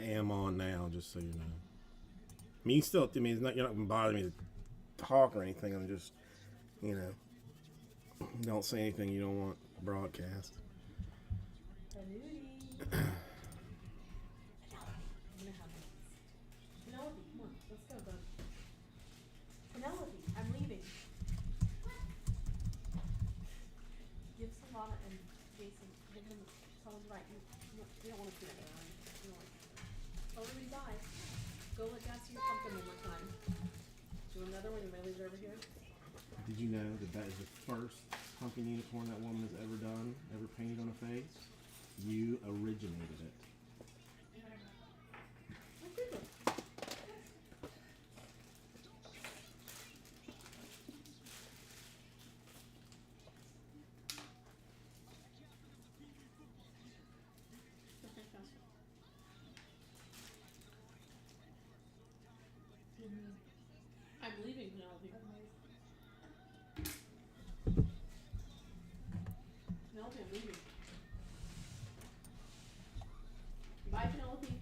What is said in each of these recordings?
am on now, just so you know. I mean, you still, I mean, it's not, you're not going to bother me to talk or anything. I'm just, you know, don't say anything you don't want broadcast. Penelope, come on, let's go, bud. Penelope, I'm leaving. Give Savannah and Jason, give them someone's right. You don't want to see that, right? You don't want to see that. Tell everybody bye. Go let Dad see your pumpkin one more time. Do another one. You may leave it over here. Did you know that that is the first pumpkin unicorn that woman has ever done, ever painted on a face? You originated it. Oh, good. I'm leaving, Penelope. Penelope, I'm leaving. Bye, Penelope.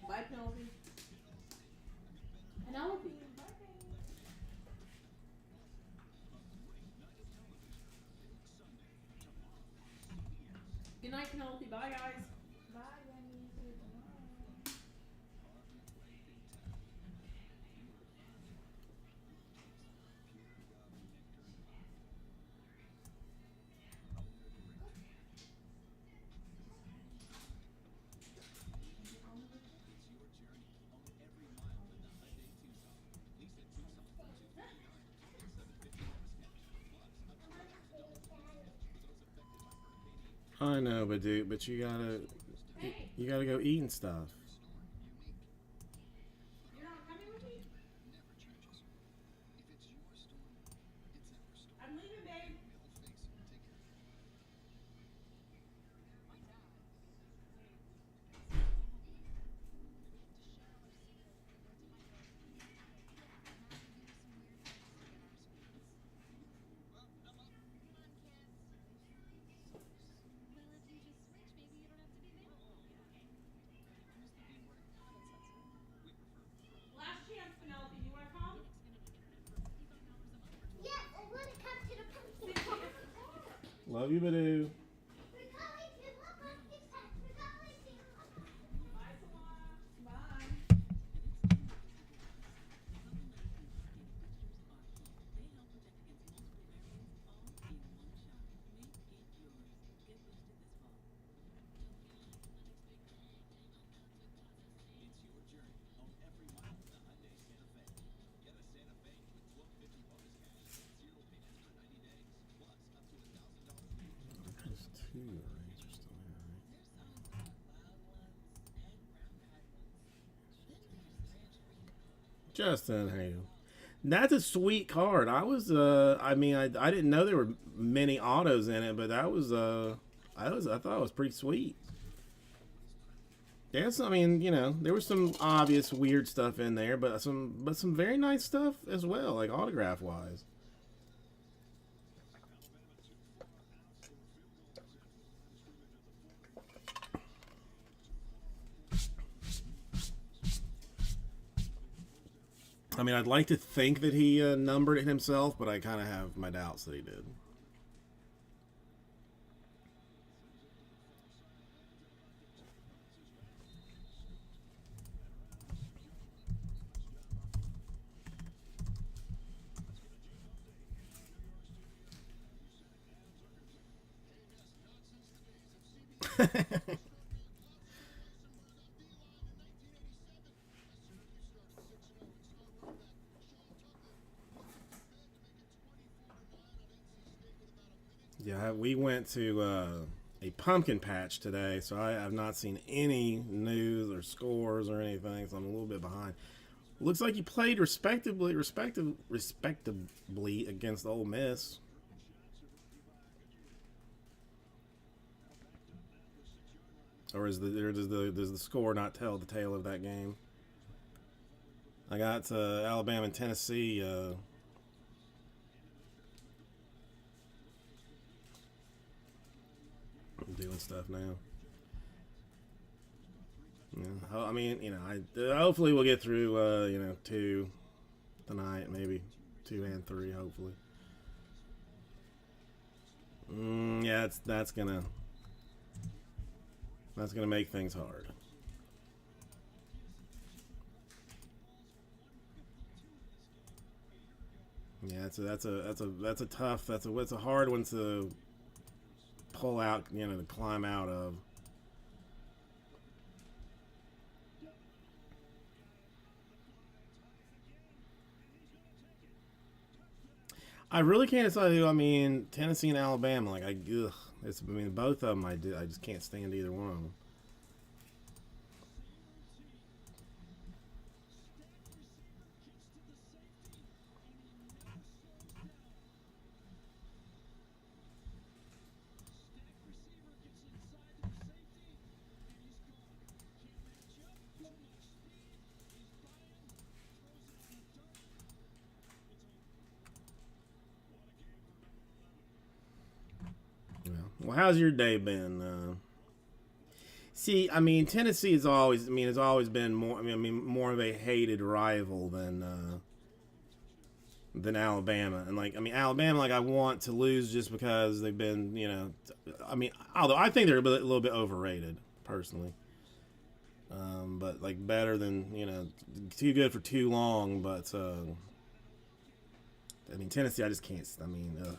Bye, Penelope. Penelope. Good night, Penelope. Bye, guys. Bye, Remy. I know, but dude, but you gotta go eat and stuff. You're not coming with me? I'm leaving, babe. Last chance, Penelope. Do you want to come? Yes, I want to come to the pumpkin patch. Love you, Badoo. We're going to the pumpkin patch. We're going to. Bye, Savannah. Bye. There's two Rangers still there, right? Justin, hey. That's a sweet card. I was, I mean, I didn't know there were many autos in it, but that was, I thought it was pretty sweet. Yes, I mean, you know, there was some obvious weird stuff in there, but some very nice stuff as well, like autograph wise. I mean, I'd like to think that he numbered it himself, but I kind of have my doubts that he did. Yeah, we went to a pumpkin patch today, so I have not seen any news or scores or anything, so I'm a little bit behind. Looks like you played respectably against Ole Miss. Or does the score not tell the tale of that game? I got Alabama and Tennessee. Deal and stuff now. Yeah, I mean, hopefully we'll get through, 2 tonight, maybe 2 and 3, hopefully. Yeah, that's gonna make things hard. Yeah, that's a hard one to pull out, to climb out of. I really can't decide who. I mean, Tennessee and Alabama. Like both of them. I just can't stand either one of them. Well, how's your day been? See, I mean, Tennessee has always been more. More of a hated rival than Alabama, and Alabama, I want to lose just because they've been, although I think they're a little bit overrated personally. But better than too good for too long. But Tennessee, I just can't. Ugh.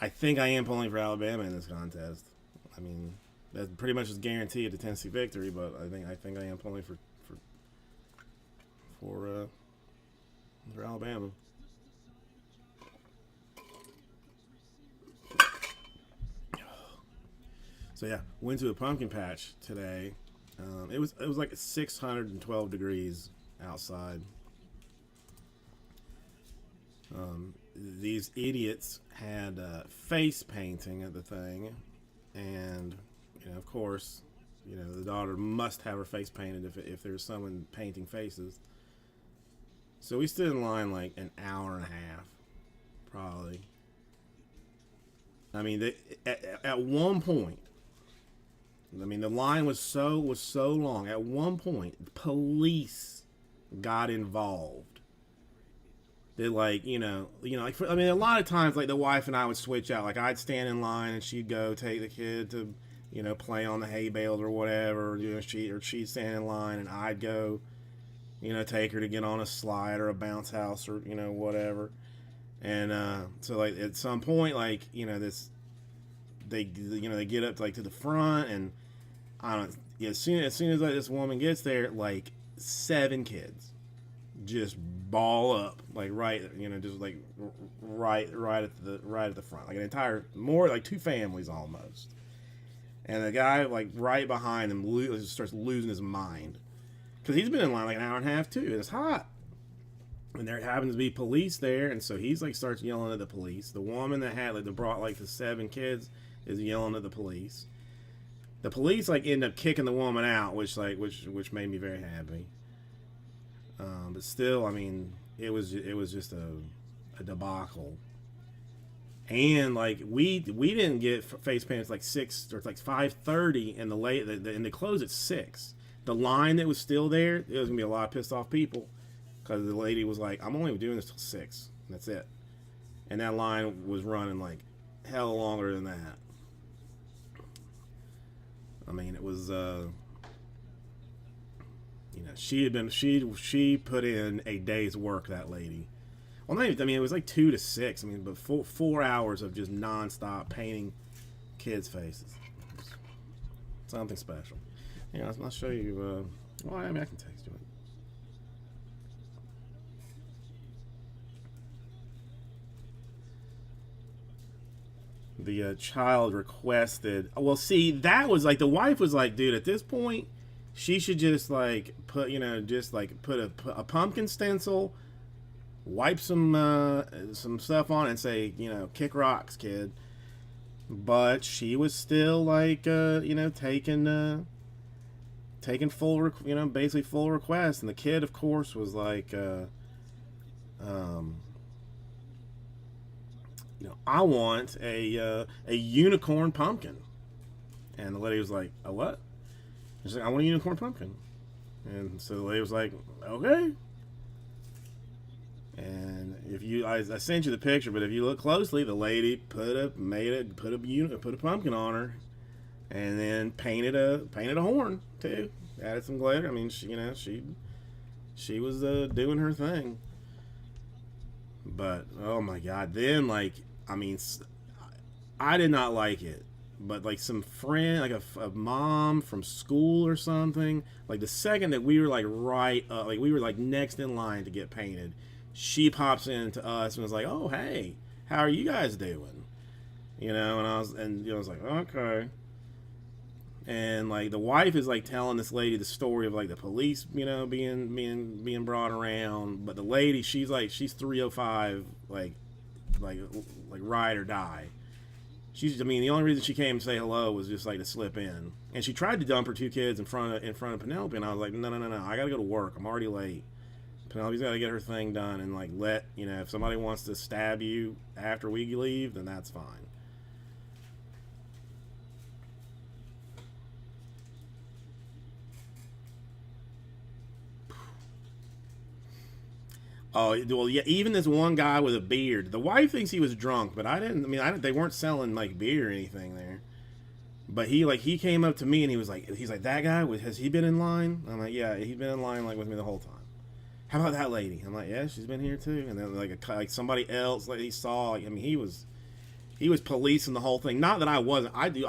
I think I am pulling for Alabama in this contest. That pretty much is guaranteed a Tennessee victory, but I think I am pulling for Alabama. So yeah, went to a pumpkin patch today. It was like 612 degrees outside. These idiots had face painting at the thing, and of course, the daughter must have her face painted if there's someone painting faces. So we stood in line like an hour and a half, probably. At one point, the line was so long. At one point, police got involved. They a lot of times, the wife and I would switch out. I'd stand in line and she'd go take the kid to, play on the hay bales or whatever. She'd stand in line and I'd go, take her to get on a slide or a bounce house or, whatever. And so at some point, they get up to the front, and I don't. As soon as this woman gets there, 7 kids just ball up right at the front, an entire, more 2 families almost. And the guy right behind them starts losing his mind because he's been in line an hour and a half too, and it's hot, and there happens to be police there, and so he's starts yelling at the police. The woman that brought the 7 kids is yelling at the police. The police end up kicking the woman out, which made me very happy. But still, it was just a debacle. And we didn't get face paints 6 or 5:30, and and they closed at 6. The line that was still there, there was gonna be a lot of pissed off people because the lady was like, "I'm only doing this till 6. And that's it." And that line was running hell longer than that. It was she put in a day's work, that lady. Well, not even, it was 2 to 6. But 4 hours of just nonstop painting kids' faces. Something special. I'll show you. I can text you it. The child requested. Well, see, that was the wife was dude, at this point, she should just put a pumpkin stencil, wipe some stuff on, and say, kick rocks, kid. But she was still taking full, basically full request, and the kid, of course, was I want a unicorn pumpkin. And the lady was like, a what? She's like, I want a unicorn pumpkin. And so the lady was like, okay. And if you, I sent you the picture, but if you look closely, the lady put a pumpkin on her, and then painted a horn too. Added some glitter. I mean, she was doing her thing. But oh my god, then like I mean, I did not like it. But like some friend, like a mom from school or something, like the second that we were like like we were like next in line to get painted, she pops into us and was like, "Oh hey, how are you guys doing?" You know, and I was like, "Okay." And like the wife is like telling this lady the story of like the police, you know, being brought around, but the lady, she's 305, like ride or die. I mean, the only reason she came to say hello was just like to slip in, and she tried to dump her two kids in front of Penelope, and I was like, no, I gotta go to work. I'm already late. Penelope's gotta get her thing done, and like if somebody wants to stab you after we leave, then that's fine. Oh well, yeah. Even this one guy with a beard. The wife thinks he was drunk, but I didn't. I mean, they weren't selling like beer or anything there. But he came up to me and he's like, that guy, has he been in line? I'm like, yeah, he's been in line like with me the whole time. How about that lady? I'm like, yeah, she's been here too. And then like somebody else like he saw. Like, I mean, he was policing the whole thing. Not that I wasn't. I did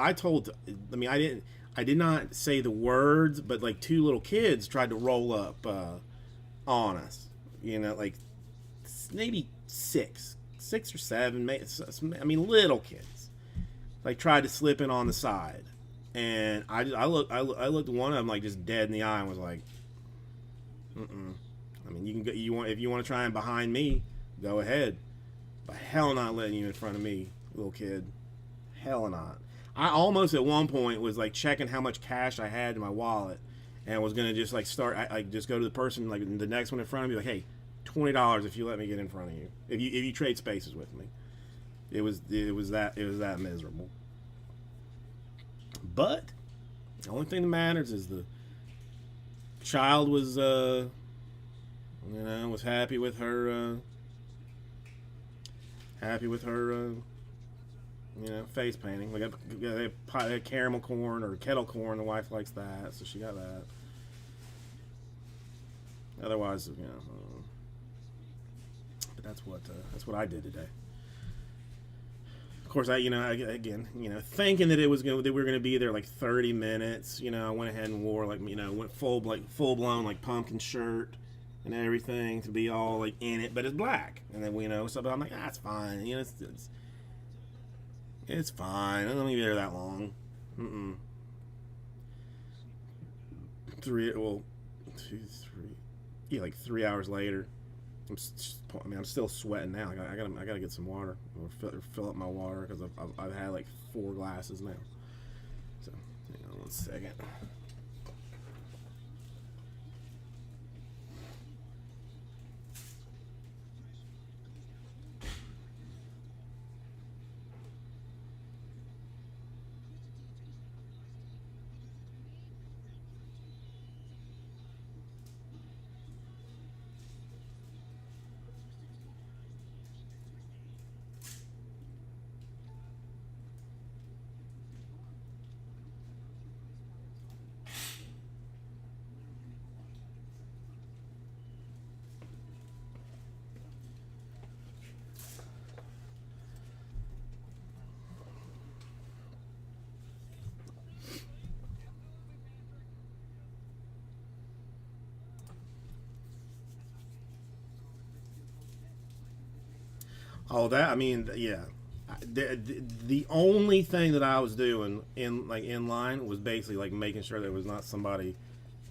not say the words, but like two little kids tried to roll up on us. You know, like maybe six or seven. I mean, little kids, like tried to slip in on the side, and I looked at one of them like just dead in the eye and was like, I mean, you can go. If you want to try and behind me, go ahead, but hell not letting you in front of me, little kid. Hell not. I almost at one point was like checking how much cash I had in my wallet. And was gonna just like start. I just go to the person like the next one in front of me, like, hey, $20 if you let me get in front of you. If you trade spaces with me. It was that miserable. But the only thing that matters is the child was was happy with her face painting. We got caramel corn or kettle corn. The wife likes that, so she got that. Otherwise, but that's what I did today. Of course, thinking that we were gonna be there like 30 minutes. I went ahead and wore went full blown like pumpkin shirt and everything to be all like in it, but it's black. And then so I'm like, that's fine. It's fine. I don't need to be there that long. 3 hours later. I'm still sweating now. I gotta get some water or fill up my water because I've had like 4 glasses now. So hang on 1 second. Oh, yeah. The only thing that I was doing in line was basically like making sure there was not somebody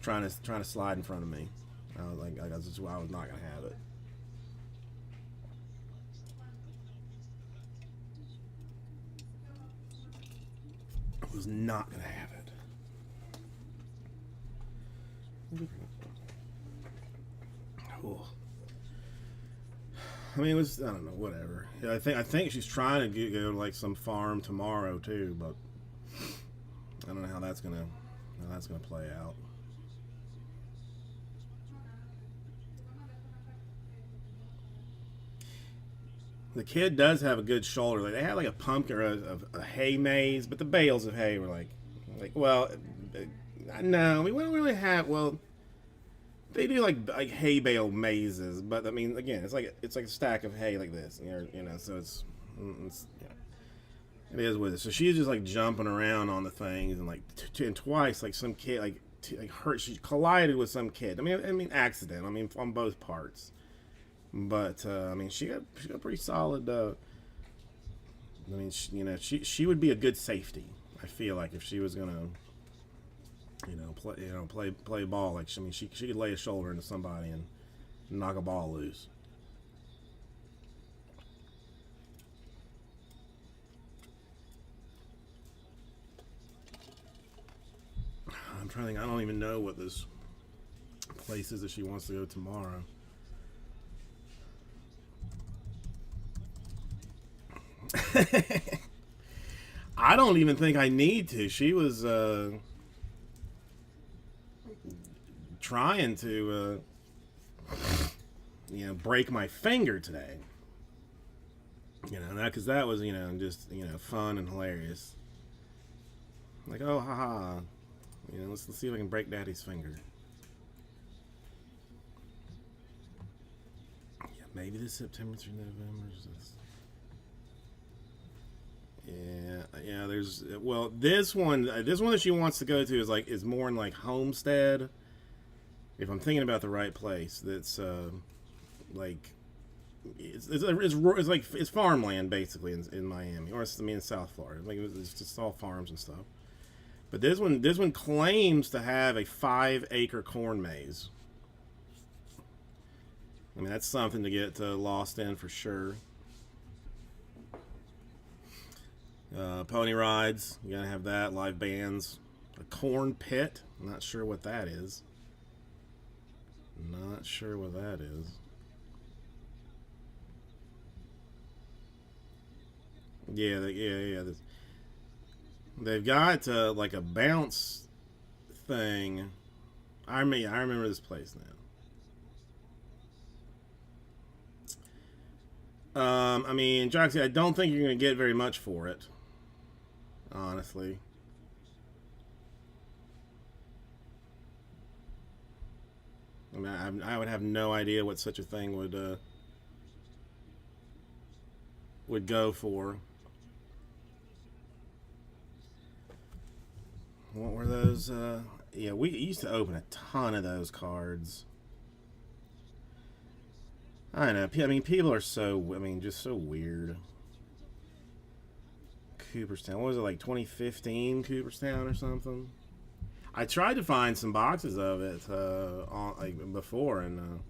trying to slide in front of me. I was like, that's just why I was not gonna have it. I was not gonna have it. Cool. I mean, it was, I don't know, whatever. Yeah, I think she's trying to go to like some farm tomorrow too, but I don't know how that's gonna play out. The kid does have a good shoulder. Like they had like a pumpkin or a hay maze, but the bales of hay were like well, no, we wouldn't really have. Well, they do like hay bale mazes, but I mean, again, it's like a stack of hay like this, you know. So it's it is what it is. So she's just like jumping around on the things and like and twice like some kid like hurt. She collided with some kid. I mean accident. I mean on both parts. But I mean, she got pretty solid. I mean, she would be a good safety. I feel like if she was gonna, play ball. Like I mean, she could lay a shoulder into somebody and knock a ball loose. I'm trying to think. I don't even know what this place is that she wants to go tomorrow. I don't even think I need to. She was trying to, break my finger today. Because that was, just, fun and hilarious. Like, oh, haha. Let's see if I can break Daddy's finger. Yeah, maybe this September through November. Yeah. There's this one that she wants to go to is more in like Homestead. If I'm thinking about the right place, that's it's farmland basically in Miami, or in South Florida. Like it's just all farms and stuff. But this one claims to have a 5-acre corn maze. I mean that's something to get lost in for sure. Pony rides, you gotta have that. Live bands, a corn pit. I'm not sure what that is. Yeah. They've got like a bounce thing. I remember this place now. I mean, Joxy, I don't think you're gonna get very much for it. Honestly. I mean, I would have no idea what such a thing would go for. What were those? Yeah, we used to open a ton of those cards. I know. I mean, people are just so weird. Cooperstown. What was it, like 2015 Cooperstown or something? I tried to find some boxes of it before, and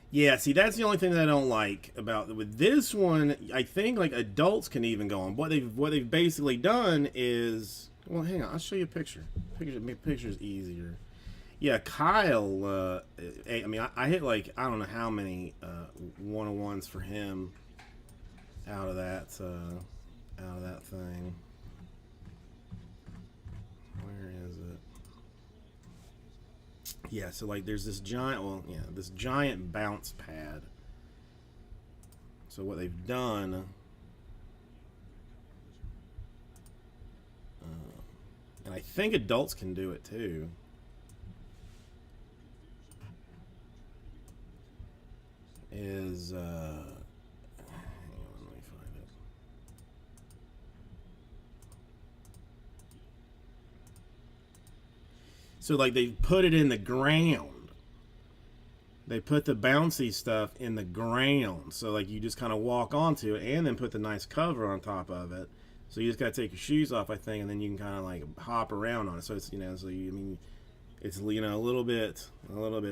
yeah. See, that's the only thing that I don't like about with this one. I think like adults can even go on. What they've basically done is, well, hang on, I'll show you a picture. Picture's easier. Yeah, Kyle. I mean, I hit like I don't know how many 101s for him out of that thing. Where is it? Yeah, so like there's this giant bounce pad. So what they've done, and I think adults can do it too. Is hang on, let me find it. So like they put it in the ground. They put the bouncy stuff in the ground. So like you just kind of walk onto it and then put the nice cover on top of it. So you just gotta take your shoes off, I think, and then you can kind of like hop around on it. So it's it's a little bit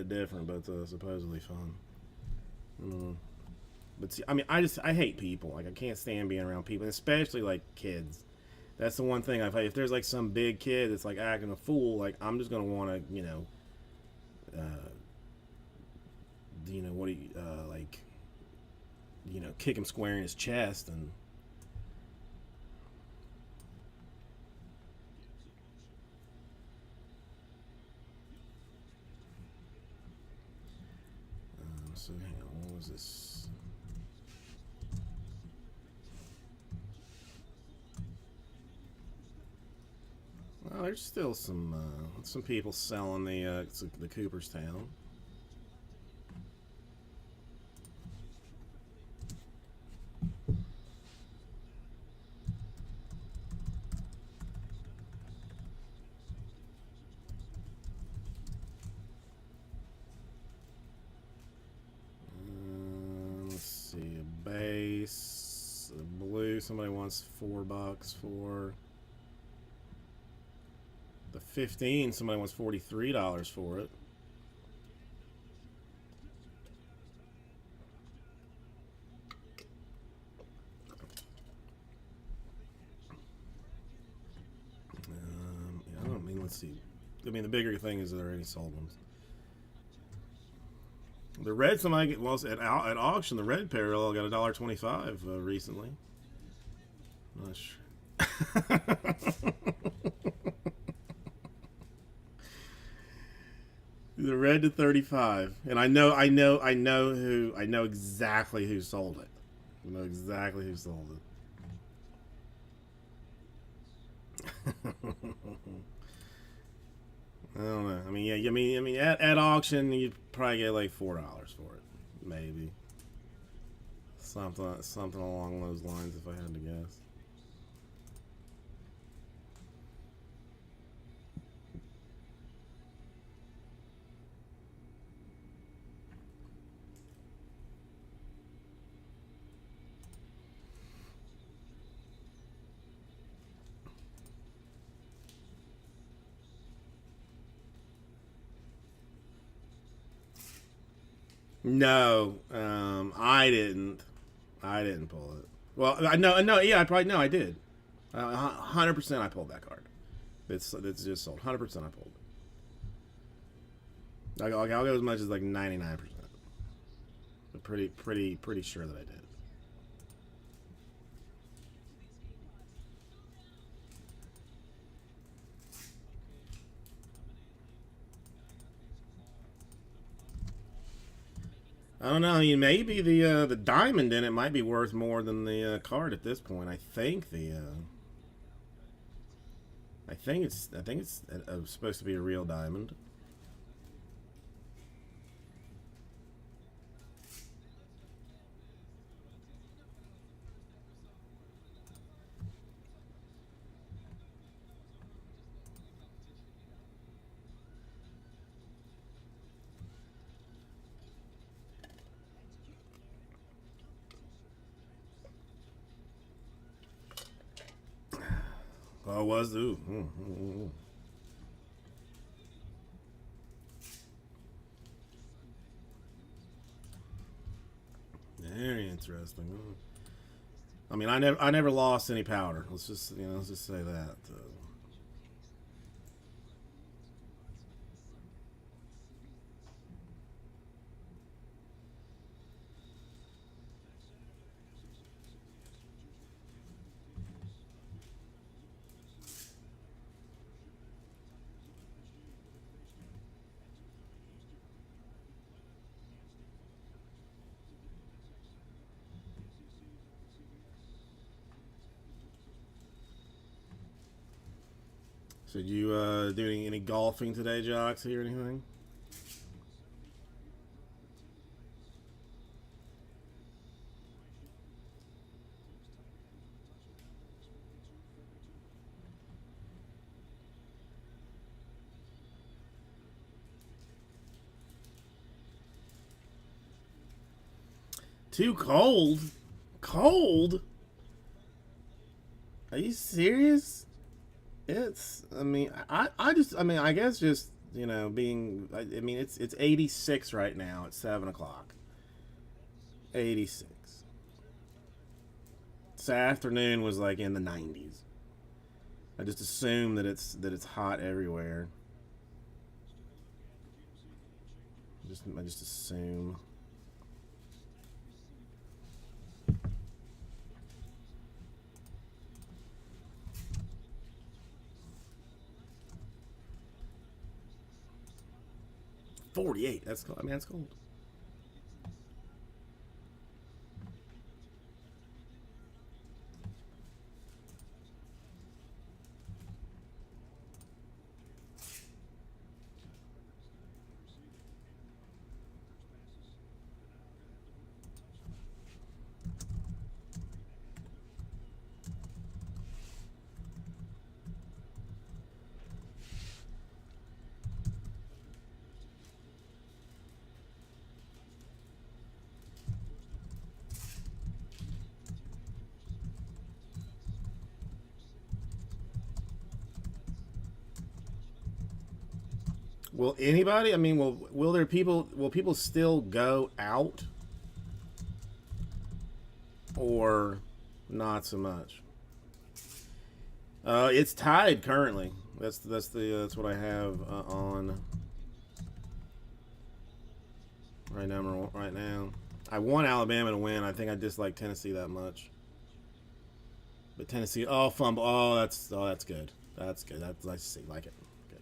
different, but supposedly fun. But see, I mean, I hate people. Like I can't stand being around people, especially like kids. That's the one thing if there's like some big kid that's like acting a fool, like I'm just gonna want to kick him square in his chest and So hang on, what was this? Well, there's still some people selling the Cooperstown. Let's see, a base, a blue. Somebody wants $4 for. The 15, somebody wants $43 for it. Yeah, I don't mean, let's see. I mean, the bigger thing is that there are any sold ones. The red, somebody get, well, at auction, the red parallel got $1.25 recently. Not sure. The red to 35, and I know exactly who sold it. I know exactly who sold it. I don't know. I mean, yeah. I mean, at auction, you'd probably get like $4 for it, maybe. Something along those lines, if I had to guess. No, I didn't. I didn't pull it. Well, I know. No, yeah, I probably no, I did. 100%, I pulled that card. It's just sold. 100%, I pulled it. I'll go as much as like 99%. But pretty sure that I did. I don't know. I mean, maybe the diamond in it might be worth more than the card at this point. I think it's supposed to be a real diamond. Oh, it was. Ooh. Very interesting. I mean, I never lost any powder. Let's just say that. So did you do any golfing today, Joxy, or anything? Too cold? Cold? Are you serious? I mean, I guess just, I mean, it's 86 right now at 7 o'clock. 86. This afternoon was like in the 90s. I just assume that it's hot everywhere. I just assume. $48. That's cold. I mean, that's cold. Will anybody? I mean, will there people? Will people still go out, or not so much? It's tied currently. That's what I have on right now. Right now, I want Alabama to win. I think I dislike Tennessee that much. But Tennessee, oh fumble, that's good. That's good. That's nice to see. Like it. Good.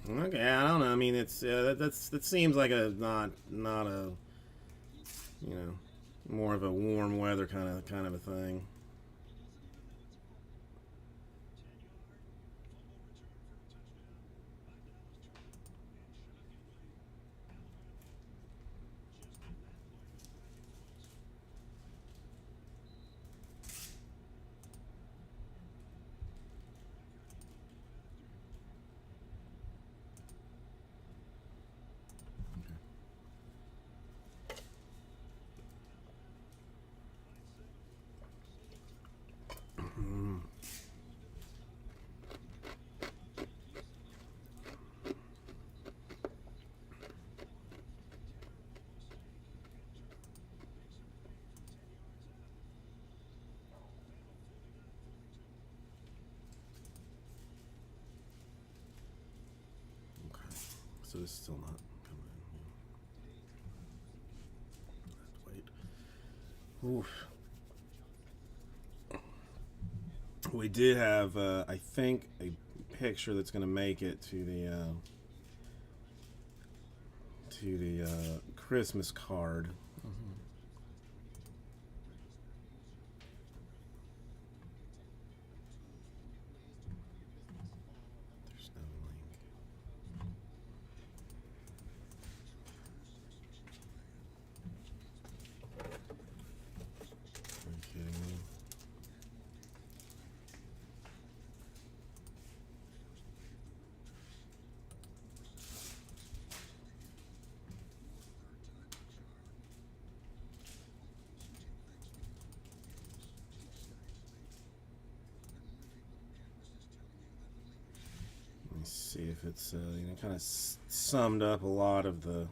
Okay, I don't know. I mean, it's that seems like a not a more of a warm weather kind of a thing. So it's still not coming in. Wait. Oof. We did have, I think, a picture that's going to make it to the Christmas card. There's no link. Are you kidding me? Let me see if it's kind of summed up a lot of the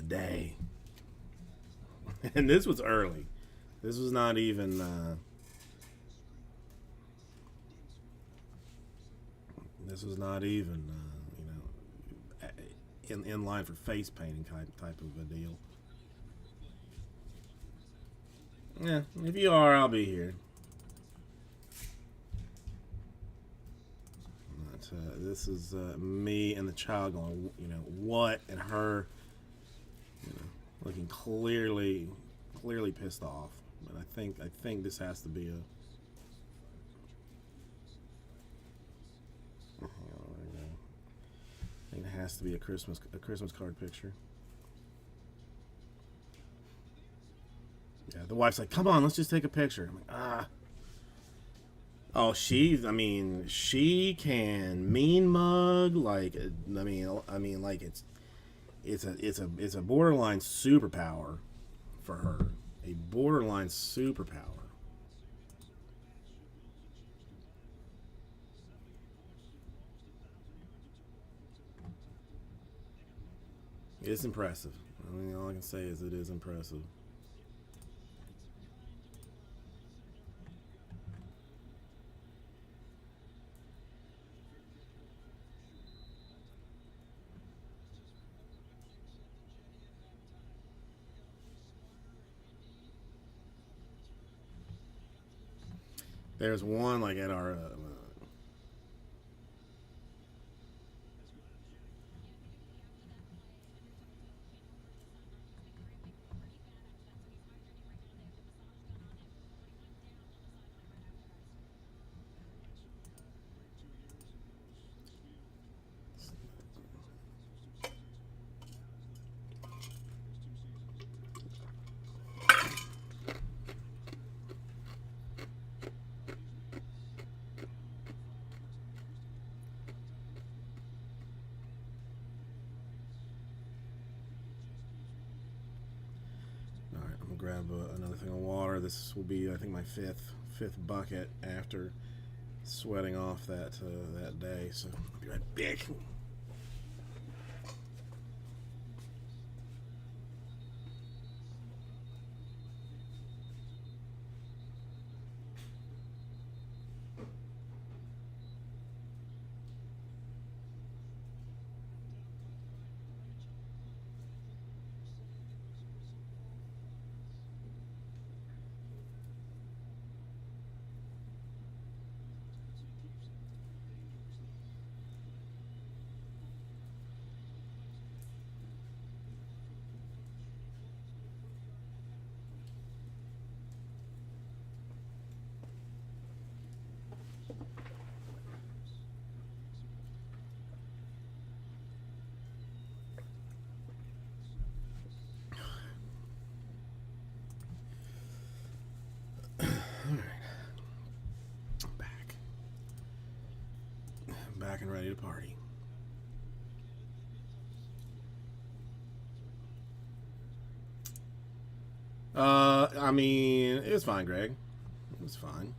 day. And this was early. This was not even in line for face painting type of a deal. Yeah, if you are, I'll be here. But, this is me and the child going, what, and her, looking clearly pissed off. But I think this has to be a. I think it has to be a Christmas card picture. Yeah, the wife's like, "Come on, let's just take a picture." I'm like, ah. Oh, she can mean mug like like it's a borderline superpower for her. A borderline superpower. It's impressive. I mean, all I can say is it is impressive. There's one like at our I'm gonna grab another thing of water. This will be, I think, my fifth bucket after sweating off that day. So I'll be right back. Back and ready to party. I mean, it was fine, Greg. It was fine.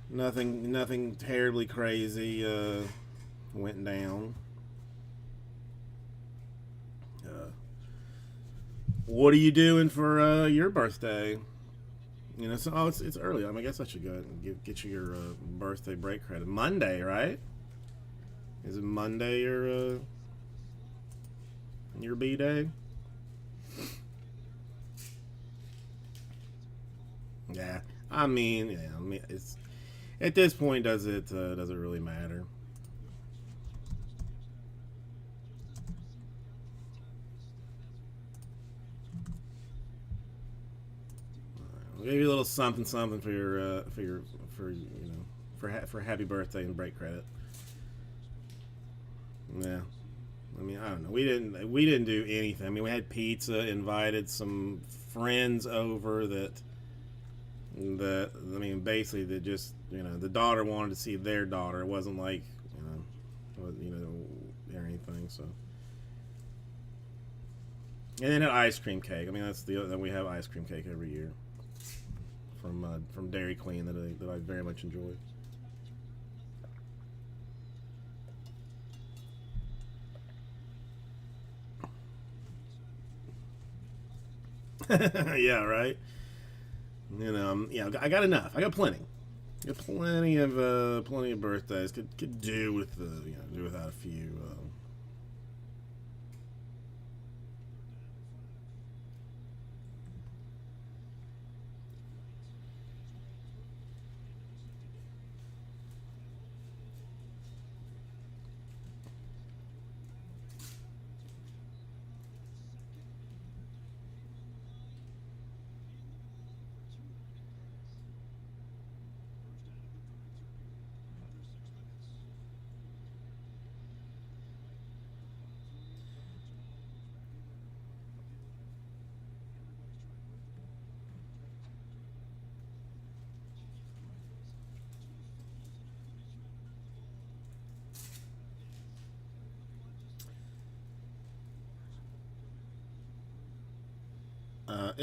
Nothing terribly crazy went down. What are you doing for your birthday? You know, so it's early. I mean, I guess I should go and get you your birthday break credit. Monday, right? Is it Monday your B day? Yeah, I mean, it's at this point, does it really matter? I'll give you a little something for your for happy birthday and break credit. Yeah, I mean, I don't know. We didn't do anything. I mean, we had pizza, invited some friends over that I mean, basically, that just, the daughter wanted to see their daughter. It wasn't like, or anything. So, and then an ice cream cake. I mean, that we have ice cream cake every year from Dairy Queen that I very much enjoy. Yeah, right. I got enough. I got plenty. Got plenty of birthdays. Could do with do without a few.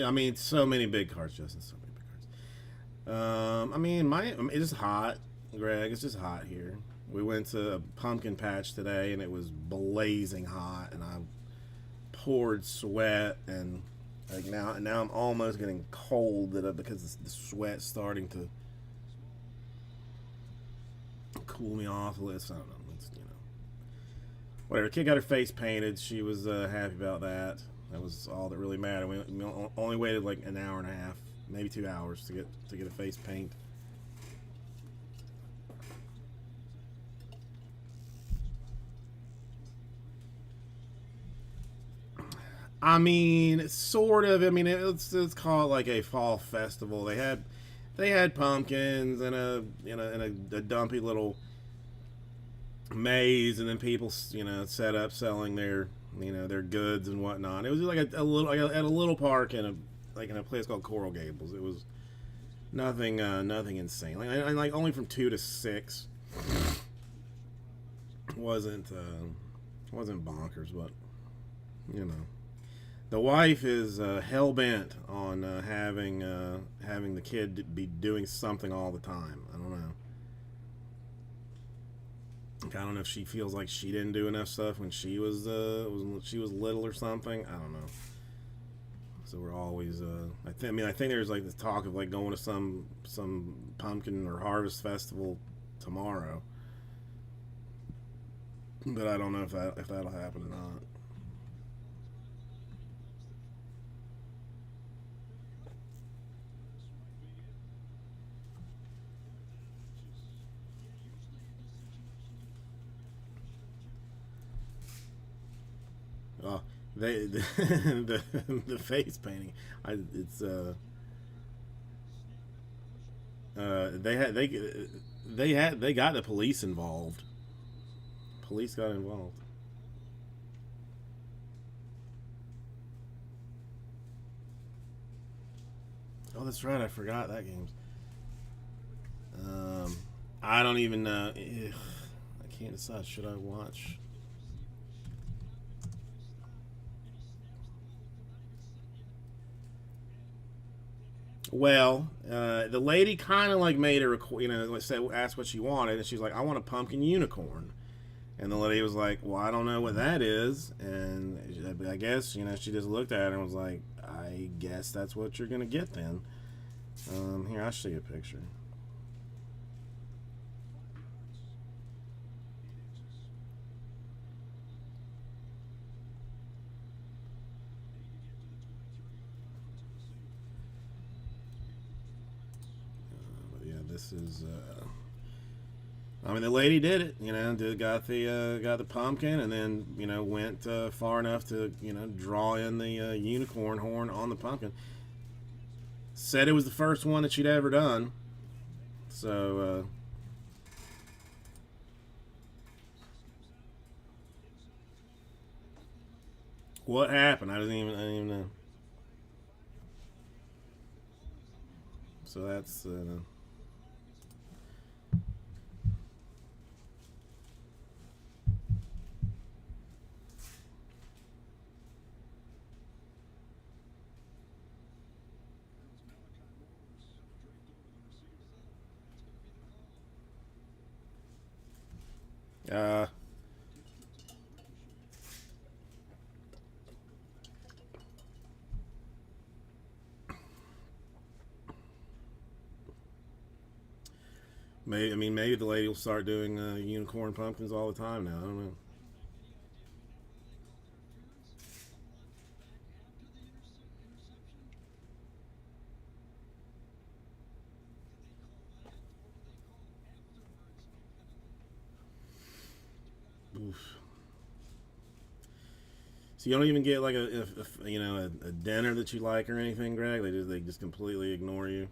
I mean, so many big cards, Justin. So many big cards. It's just hot, Greg. It's just hot here. We went to a pumpkin patch today, and it was blazing hot, and I poured sweat, and like now I'm almost getting cold because the sweat's starting to cool me off a little. I don't know. Whatever. Kid got her face painted. She was happy about that. That was all that really mattered. We only waited like an hour and a half, maybe 2 hours to get a face paint. I mean, sort of. I mean, let's call it like a fall festival. They had pumpkins and a dumpy little maze, and then people set up selling their goods and whatnot. It was like at a little park in a place called Coral Gables. It was nothing insane. Like only from 2 to 6. Wasn't bonkers, but you know, the wife is hell bent on having the kid be doing something all the time. I don't know. I don't know if she feels like she didn't do enough stuff when she was little or something. I don't know. So we're always I think there's like this talk of like going to some pumpkin or harvest festival tomorrow, but I don't know if that'll happen or not. Oh, the face painting. It's they got the police involved. Police got involved. Oh, that's right. I forgot that game's. Um, I don't even know. Ugh, I can't decide. Should I watch? Well, the lady kind of like made a like said, asked what she wanted, and she's like, "I want a pumpkin unicorn." And the lady was like, "Well, I don't know what that is." And I guess she just looked at it and was like, "I guess that's what you're gonna get then." Here, I'll show you a picture. But yeah, this is. I mean, the lady did it. Got the pumpkin, and then went far enough to draw in the unicorn horn on the pumpkin. Said it was the first one that she'd ever done. So what happened? I didn't even know. So that's uh, maybe the lady will start doing unicorn pumpkins all the time now. I don't know. Oof. So you don't even get like a dinner that you like or anything, Greg. They just completely ignore you.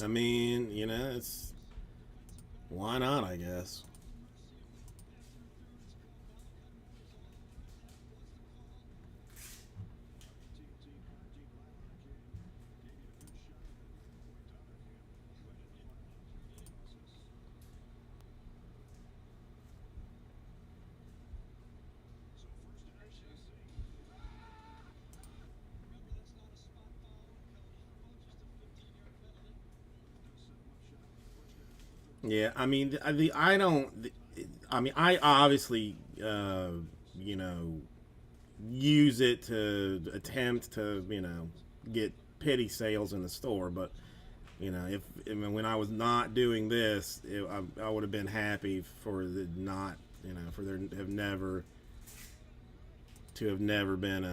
I mean, it's why not? I guess. Yeah, I mean, I don't. I mean, I obviously, you know, use it to attempt to, get pity sales in the store. But if I mean, when I was not doing this, I would have been happy for the not, for there have never been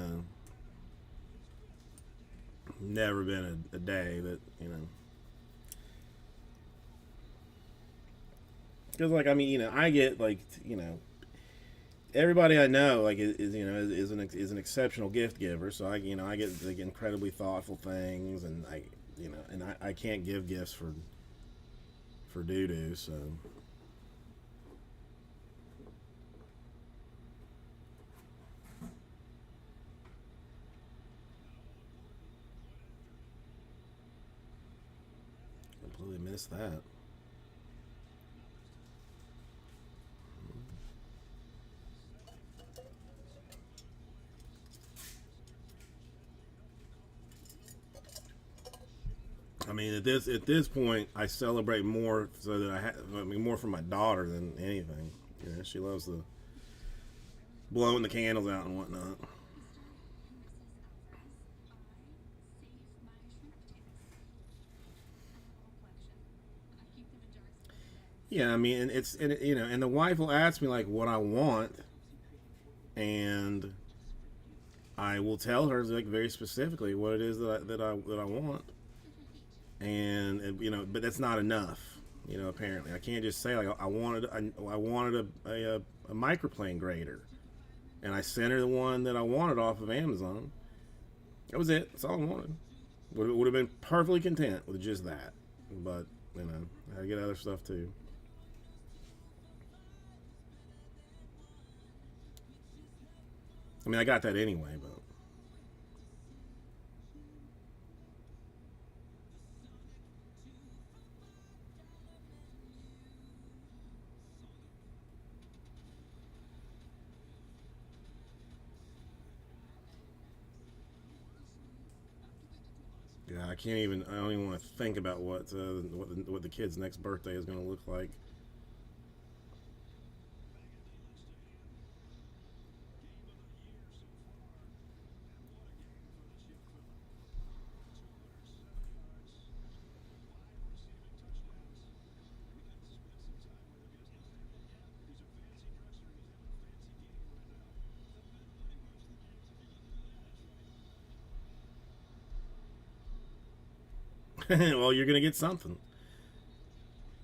a day that because like I mean I get like everybody I know like is an exceptional gift giver. So I get like incredibly thoughtful things, and I can't give gifts for doo doo. So Completely missed that. I mean, at this point, I celebrate more so that I mean, more for my daughter than anything. You know, she loves the blowing the candles out and whatnot. Yeah, I mean, you know, and the wife will ask me like what I want, and I will tell her like very specifically what it is that I want, and you know, but that's not enough. You know, apparently, I can't just say like I wanted a microplane grater, and I sent her the one that I wanted off of Amazon. That was it. That's all I wanted. Would have been perfectly content with just that, but you know, I had to get other stuff too. I mean, I got that anyway, but yeah, I can't even. I don't even want to think about what the kid's next birthday is going to look like. Well, you're going to get something,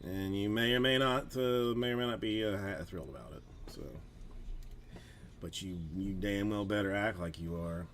and you may or may not be thrilled about it. So, but you damn well better act like you are.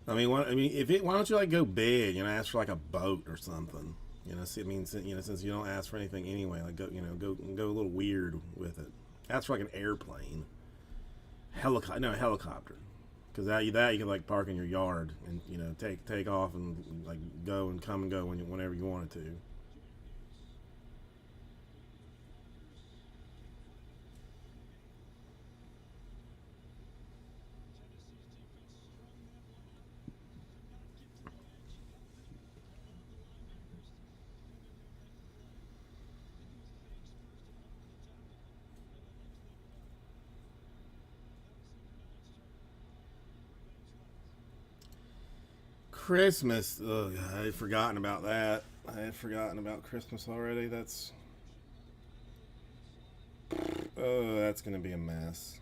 I mean, why don't you like go big and ask for like a boat or something? You know, see, I mean, you know, since you don't ask for anything anyway, like go a little weird with it. Ask for like an airplane, helicopter, because that you can like park in your yard and you know take off and like go and come and go whenever you wanted to. Christmas, ugh, I had forgotten about that. I had forgotten about Christmas already. That's gonna be a mess.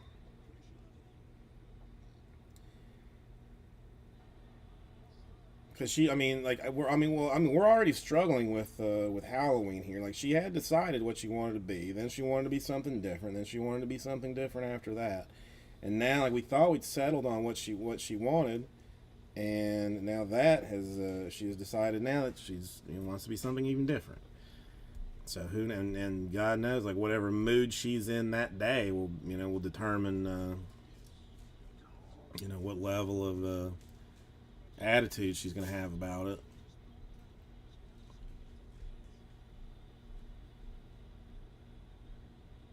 Because I mean, like, we're already struggling with Halloween here. Like, she had decided what she wanted to be, then she wanted to be something different, then she wanted to be something different after that, and now, like, we thought we'd settled on what she wanted, and now that has she has decided now that wants to be something even different. So and God knows, like, whatever mood she's in that day will determine what level of attitude she's going to have about it.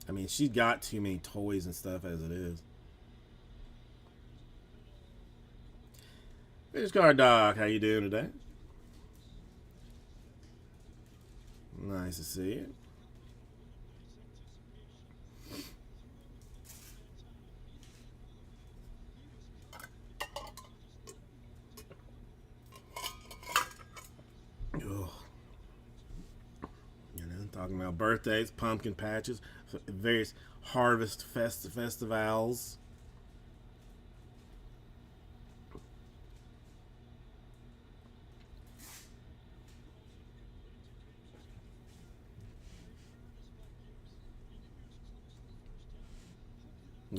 I mean, she's got too many toys and stuff as it is. Fish Car Doc, how you doing today? Nice to see you. Ugh. Talking about birthdays, pumpkin patches, various harvest festivals.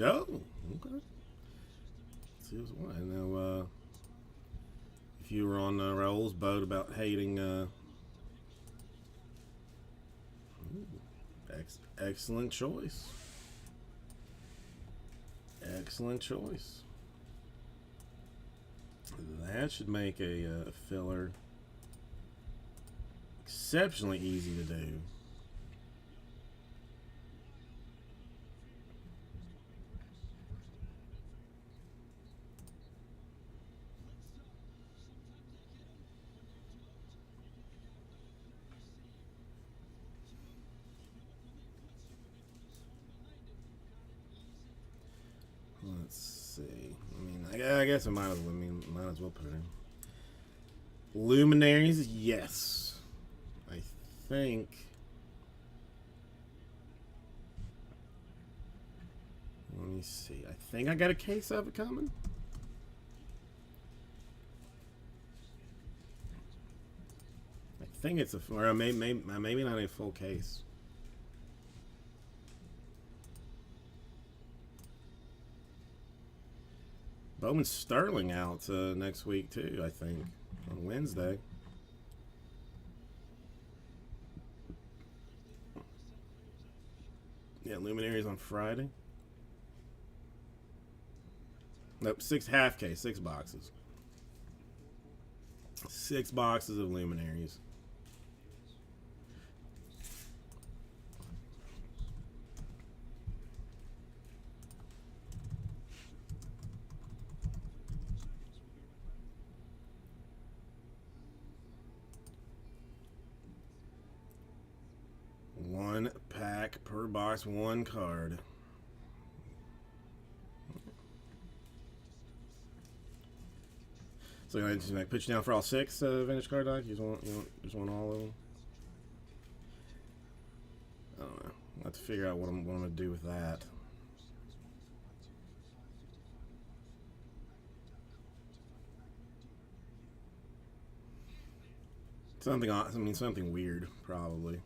Oh, okay. Let's see what's what. I know. if you were on Raul's boat about hating. Excellent choice. Excellent choice. That should make a filler exceptionally easy to do. Let's see. I mean, I guess I might as well. Might as well put it in. Luminaries, yes. I think. Let me see. I think I got a case of it coming. I think it's or maybe not a full case. Bowman Sterling out next week too, I think, on Wednesday. Yeah, Luminaries on Friday. Nope, 6 half case, 6 boxes. 6 boxes of Luminaries. One pack per box, 1 card. So I just put you down for all 6 vintage card doc. You just want all of them. I don't know. I'll have to figure out what I'm gonna do with that. Something. I mean, something weird, probably.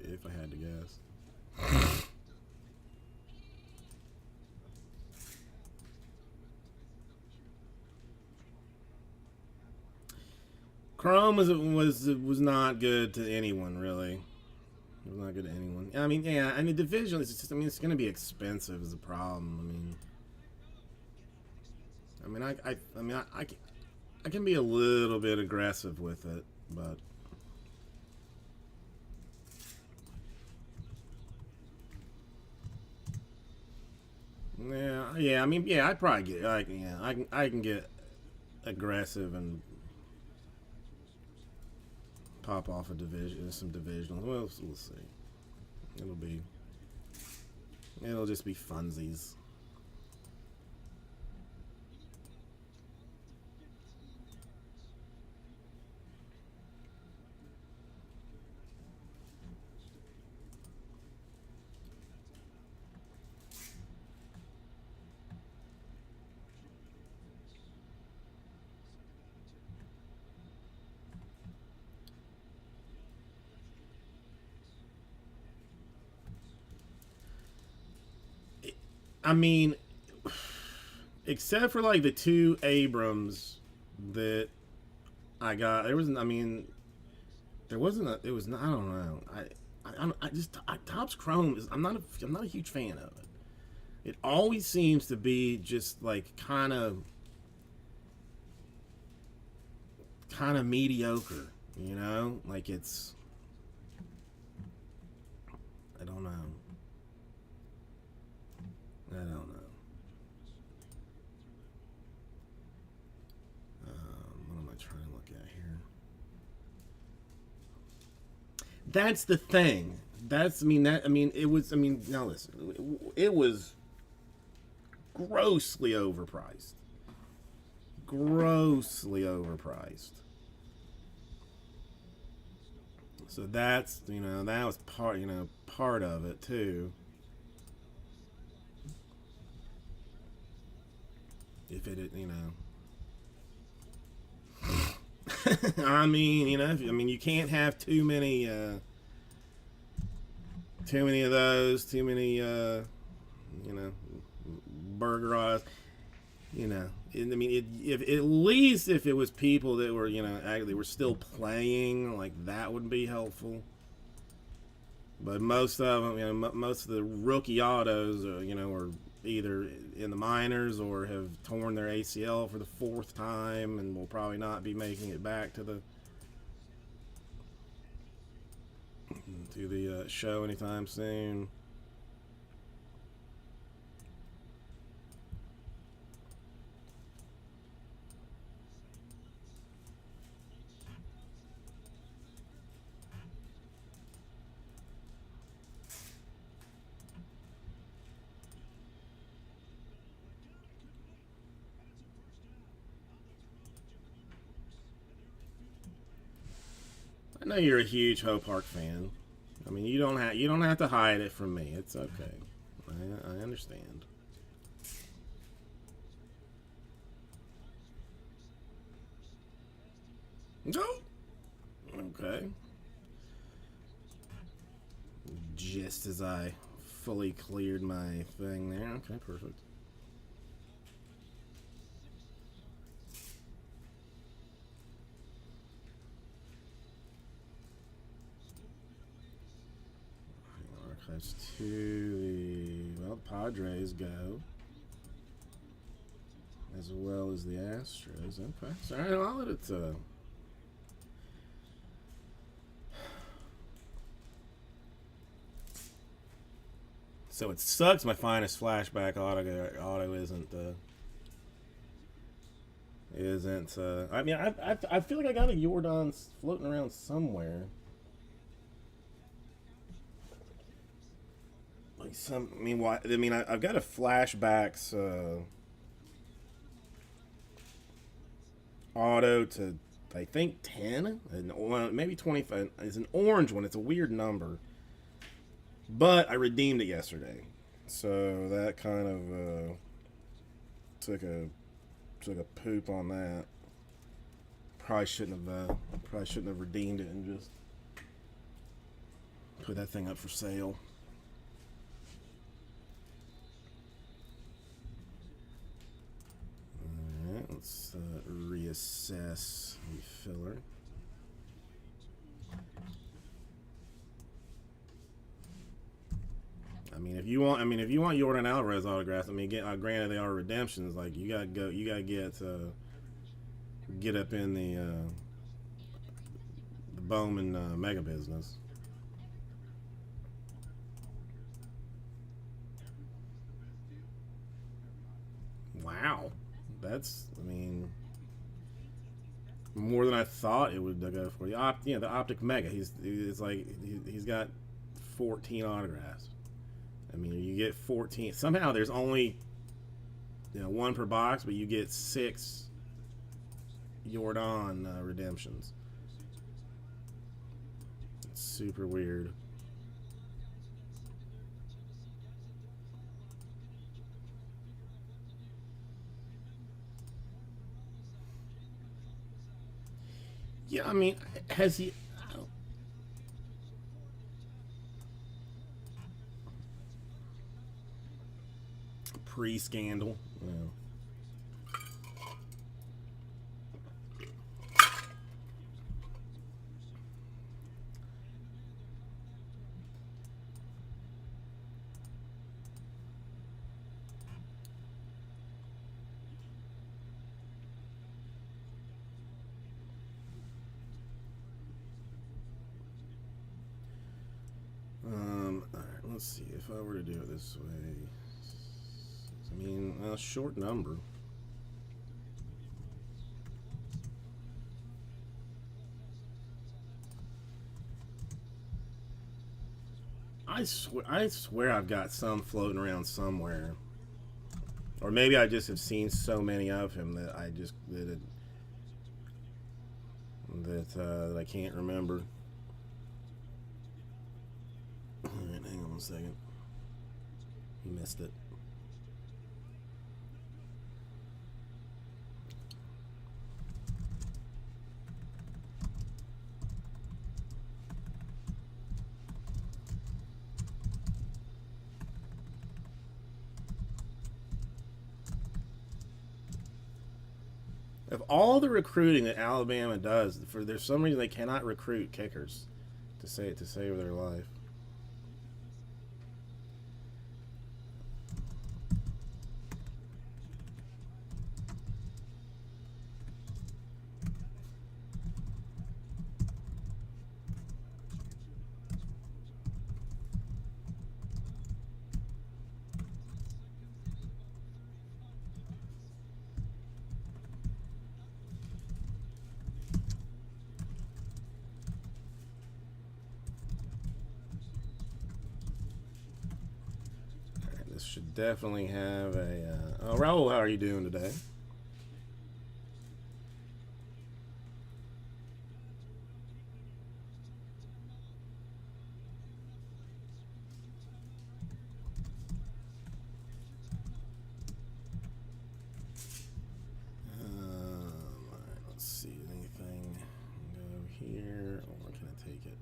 If I had to guess. Chrome was not good to anyone, really. It was not good to anyone. I mean, yeah, I mean, division is just. I mean, it's going to be expensive is a problem. I can be a little bit aggressive with it, but. Yeah. I mean, yeah. I'd probably get. I can get aggressive and pop off a division, some divisionals. Well, we'll see. It'll just be funsies. I mean, except for like the 2 Abrams that I got, there wasn't. I mean, there wasn't. It was. I don't know. I just Topps Chrome is. I'm not a huge fan of it. It always seems to be just like kind of mediocre. You know, like it's. I don't know. I don't know. What am I trying to look at here? That's the thing. It was. Now listen. It was grossly overpriced. Grossly overpriced. So that's that was part of it too. If it, I mean, you can't have too many of those, too many, burger eyes. you know, I mean, if at least if it was people that were, you know, actually were still playing, like that would be helpful. But most of them, you know, most of the rookie autos, you know, are either in the minors or have torn their ACL for the 4th time and will probably not be making it back to the show anytime soon. I know you're a huge Ho Park fan. I mean, you don't have to hide it from me. It's okay. I understand. No. Okay. Just as I fully cleared my thing there. Okay, perfect. Archives to the Padres go, as well as the Astros. Okay, so I'll let it. So it sucks. My finest flashback auto isn't. I mean, I feel like I got a Jordan floating around somewhere. Like some. I mean, why? I mean, I've got a flashbacks auto to I think 10, and maybe 25. It's an orange one. It's a weird number. But I redeemed it yesterday, so that kind of took a poop on that. Probably shouldn't have redeemed it and just put that thing up for sale. All right, let's reassess the filler. I mean, if you want Jordan Alvarez autographs, I mean, granted they are redemptions. Like you gotta get up in the Bowman mega business. Wow, that's I mean more than I thought it would go for. The Optic Mega. He's got 14 autographs. I mean, you get 14. Somehow there's only, one per box, but you get 6 Jordan redemptions. It's super weird. Yeah, I mean, has he? Pre-scandal. Yeah. All right, let's see. If I were to do it this way, I mean, a short number. I swear I've got some floating around somewhere, or maybe I just have seen so many of him that that I can't remember. All right, hang on a second. Missed it. Of all the recruiting that Alabama does, for there's some reason they cannot recruit kickers to save their life. This should definitely have a. Oh, Raul, how are you doing today? Alright, let's see. Anything go here, or can I take it?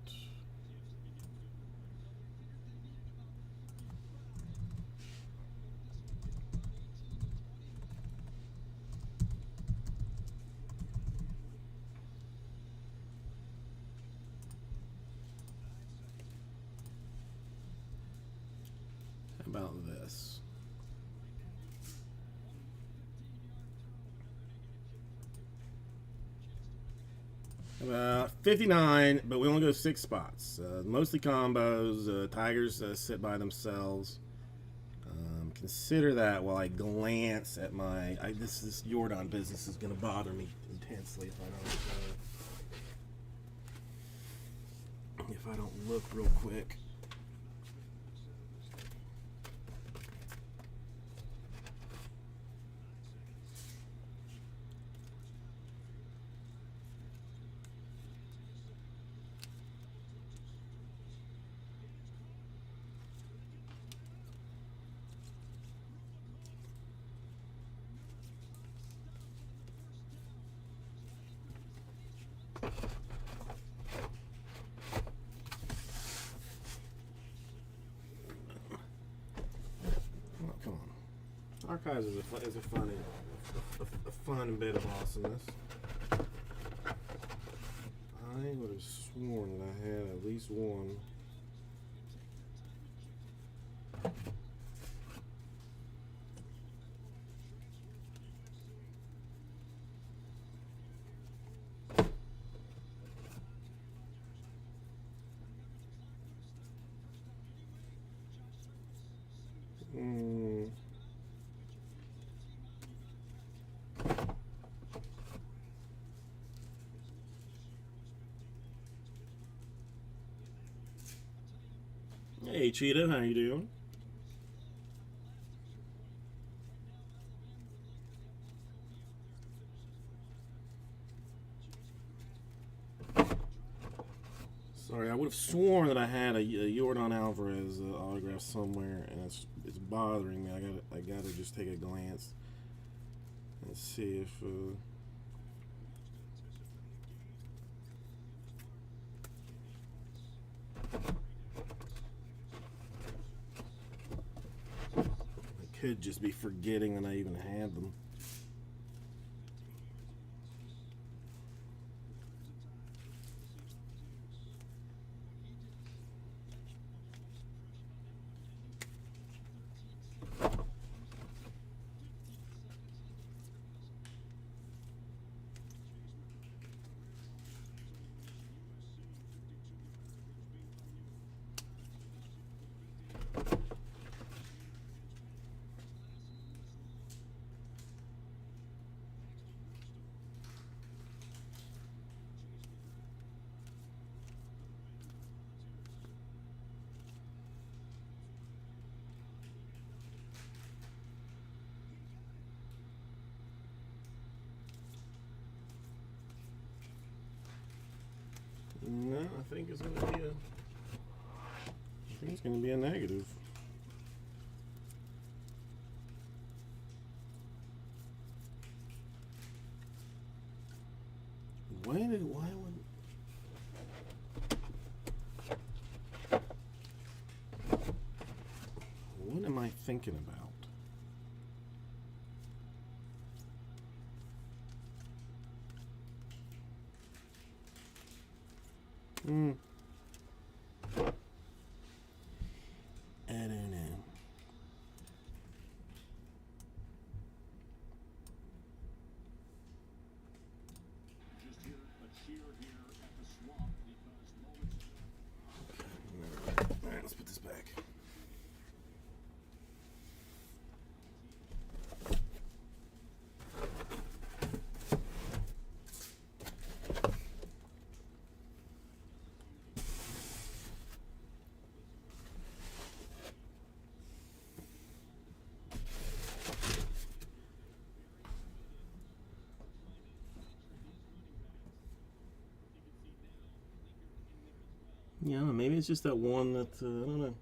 How about this? About 59, but we only go 6 spots. Mostly combos. Tigers sit by themselves. Consider that while I glance at my. This Jordan business is going to bother me intensely if I don't look real quick. Archives is a fun bit of awesomeness. I would have sworn that I had at least one. Hey Cheetah, how you doing? Sorry, I would have sworn that I had a Jordan Alvarez autograph somewhere, and it's bothering me. I gotta just take a glance and see if. I could just be forgetting that I even had them. No, I think it's gonna be a negative. Why would what am I thinking about? Mm. I don't know. All right, let's put this back. Yeah, I don't know, maybe it's just that one that I don't know.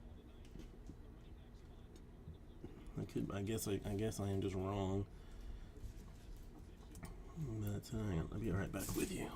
I guess I am just wrong. But hang on, I'll be right back with you.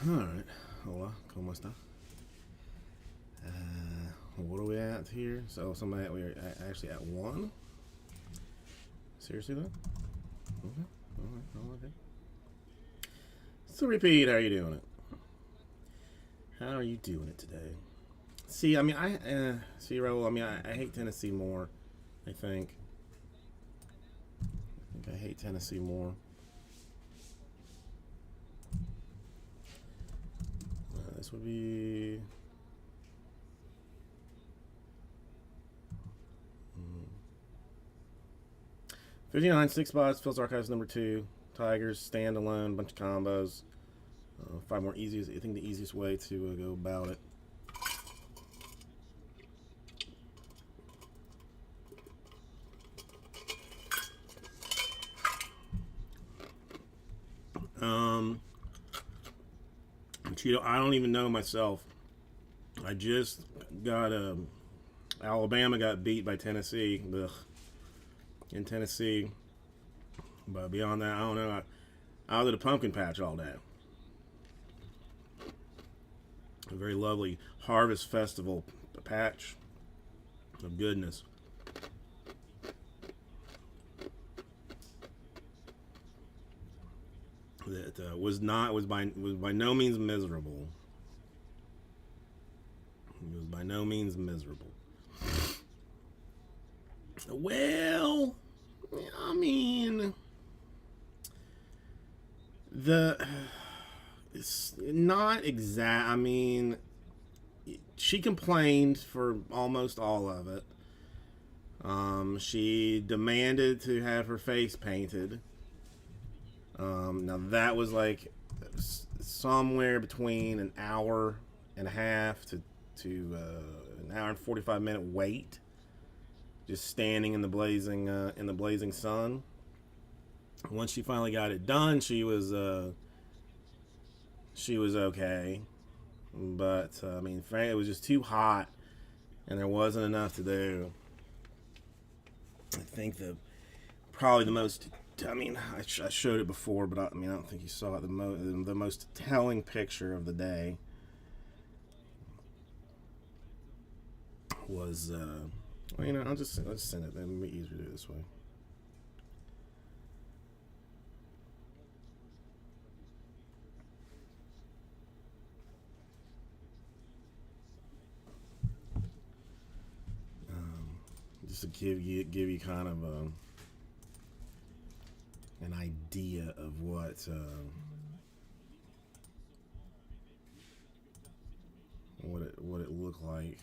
All right, hola, ¿cómo está? What are we at here? So somebody we're actually at 1. Seriously though? Okay. All right. Okay. So repeat. How are you doing it? How are you doing it today? See, I mean, see, Raul. I mean, I hate Tennessee more. I think I hate Tennessee more. This would be. 59, 6 spots. Phil's Archives number 2. Tigers, standalone, bunch of combos. 5 more easiest. I think the easiest way to go about it. Cheeto, I don't even know myself. I just got Alabama got beat by Tennessee. Ugh. In Tennessee. But beyond that, I don't know. I was at a pumpkin patch all day. A very lovely harvest festival patch of goodness. That was by no means miserable. It was by no means miserable. Well, I mean, it's not exact. I mean, she complained for almost all of it. She demanded to have her face painted. Now that was like somewhere between an hour and a half to an hour and 45-minute wait, just standing in the blazing sun. Once she finally got it done, she was okay, but I mean, frankly, it was just too hot, and there wasn't enough to do. I think probably the most. I mean, I showed it before, but I don't think you saw it. The most telling picture of the day was, well, I'll just send it. It'll be easier to do it this way. Just to give you kind of an idea of what it looked like.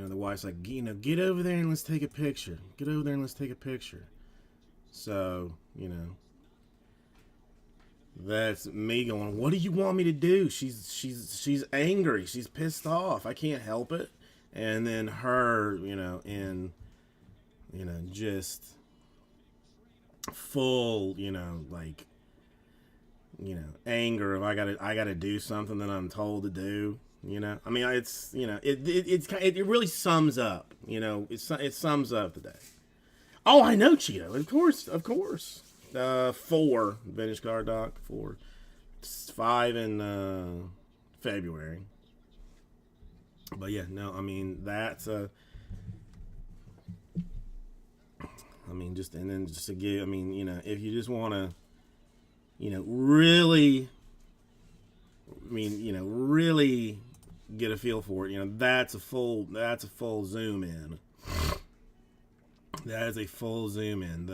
The wife's like, get over there and let's take a picture. Get over there and let's take a picture. So, that's me going, what do you want me to do? She's angry. She's pissed off. I can't help it. And then her, just full, anger of I gotta do something that I'm told to do. I mean, it's it really sums up. It sums up the day. Oh, I know, Cheeto. Of course. 4 vintage card doc. 4, 5 in February. But yeah, no. I mean, that's just to give. I mean, if you just want to, really. Really get a feel for it. That's a full zoom in. That is a full zoom in.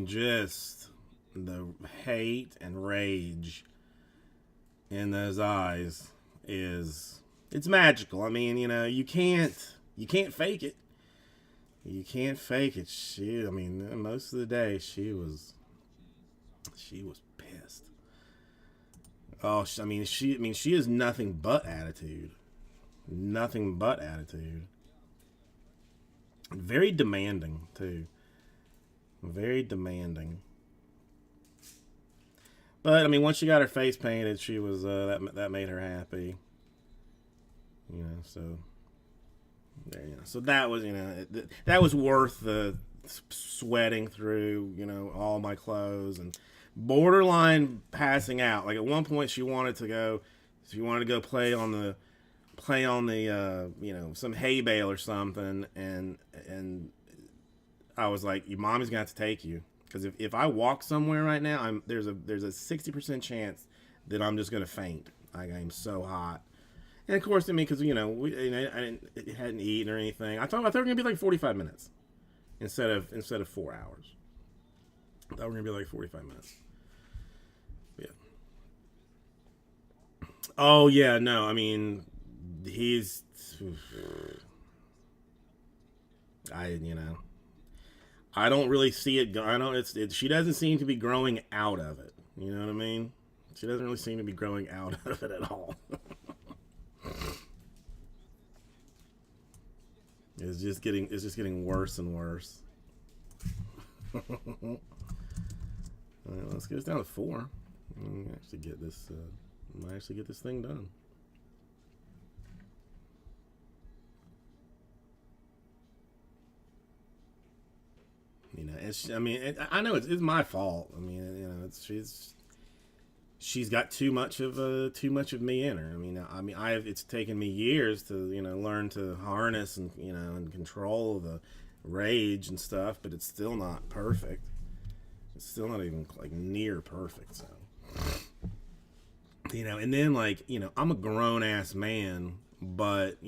Just the hate and rage in those eyes it's magical. I mean, you can't fake it. You can't fake it. Most of the day she was pissed. Oh, she has nothing but attitude. Nothing but attitude. Very demanding, too. Very demanding. But I mean, once she got her face painted, she was that made her happy. You know, so there. You know, so that was that was worth the sweating through. You know, all my clothes and borderline passing out. Like at one point, she wanted to go. She wanted to go play on the some hay bale or something, and I was like, your mommy's gonna have to take you, because if I walk somewhere right now, there's a 60% chance that I'm just gonna faint. I'm so hot. And of course, I mean, because I hadn't eaten or anything. I thought it was gonna be like 45 minutes instead of 4 hours. I thought we were gonna be like 45 minutes. Yeah. Oh yeah, no, I mean, he's. I don't really see it. I don't. She doesn't seem to be growing out of it. You know what I mean? She doesn't really seem to be growing out of it at all. It's just getting worse and worse. All right, let's get this down to 4. Actually get this. Might actually get this thing done. You know, I know it's my fault. I mean, she's got too much of me in her. It's taken me years to learn to harness and control the rage and stuff, but it's still not perfect. It's still not even like near perfect. So, and then I'm a grown ass man, but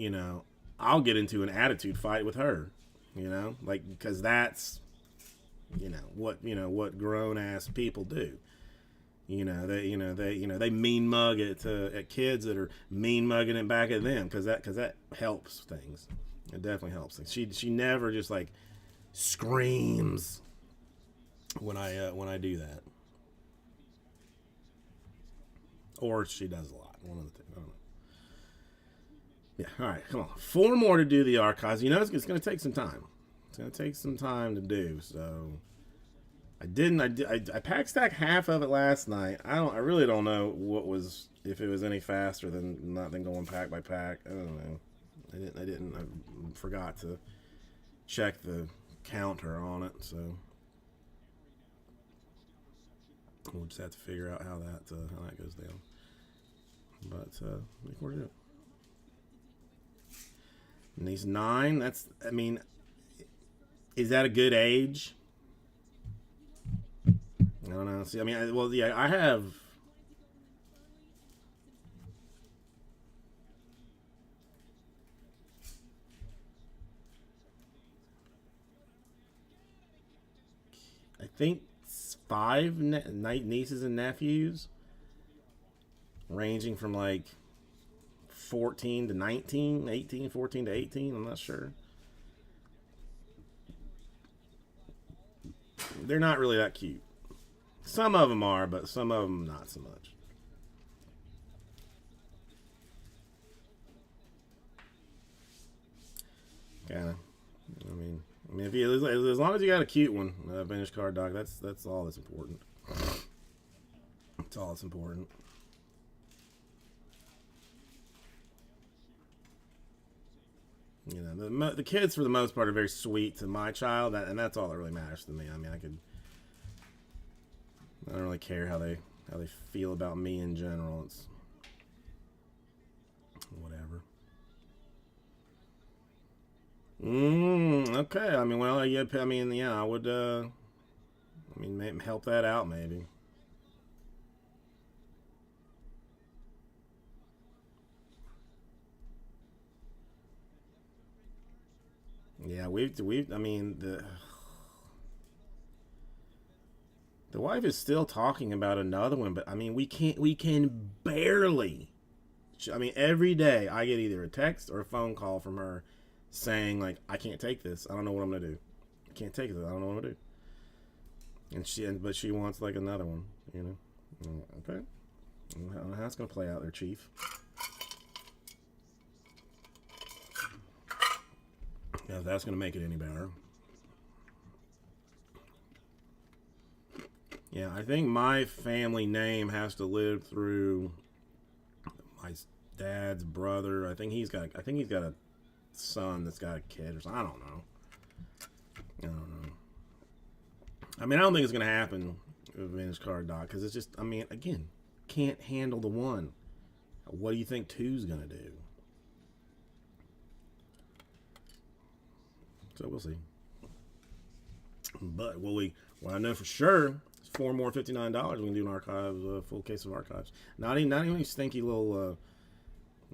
I'll get into an attitude fight with her, because that's what grown ass people do. They mean mug at kids that are mean mugging it back at them, because that helps things. It definitely helps things. She never just like screams when I do that, or she does a lot. One of the two. I don't know. Yeah. All right. Come on. 4 more to do the archives. It's going to take some time. It's going to take some time to do. So I pack stacked half of it last night. I really don't know if it was any faster than going pack by pack. I don't know. I forgot to check the counter on it, so we'll just have to figure out how that goes down. But I think we're good. And these 9, is that a good age? I don't know. See, I have. I think 5 nieces and nephews, ranging from like 14 to 19, 18, 14 to 18. I'm not sure. They're not really that cute. Some of them are, but some of them not so much. Kinda. If as long as you got a cute one, vintage card dog, that's all that's important. That's all that's important. The kids for the most part are very sweet to my child, and that's all that really matters to me. I don't really care how they feel about me in general. It's whatever. Okay. I would. Help that out maybe. Yeah, the wife is still talking about another one, but we can barely. Every day I get either a text or a phone call from her saying like, I can't take this. I don't know what I'm gonna do. I can't take this. I don't know what I'm gonna do. But she wants like another one. Okay. I don't know how it's gonna play out there, Chief. Yeah, if that's gonna make it any better. Yeah, I think my family name has to live through my dad's brother. I think he's got a son that's got a kid or something. I don't know. I don't know. I mean, I don't think it's gonna happen with Vintage Card Doc because it's just. I mean, again, can't handle the one. What do you think two's gonna do? So we'll see. But well, I know for sure, it's 4 more $59. We can do an archives, full case of archives. Not even a stinky little,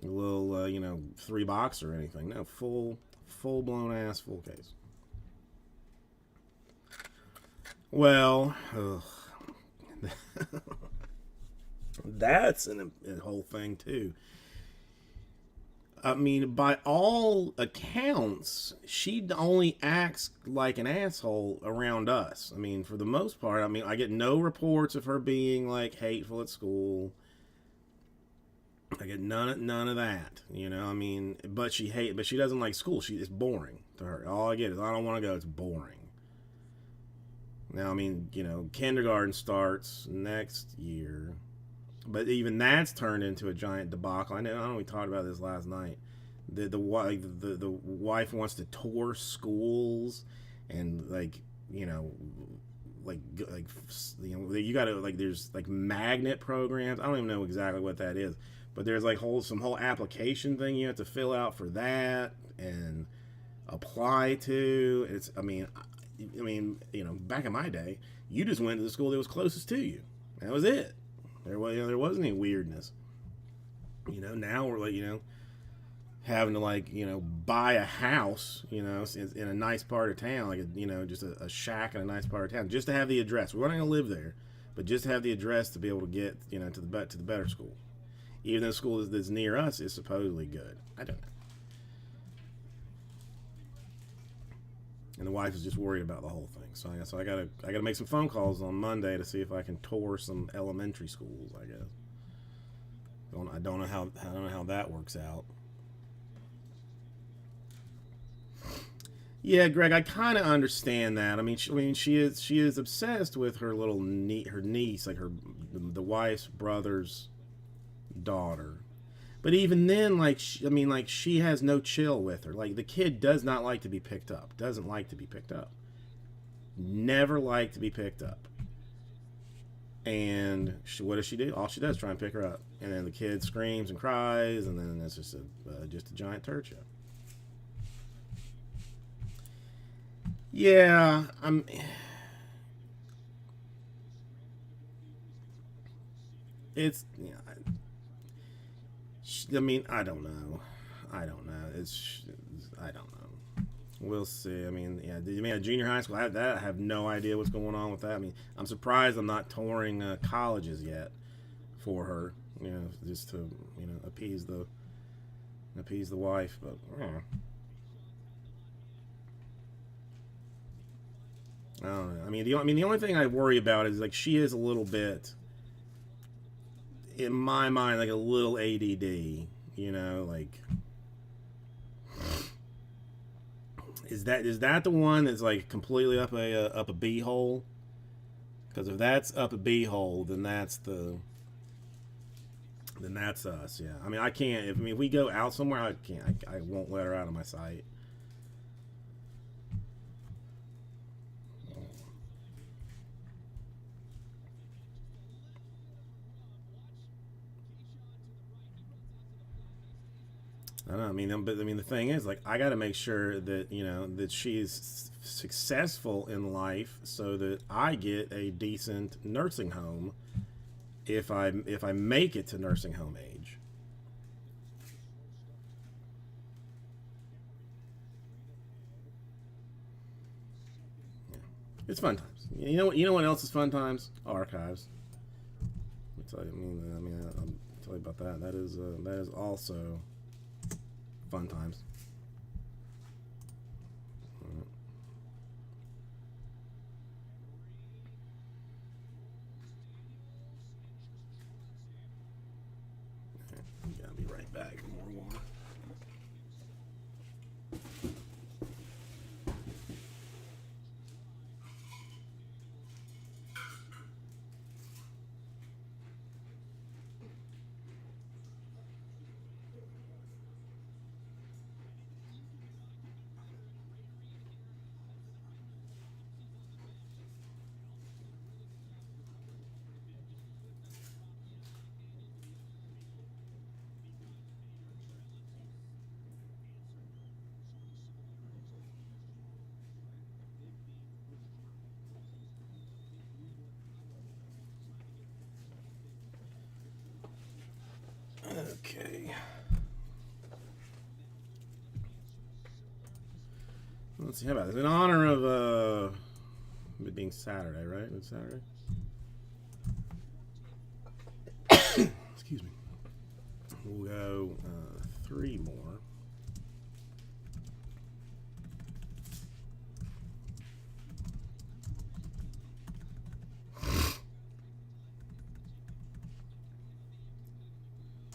you know, 3-box or anything. No, full blown ass full case. Well, that's a whole thing too. I mean, by all accounts, she only acts like an asshole around us. I mean, for the most part, I mean, I get no reports of her being like hateful at school. I get none of that. You know, I mean, but she doesn't like school. It's boring to her. All I get is I don't want to go. It's boring. Now, I mean, you know, kindergarten starts next year. But even that's turned into a giant debacle. I know we talked about this last night. The wife wants to tour schools and like you know you got to like there's like magnet programs. I don't even know exactly what that is, but there's like some whole application thing you have to fill out for that and apply to. I mean you know back in my day you just went to the school that was closest to you. That was it. There wasn't any weirdness. You know, now we're like, you know, having to like, you know, buy a house, you know, in a nice part of town, like, you know, just a shack in a nice part of town, just to have the address. We're not going to live there, but just to have the address to be able to get, you know, to the better school. Even though the school that's near us is supposedly good. I don't know. And the wife is just worried about the whole thing. So I gotta make some phone calls on Monday to see if I can tour some elementary schools. I guess. I don't know how that works out. Yeah, Greg, I kind of understand that. I mean, she is obsessed with her little her niece, like the wife's brother's daughter. But even then, like, she has no chill with her. Like, the kid does not like to be picked up. Doesn't like to be picked up. Never liked to be picked up. And what does she do? All she does is try and pick her up. And then the kid screams and cries, and then it's just a giant turd show. Yeah, it's, you know, I mean, I don't know. I don't know. I don't know. We'll see. I mean, yeah. Did you mean at junior high school? I have no idea what's going on with that. I mean, I'm surprised I'm not touring colleges yet for her. You know, just to appease the wife. But I don't know. I mean, the only thing I worry about is like she is a little bit, in my mind, like a little ADD. You know, like. Is that the one that's like completely up a bee hole? Because if that's up a bee hole, then that's us. Yeah. I mean, I can't. If we go out somewhere, I can't. I won't let her out of my sight. I don't know. I mean, the thing is, like, I got to make sure that that she's successful in life, so that I get a decent nursing home if I make it to nursing home age. Yeah. It's fun times. You know what else is fun times? Archives. I'll tell you about that. That is also fun times. I'll be right back for more water. Okay. Let's see, how about this? In honor of it being Saturday, right? It's Saturday. Excuse me. We'll go 3 more.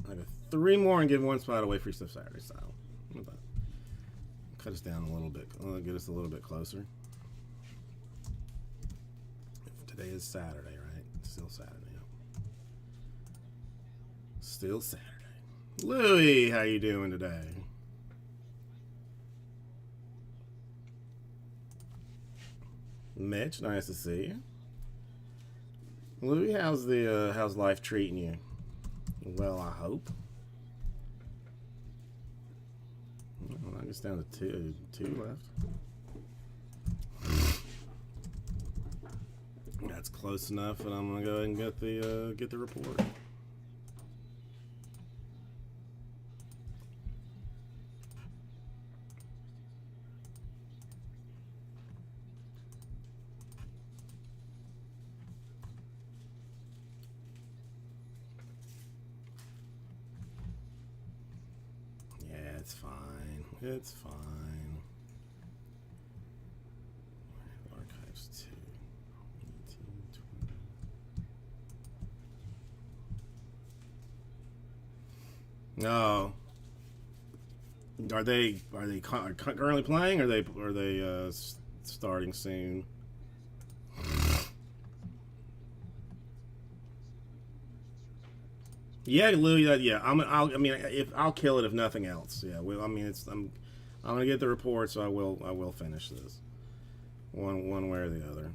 I got 3 more and give 1 spot away free stuff Saturday style. How about that? Cut us down a little bit. Get us a little bit closer. Today is Saturday, right? Still Saturday. Still Saturday. Louie, how you doing today? Mitch, nice to see you. Louie, how's life treating you? Well, I hope. Well, I guess down to two left. That's close enough, and I'm gonna go ahead and get the report. It's fine. It's fine. Archives 2. 18, 20. No. Are they currently playing? Or are they starting soon? Yeah, Louis. Yeah, I'll kill it if nothing else. Yeah, well, I'm gonna get the report, so I will finish this, one way or the other.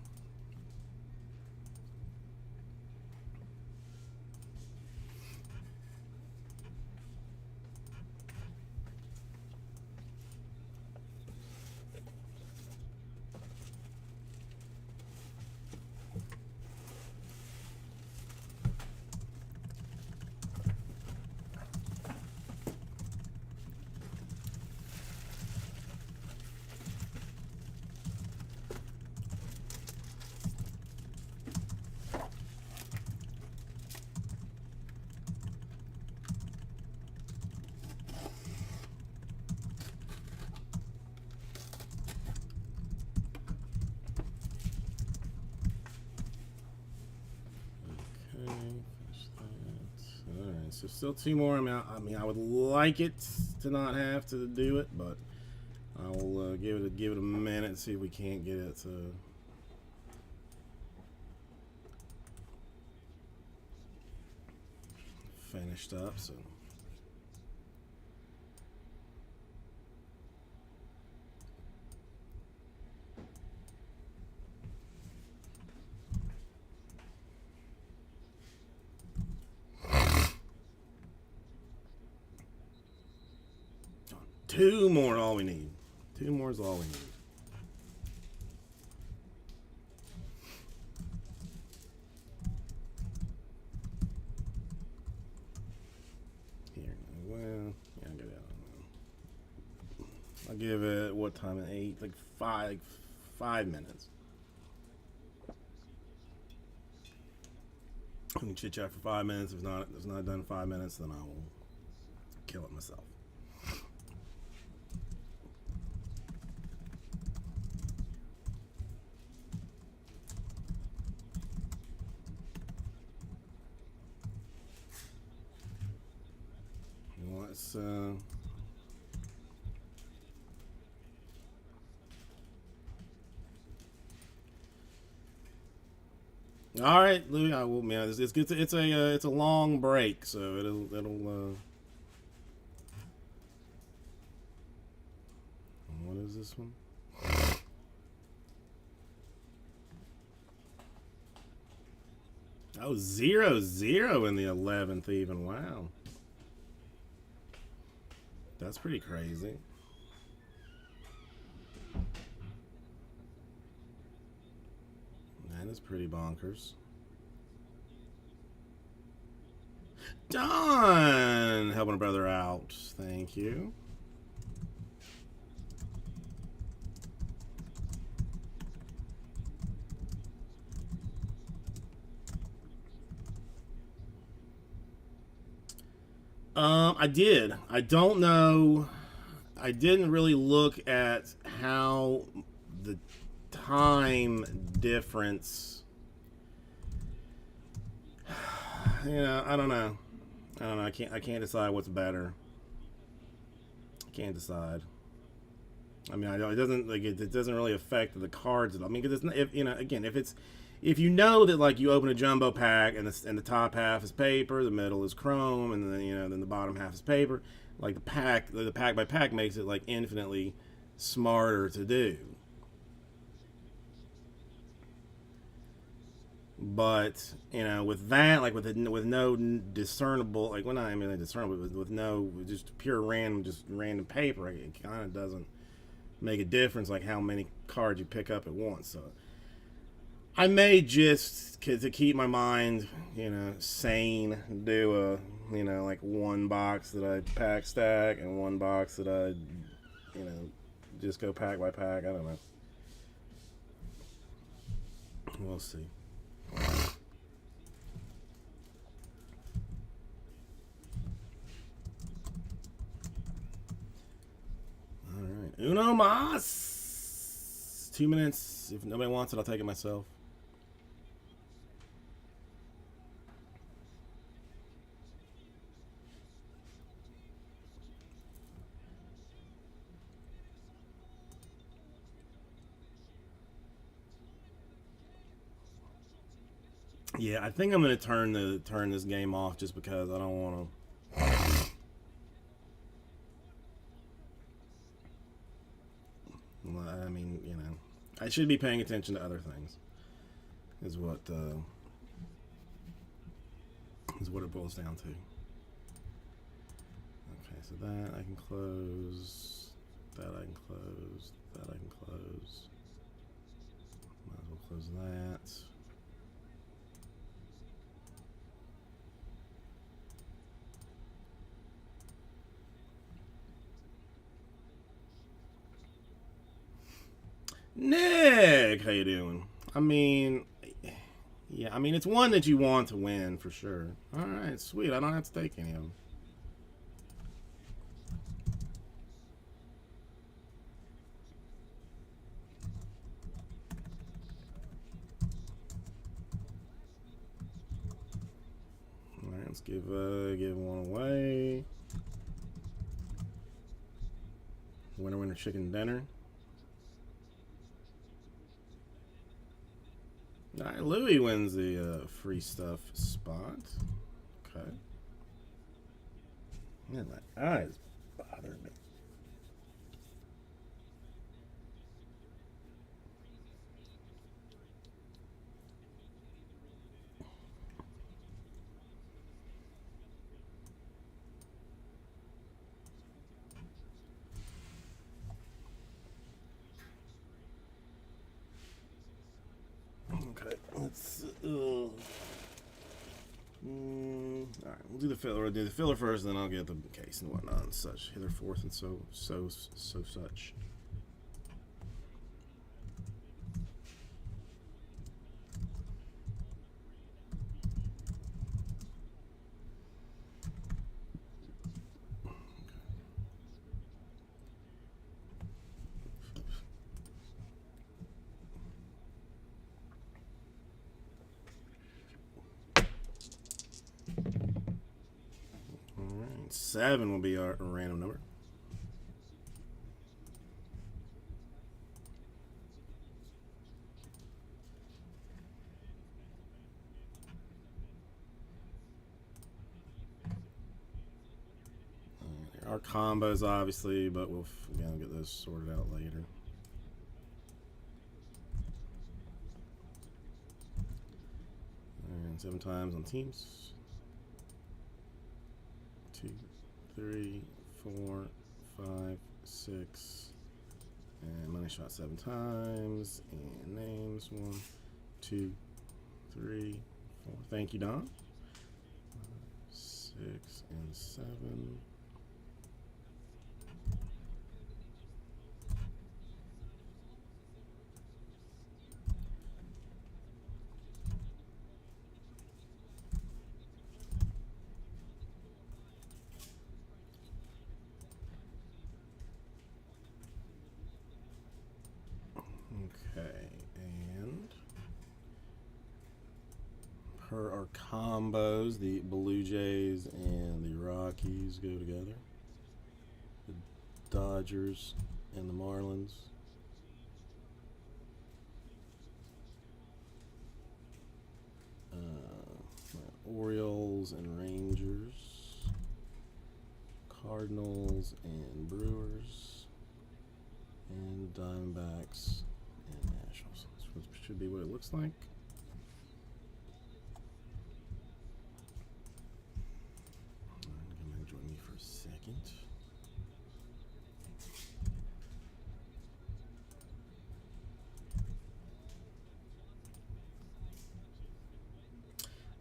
So still 2 more. I would like it to not have to do it, but I will give it a minute and see if we can't get it finished up. So. Two more, all we need. 2 more is all we need. Here, well, yeah, I'll get out. I'll give it, what time? 8, like 5 minutes. I can chit chat for 5 minutes. If it's not done in 5 minutes, then I will kill it myself. Let's all right, Louis. I will. Man, it's a long break, so it'll. What is this one? Oh, 0-0 in the 11th even. Wow. That's pretty crazy. That is pretty bonkers. Don, helping a brother out. Thank you. I did. I don't know. I didn't really look at how the time difference. I don't know. I don't know. I can't decide what's better. I can't decide. I mean, it doesn't like it doesn't really affect the cards. I mean, because it's if again if you know that like you open a jumbo pack and the top half is paper, the middle is chrome, and then the bottom half is paper. Like the pack by pack makes it like infinitely smarter to do. But with that, like with no discernible, like well, not I mean discernible, but with no just pure random paper, it kind of doesn't make a difference like how many cards you pick up at once. So I may just to keep my mind sane do a like one box that I pack stack and one box that I just go pack by pack. I don't know. We'll see. Alright. Uno mas! 2 minutes. If nobody wants it, I'll take it myself. Yeah, I think I'm gonna turn this game off just because I don't want to. I mean, I should be paying attention to other things. Is what it boils down to. Okay, so that I can close. That I can close. That I can close. Might as well close that. Nick, how you doing? I mean, yeah, I mean it's one that you want to win for sure. All right, sweet. I don't have to take any of them. All right, let's give one away. Winner chicken dinner. All right, Louis wins the free stuff spot. Okay. Man, my eyes bother me. Okay, let's. All right, we'll do the filler. We'll do the filler first, and then I'll get the case and whatnot and such. Hither, forth, and so such. All right, 7 will be our random number. Our combos, obviously, but we'll get those sorted out later. And 7 times on teams. 2, 3, 4, 5, 6. And money shot 7 times. And names 1, 2, 3, 4. Thank you, Don. 7. 6 and 7. Okay, and per our combos, the Blue Jays and the Rockies go together. The Dodgers and the Marlins. Orioles and Rangers. Cardinals and Brewers. And Diamondbacks and Nationals. This should be what it looks like. Join me for a second.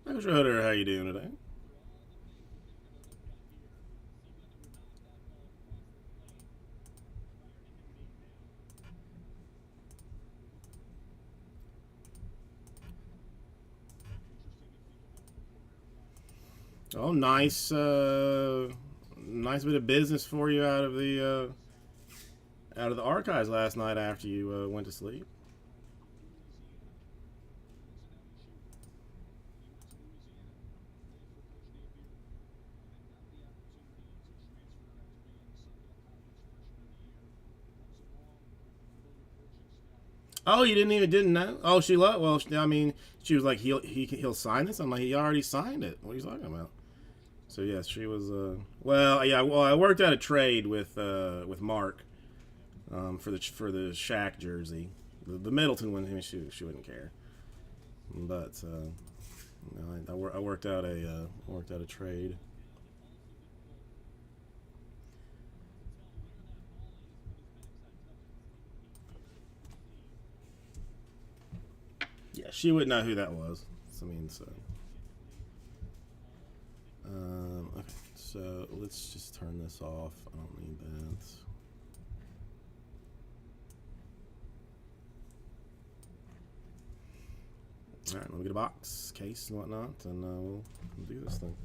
Michael Schroeder, how you doing today? Oh, nice, nice bit of business for you out of the archives last night after you went to sleep. Oh, you didn't know? Oh, she loved. Well, I mean, she was like, he'll sign this. I'm like, he already signed it. What are you talking about? So yes, she was. Well, yeah. Well, I worked out a trade with Mark for the Shaq jersey. The Middleton one, she wouldn't care. But I worked out a trade. Yeah, she wouldn't know who that was. I mean, so. Okay, so let's just turn this off. I don't need that. All right, let me get a box, case, and whatnot, and we'll do this thing.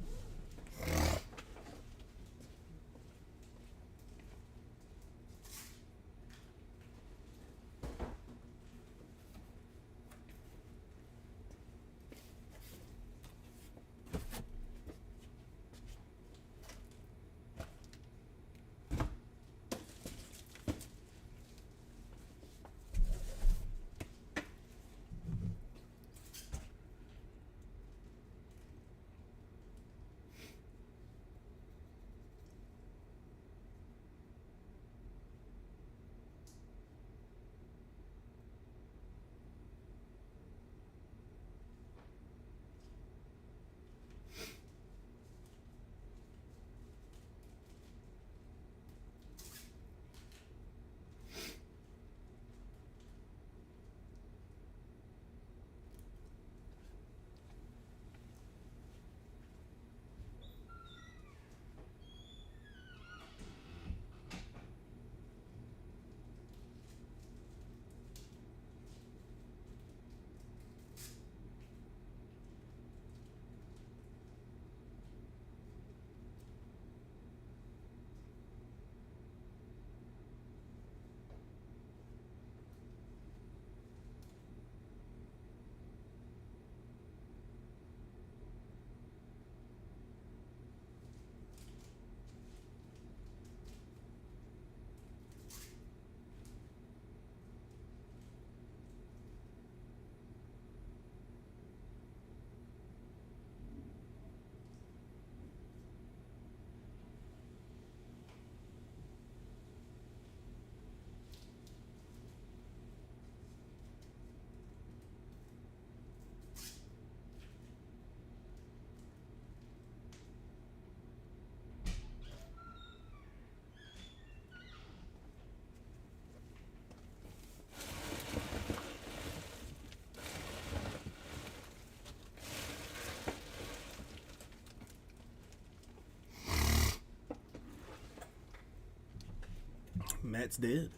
Mets did.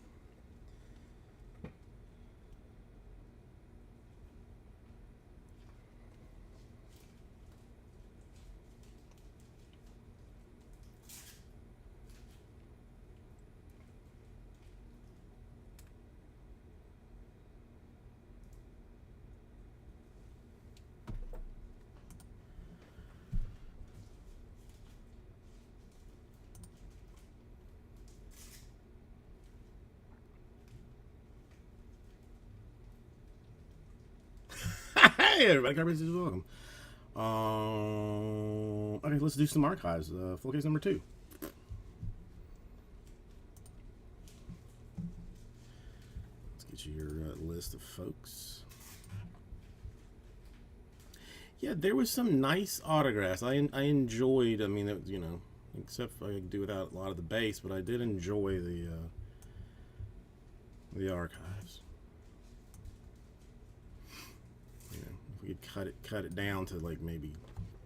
Hey, everybody, Carpets is welcome. Okay, let's do some archives. Full case number 2. Let's get you your list of folks. Yeah, there was some nice autographs. I enjoyed. I mean, it, you know, except I could do without a lot of the base, but I did enjoy the archives. We could cut it down to like maybe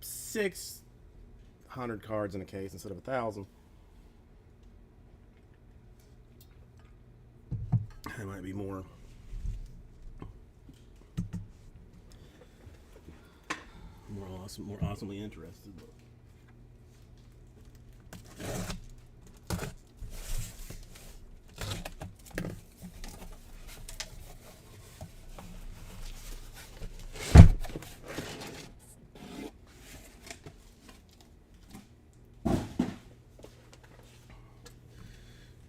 600 cards in a case instead of 1,000. It might be more awesomely interested.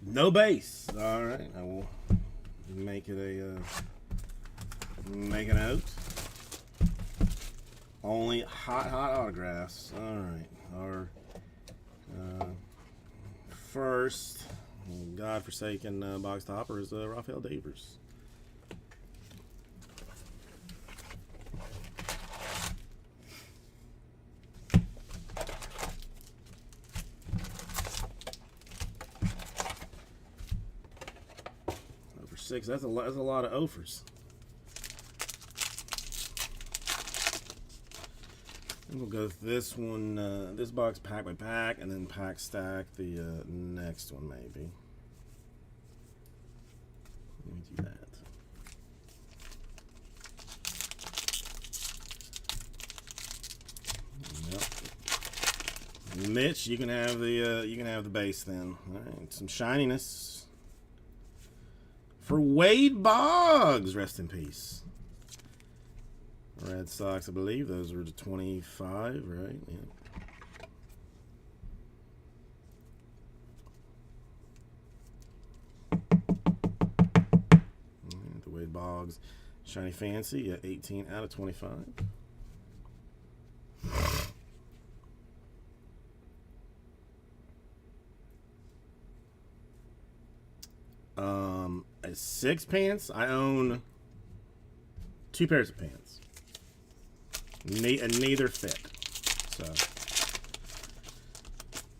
No base. All right, I will make it a make a note. Only hot autographs. All right, our first godforsaken box topper is Rafael Devers. Over 6. That's a lot of offers. And we'll go with this one, this box pack by pack, and then pack stack the next one maybe. Let me do that. Yep. Mitch, you can have the base then. All right, some shininess for Wade Boggs. Rest in peace. Red Sox, I believe those were the 25, right? Yeah. The Wade Boggs, Shiny Fancy, 18 out of 25. At 6 pants, I own 2 pairs of pants. And neither fit.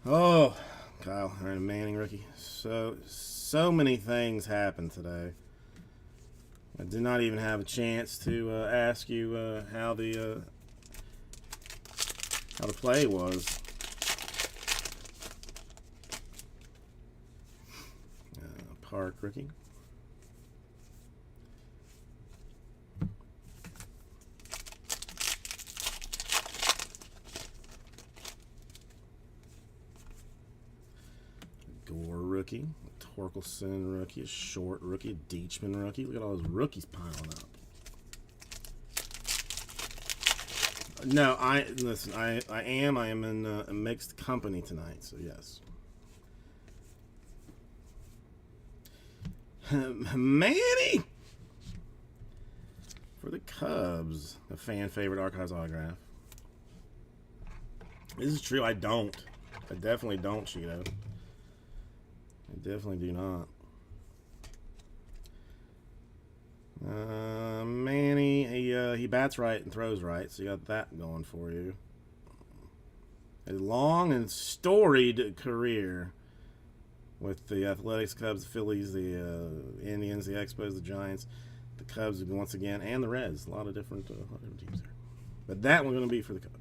So, Kyle, Aaron Manning rookie. So many things happened today. I did not even have a chance to ask you how the play was. Park rookie. Gore rookie, Torkelson rookie, a Short rookie, a Deechman rookie. Look at all those rookies piling up. No, listen. I am in a mixed company tonight, so yes. Manny for the Cubs, a fan favorite archives autograph. This is true. I definitely don't, Cheeto. I definitely do not. Manny, he bats right and throws right, so you got that going for you. A long and storied career with the Athletics, Cubs, the Phillies, the Indians, the Expos, the Giants, the Cubs once again, and the Reds. A lot of different teams there. But that one's going to be for the Cubs.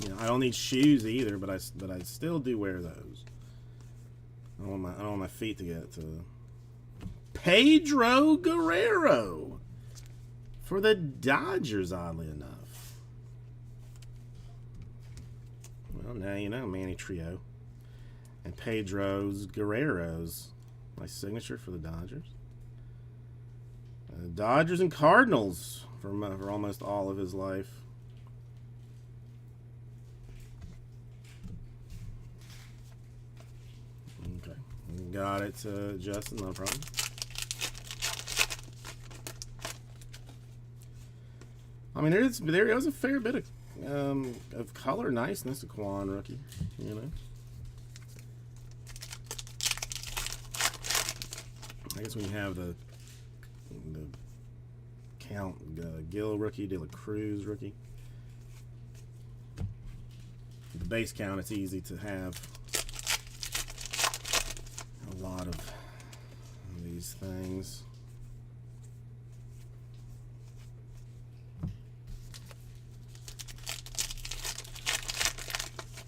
You know, I don't need shoes either, but I still do wear those. I don't want my feet to get to. Pedro Guerrero for the Dodgers, oddly enough. Well, now you know, Manny Trio. And Pedro's Guerrero's nice signature for the Dodgers. Dodgers and Cardinals for almost all of his life. Okay, got it, Justin. No problem. I mean, there is a fair bit of color niceness to Quan rookie, you know. I guess when you have the Count Gill rookie, De La Cruz rookie, the base count, it's easy to have a lot of these things.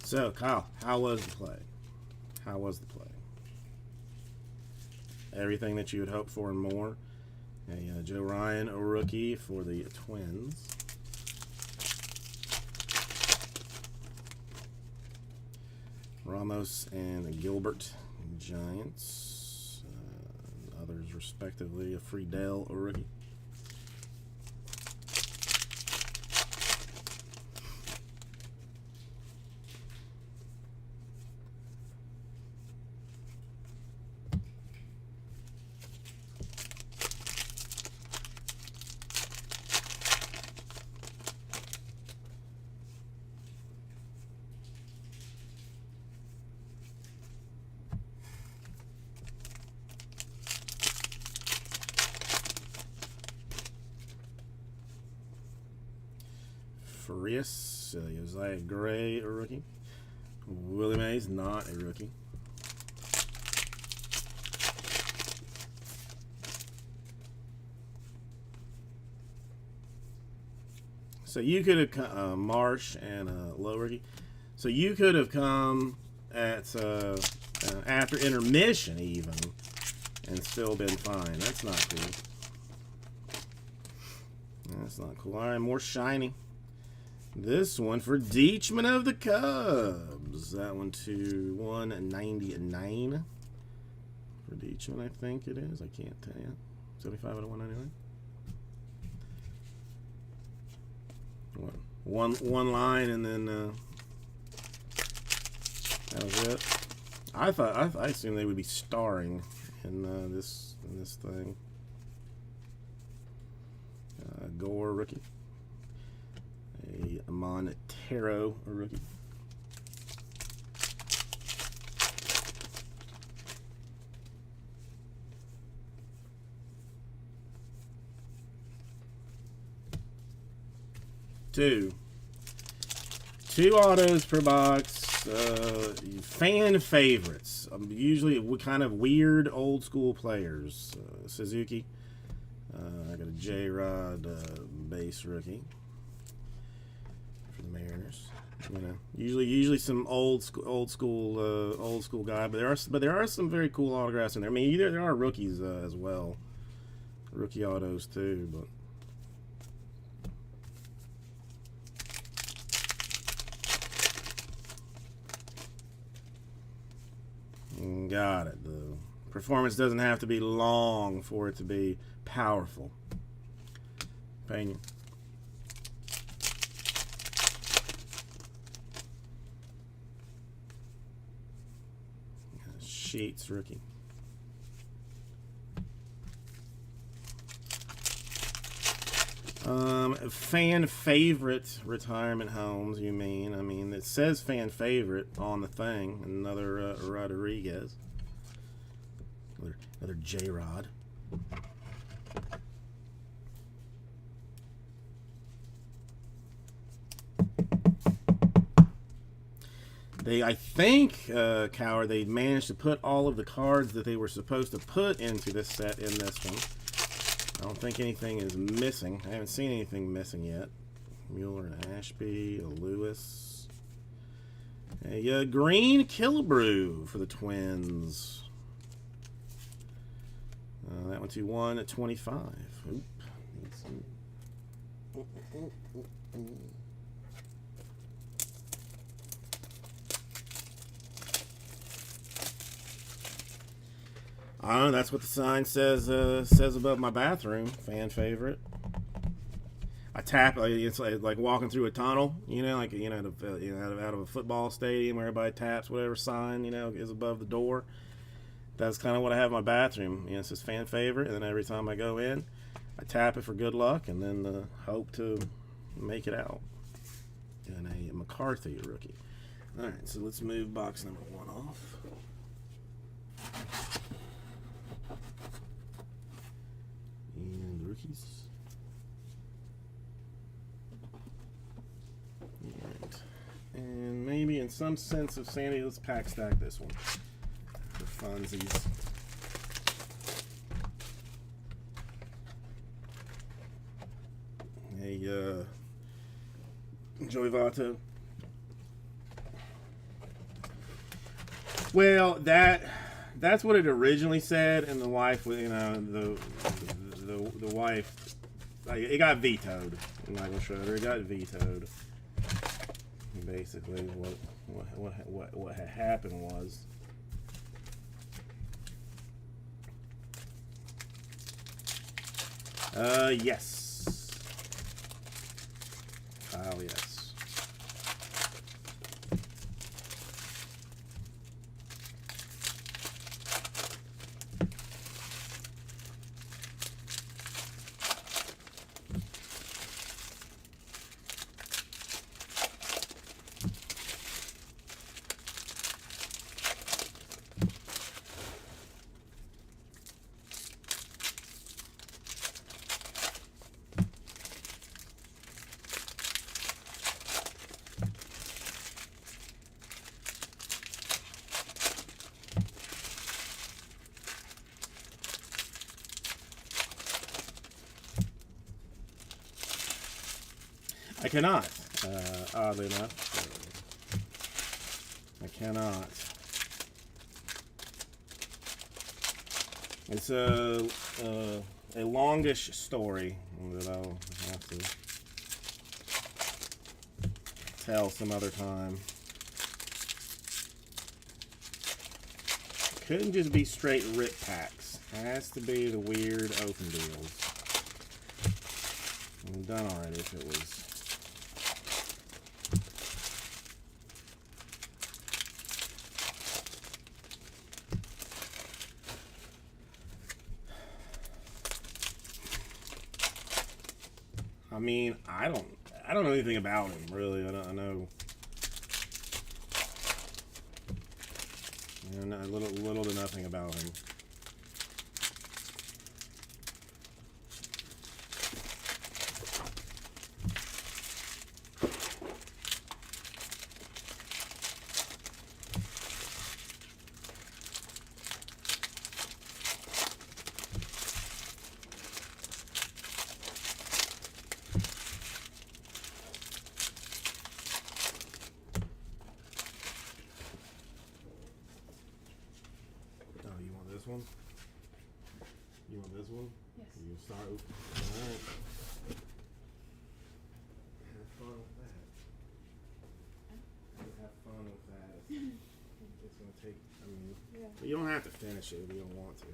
So, Kyle, how was the play? How was the play? Everything that you would hope for and more. A Joe Ryan, a rookie for the Twins. Ramos and Gilbert, Giants. Others, respectively. A Friedel, a rookie. Farias, Josiah Gray, a rookie. Willie Mays, not a rookie. So you could have Marsh and Low rookie. So you could have come at after intermission even, and still been fine. That's not cool. That's not cool. All right, more shiny. This one for Deachman of the Cubs. That one to 199 for Deachman, I think it is. I can't tell you. 75 out of 199. One line, and then that was it. I assumed they would be starring in this thing. Gore, rookie. A Montero, a rookie. Two autos per box. Fan favorites. Usually kind of weird old school players. Suzuki. I got a J-Rod base rookie for the Mariners. You know, usually some old school guy, but there are some very cool autographs in there. I mean, there are rookies as well, rookie autos too, but. Got it. The performance doesn't have to be long for it to be powerful. Pena. Sheets, rookie. Fan favorite retirement homes, you mean? I mean, it says fan favorite on the thing. Another Rodriguez. Another J-Rod. I think, Coward, they managed to put all of the cards that they were supposed to put into this set in this one. I don't think anything is missing. I haven't seen anything missing yet. Mueller and Ashby, a Lewis. A green Killebrew for the Twins. That one to 125. Oop. Need some. Oh, that's what the sign says above my bathroom. Fan favorite. I tap. It's like walking through a tunnel. Like out of a football stadium where everybody taps whatever sign is above the door. That's kind of what I have in my bathroom. It says fan favorite, and then every time I go in, I tap it for good luck, and then hope to make it out. And a McCarthy rookie. All right, so let's move box number 1 off. And rookies. Alright. And maybe in some sense of sanity, let's pack stack this one for funsies. A Joey Votto. Well, that's what it originally said, and the wife, the wife, it got vetoed. Michael Schroeder, it got vetoed. Basically, what had happened was, yes, Kyle, yes. I cannot, oddly enough. I cannot. It's a longish story that I'll have to tell some other time. Couldn't just be straight rip packs. Has to be the weird open deals. I'm done already if it was. I mean, I don't know anything about him really. I know little to nothing about him. This one? You want this one? Yes. You start. Alright. Have fun with that. Have fun with that. It's gonna take, Yeah. you don't have to finish it if you don't want to.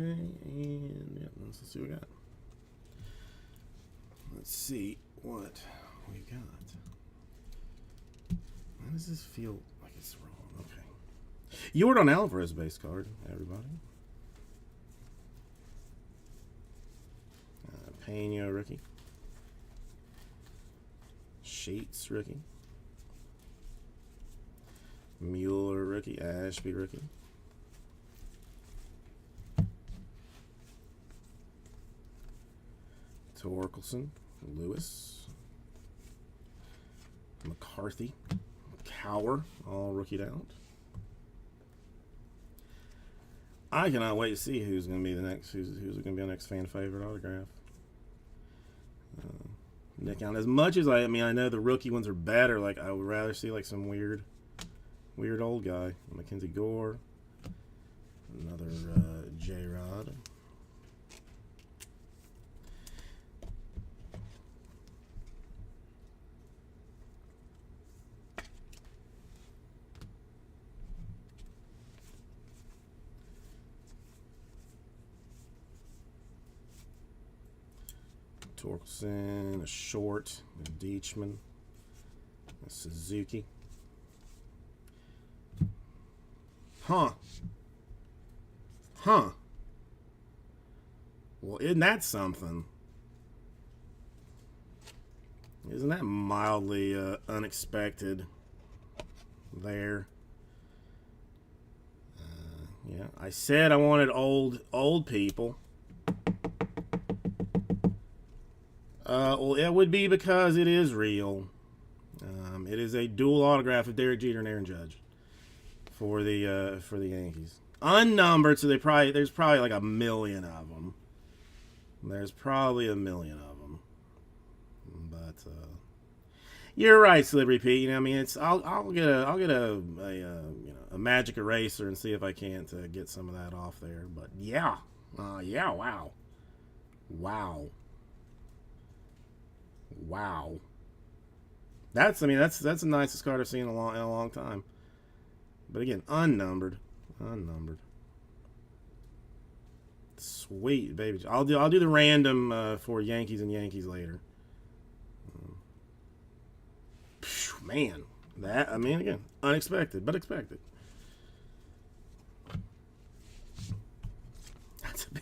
Okay, and yeah, let's see what we got. Let's see what we got. Why does this feel like it's wrong? Okay. Jordan Alvarez base card, everybody. Pena rookie. Sheets rookie. Mueller rookie. Ashby rookie. Torkelson. Lewis. McCarthy. Cower. All rookied out. I cannot wait to see who's going to be the next. Who's going to be the next fan favorite autograph. Nick Allen. As much as I mean, I know the rookie ones are better. Like I would rather see like some weird old guy. Mackenzie Gore. Another J-Rod. Torkelson, a Short, a Deechman, a Suzuki. Huh. Well, isn't that something? Isn't that mildly unexpected there? Yeah, I said I wanted old people. Well, it would be because it is real. It is a dual autograph of Derek Jeter and Aaron Judge for the Yankees, unnumbered. So there's probably like a million of them. There's probably a million of them. But you're right, Slippery Pete. You know, I mean, I'll get a magic eraser and see if I can't get some of that off there. But yeah, wow. That's the nicest card I've seen in a long time. But again, unnumbered. Sweet baby. I'll do the random for Yankees and Yankees later. Man, again, unexpected but expected.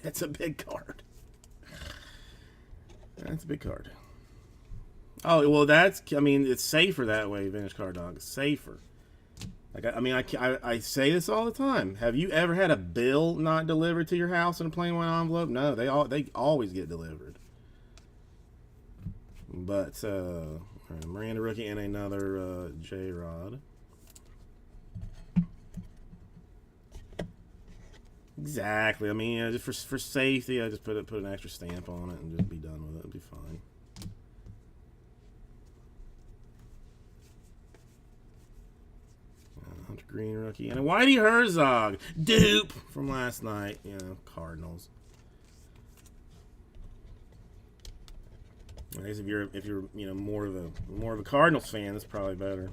That's a big card. That's a big card. Oh, well, it's safer that way, Vintage Card Dog. It's safer. Like, I say this all the time. Have you ever had a bill not delivered to your house in a plain white envelope? No, they always get delivered. But, Miranda rookie and another J-Rod. Exactly. I mean, just for safety, I just put an extra stamp on it and just be done with it. It'll be fine. Hunter Green rookie and a Whitey Herzog dupe from last night. You know, Cardinals. I guess if you're more of a Cardinals fan, that's probably better.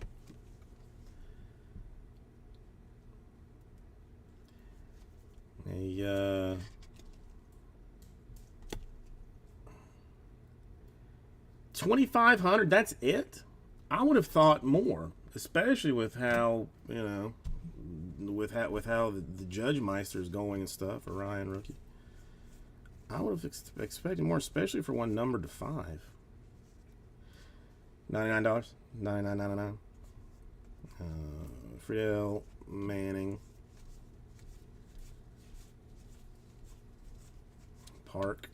A 2,500. That's it. I would have thought more, especially with how with how the Judge Meister is going and stuff for Ryan rookie. I would have expected more, especially for one numbered to 5. $99. $99.99. Friedel Manning. Park.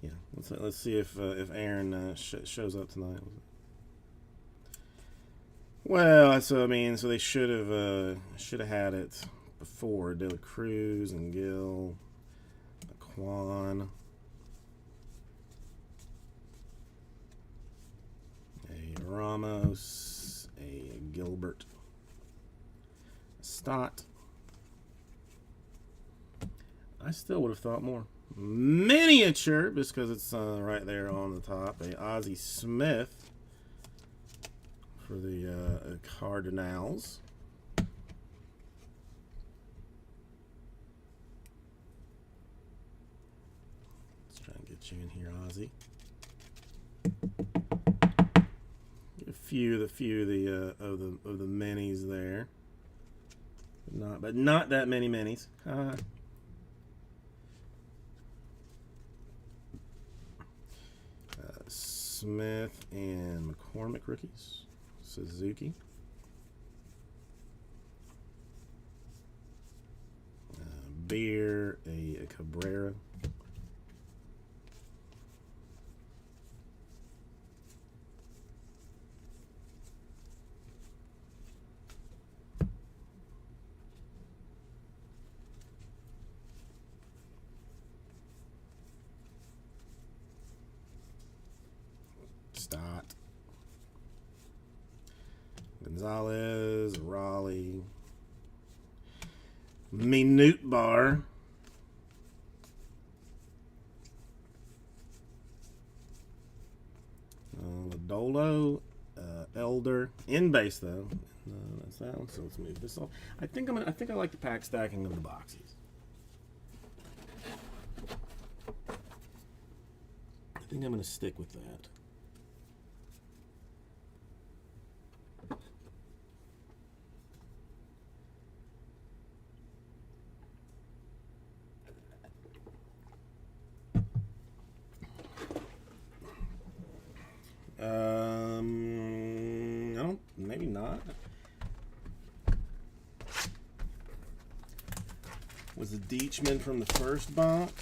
Yeah, let's see if Aaron shows up tonight. Well, so they should have had it before. De La Cruz and Gill, Quan, a Ramos, a Gilbert, Stott. I still would have thought more. Miniature, just because it's right there on the top. A Ozzie Smith for the Cardinals. Let's try and get you in here, Ozzie. Get a few of the minis there, but not that many minis. Smith and McCormick rookies. Suzuki. Beer, a Cabrera. Stott. Gonzalez, Raleigh. Minute Bar. Ladolo, Elder. In base though. That's that one. So let's move this off. I think I like the pack stacking of the boxes. I think I'm gonna stick with that. I don't. Maybe not. Was the Deechman from the first box?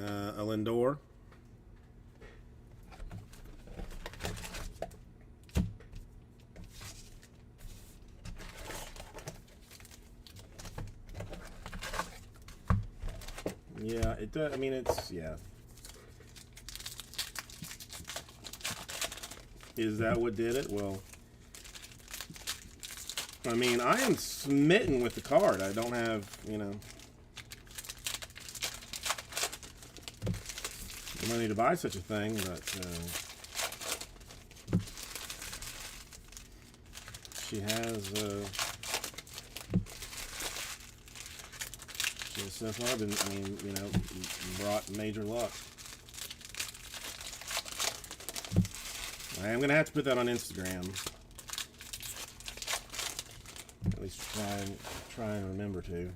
A Lindor. Yeah, it does. I mean, it's, yeah. Is that what did it? Well, I mean, I am smitten with the card. I don't have, money to buy such a thing, but she has so far been, brought major luck. I am gonna have to put that on Instagram. At least try and remember to.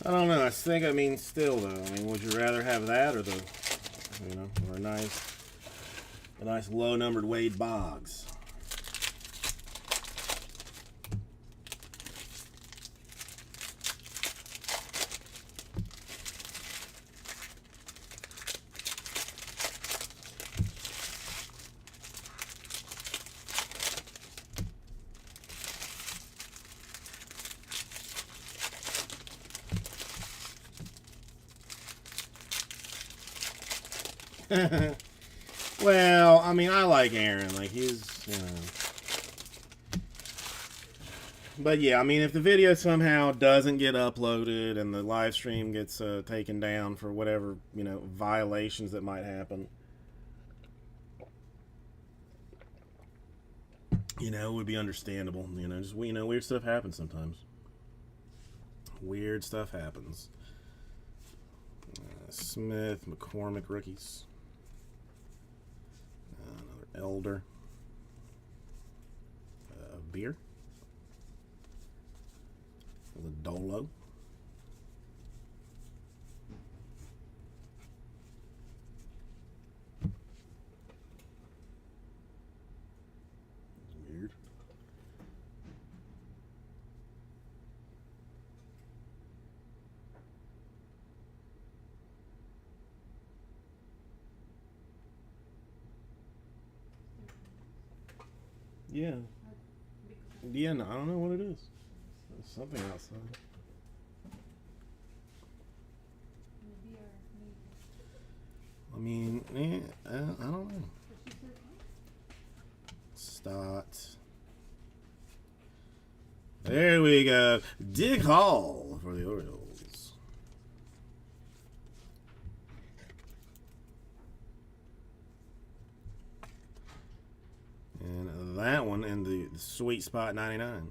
I don't know. I think, still though. Would you rather have that or the, or a nice low numbered Wade Boggs? Well, I like Aaron. Like, he's, But yeah, if the video somehow doesn't get uploaded and the live stream gets taken down for whatever, violations that might happen, it would be understandable. Just, weird stuff happens sometimes. Weird stuff happens. Smith, McCormick rookies. Another Elder. Beer. The Dolo. Weird. Yeah. Yeah, no, I don't know what it is. There's something outside. I don't know. Stott. There we go. Dick Hall for the Orioles. And that one in the sweet spot 99.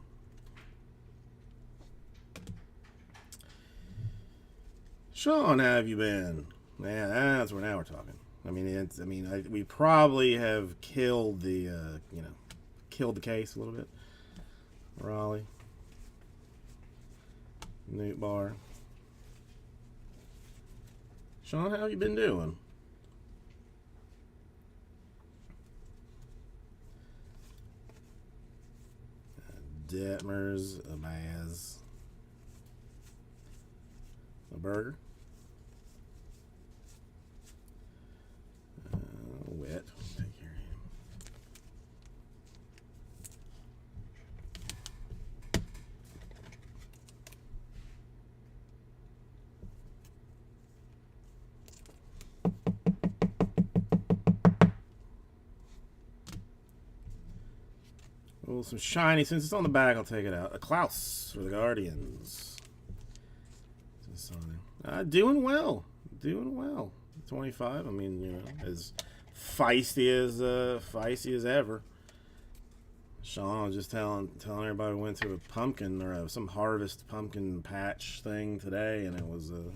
Sean, how have you been? Yeah, that's where now we're talking. We probably have killed the, killed the case a little bit. Raleigh. Newt Bar. Sean, how have you been doing? Detmers, a Baz, a Burger, Wet. Take care of him. Oh, some shiny. Since it's on the back, I'll take it out. A Klaus for the Guardians. Doing well. Doing well. 25. I mean, you know, as feisty as ever. Sean was just telling everybody we went to a pumpkin or some harvest pumpkin patch thing today, and it was you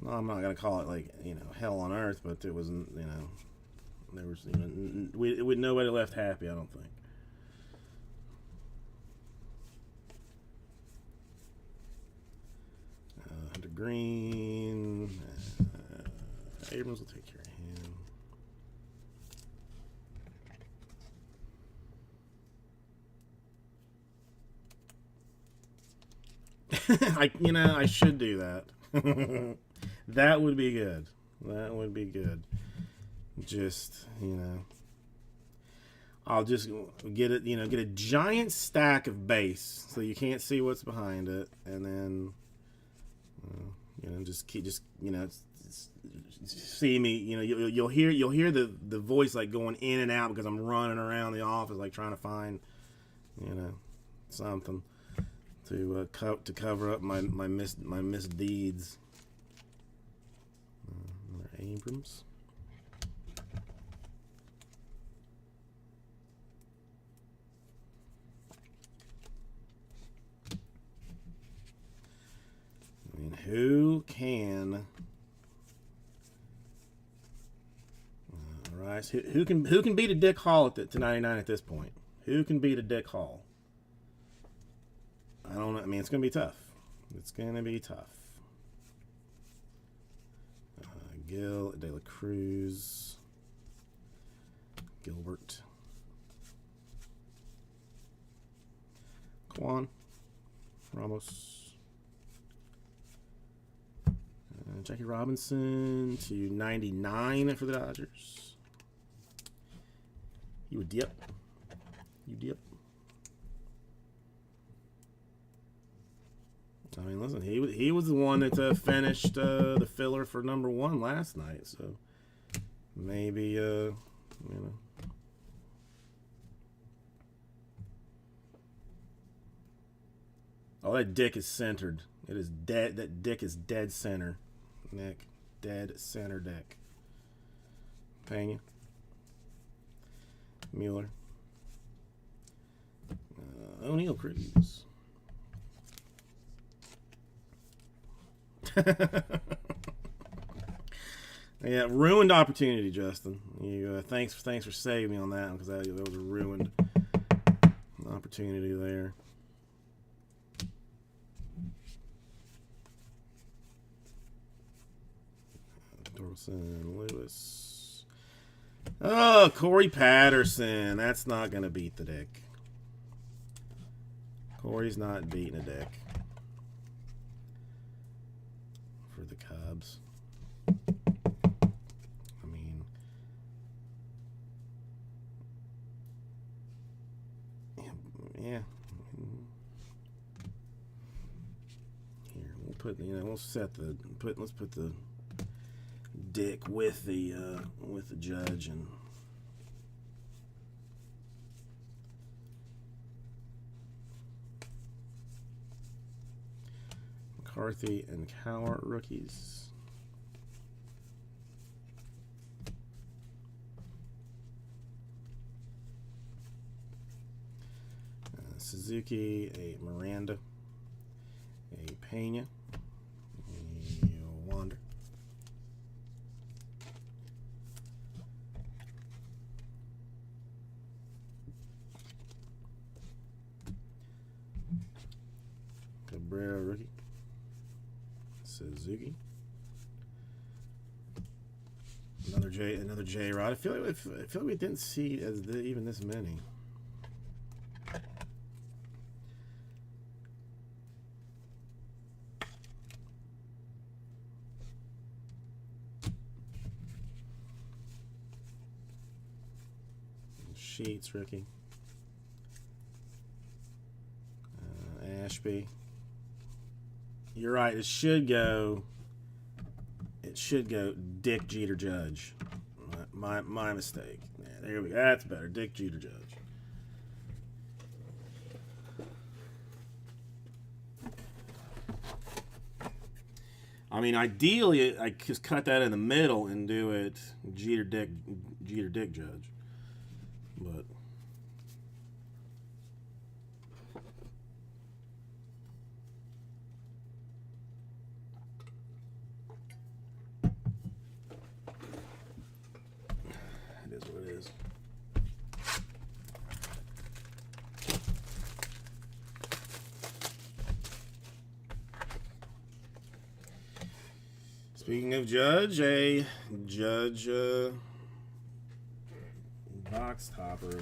know, I'm not gonna call it like, you know, hell on earth, but it was, you know, there was, you know, nobody left happy, I don't think. Hunter Green, Abrams will take care of him. I should do that. That would be good. That would be good. Just, you know, I'll just get it, you know, get a giant stack of base so you can't see what's behind it, and then, you know, just you know, see me, you know, you'll hear the voice like going in and out because I'm running around the office like trying to find, you know, something to cover up my misdeeds. Another Abrams. I mean, who can? Rice. Who can beat a Dick Hall to 99 at this point? Who can beat a Dick Hall? I don't know. I mean, it's gonna be tough. It's gonna be tough. Gil, De La Cruz, Gilbert, Kwan, Ramos, Jackie Robinson to 99 for the Dodgers. You would dip. You dip. I mean, listen, he was the one that finished the filler for #1 last night, so maybe you know. Oh, that dick is centered. It is dead. That dick is dead center. Nick, dead center dick. Pena, Mueller, O'Neal Cruz. Yeah, ruined opportunity, Justin. You thanks for saving me on that one, because that was a ruined opportunity there. Dorson, Lewis. Oh, Corey Patterson. That's not gonna beat the dick. Corey's not beating a dick. For the Cubs. I mean, yeah. Here, we'll put, you know, let's put the dick with the judge and McCarthy and Cowart rookies. Suzuki, a Miranda, a Pena, a Wander. Cabrera rookie. Suzuki. Another J Rod. I feel like we didn't see even this many. Sheets rookie. Ashby. You're right. It should go Dick Jeter Judge. My mistake. Yeah, there we go. That's better. Dick Jeter Judge. I mean, ideally, I just cut that in the middle and do it Jeter Dick Judge. But it is what it is. Speaking of Judge, a Judge box topper.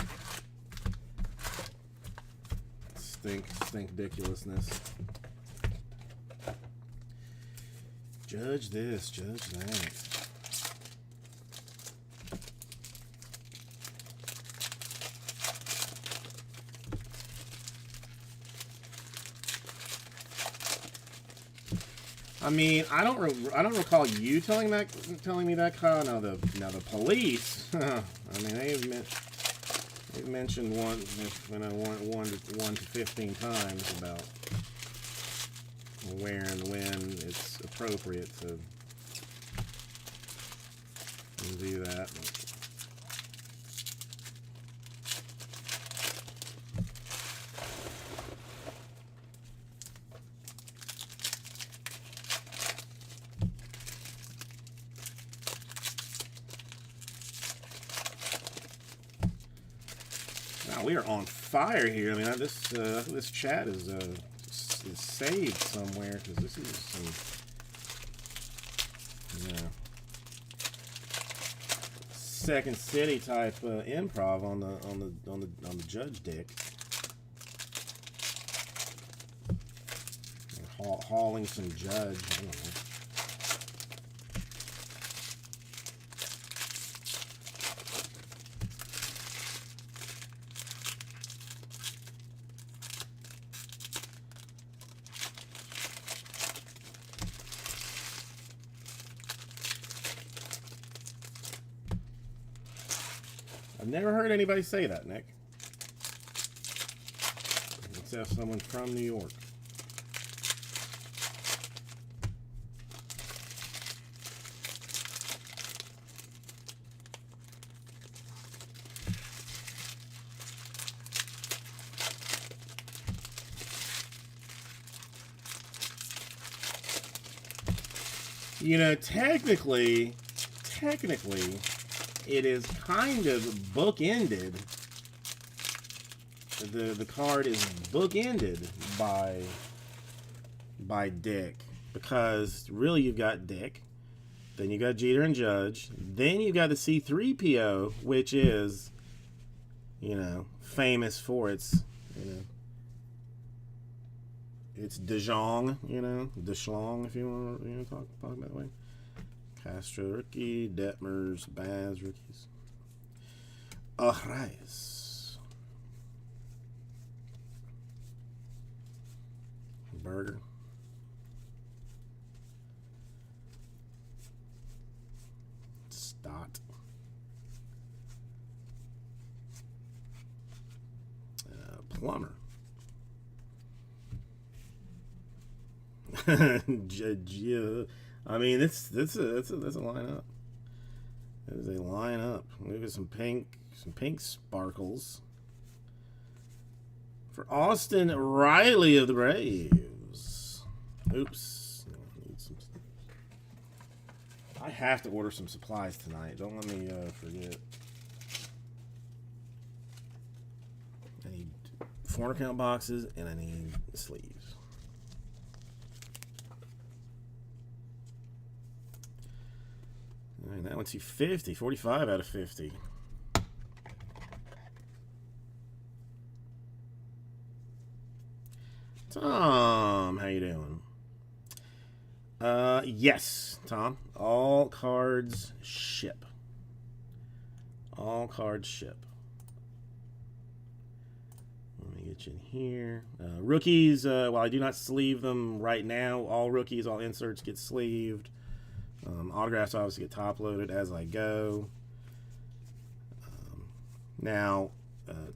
Stink ridiculousness. Judge this, judge that. I mean, I don't recall you telling me that, Kyle. Now the police. I mean, they've mentioned one to 15 times about where and when it's appropriate to do that. We are on fire here. I mean, this chat is saved somewhere because this is some, Second City type improv on the Judge Dick. Hauling some Judge. I don't know. I've never heard anybody say that, Nick. Except someone from New York. You know, technically, it is kind of bookended. The card is bookended by Dick, because really you've got Dick, then you got Jeter and Judge, then you got the C3PO, which is, famous for its, it's DeJong, DeSchlong, if you want to talk about it that way. Castro rookie, Detmers, Baz rookies. Arraez. Burger. Stott. Plumber. I mean, that's a lineup. That is a lineup. Look at some pink sparkles for Austin Riley of the Braves. Oops. I have to order some supplies tonight. Don't let me forget. I need 400 count boxes and I need sleeves. And that went to 50, 45 out of 50. Tom, how you doing? Yes, Tom. All cards ship. All cards ship. Let me get you in here. Rookies, while I do not sleeve them right now, all rookies, all inserts get sleeved. Autographs obviously get top loaded as I go. Now,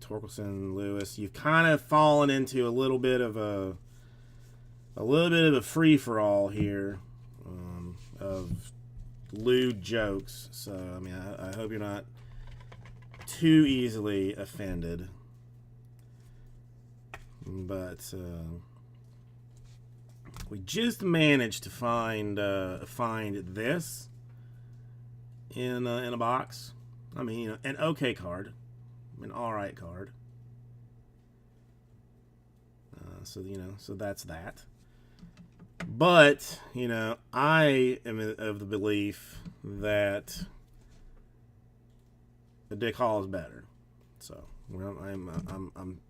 Torkelson, Lewis, you've kind of fallen into a little bit of a free for all here of lewd jokes. So I mean, I hope you're not too easily offended. But we just managed to find this in a box. I mean, you know, an okay card, an all right card. So you know, so that's that. But you know, I am of the belief that the Dick Hall is better. So I'm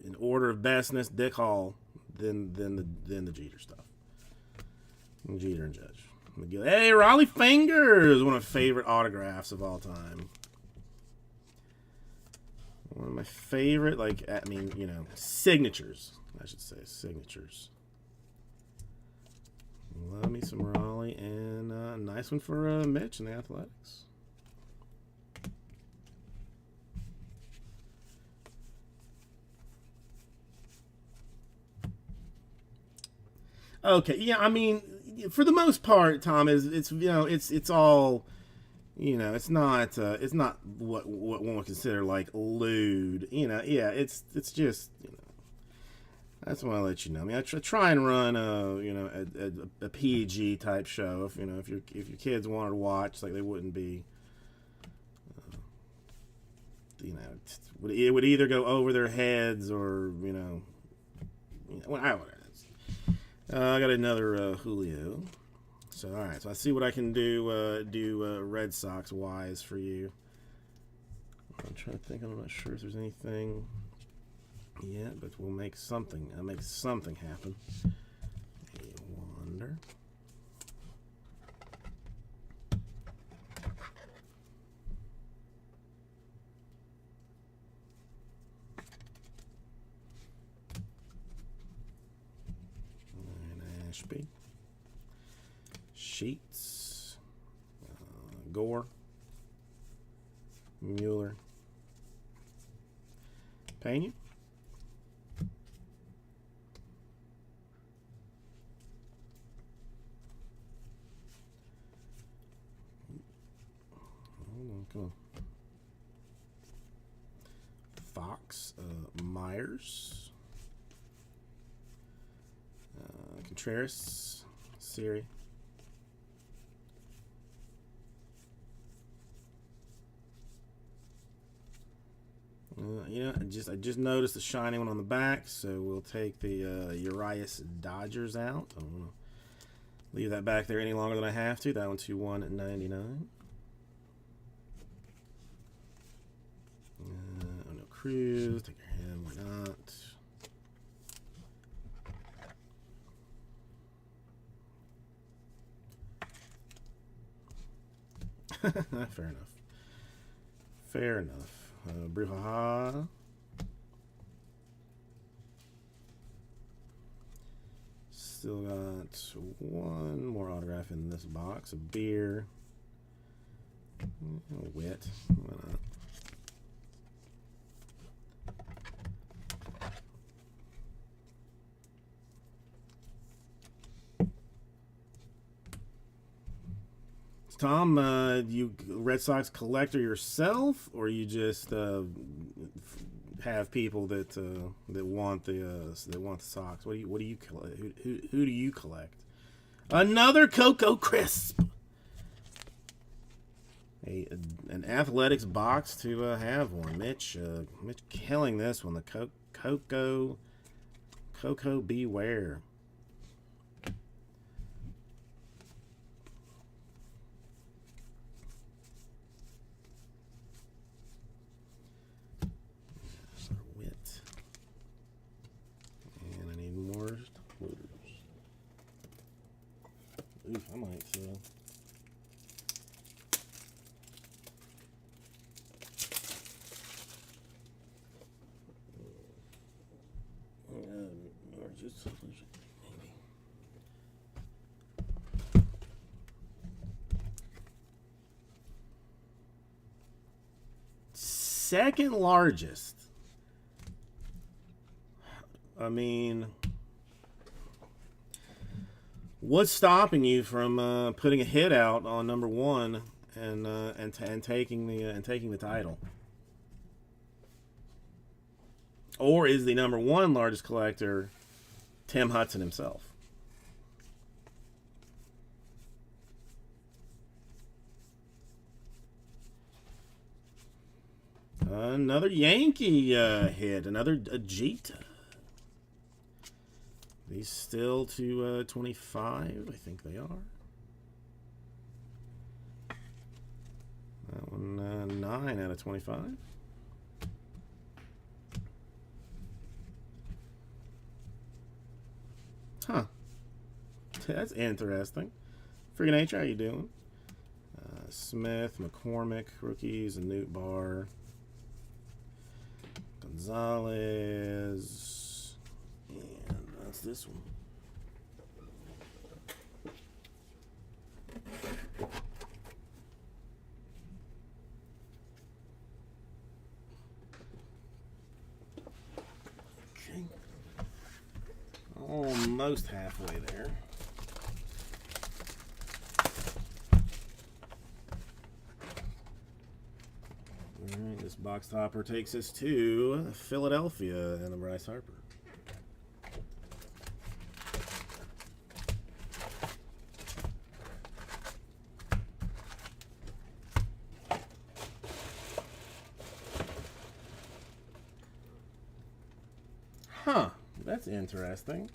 in order of bestness, Dick Hall, then the Jeter stuff. Jeter and Judge. Hey, Raleigh Fingers, one of my favorite autographs of all time. One of my favorite, like, I mean, you know, signatures. I should say signatures. Love me some Raleigh, and a nice one for Mitch in the Athletics. Okay, yeah, I mean, for the most part, Tom, it's you know, it's all, you know, it's not what one would consider like lewd, you know. Yeah, it's just, you know, that's why I let you know. I mean, I try and run you know, a PG type show if you know if your kids wanted to watch, like they wouldn't be, you know, it would either go over their heads or you know well, I don't know. I got another Julio. So, all right. So I see what I can do Red Sox wise for you. I'm trying to think. I'm not sure if there's anything yet, but we'll make something. I'll make something happen. A wonder. Ashby, Sheets, Gore, Mueller, Pena, come on, Fox, Myers. Contreras, Siri. You know, I just noticed the shiny one on the back, so we'll take the Urias Dodgers out. I don't want to leave that back there any longer than I have to. That one to 199. Oh no, Cruz. Take your hand. Why not? Fair enough. Fair enough. Bruhaha. Still got one more autograph in this box. A beer. Wet. Why not? Tom, you Red Sox collector yourself, or you just have people that want the Sox? What do you collect? Who do you collect? Another Cocoa Crisp. An Athletics box to have one. Mitch killing this one. The Cocoa Beware. just maybe. Second largest. I mean, what's stopping you from putting a hit out on number one and taking the title? Or is the number one largest collector Tim Hudson himself? Another Yankee hit, another Ajita. These still to 25, I think they are. That one 9 out of 25. Huh. That's interesting. Freaking H, how you doing? Smith, McCormick, rookies, and Newt Barr. Gonzalez. And that's this one. Okay. Almost halfway there. Alright, this box topper takes us to Philadelphia and the Bryce Harper. Huh, that's interesting.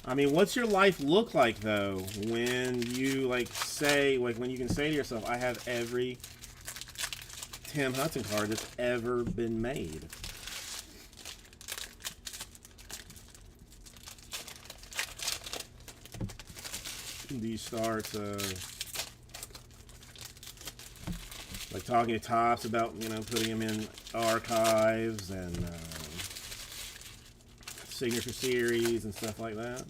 I mean, what's your life look like though when you when you can say to yourself, I have every Tim Hudson card that's ever been made? Do you start talking to Topps about putting them in archives and signature series and stuff like that?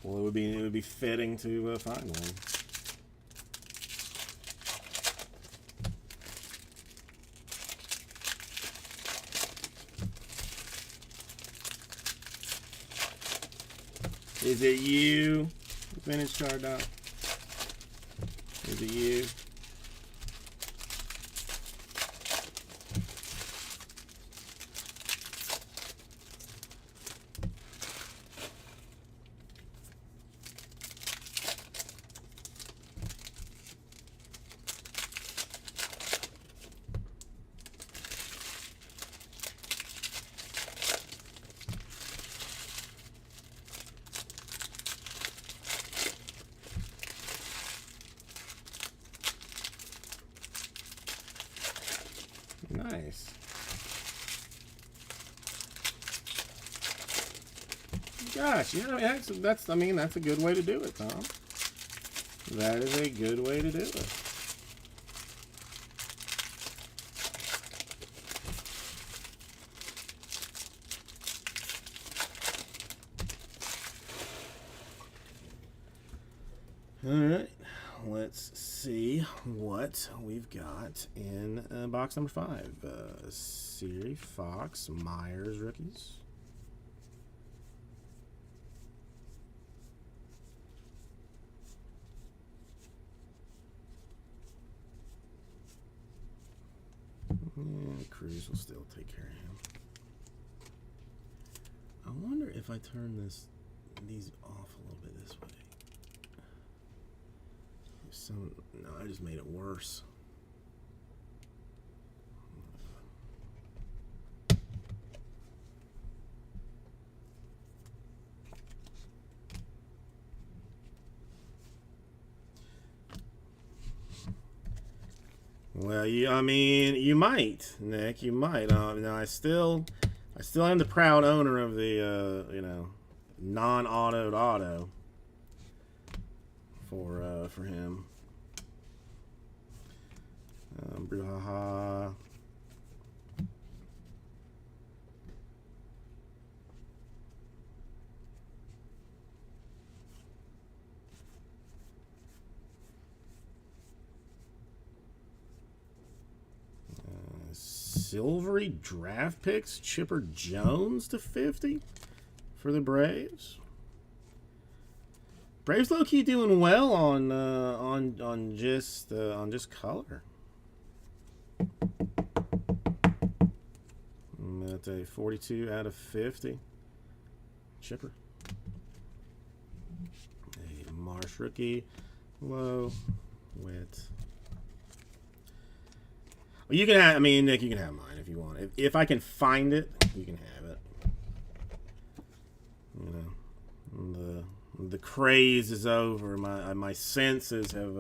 Well, it would be fitting to find one. Is it you, Vintage Card Doc? Is it you? Nice. Gosh, yeah, that's a good way to do it, Tom. That is a good way to do it. All right, let's see what we've got in box number 5. Siri, Fox, Myers rookies. Cruz will still take care of him. I wonder if I turn these off a little bit this way. No, I just made it worse. Well, you might, Nick. You might. Now I still still am the proud owner of the, you know, non-autoed auto for him. Brouhaha. Silvery draft picks, Chipper Jones to 50 for the Braves. Braves low key doing well on just color. That's a 42 out of 50. Chipper. A Marsh rookie, low, wet. Well, you can have. I mean, Nick, you can have mine if you want. If I can find it, you can have it. You know, the craze is over. My senses have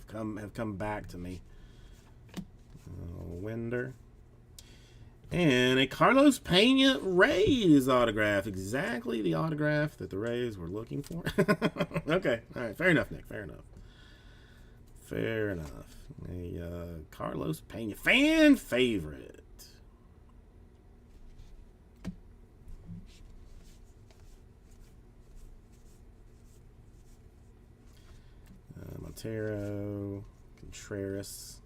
come back to me. Winder. And a Carlos Pena Rays autograph. Exactly the autograph that the Rays were looking for. Okay. All right. Fair enough, Nick. Fair enough. Fair enough. A Carlos Pena. Fan favorite. Montero. Contreras.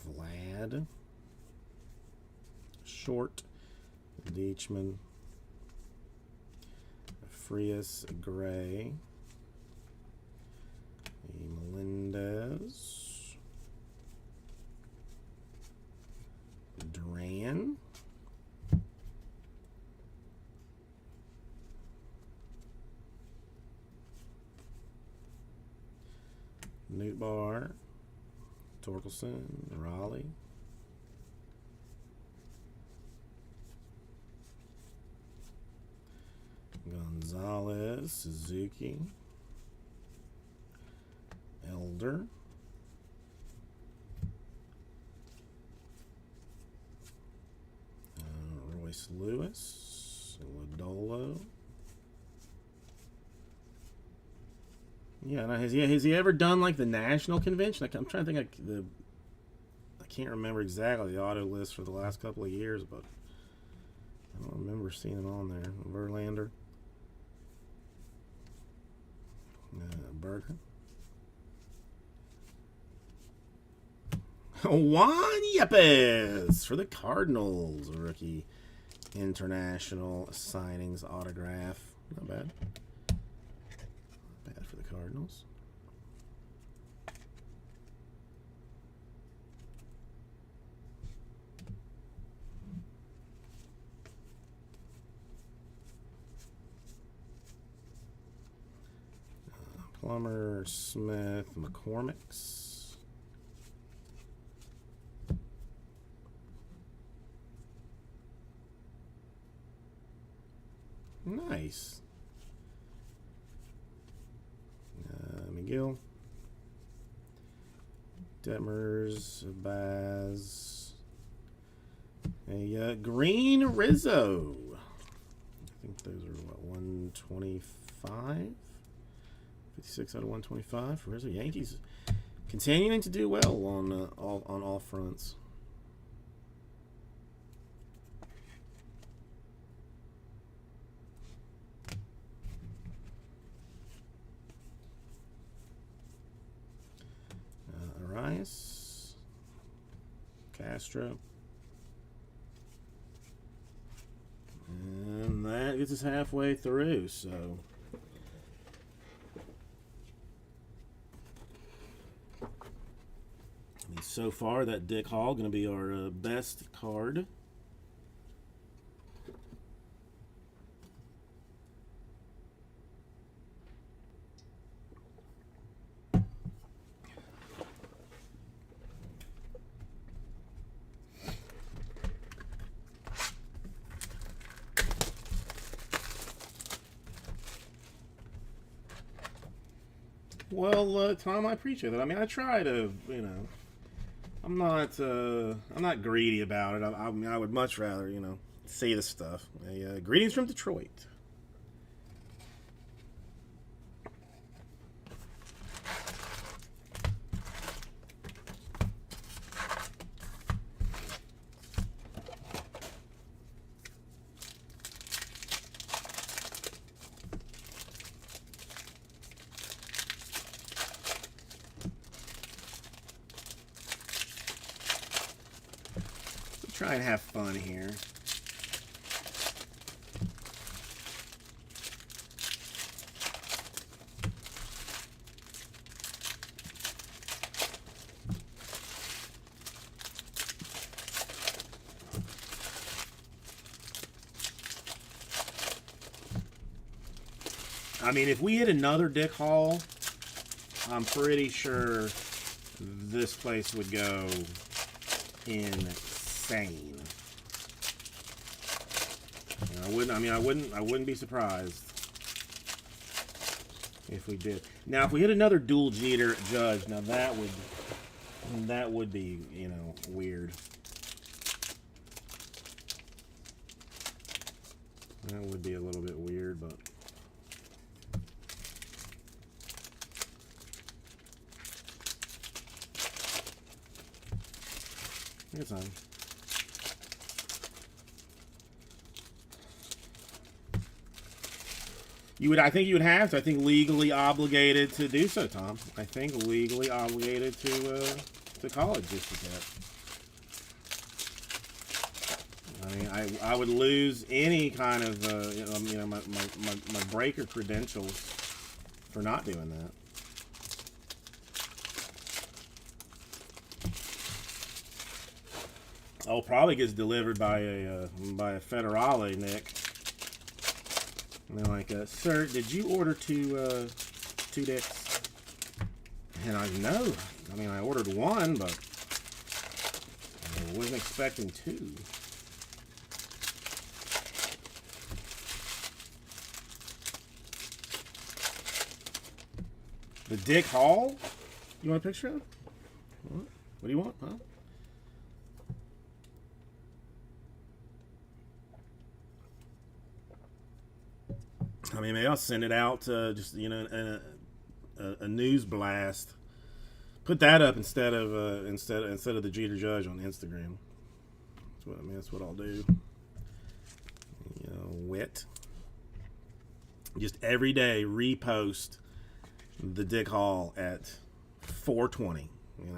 Vlad. Short. Deechman. Frias Gray. Melendez. Duran. Newtbar. Torkelson. Raleigh. Gonzalez, Suzuki, Elder, Royce Lewis, Lodolo. Yeah, now has he ever done like the national convention? I'm trying to think I can't remember exactly the auto list for the last couple of years, but I don't remember seeing him on there. Verlander. Burger. Juan Yepes for the Cardinals. Rookie international signings autograph. Not bad. Not bad for the Cardinals. Plummer, Smith, McCormick's. Nice. McGill. Detmers, Baz. A green Rizzo. I think those are, what, 125? 56 out of 125 for Rizzo. Yankees continuing to do well on all fronts. Arias, Castro, and that gets us halfway through. So. So far, that Dick Hall going to be our best card. Well, Tom, I appreciate that. I mean, I try to, I'm not greedy about it. I mean, I would much rather, see the stuff. Greetings from Detroit. Try and have fun here. I mean, if we hit another Dick Hall, I'm pretty sure this place would go insane. I wouldn't be surprised if we did. Now, if we hit another dual Jeter Judge, now that would be, weird. That would be a little bit weird, but it's on. I think you would have to. I think legally obligated to do so, Tom. I think legally obligated to call it just a I mean, I would lose any kind of my breaker credentials for not doing that. Oh, probably gets delivered by a Federale, Nick. And they're like, sir, did you order two dicks? And I know. I mean, I ordered one, but I wasn't expecting two. The Dick Hall? You want a picture of it? What do you want, huh? I mean, maybe I'll send it out just in a news blast. Put that up instead of the Jeter Judge on Instagram. That's what I'll do. Wet. Just every day repost the Dick Hall at 4:20.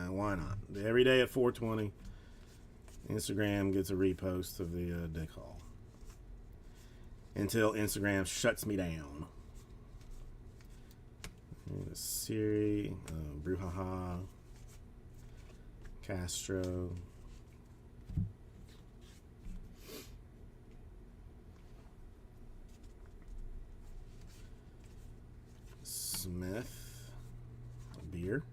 Why not? Every day at 4:20, Instagram gets a repost of the Dick Hall. Until Instagram shuts me down. Siri, Brouhaha, Castro. Smith, beer.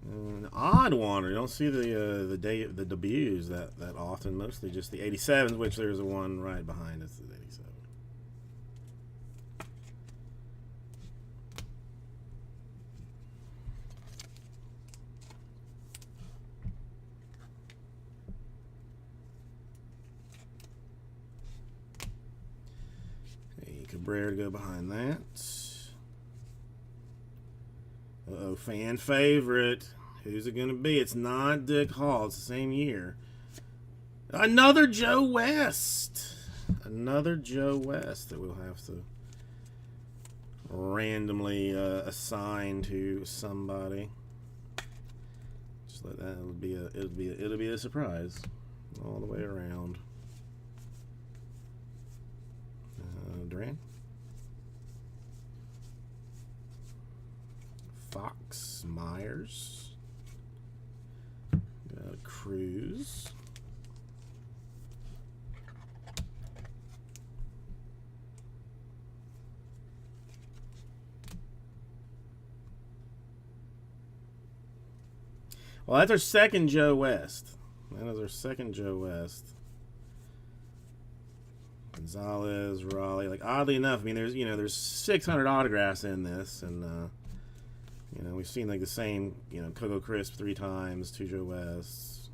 An odd one. You don't see the debuts that often. Mostly just the 87s, which there's a one right behind us. 87. Hey, Cabrera to go behind that. Uh-oh, fan favorite. Who's it going to be? It's not Dick Hall. It's the same year. Another Joe West. Another Joe West that we'll have to randomly assign to somebody. Just let that. It'll be a surprise all the way around. Duran. Fox, Myers, Cruz, well, that's our second Joe West. That is our second Joe West. Gonzalez, Raleigh. Like, oddly enough, I mean, there's 600 autographs in this, and You know, we've seen like the same, you know, Cocoa Crisp 3 times, Tujo West,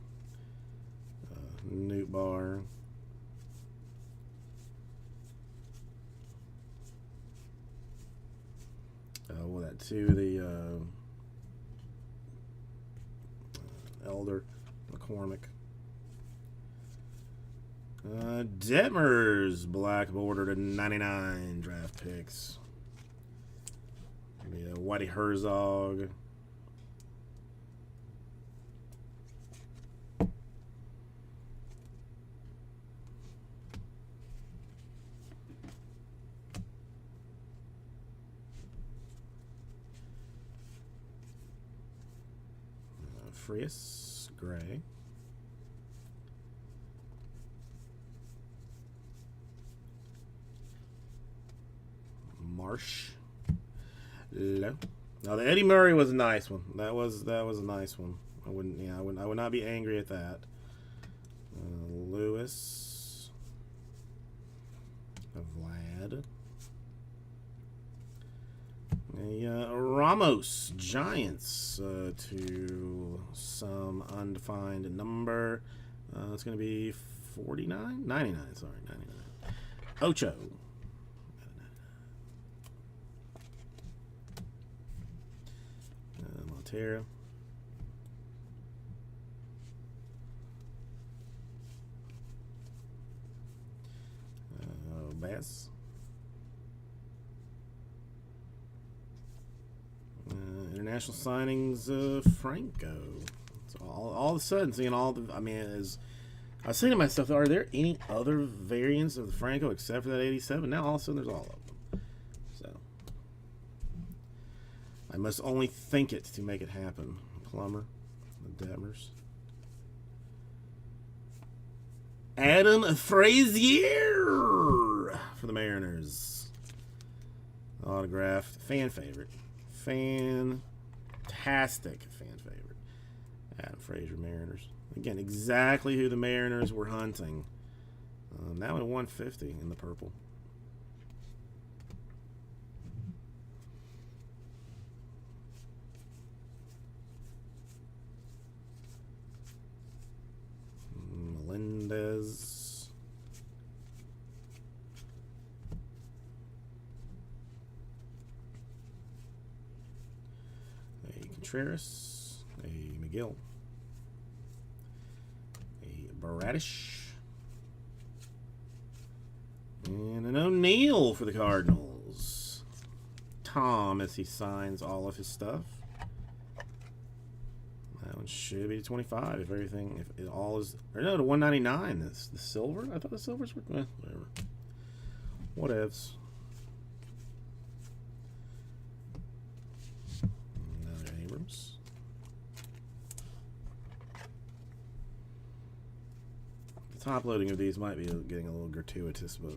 Newt Bar. Well, that too, the Elder McCormick. Detmers Black Border to 99 draft picks. Maybe a Whitey Herzog. Frias Gray. Marsh. Low. Now the Eddie Murray was a nice one. That was a nice one. I would not be angry at that. Lewis. Vlad. A Ramos Giants to some undefined number. It's going to be 49? 99, sorry, 99. Ocho. Montero. Bass. International signings of Franco. So all of a sudden, seeing all the, I mean, I was saying to myself, are there any other variants of the Franco except for that 87? Now all of a sudden there's all of them. So I must only think it to make it happen. Plummer, the Detmers. Adam Frazier for the Mariners. Autographed. Fan favorite. Fantastic fan favorite. Adam Frazier, Mariners. Again, exactly who the Mariners were hunting. That one 150 in the purple. Melendez. A Contreras. A McGill. A Baradish. And an O'Neill for the Cardinals. Tom as he signs all of his stuff. That one should be 25 if everything, if it all is, or no, to 199. That's the silver. I thought the silvers were, whatever. Whatevs. Another Abrams. The top loading of these might be getting a little gratuitous, but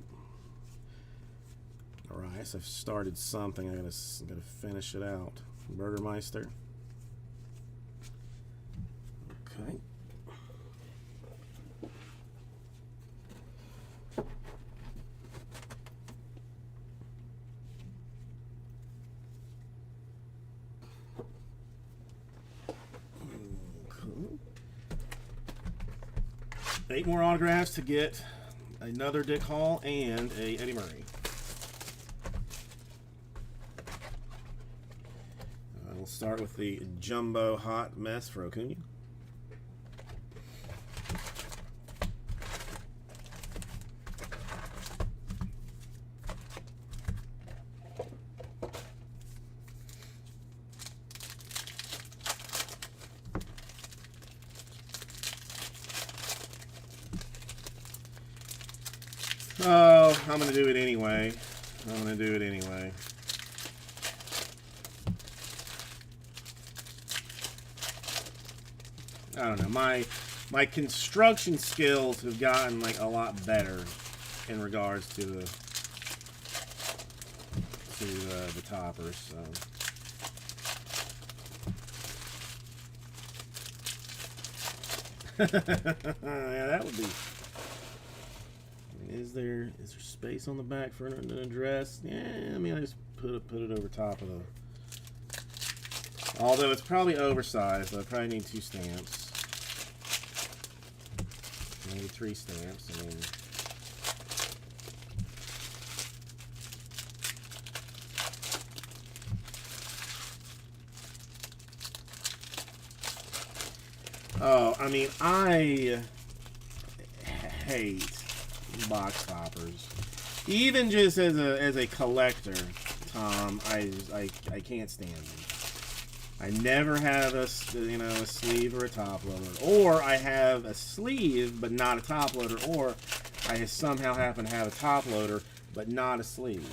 alright, so I've started something. I gotta finish it out. Burgermeister. Okay. Cool. 8 more autographs to get another Dick Hall and a Eddie Murray. We'll start with the Jumbo Hot Mess for Acuna. Oh, I'm going to do it anyway. I don't know. My construction skills have gotten like a lot better in regards to the toppers. So. Yeah, that would be. Is there space on the back for an address? Yeah, I mean, I just put it over top of Although it's probably oversized, so I probably need 2 stamps. Maybe 3 stamps. I mean, oh, I mean, I hate box toppers. Even just as a collector, Tom, I can't stand them. I never have a sleeve or a top loader, or I have a sleeve but not a top loader, or I somehow happen to have a top loader but not a sleeve.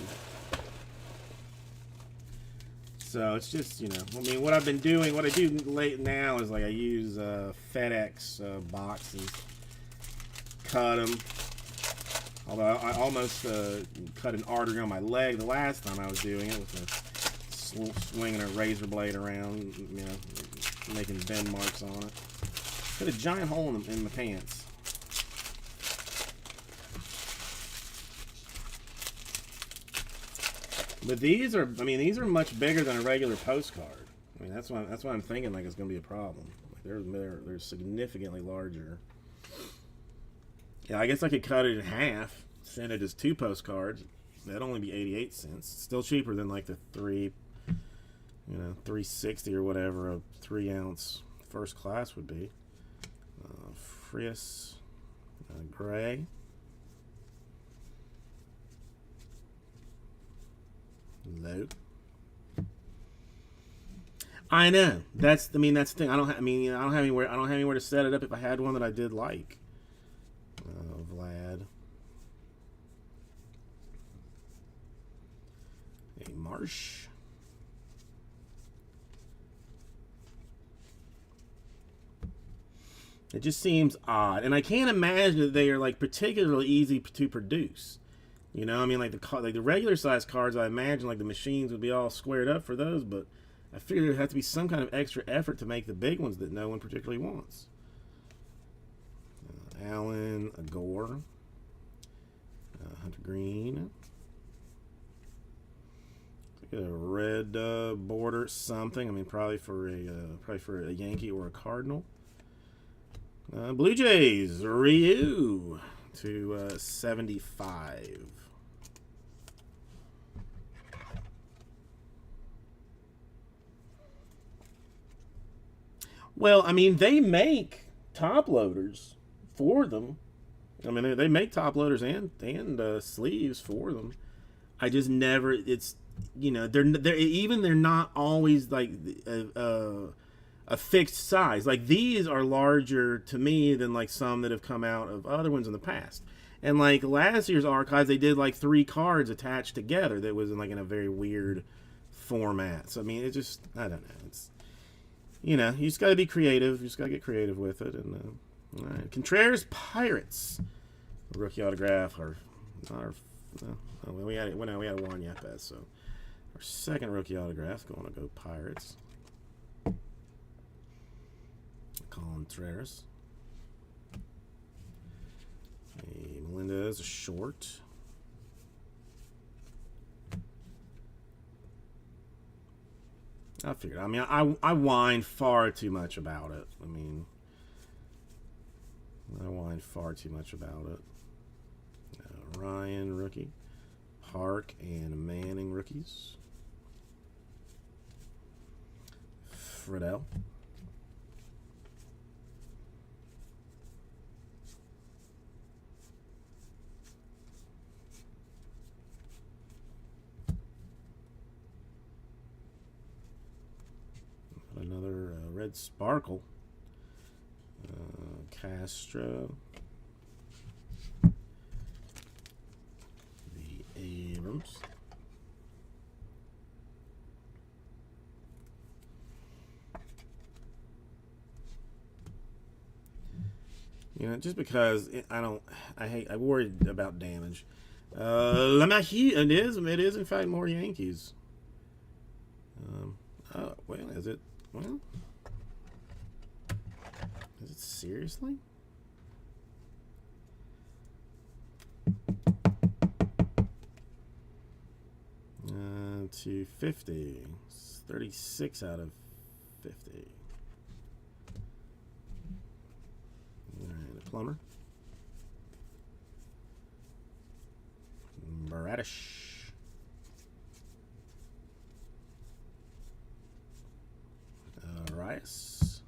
So it's just, you know, I mean, what I've been doing, what I do late now is like I use FedEx boxes, cut them. Although I almost cut an artery on my leg the last time I was doing it with swinging a razor blade around, you know, making bend marks on it. Put a giant hole in my pants. But these are, I mean, these are much bigger than a regular postcard. I mean, that's why I'm thinking like it's going to be a problem. Like they're significantly larger. Yeah, I guess I could cut it in half, send it as 2 postcards. That'd only be 88 cents. Still cheaper than like the 360 or whatever a 3-ounce first class would be. Friss gray. Low. I know. That's the thing. I don't have anywhere to set it up if I had one that I did like. Vlad. A Marsh. It just seems odd, and I can't imagine that they are like particularly easy to produce. You know, I mean, like the regular size cards, I imagine like the machines would be all squared up for those, but I figure there'd have to be some kind of extra effort to make the big ones that no one particularly wants. Allen, a Gore, Hunter Green, a red border something. I mean, probably for a Yankee or a Cardinal. Blue Jays, Ryu to 75. Well, I mean, they make top loaders for them. I mean, they make top loaders and sleeves for them. I just never. It's, you know, they're not always like a fixed size. Like these are larger to me than like some that have come out of other ones in the past. And like last year's archives, they did like 3 cards attached together that was in a very weird format. So I mean, it just, I don't know. It's, you know, you just got to be creative. You just got to get creative with it. And all right, Contreras Pirates, rookie autograph. We had one Yepes, so our second rookie autograph going to go Pirates. Contreras. A Melendez, a short. I figured. I mean, I whine far too much about it. I mean, I whine far too much about it. Ryan, rookie. Park and Manning, rookies. Friedel. Another red sparkle. Castro. The Abrams. You know, just because I worry about damage. LeMahieu, it is in fact more Yankees. Oh, well, is it? Well, is it seriously? To 50. It's 36 out of $1.50. Alright, a plumber. Bradish. Rice.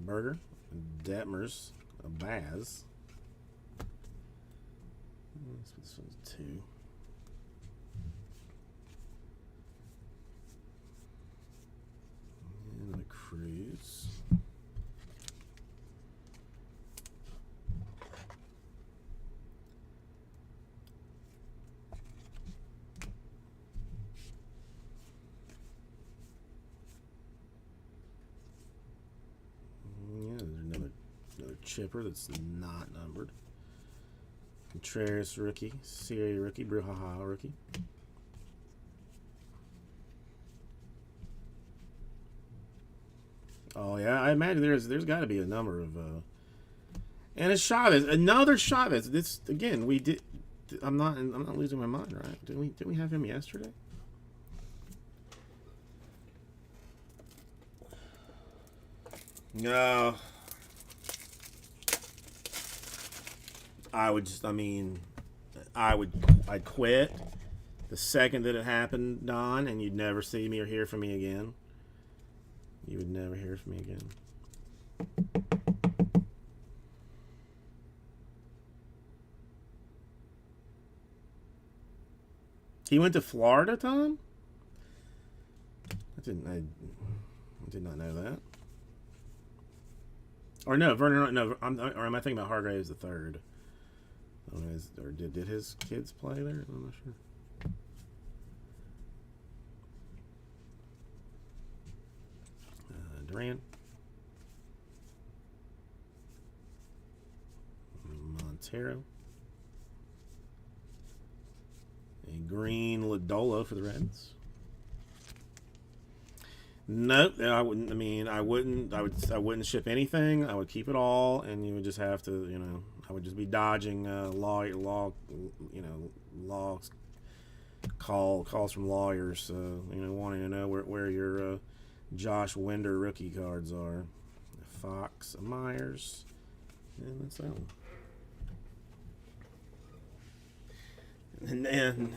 Burger. Detmers. A Baz. This one's 2. And a cruise. Yeah, there's another chipper that's not numbered. Contreras rookie, Siri rookie, Bruhaha rookie. Oh yeah, I imagine there's got to be a number of and it's Chavez, another Chavez. This again, we did. I'm not losing my mind, right? Did we have him yesterday? No. I'd quit the second that it happened, Don, and you'd never see me or hear from me again. You would never hear from me again. He went to Florida, Tom? I did not know that. Or no, Vernon. No, or am I thinking about Hargraves the third? Or did his kids play there? I'm not sure. Durant. Montero. A green Lodolo for the Reds. Nope, I wouldn't. I mean, I wouldn't ship anything. I would keep it all, and you would just have to, I would just be dodging calls from lawyers, wanting to know where your Josh Winder rookie cards are. Fox, Myers, and that's that one. And then.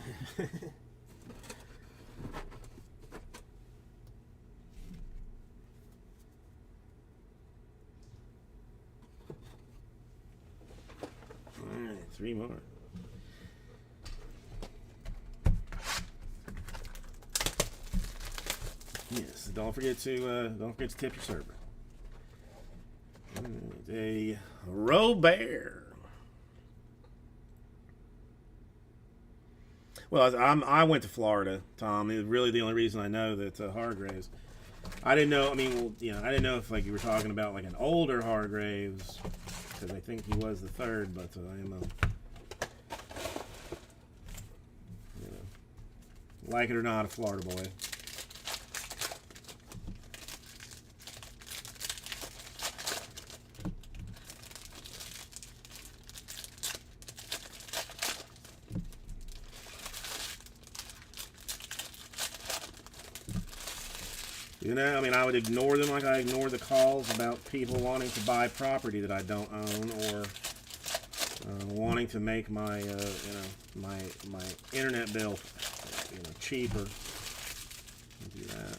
Alright, 3 more. Yes, don't forget to tip your server. A Robert. Well, I went to Florida, Tom. It's really the only reason I know that Hargraves. I didn't know. I mean, I didn't know if you were talking about an older Hargraves, because I think he was the third. But I am like it or not, a Florida boy. I mean, I would ignore them like I ignore the calls about people wanting to buy property that I don't own, or wanting to make my, my internet bill, cheaper. I'll do that.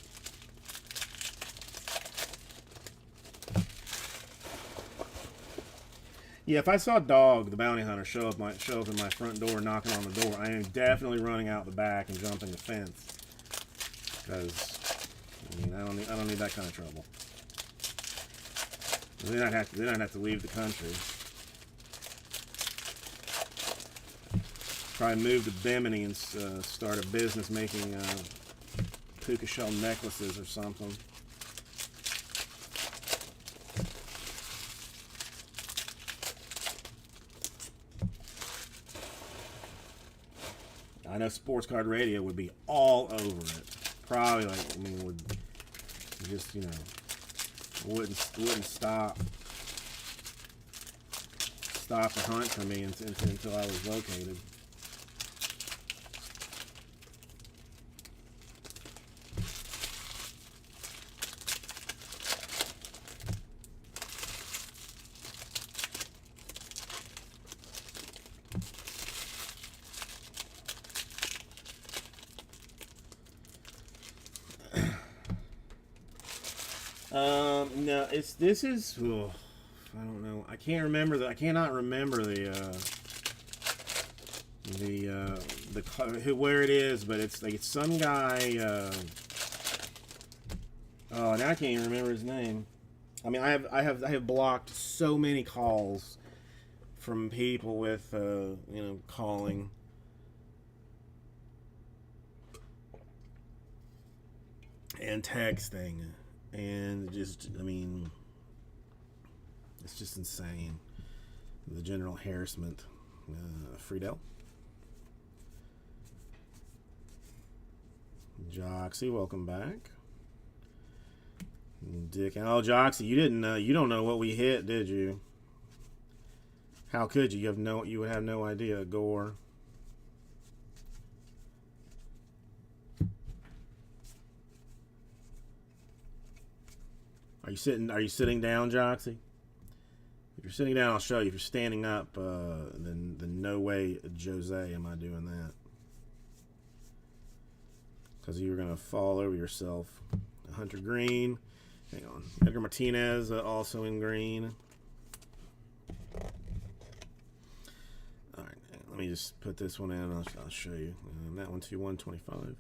Yeah, if I saw Dog, the bounty hunter, show up in my front door, knocking on the door, I am definitely running out the back and jumping the fence, because. I mean, I don't need that kind of trouble. Then I'd have to leave the country. Probably move to Bimini and start a business making puka shell necklaces or something. I know Sports Card Radio would be all over it. Probably would just wouldn't stop. stop the hunt for me until I was located. No, this is. Oh, I don't know. I can't remember I cannot remember where it is, but it's like it's some guy. Oh, now I can't even remember his name. I mean, I have blocked so many calls from people with calling. And texting, and just, I mean, it's just insane. The general harassment. Friedel. Joxy, welcome back. Dick, oh Joxy, you don't know what we hit, did you? How could you? You would have no idea. Gore. Are you sitting down, Joxy? If you're sitting down, I'll show you. If you're standing up, then no way, Jose, am I doing that. Because you're gonna fall over yourself. Hunter Green. Hang on. Edgar Martinez, also in green. All right. Let me just put this one in. I'll show you. That one to 125.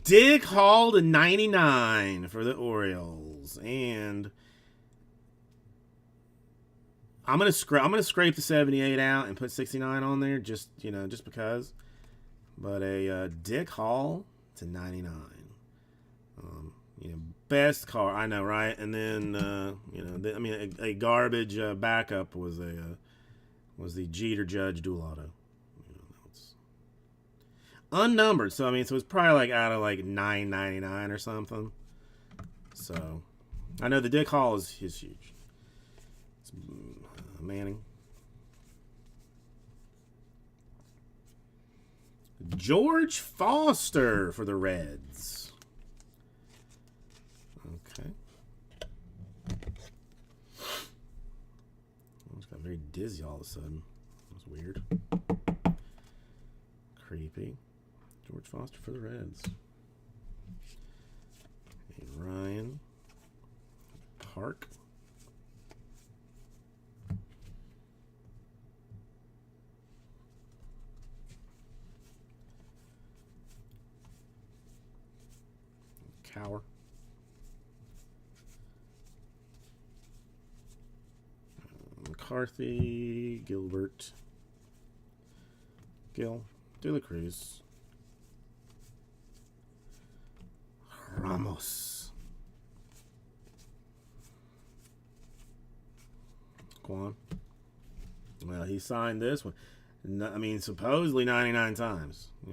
Dick Hall to 99 for the Orioles, and I'm gonna scrape the 78 out and put 69 on there, just because. But a Dick Hall to 99, best car, I know, right? And then a garbage backup was the Jeter Judge dual auto. Unnumbered, so it's probably like out of like $9.99 or something. So I know the Dick Hall is huge. It's Manning. George Foster for the Reds. Okay. I just got very dizzy all of a sudden. That was weird. Creepy. George Foster for the Reds. Hey, Ryan Park. Cower. McCarthy. Gilbert. Gil. De La Cruz. Ramos. Quan. Well, he signed this one. Supposedly 99 times. I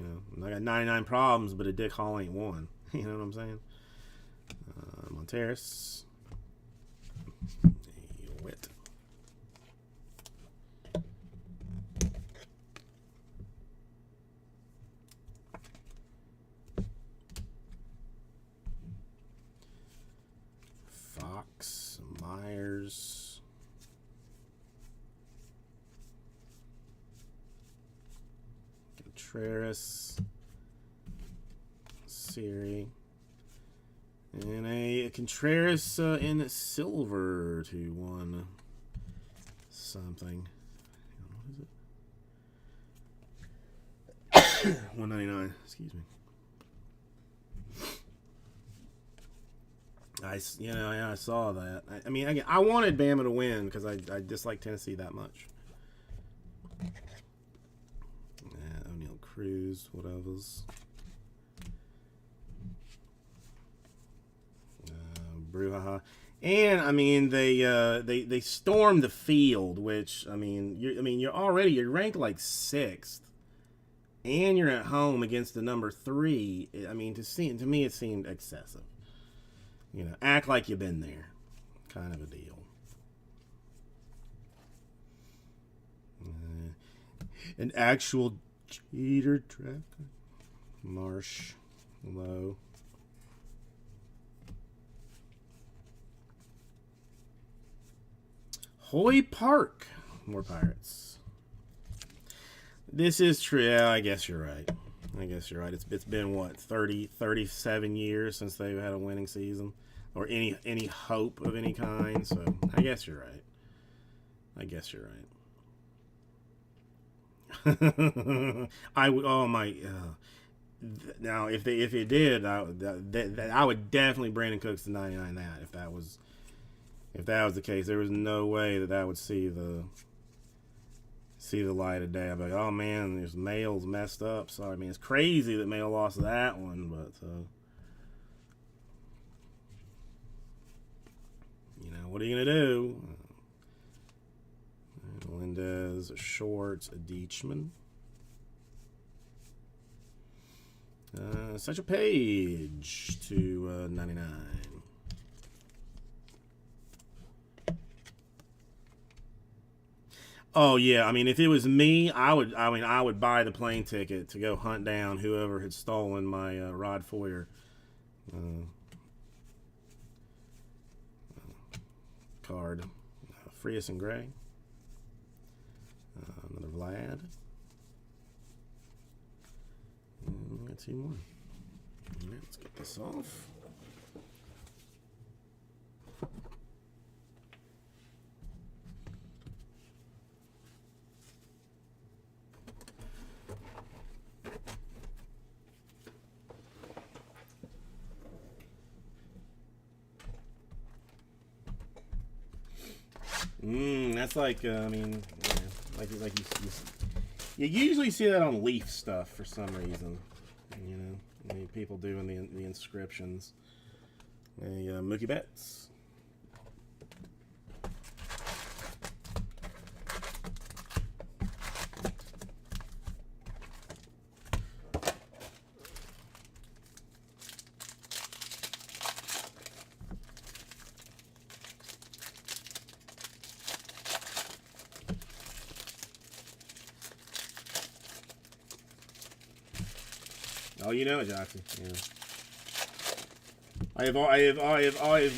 got 99 problems, but a Dick Hall ain't one. You know what I'm saying? Monteris. Wit. Fox, Myers, Contreras, Siri, and a Contreras in silver to 1 something. What is it? 199. Excuse me. I saw that. I wanted Bama to win because I dislike Tennessee that much. Yeah, O'Neal Cruz, whatever's. Brouhaha. And they stormed the field, which you're ranked like 6th, and you're at home against the number 3. To me it seemed excessive. Act like you've been there, kind of a deal. An actual cheater tracker. Marsh. Low. Hoy Park. More Pirates. This is true. Yeah, I guess you're right. It's been what, 37 years since they've had a winning season or any hope of any kind. So I guess you're right. Oh my. Now if it did, I would definitely Brandon Cooks to 99 that if that was the case. There was no way that would see the light of day. I'd be like, oh man, this Mail's messed up. So I mean, it's crazy that Mail lost that one, but you know, what are you gonna do? Melendez, Shorts, Deechman. Such a Page to 99. Oh yeah, I mean, if it was me, I would buy the plane ticket to go hunt down whoever had stolen my Rod Foyer card. Frias and Gray. Another Vlad. And we got two more. All right, let's get this off. That's like, I mean, yeah, you usually see that on Leaf stuff for some reason. You know, I mean, people doing the inscriptions. Mookie Betts. Oh, you know it, Jackson. Yeah. I have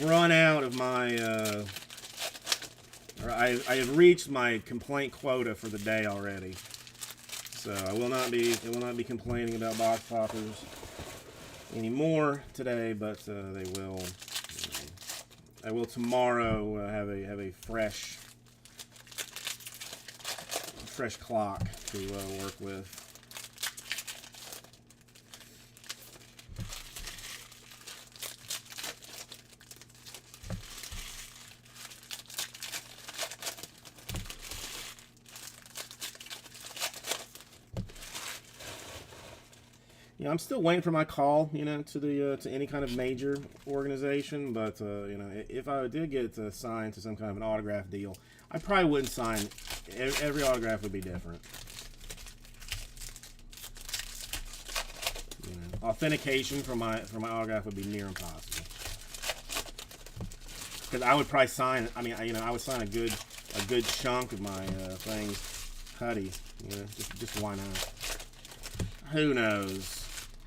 run out of my. I have reached my complaint quota for the day already. So I will not be complaining about box poppers anymore today, but they will. I will tomorrow have a fresh clock to work with. Yeah, I'm still waiting for my call, you know, to any kind of major organization. But you know, if I did get signed to some kind of an autograph deal, I probably wouldn't sign. Every autograph would be different. You know, authentication for my autograph would be near impossible. Because I would probably sign. I mean, you know, I would sign a good chunk of my things, Huddy. You know, just why not? Who knows?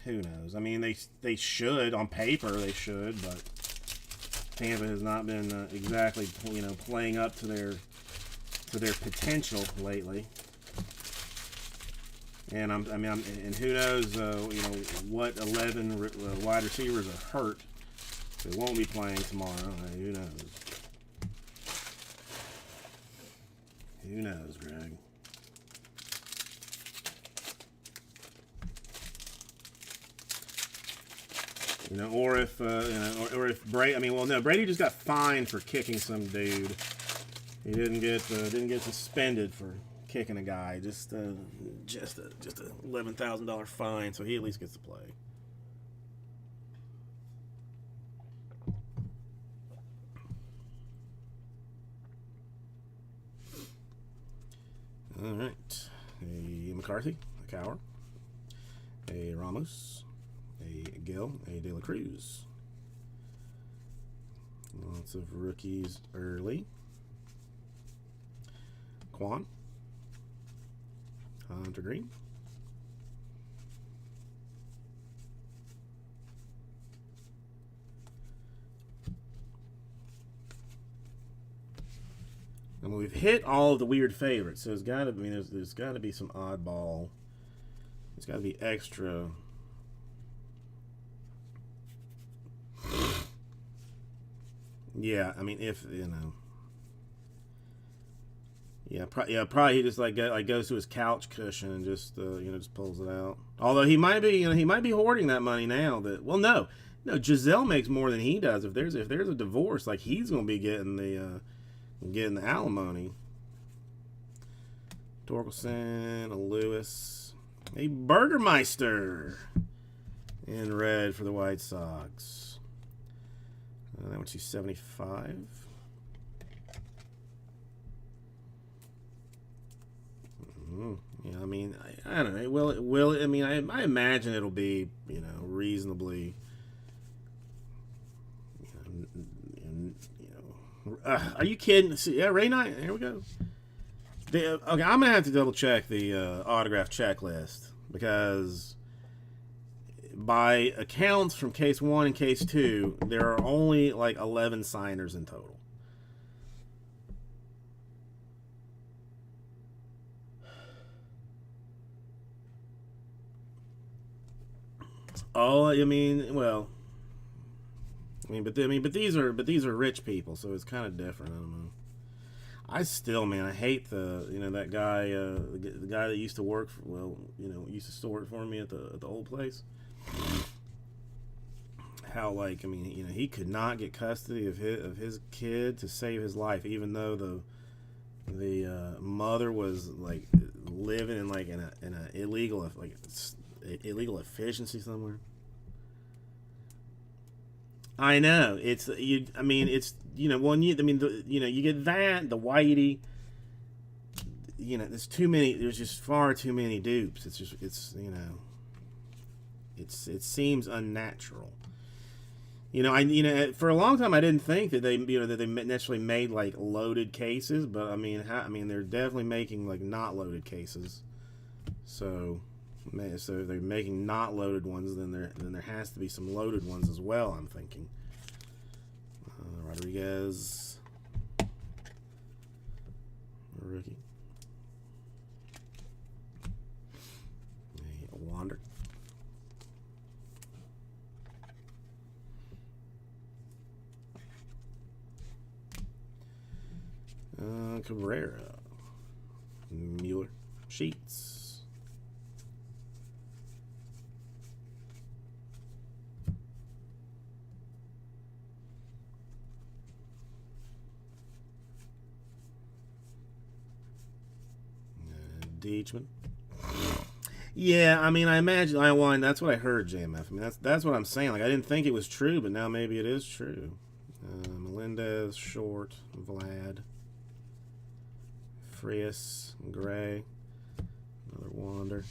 Who knows? I mean, they should on paper. They should, but Tampa has not been exactly, you know, playing up to their potential lately. And and who knows? You know, what 11 wide receivers are hurt? They won't be playing tomorrow. Who knows? Who knows, Greg? You know, or if you know, or if Brady. I mean, well, no, Brady just got fined for kicking some dude. He didn't get suspended for kicking a guy. Just a $11,000 fine, so he at least gets to play. All right, a McCarthy, a Cowher, a Ramos. A Gill, a De La Cruz. Lots of rookies early. Quan. Hunter Green. And we've hit all of the weird favorites, so there's got to be there's got to be some oddball. There's got to be extra. Yeah, I mean, if you know. Yeah, probably he just goes to his couch cushion and just just pulls it out. Although he might be he might be hoarding that money now. No, Giselle makes more than he does. If there's a divorce, like he's gonna be getting the alimony. Torkelson, a Lewis, a Burgermeister in red for the White Sox. That one's 275. Yeah, I mean, I don't know. Will it? I mean, I imagine it'll be reasonably. Are you kidding? See, yeah, Ray Knight. Here we go. Okay, I'm gonna have to double check the autograph checklist because by accounts from case 1 and case 2, there are only like 11 signers in total. Oh, I mean, well, but these are rich people, so it's kind of different. I don't know. I hate that guy, the guy that used to work used to still work for me at the old place. How he could not get custody of his kid to save his life, even though the mother was like living in a illegal efficiency somewhere. I know you get that the Whitey. There's too many. There's just far too many dupes. It seems unnatural. For a long time I didn't think that they necessarily made like loaded cases, but they're definitely making like not loaded cases. So if they're making not loaded ones, then there has to be some loaded ones as well, I'm thinking. Rodriguez, rookie. A Wander. Cabrera, Mueller, Sheets. Deachman. Yeah, I imagine I won. That's what I heard, JMF. That's what I'm saying. Like I didn't think it was true, but now maybe it is true. Melendez, Short, Vlad, Frias, Gray, another Wander.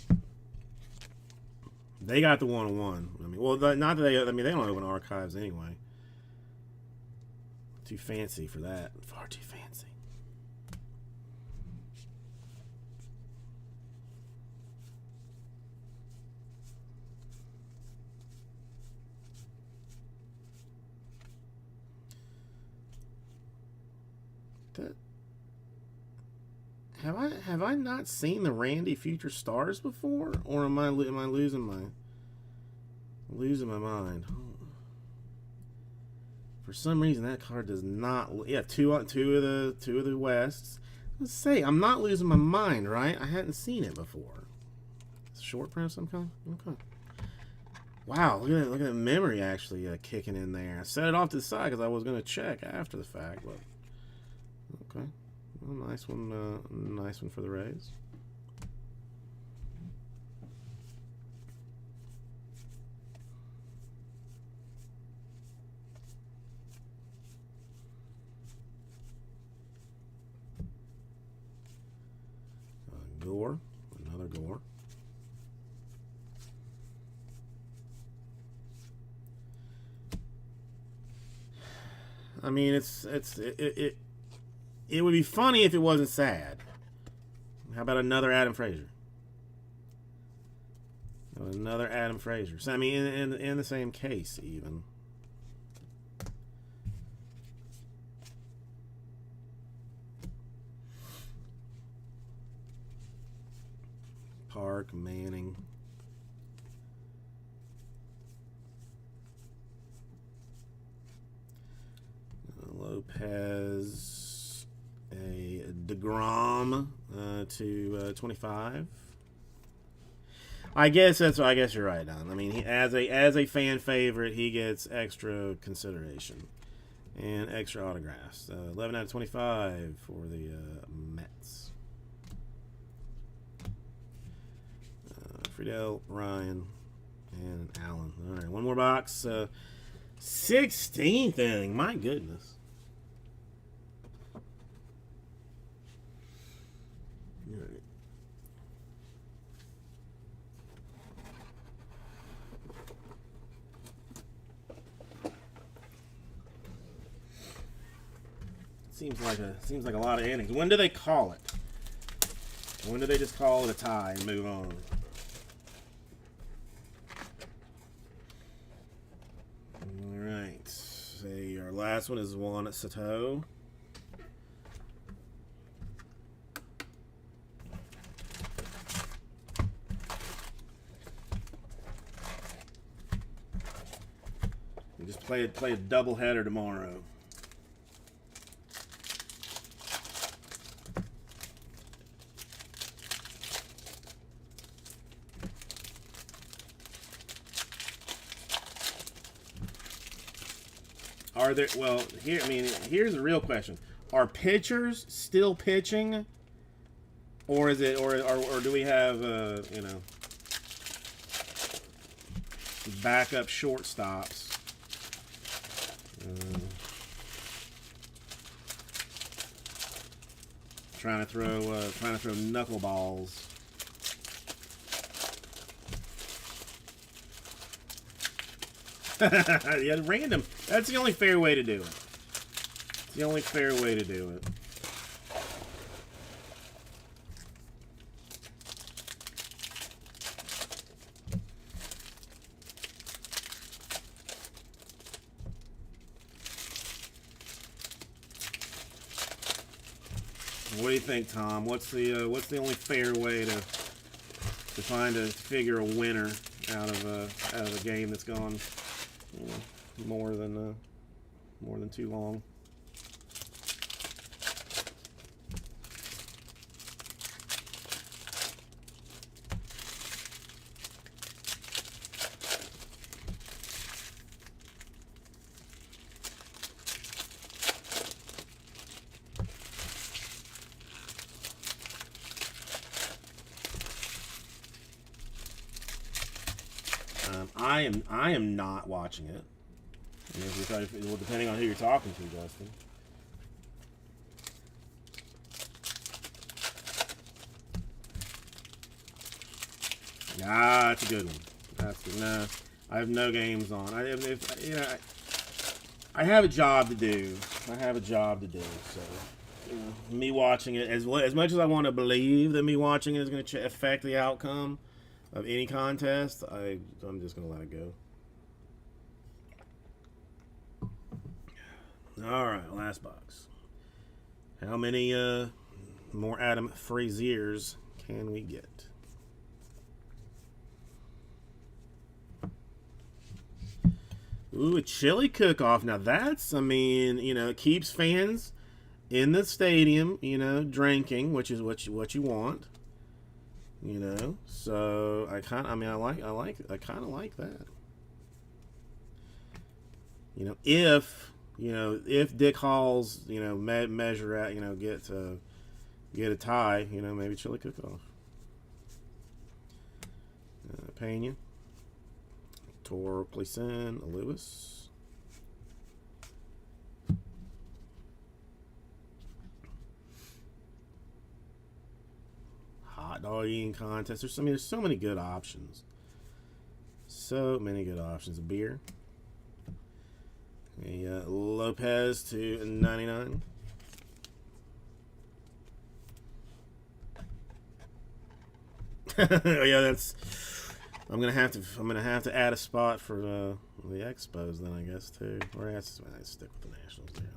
They got the 101. Not that they. They don't open archives anyway. Too fancy for that. Far too fancy. Have I not seen the Randy Future Stars before, or am I losing my mind? For some reason that card does not. Yeah, two of the Wests. Let's say I'm not losing my mind, right? I hadn't seen it before. It's a short print of some kind. Okay. Wow, look at the memory actually kicking in there. I set it off to the side because I was going to check after the fact, but okay. Well, nice one for the Rays. Gore, another Gore. It would be funny if it wasn't sad. How about another Adam Frazier? Another Adam Frazier. So, I mean, in the same case, even. Park, Manning. Lopez, a DeGrom to 25. I guess you're right, Don. I mean, as a fan favorite, he gets extra consideration and extra autographs. 11 out of 25 for the Mets. Friedel, Ryan, and Allen. All right, one more box. 16th inning. My goodness. All right. Seems like a lot of innings. When do they call it? When do they just call it a tie and move on? All right. Say our last one is Juan Soto. We just play a doubleheader tomorrow. Are there? Well, here. I mean, here's the real question: are pitchers still pitching, or is it, or do we have, backup shortstops? Trying to throw knuckleballs. Yeah, random. That's the only fair way to do it. It's the only fair way to do it. What do you think, Tom? What's the only fair way to figure a winner out of a game that's gone more than too long? I am not watching it. I mean, well, depending on who you're talking to, Justin. Ah, that's a good one. That's good. No, I have no games on. I have a job to do. So, me watching it, as much as I want to believe that me watching it is going to affect the outcome of any contest, I'm just going to let it go. All right, last box. How many more Adam Fraziers can we get? Ooh, a chili cook-off. Now that's, I mean, it keeps fans in the stadium, drinking, which is what you want. So I kind of like that. If Dick Hall's, measure out, get a tie, maybe chili cook-off. Pena, Torkelson, Lewis. Hot dog eating contest. There's so many good options. So many good options. Beer. Lopez to 99. Yeah, I'm gonna have to add a spot for the Expos then, I guess, too. Or I stick with the Nationals there.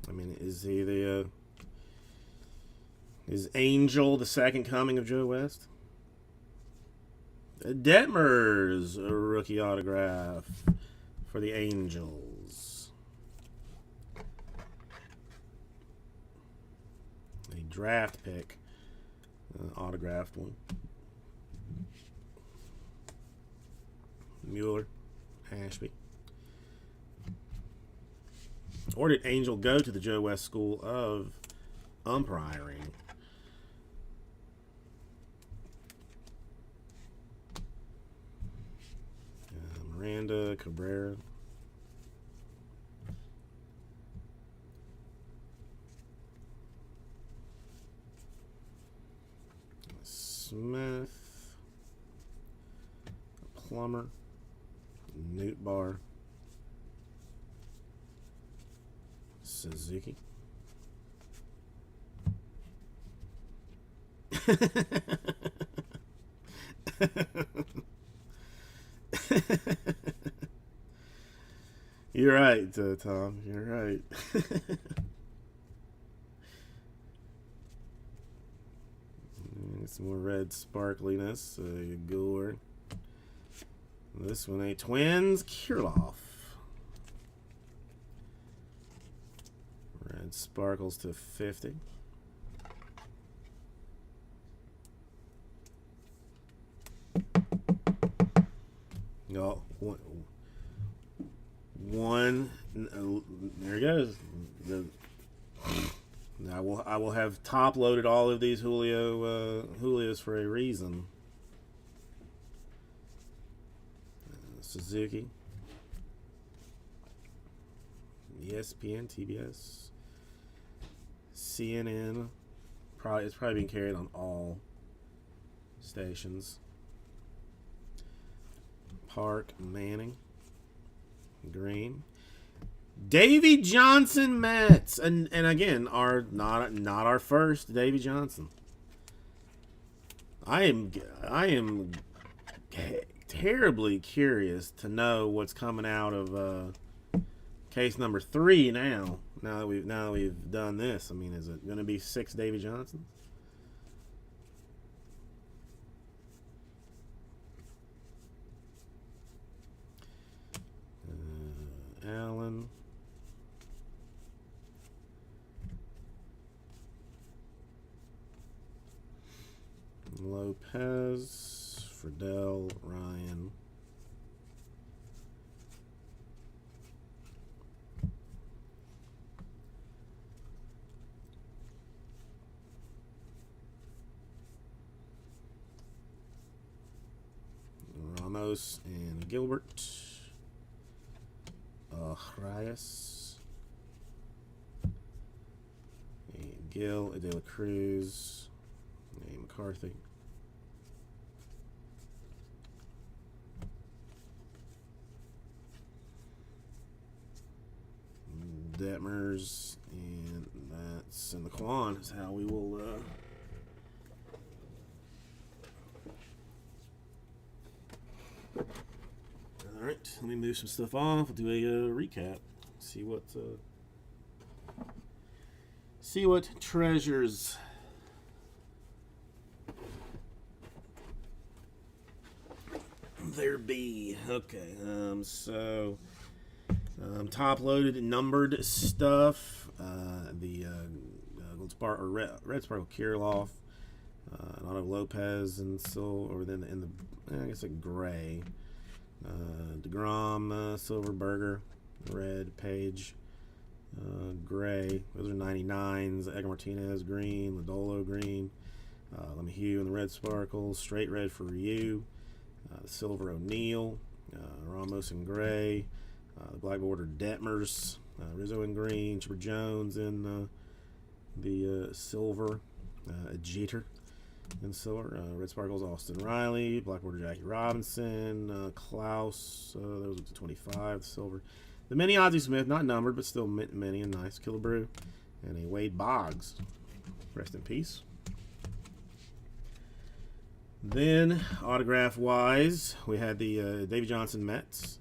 I mean, is he the is Angel the second coming of Joe West? Detmers, a rookie autograph for the Angels. A draft pick, autographed one. Mueller, Ashby. Or did Angel go to the Joe West School of Umpiring? Miranda, Cabrera. Smith. Plummer. Newt Bar. Suzuki. You're right, Tom. You're right. Some more red sparkliness. Gore. This one, a Twins Kirilloff. Red sparkles to 50. No, one. There it goes. I will have top loaded all of these Julios for a reason. Suzuki, ESPN, TBS, CNN. It's probably being carried on all stations. Park, Manning, Green, Davy Johnson, Mets, and again, not our first Davy Johnson. I am terribly curious to know what's coming out of case number 3 now. Now that we've done this, I mean, is it going to be 6 Davy Johnsons? Allen. Lopez, Friedel, Ryan. Ramos and Gilbert. Reyes. Gill, De La Cruz. McCarthy. Detmers, and that's in the Quan is how we will alright, let me move some stuff off. We'll do a recap. See what treasures there be. Okay, so top loaded and numbered stuff. The gold spark or red sparkle Kirilloff, Otto Lopez and silver, or then in the I guess a gray. DeGrom, silver Burger, red Page, gray. Those are 99s. Edgar Martinez green, Lodolo green. Lemieux in the red sparkles, straight red for Ryu. Silver O'Neal, Ramos in gray. The black border Detmers, Rizzo in green, Chipper Jones in the silver, Jeter in silver, red sparkles Austin Riley, black border Jackie Robinson, Klaus, those are 25, the silver. The mini Ozzie Smith, not numbered, but still mini and nice, Killebrew, and a Wade Boggs. Rest in peace. Then, autograph-wise, we had the Davy Johnson Mets,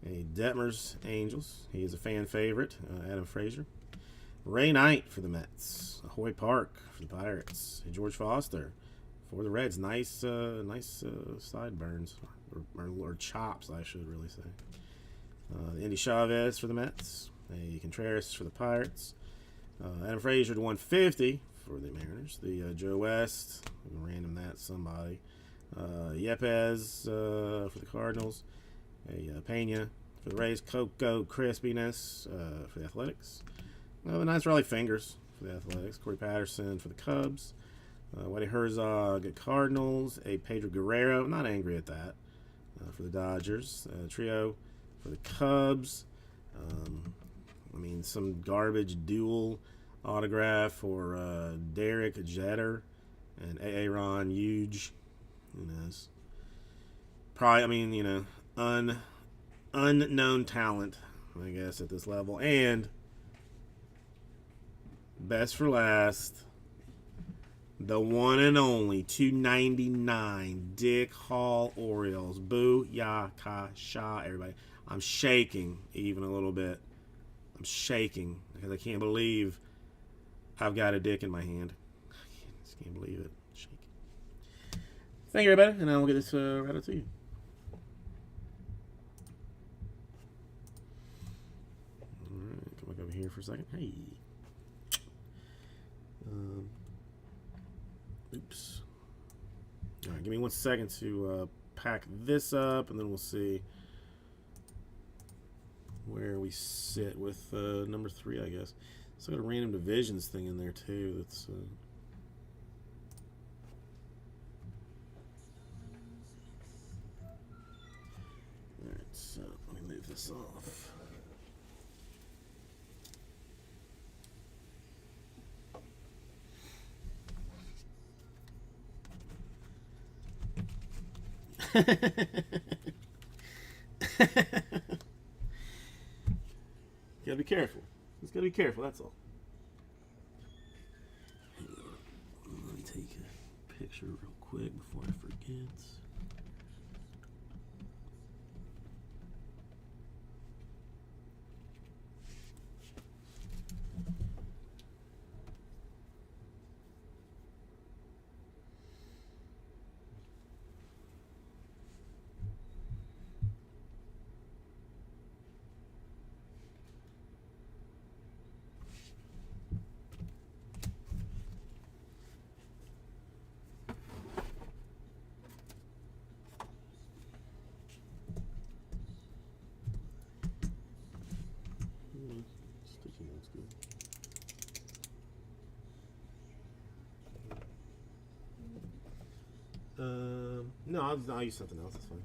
a Detmers Angels. He is a fan favorite, Adam Frazier. Ray Knight for the Mets. Ahoy Park for the Pirates. George Foster for the Reds. Nice sideburns, or chops, I should really say. Andy Chavez for the Mets. A Contreras for the Pirates. Adam Frazier to 150 for the Mariners. The Joe West, random that somebody. Yepez for the Cardinals. A Pena for the Rays. Coco Crispiness for the Athletics. The nice Raleigh Fingers for the Athletics. Corey Patterson for the Cubs. Whitey Herzog at Cardinals. A Pedro Guerrero, not angry at that, for the Dodgers. Trio for the Cubs. Some garbage dual autograph for Derek Jeter and Aaron Huge. Who knows? Probably, unknown talent, I guess, at this level. And best for last, the one and only 299 Dick Hall Orioles. Boo-yah-ka-sha, everybody. I'm shaking even a little bit. I'm shaking because I can't believe I've got a dick in my hand. I just can't believe it. Shaking. Thank you, everybody, and I will get this right out to you. All right, come back over here for a second. Hey. Oops. All right, give me 1 second to pack this up, and then we'll see where we sit with number 3, I guess. Still got a random divisions thing in there too. That's all right. So let me move this off. Gotta be careful. Just gotta be careful, that's all. Hang on. Let me take a picture real quick before I forget. Sticky notes good. No, I'll use something else. That's fine.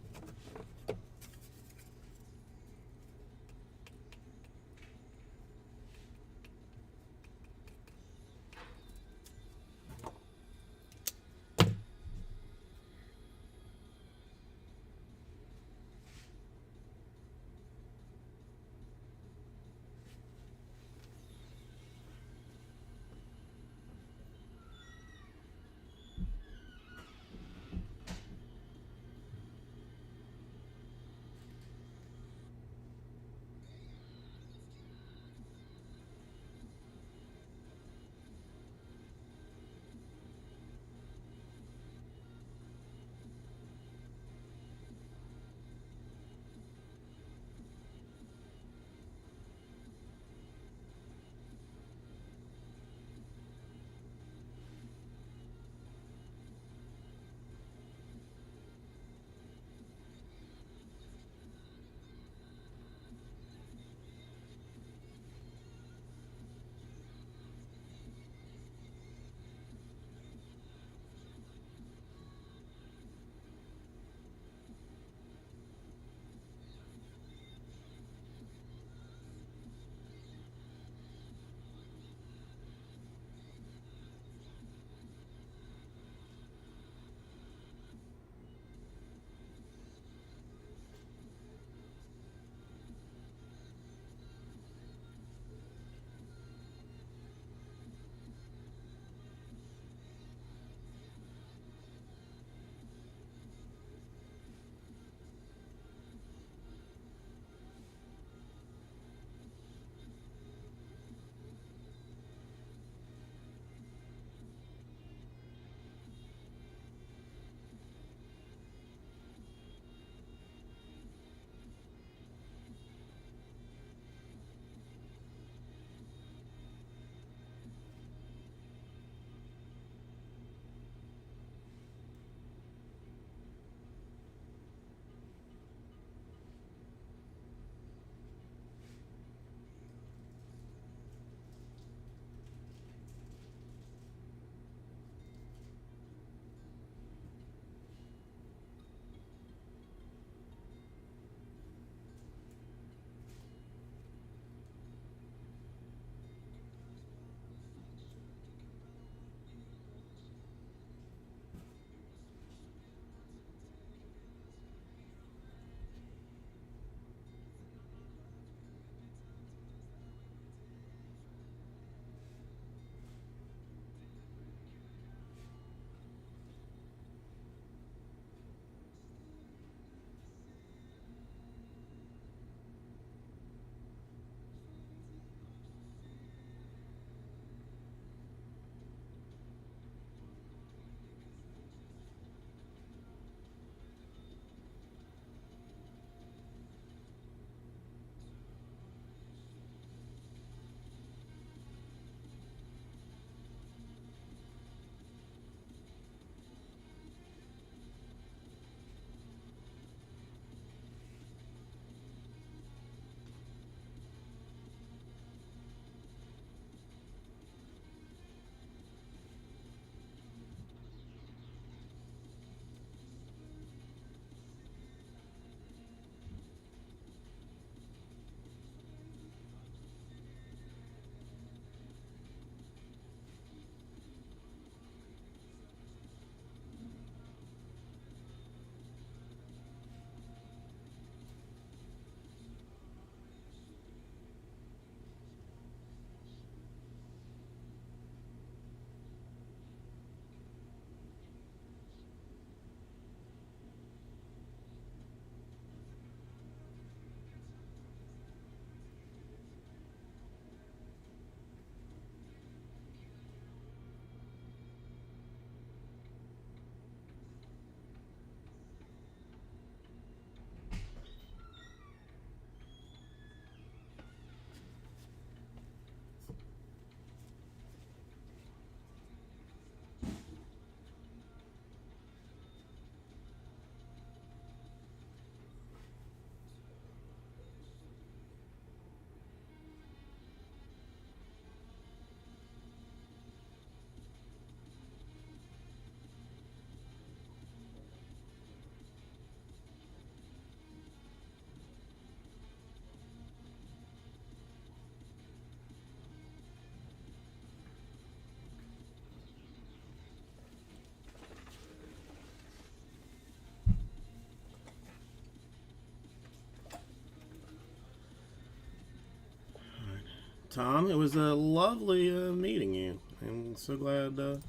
Tom. It was a lovely meeting you. I'm so glad that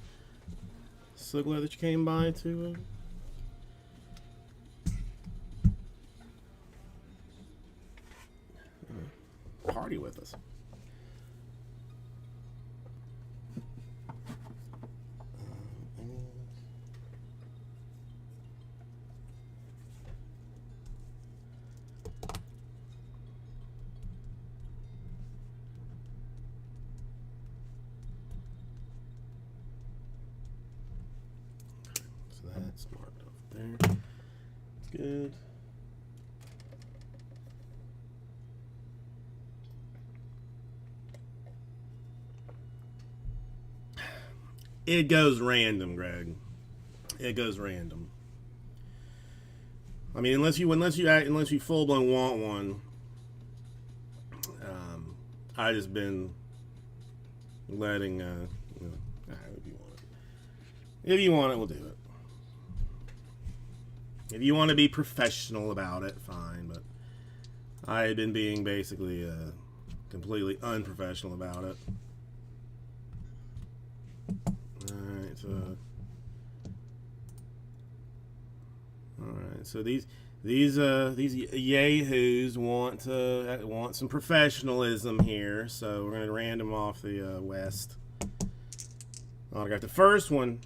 you came by to party with us. So that's marked off there. Good. It goes random, Greg. It goes random. I mean, unless you full blown want one, I just been letting if you want it, we'll do it. If you want to be professional about it, fine. But I had been being basically completely unprofessional about it. Alright, so these yahoos want some professionalism here, so we're gonna random off the West autograph. The first one,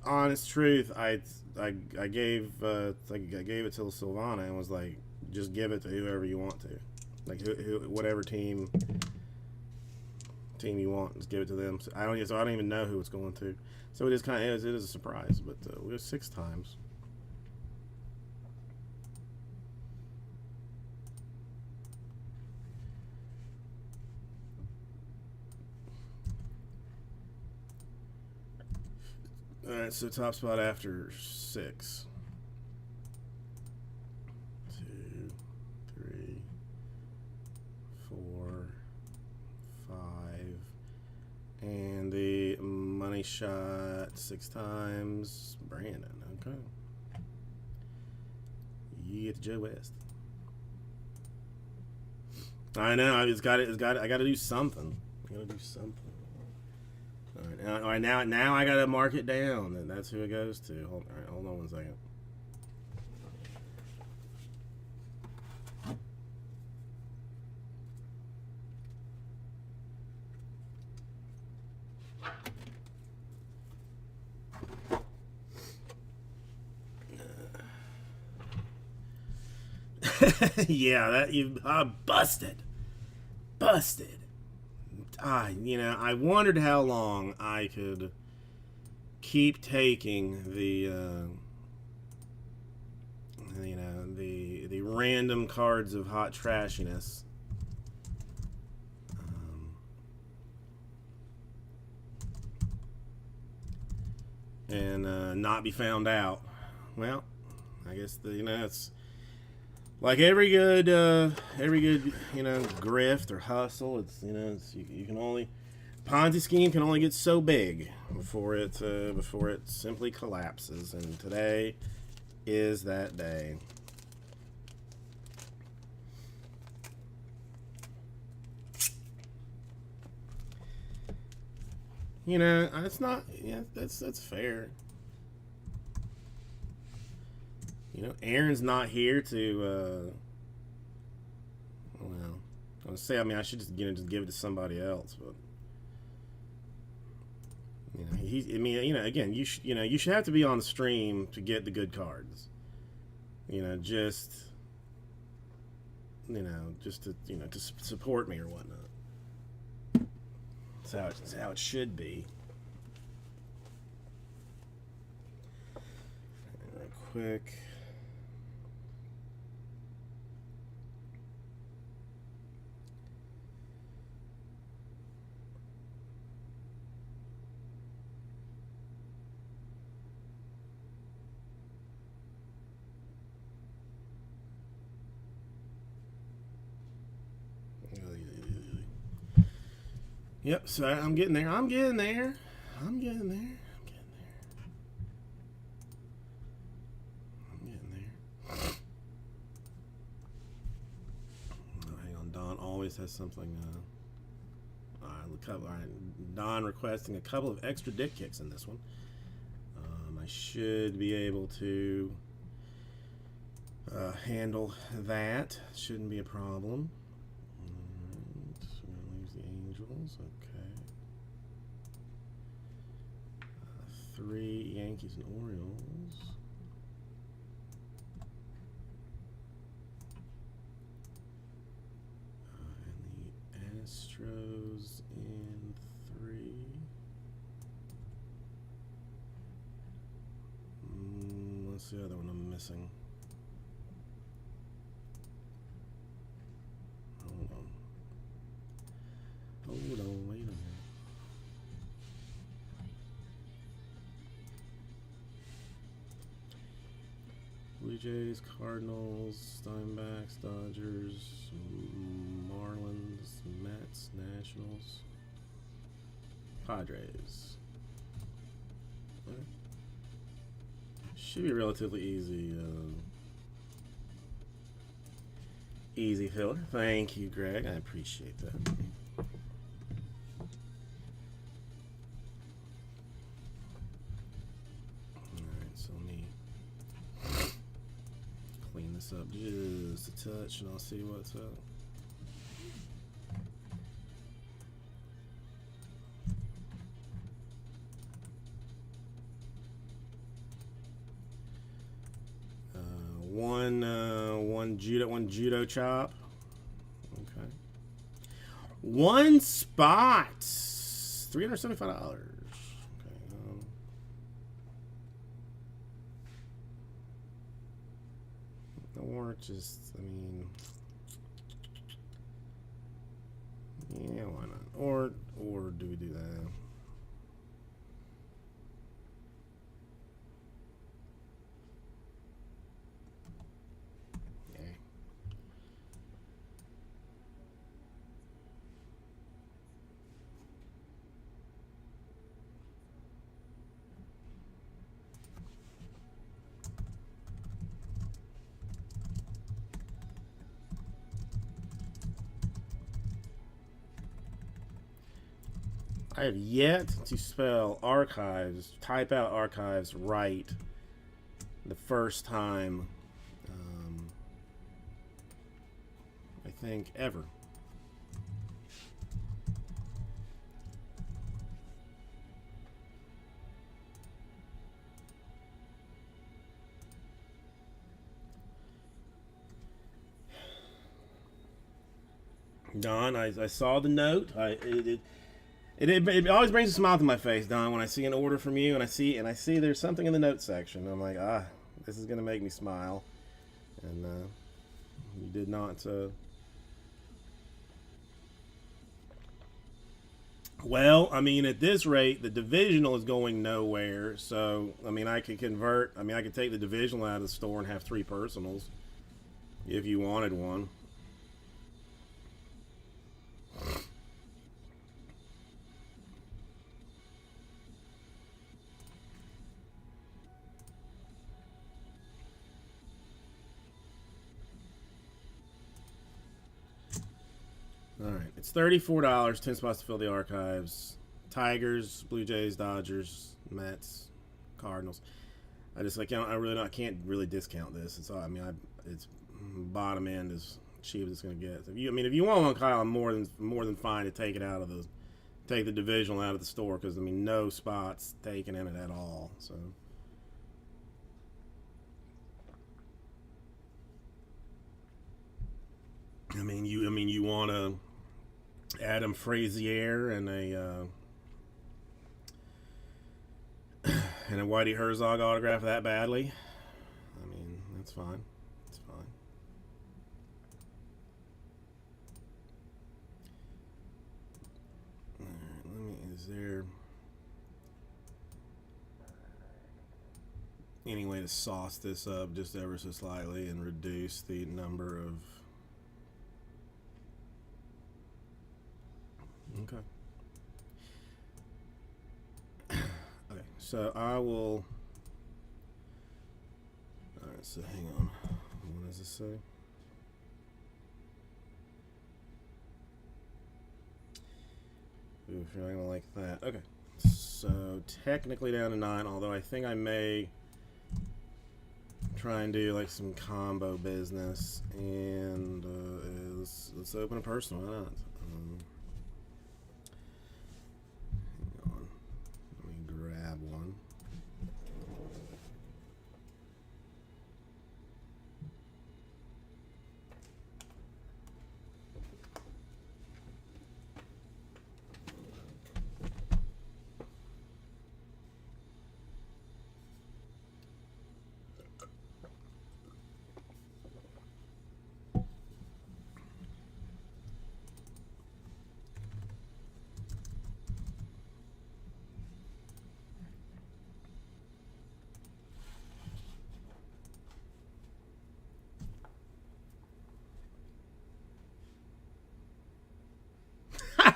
honest truth, I gave it to Silvana and was like, just give it to whoever you want to, like whatever team you want, just give it to them. So I don't even know who it's going to. So it is a surprise, but we have 6 times. All right, so top spot after 6. 2, 3, 4, 5, and the money shot 6 times. Brandon, okay. You get to Joe West. I know. I got to do something. All right, now I gotta mark it down, and that's who it goes to. Hold on 1 second. Yeah, that you busted. I wondered how long I could keep taking the random cards of hot trashiness. And not be found out. Well, I guess it's like every good grift or hustle. You can only Ponzi scheme can only get so big before it simply collapses. And today is that day. It's not. Yeah, that's fair. Aaron's not here to. Well, I would say. I mean, I should just give it to somebody else, but. Again, you should have to be on the stream to get the good cards. Just to support me or whatnot. That's how it should be. Real quick. Yep, so I'm getting there. I'm getting there. Oh, hang on, Don always has something. All right, Don requesting a couple of extra dick kicks in this one. I should be able to handle that. Shouldn't be a problem. So we're gonna lose the Angels. Okay. 3 Yankees and Orioles. And the Astros in 3. What's the other one I'm missing? Hold on, wait a minute. Blue Jays, Cardinals, Diamondbacks, Dodgers, Marlins, Mets, Nationals, Padres. Okay. Should be relatively easy. Easy filler. Thank you, Greg. I appreciate that. Alright, so let me clean this up just a touch and I'll see what's up. One judo chop. Okay. 1 spot. $375. Okay. Or just, I mean, yeah, why not? Or do we do that? I have yet to spell archives, type out archives right the first time, I think, ever. Don, I saw the note. It always brings a smile to my face, Don, when I see an order from you and I see there's something in the note section. I'm like, this is gonna make me smile. And you did not. Well, I mean, at this rate, the divisional is going nowhere. So, I mean, I could convert. I mean, I could take the divisional out of the store and have 3 personals, if you wanted one. Alright, it's $34, 10 spots to fill the archives. Tigers, Blue Jays, Dodgers, Mets, Cardinals. I can't really discount this. It's all, I mean, it's bottom end as cheap as it's gonna get. So if you want one, Kyle, I'm more than fine to take the divisional out of the store, because I mean, no spots taken in it at all. So. You want to Adam Frazier and a Whitey Herzog autograph that badly? I mean, that's fine. It's fine. All right, is there any way to sauce this up just ever so slightly and reduce the number of... Okay. Okay, so I will... Alright, so hang on. What does this say? Oof, you're not gonna like that. Okay. So technically down to 9, although I think I may try and do like some combo business, and let's open a personal. Why not? Hang on. Let me grab one.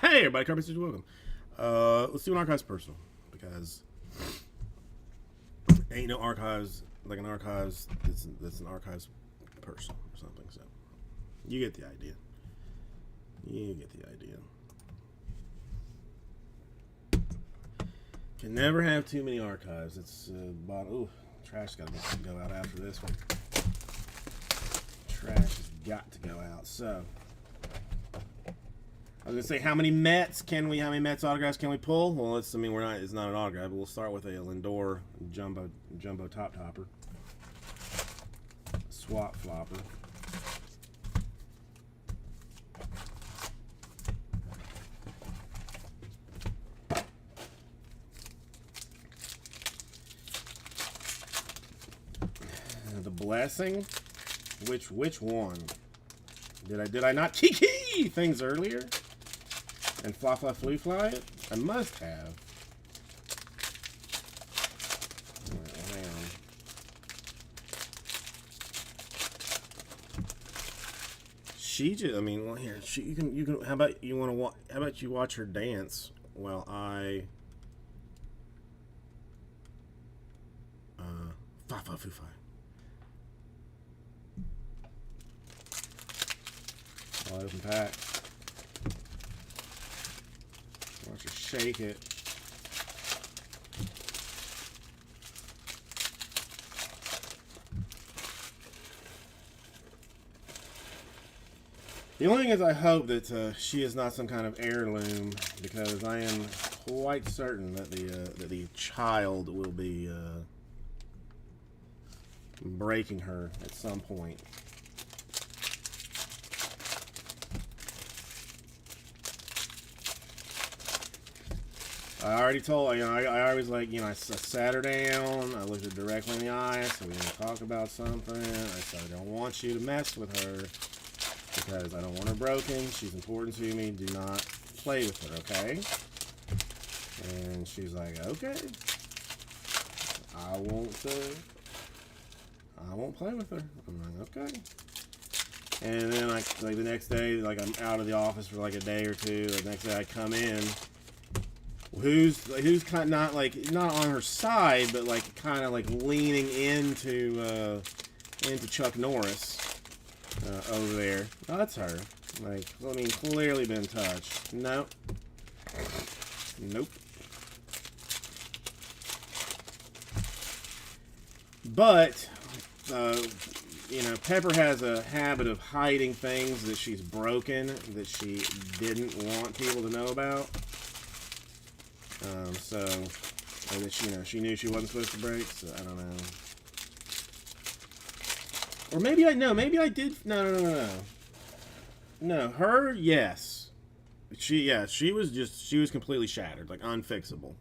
Hey, everybody, Carpet Stitch, welcome. Let's do an archives personal, because ain't no archives like an archives that's an archives personal or something. So you get the idea. You get the idea. Can never have too many archives. It's ooh, trash got to go out after this one. Trash has got to go out. So I was gonna say, how many Mets autographs can we pull? Well, it's not an autograph, but we'll start with a Lindor jumbo top topper, swap flopper. The blessing. Which one? Did I not kiki things earlier? And fly it? I must have. Alright, hang on. She just, well, here, you can, how about you watch her dance while I, foo-fi. I'll open pack. Watch her shake it. The only thing is, I hope that she is not some kind of heirloom, because I am quite certain that the child will be breaking her at some point. I already told, I always I sat her down, I looked her directly in the eye, I said, we're going to talk about something. I said, I don't want you to mess with her, because I don't want her broken. She's important to me. Do not play with her, okay? And she's like, okay. I won't play with her. I'm like, okay. And then, like the next day, I'm out of the office for like a day or two. The next day I come in. Who's kind of not on her side, but kind of leaning into Chuck Norris over there. Oh, that's her. Clearly been touched. Nope. But Pepper has a habit of hiding things that she's broken, that she didn't want people to know about. That she knew she wasn't supposed to break, so I don't know. Or maybe I did. No, her, yes. She was completely shattered, unfixable.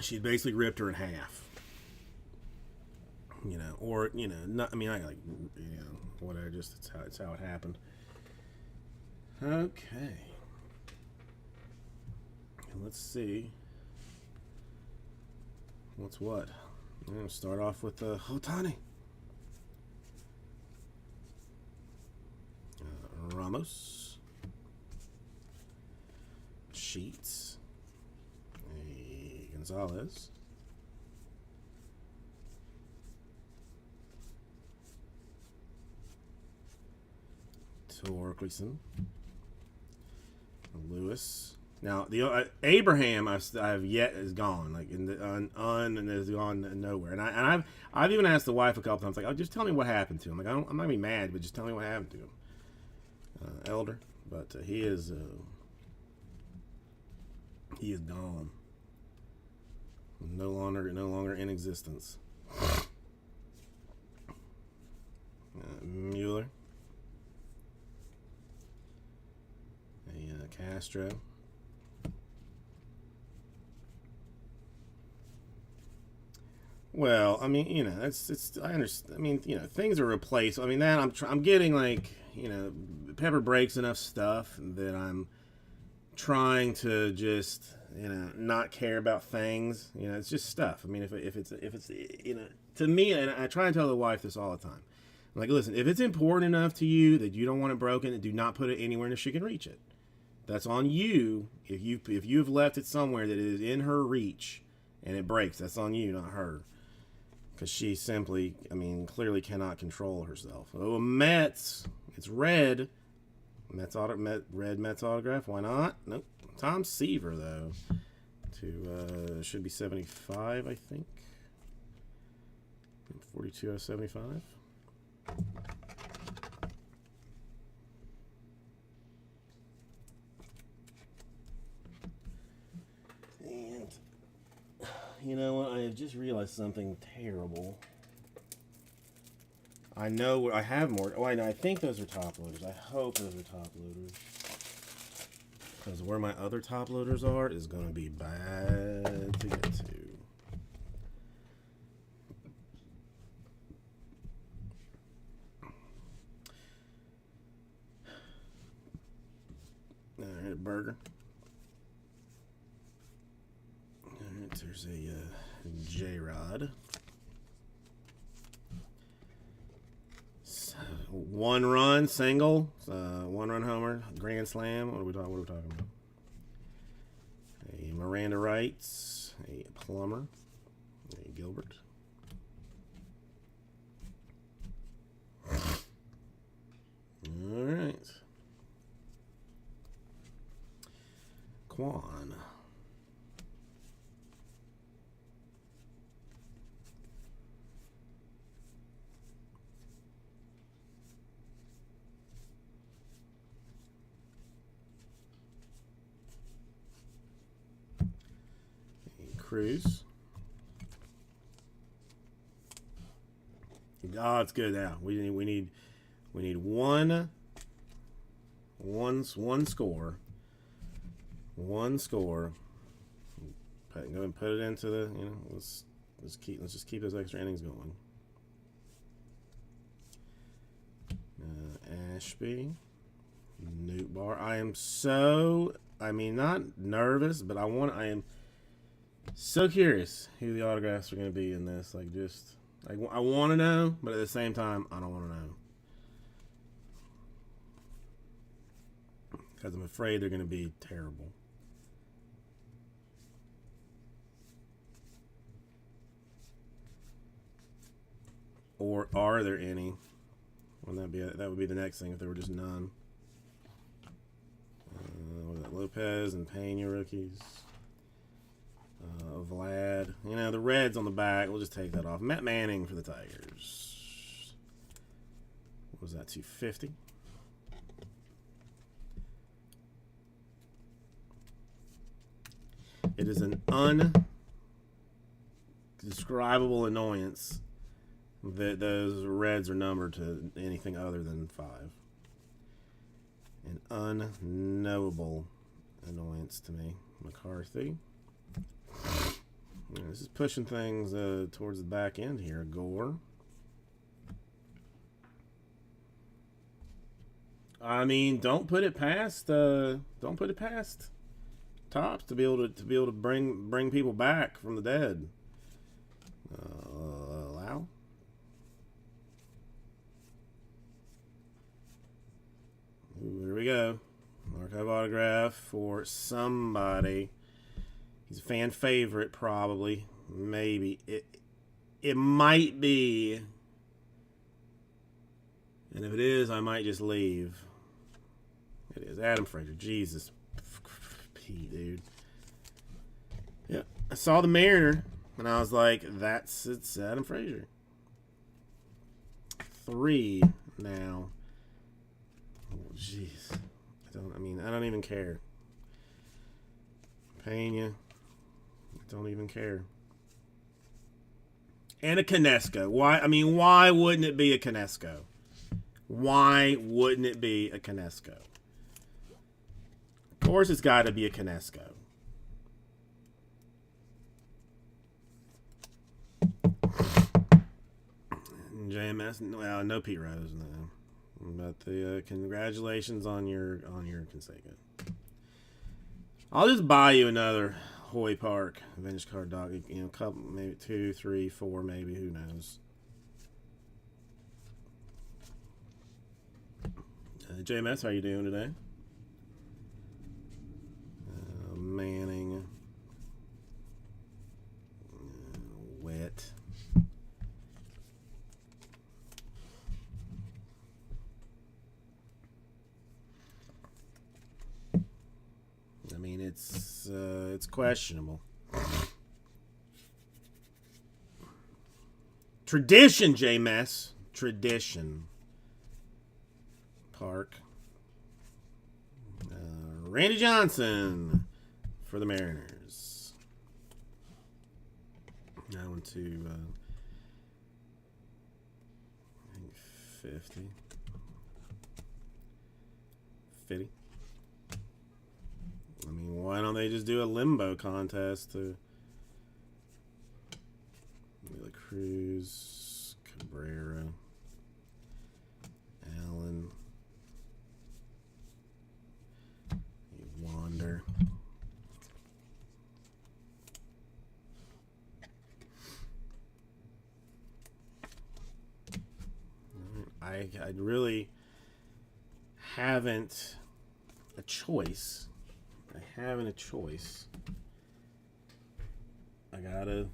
She basically ripped her in half. Whatever, just it's how it happened. Okay. Let's see. What's what? I'm going to start off with Otani. Ramos. Sheets. Gonzalez. Torkelson. Lewis. Now the Abraham I've yet is gone, like in the and is gone nowhere. And I've even asked the wife a couple times, like, oh, just tell me what happened to him. Like I'm not gonna be mad, but just tell me what happened to him. Elder, but he is gone. No longer in existence. Mueller. Castro. Well, I mean, you know, I understand. I mean, you know, things are replaced. I mean, that I'm getting, like, you know, Pepper breaks enough stuff that I'm trying to just, you know, not care about things. You know, it's just stuff. I mean, if it's you know, to me, and I try and tell the wife this all the time. I'm like, listen, if it's important enough to you that you don't want it broken, do not put it anywhere that she can reach it. That's on you. If you've left it somewhere that is in her reach and it breaks, that's on you, not her. Because she simply, I mean, clearly cannot control herself. Oh, Mets. It's red. Red Mets autograph. Why not? Nope. Tom Seaver, though. Should be 75, I think. 42 out of 75. And you know what? I have just realized something terrible. I know I have more. Oh, I think those are top loaders. I hope those are top loaders. Because where my other top loaders are is going to be bad to get to. Alright, burger. Alright, there's a J-Rod. One run single, one run homer, grand slam. What are we talking about? A Miranda Wrights, a Plummer, a Gilbert. All right, Quan. Cruz. Oh, it's good now. We need one score. One score. Go and put it into the, you know, let's just keep those extra innings going. Ashby. Newt Bar. I am so, I mean, not nervous, but I am so curious who the autographs are going to be in this. Like, just, I want to know, but at the same time, I don't want to know. Because I'm afraid they're going to be terrible. Or are there any? Wouldn't that would be the next thing if there were just none. What was that? Lopez and Pena rookies. Vlad. You know, the Reds on the back. We'll just take that off. Matt Manning for the Tigers. What was that, 250? It is an undescribable annoyance that those Reds are numbered to anything other than 5. An unknowable annoyance to me. McCarthy. This is pushing things towards the back end here. Gore. I mean, don't put it past Tops to be able to bring people back from the dead. Allow. Ooh, here we go. Archive autograph for somebody. He's a fan favorite, probably. Maybe. It might be. And if it is, I might just leave. It is Adam Frazier. Jesus, P, dude. Yeah, I saw the Mariner, and I was like, it's Adam Frazier. 3 now. Oh, jeez. I don't even care. Pena. I don't even care. And a Kinesko. Why wouldn't it be a Kinesko? Why wouldn't it be a Kinesko? Of course it's got to be a Kinesko. JMS, well, no Pete Rose, no. But the congratulations on your Conseco. I'll just buy you another Hoy Park vintage card dog. You know, couple, maybe 2, 3, 4, maybe, who knows. JMS, how you doing today? Manning. Wet. I mean, it's questionable. Tradition, J-Mess. Tradition. Park. Randy Johnson for the Mariners. That one to I think 50. 50. I mean, why don't they just do a limbo contest to La Cruz, Cabrera, Allen, Wander. I really haven't a choice. I gotta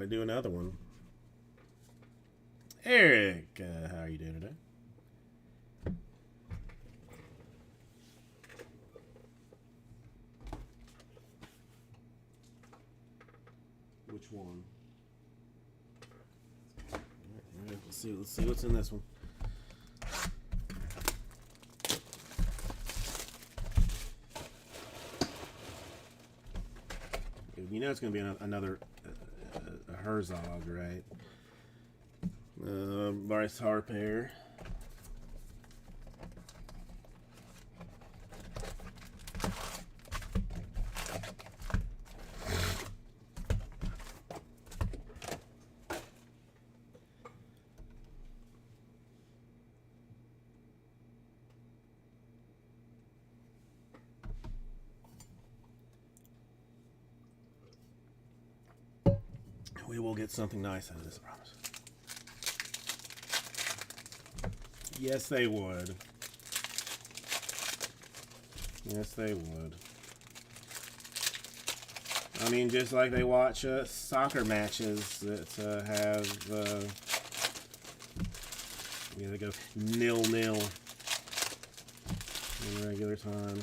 do another one. Eric, how are you doing today? Which one? All right, let's see what's in this one. You know it's going to be another Herzog, right? Bryce Harper. We will get something nice out of this, I promise. Yes, they would. Yes, they would. I mean, just like they watch soccer matches that have, they go 0-0 in regular time.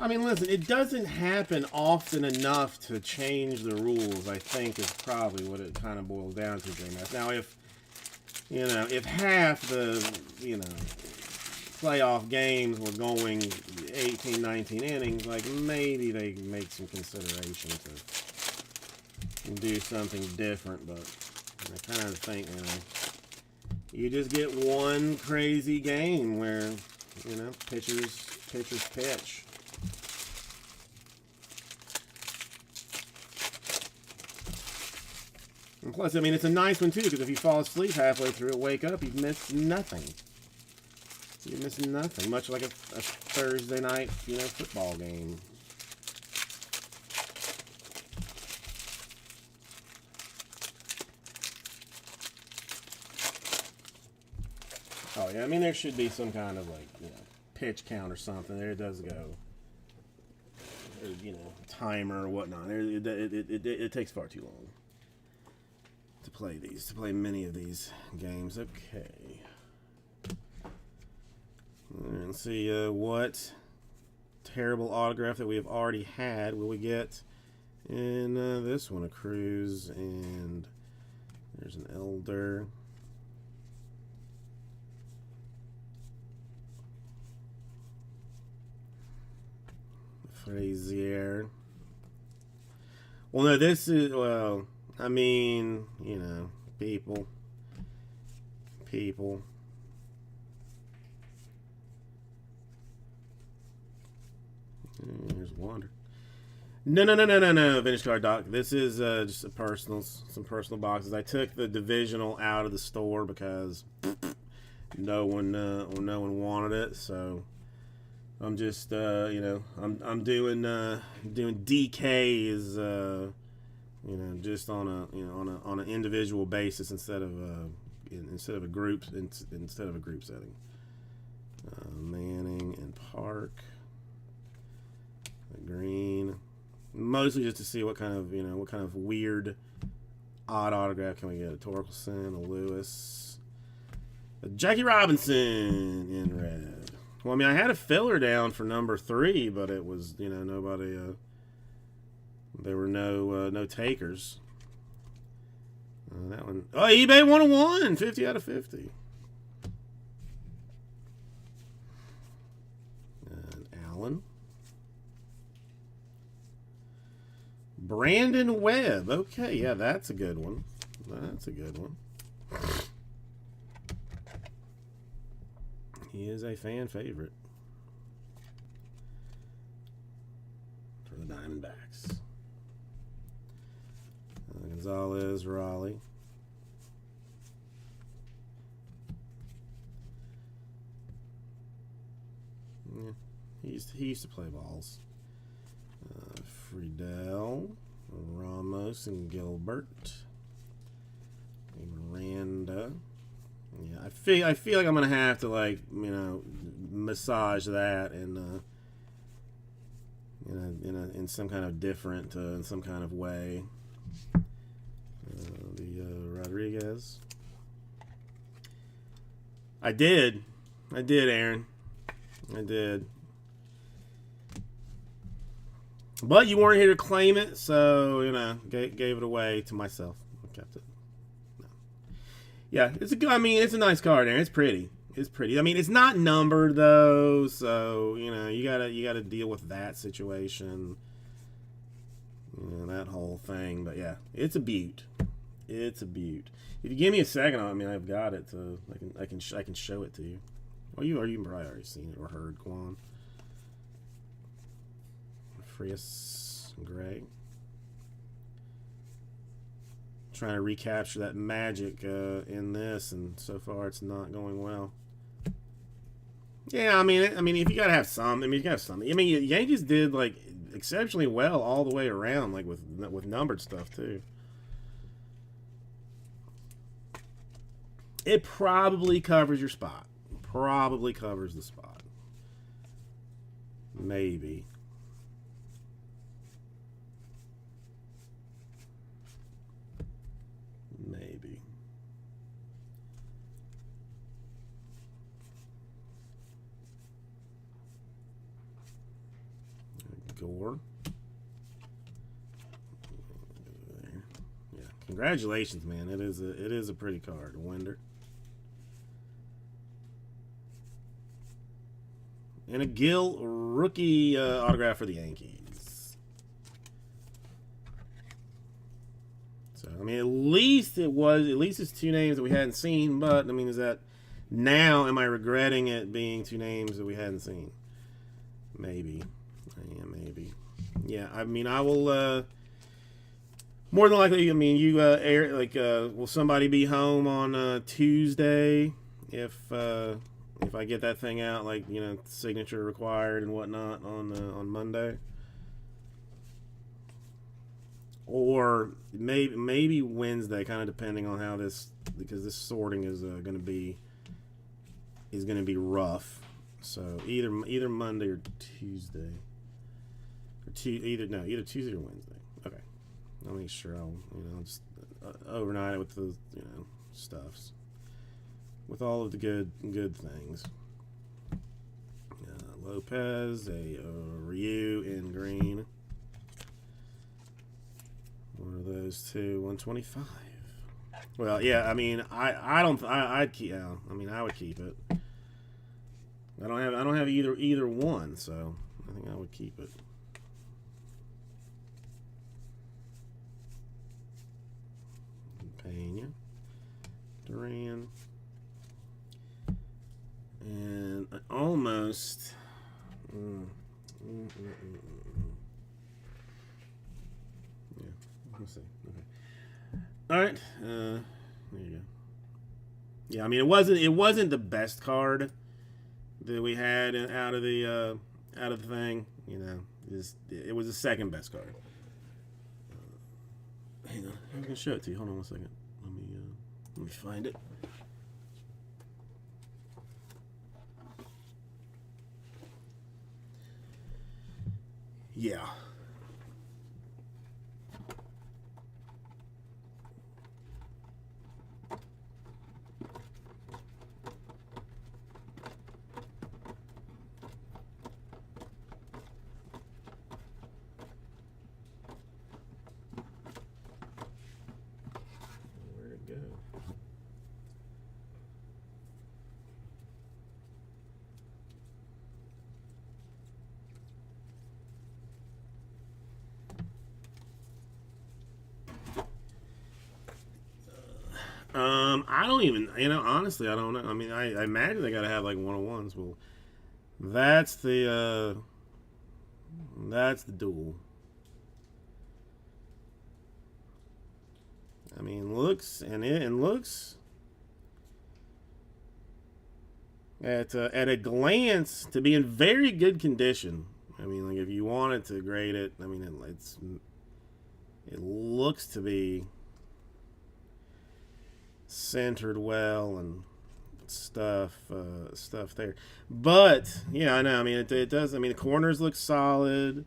I mean, listen, it doesn't happen often enough to change the rules, I think, is probably what it kind of boils down to, JMS. Now, if half the, playoff games were going 18, 19 innings, like, maybe they make some consideration to do something different, but I kind of think, you just get one crazy game where, pitchers pitch. And plus, I mean, it's a nice one, too, because if you fall asleep halfway through it, wake up, you've missed nothing. You miss nothing, much like a Thursday night, football game. Oh, yeah, I mean, there should be some kind of, like, pitch count or something. There it does go. Or, timer or whatnot. It takes far too long to play many of these games. Okay. And see what terrible autograph that we have already had will we get in this one. A Cruz, and there's an Elder. Frazier. Well, no, this is, well, I mean, people. Here's Wander. No. Vintage card doc. This is just some personal boxes. I took the divisional out of the store because no one wanted it. So I'm just I'm doing DKs just on an individual basis instead of a group setting. Manning and Park. Green, mostly just to see what kind of weird, odd autograph can we get. A Torkelson, a Lewis, a Jackie Robinson in red. Well, I mean, I had a filler down for number 3, but it was nobody. There were no takers. That one. Oh, eBay 101, 50 out of 50. Allen. Brandon Webb. Okay, yeah, that's a good one. He is a fan favorite for the Diamondbacks. Gonzalez, Raleigh. Yeah, he used to play balls. Friedel, Ramos, and Gilbert. Miranda. Yeah, I feel like I'm gonna have to massage that and in some kind of different in some kind of way. The Rodriguez. I did, Aaron. I did. But you weren't here to claim it, so gave it away to myself. I kept it. No. Yeah, it's a good. I mean, it's a nice card, Aaron. It's pretty. I mean, it's not numbered though, so you gotta deal with that situation. That whole thing. But yeah, it's a beaut. If you give me a second, I mean, I've got it. I can show it to you. Well, you've probably already seen it or heard. Quan. Frias Gray. Trying to recapture that magic in this, and so far it's not going well. Yeah, I mean, if you gotta have some, you gotta have some. I mean, Yankees did exceptionally well all the way around, with numbered stuff too. It probably covers your spot. Probably covers the spot. Maybe. Gore. Yeah, congratulations, man. It is a pretty card. Winder. And a Gill rookie autograph for the Yankees. So I mean, at least it's 2 names that we hadn't seen. But I mean, is that now? Am I regretting it being 2 names that we hadn't seen? Maybe. Yeah, maybe. Yeah, I mean, I will More than likely, I mean, you air like, will somebody be home on Tuesday if I get that thing out, like, you know, signature required and whatnot on Monday, or maybe Wednesday, kind of depending on how this, because this sorting is going to be rough. So either Monday or Tuesday, or either Tuesday or Wednesday. Okay. I'll make sure I'll just overnight it with the stuffs, with all of the good things. Lopez, a Ryu in green. One of those two, 125. Well, yeah, I mean, I'd keep. Yeah, I mean, I would keep it. I don't have either one, so I think I would keep it. Pena, Duran, and almost. Yeah, let's see. Okay. All right. There you go. Yeah, I mean, it wasn't the best card that we had out of the thing. You know, it was the second best card. Hang on, I'm gonna show it to you. Hold on one second. Let me find it. Yeah. Where'd it go? I don't even, honestly, I don't know. I mean, I imagine they gotta have like 101s. Well, that's the duel. I mean, looks at a glance to be in very good condition. I mean, like, if you wanted to grade it, I mean, it looks to be centered well and stuff there. But yeah, I know. I mean, it does. I mean, the corners look solid.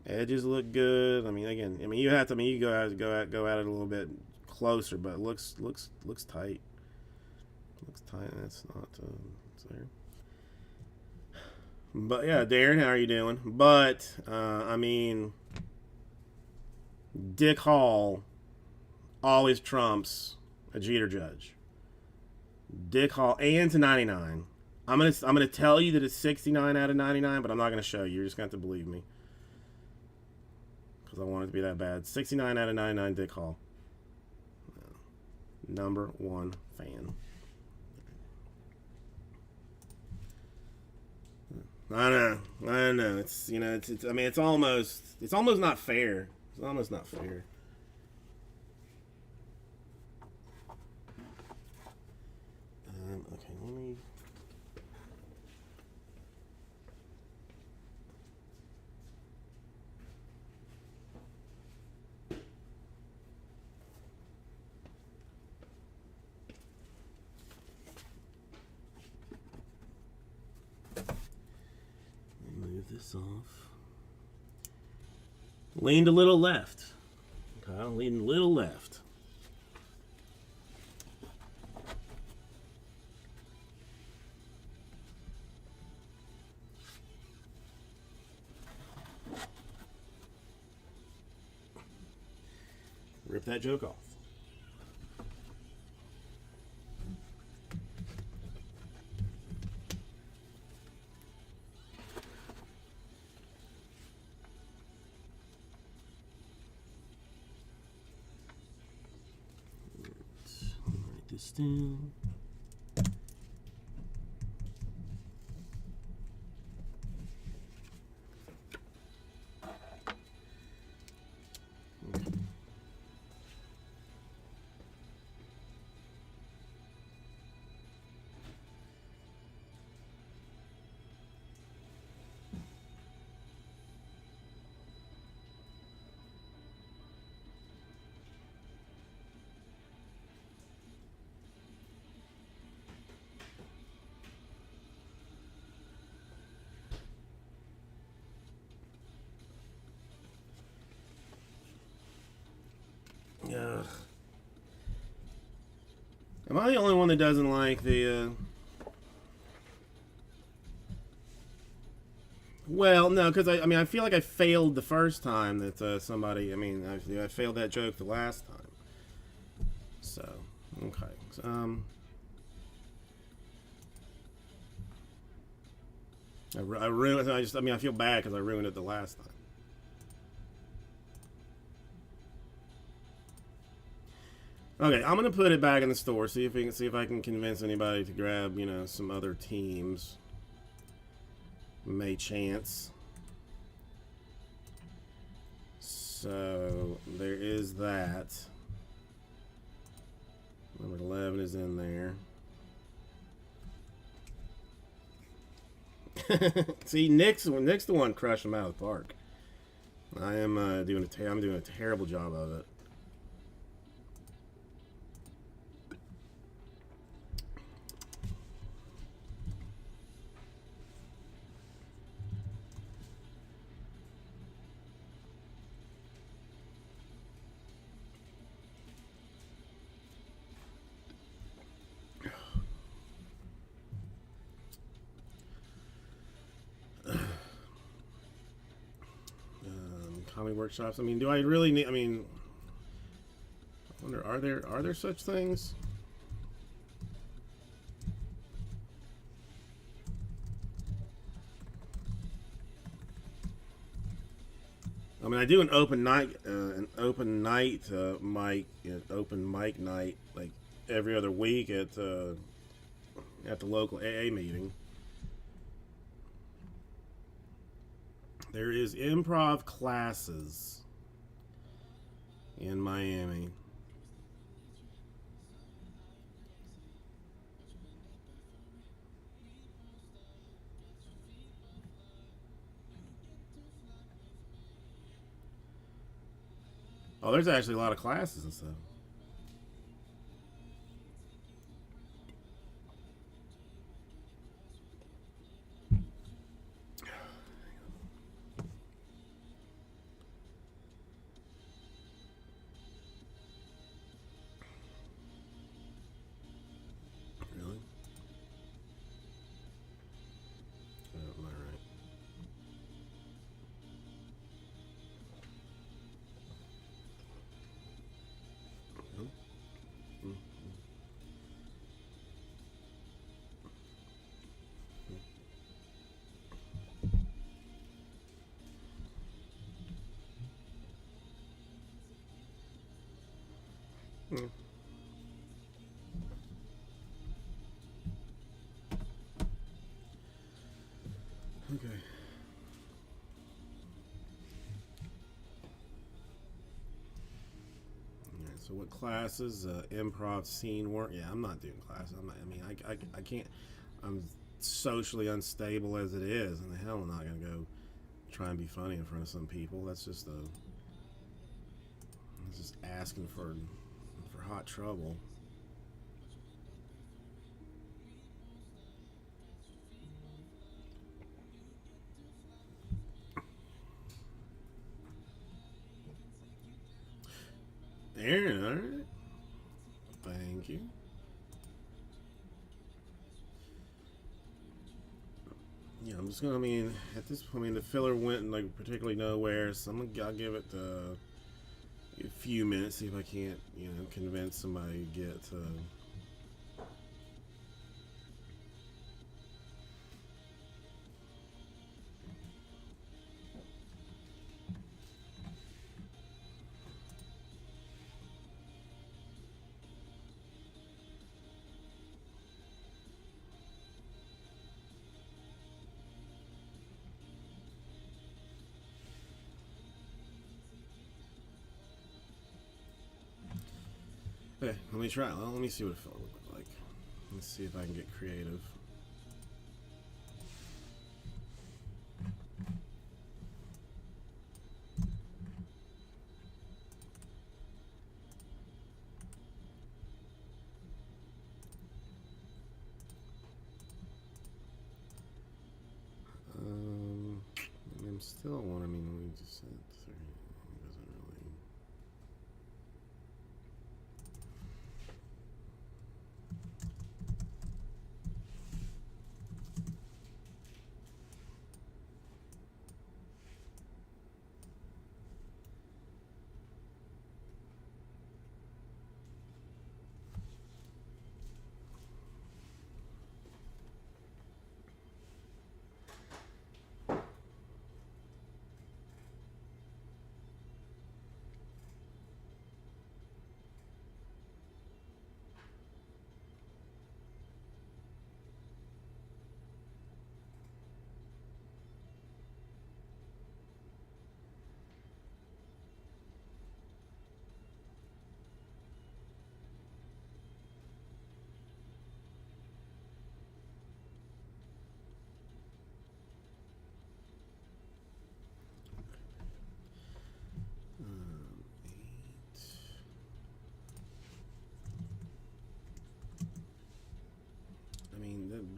Edges look good. I mean, again, you have to. I mean, you go at it a little bit closer, but it looks tight. Looks tight. That's not. It's there. But yeah, Darren, how are you doing? But I mean, Dick Hall always trumps a Jeter Judge. Dick Hall and to 99. I'm gonna tell you that it's 69 out of 99, but I'm not gonna show you. You're just gonna have to believe me because I want it to be that bad. 69 out of 99, Dick Hall. Number one fan. I know. It's it's. I mean, it's almost not fair. It's almost not fair. Okay, let me. Move this off. Leaned a little left. Kyle leaned a little left. Rip that joke off. Write this down. Am I the only one that doesn't like the? Well, no, because I mean, I feel like I failed the first time that somebody. I mean, I failed that joke the last time. So, okay. I ruined. I mean, I feel bad because I ruined it the last time. Okay, I'm gonna put it back in the store. See if I can convince anybody to grab some other teams. May chance. So there is that. Number 11 is in there. See, Nick's the one crushing them out of the park. I am doing a terrible job of it. Comedy workshops. I mean, do I really need? I mean, I wonder, are there such things? I mean, I do an open mic night like every other week at the local AA meeting. There is improv classes in Miami. Oh, there's actually a lot of classes and stuff. Really? Oh, am I right? No? Mm. Mm. Okay. Yeah, so what classes? Improv scene work. Yeah, I'm not doing classes. I can't. I'm socially unstable as it is, and the hell I'm not gonna go try and be funny in front of some people. That's just asking for hot trouble. Aaron, all right. Thank you. Yeah, I'm just gonna. I mean, at this point, I mean, the filler went like particularly nowhere, so I'll give it a few minutes, see if I can't, convince somebody to get. Okay, let me try. Well, let me see what it felt like. Let's see if I can get creative. I'm still one. I mean, we just said 3. It doesn't really.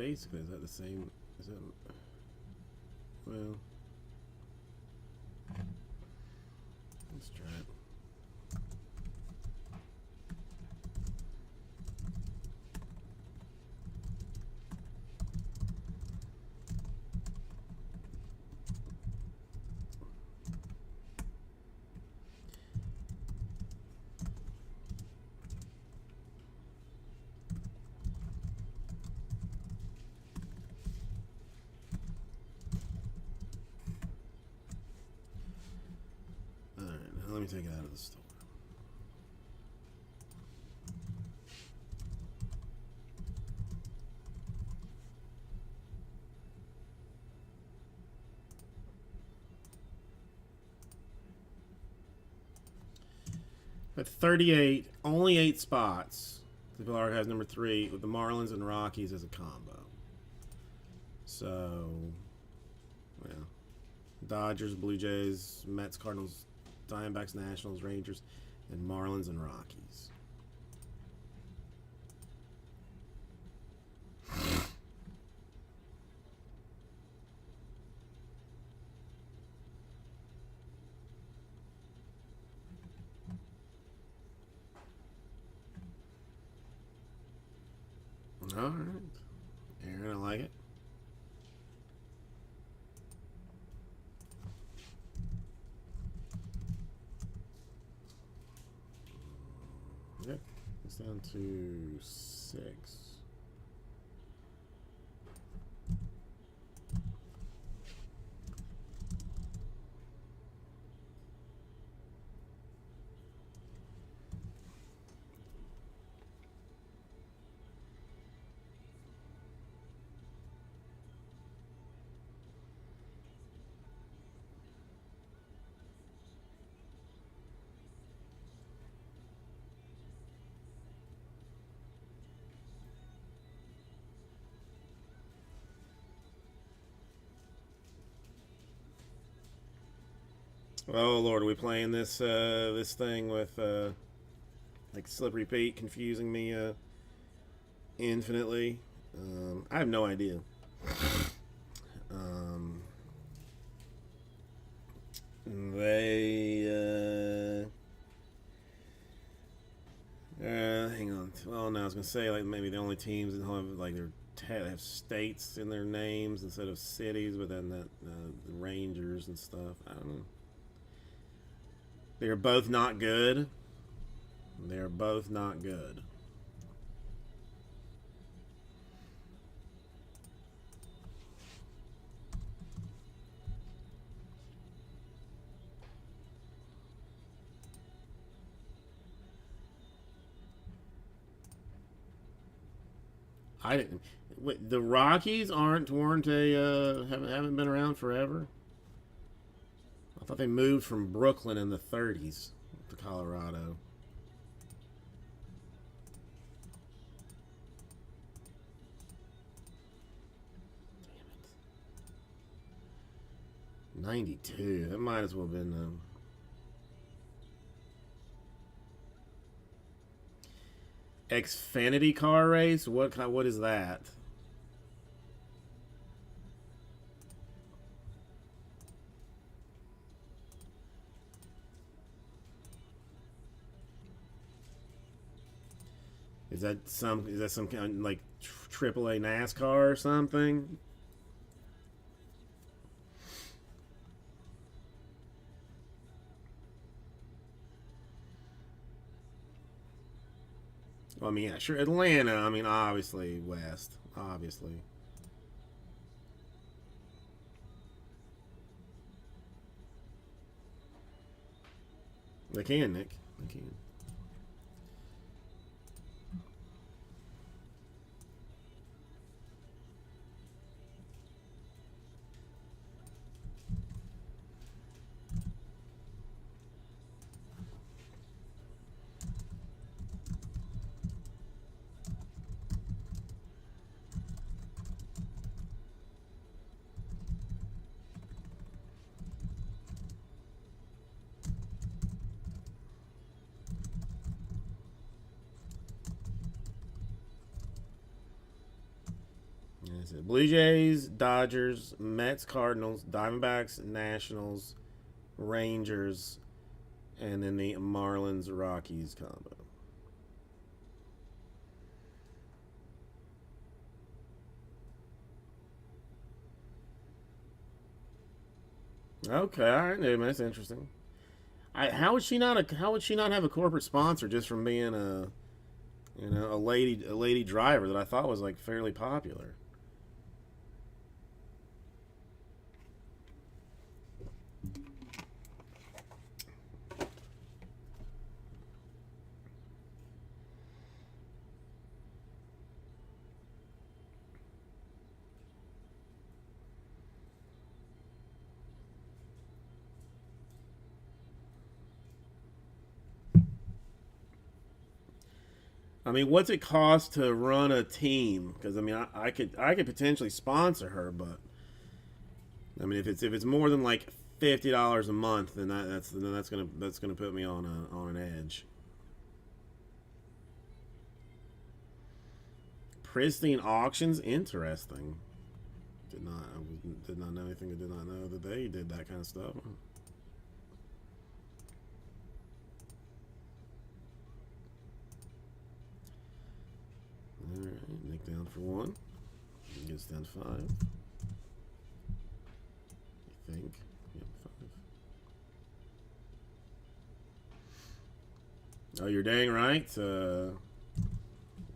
basically, is that the same? Is that, well, let's try it. Let me take it out of the store. At 38, only 8 spots. The Bill Archives number 3 with the Marlins and Rockies as a combo. So, yeah. Dodgers, Blue Jays, Mets, Cardinals, Diamondbacks, Nationals, Rangers, and Marlins and Rockies. All right. Aaron, I like it. Yep. It's down to 6. Oh Lord, are we playing this this thing with like Slippery Pete confusing me infinitely? I have no idea. They hang on. Well, no, I was gonna say like maybe the only teams that have like they have states in their names instead of cities, but then that the Rangers and stuff. I don't know. They are both not good. They are both not good. I didn't. Wait, the Rockies weren't a haven't been around forever. I thought they moved from Brooklyn in the 30s to Colorado. Damn it. 92. That might as well have been Xfinity car race. What is that? Is that some kind of like AAA NASCAR or something? Well, I mean, yeah, sure. Atlanta. I mean, obviously West. Obviously. They can, Nick. They can. Is it Blue Jays, Dodgers, Mets, Cardinals, Diamondbacks, Nationals, Rangers, and then the Marlins Rockies combo. Okay, all right, dude, that's interesting. How would she not? How would she not have a corporate sponsor just from being a lady driver that I thought was like fairly popular? I mean, what's it cost to run a team? Because I mean, I could potentially sponsor her, but I mean, if it's more than like $50 a month, then that's gonna put me on an edge. Pristine auctions, interesting. Did not know anything. I did not know that they did that kind of stuff. All right, Nick down for one. He gets down to 5. I think. Yep, 5. Oh, you're dang right,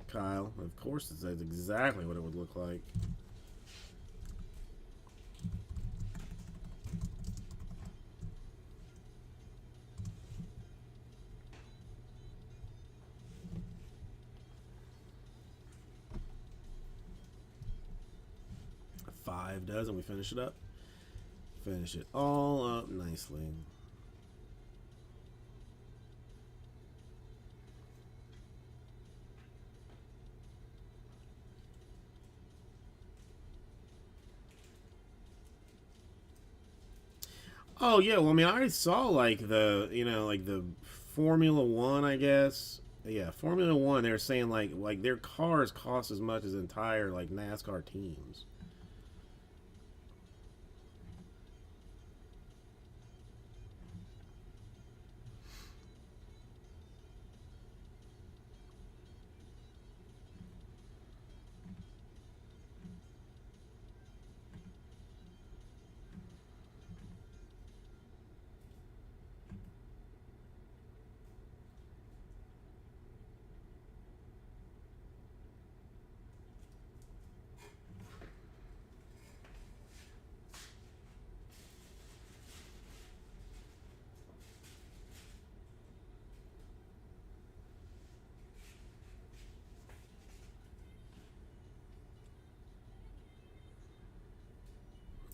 Kyle. Of course, that's exactly what it would look like. A 5 does, and we finish it up. Finish it all up nicely. Oh yeah, well I mean I already saw like the Formula One, I guess. Yeah, Formula One. They were saying like their cars cost as much as entire like NASCAR teams.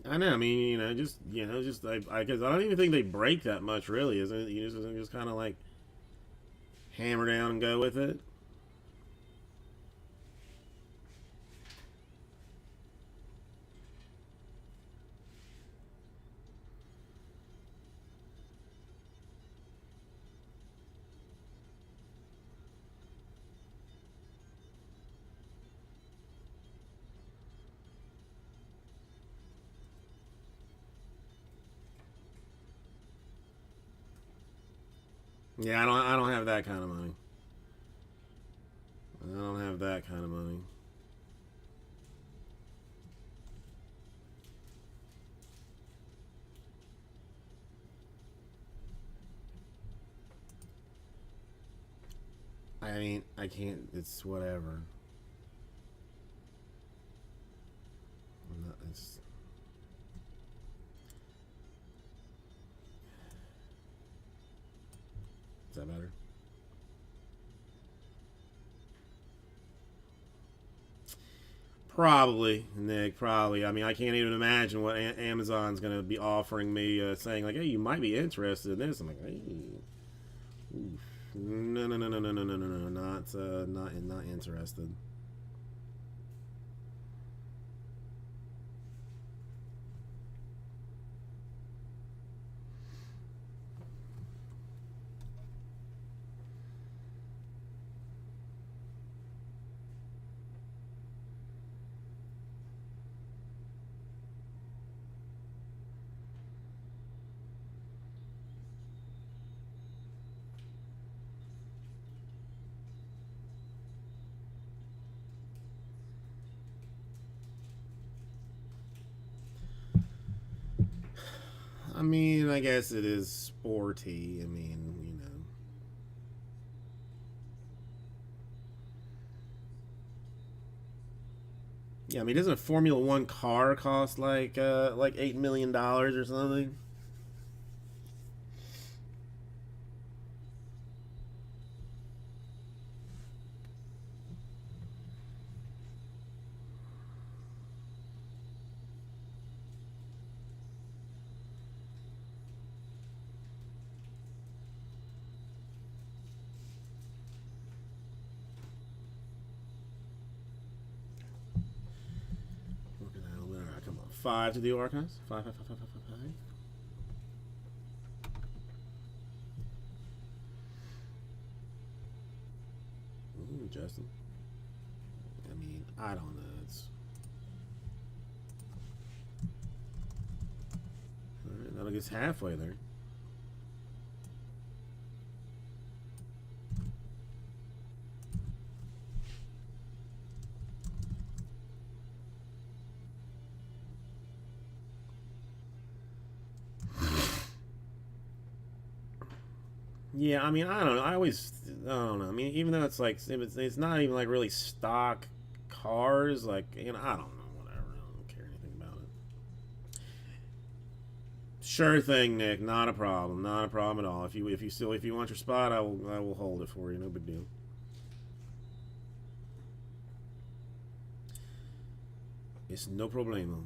I know. I mean, just I guess I don't even think they break that much, really, isn't it? You just kind of like hammer down and go with it. Yeah, I don't have that kind of money. I don't have that kind of money. I mean, I can't. It's whatever. I'm not, it's, is that better? Probably, Nick. Probably. I mean, I can't even imagine what Amazon's going to be offering me, saying like, "Hey, you might be interested in this." I'm like, "Hey, oof. No, no, no, no, no, no, no, no, no, not interested." I mean, I guess it is sporty. I mean, you know. Yeah, I mean, doesn't a Formula One car cost like $8 million or something? Working out a little. All right, come on. 5 to the archives. Five, five, five, five, five, five, five. Ooh, Justin. I mean, I don't know. It's all right. That'll get us halfway there. Yeah, I mean, I don't know. I don't know. I mean, even though it's like, it's not even like really stock cars, like, you know, I don't know, whatever. I don't care anything about it. Sure thing, Nick. Not a problem. Not a problem at all. If you want your spot, I will hold it for you. No big deal. It's no problemo.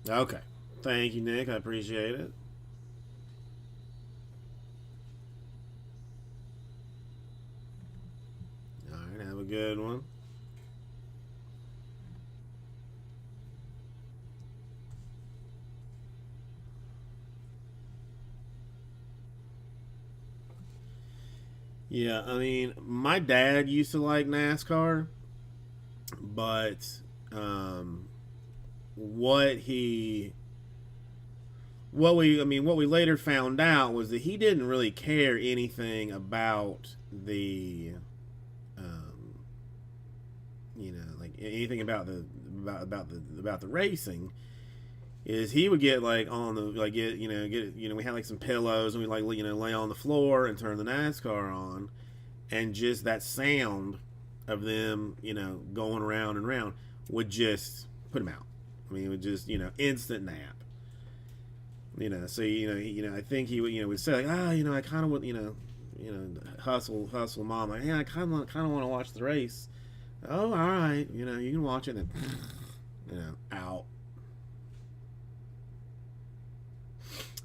Okay. Thank you, Nick. I appreciate it. All right. Have a good one. Yeah, I mean, my dad used to like NASCAR, but um, what he what we later found out was that he didn't really care anything about the um, like anything about the racing. Is he would get like on the like get we had like some pillows and we like lay on the floor and turn the NASCAR on, and just that sound of them going around and around would just put him out. I mean, it would just instant nap. So I think he would say like, I kind of would hustle mom like, yeah, I kind of want to watch the race. Oh, all right, you can watch it and out.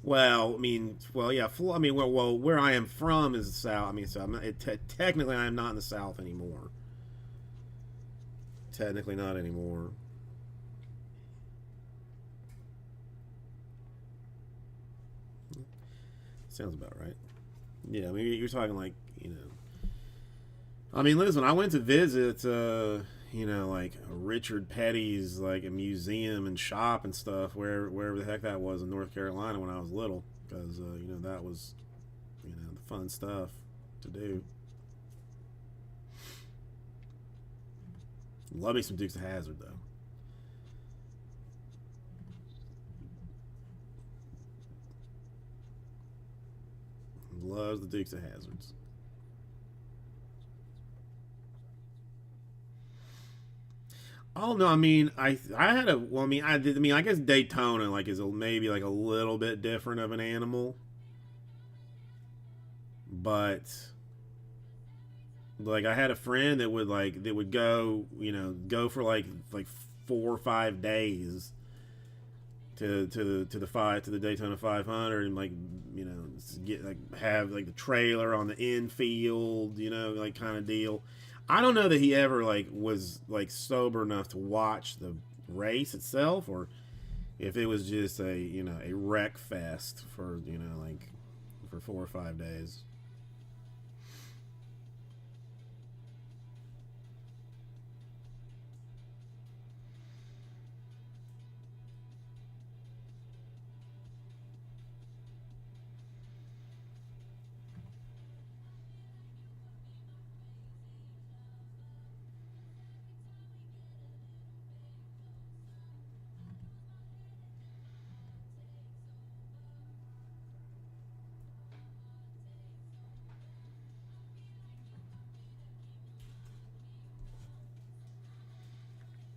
Well, I mean, yeah. I mean, where I am from is the South. I mean, so technically, I am not in the South anymore. Technically, not anymore. Sounds about right. Yeah, I mean, you're talking like. I mean, listen, I went to visit, like Richard Petty's, like a museum and shop and stuff, wherever the heck that was in North Carolina when I was little, because that was, the fun stuff to do. Love me some Dukes of Hazzard though. Loves the Dukes of Hazzards. Oh no, I mean, I had a well, I mean, I did. I mean, I guess Daytona like is maybe like a little bit different of an animal, but like I had a friend that would go go for like 4 or 5 days to the Daytona 500 and like get like have like the trailer on the infield like kind of deal. I don't know that he ever like was like sober enough to watch the race itself, or if it was just a a wreck fest for like for 4 or 5 days.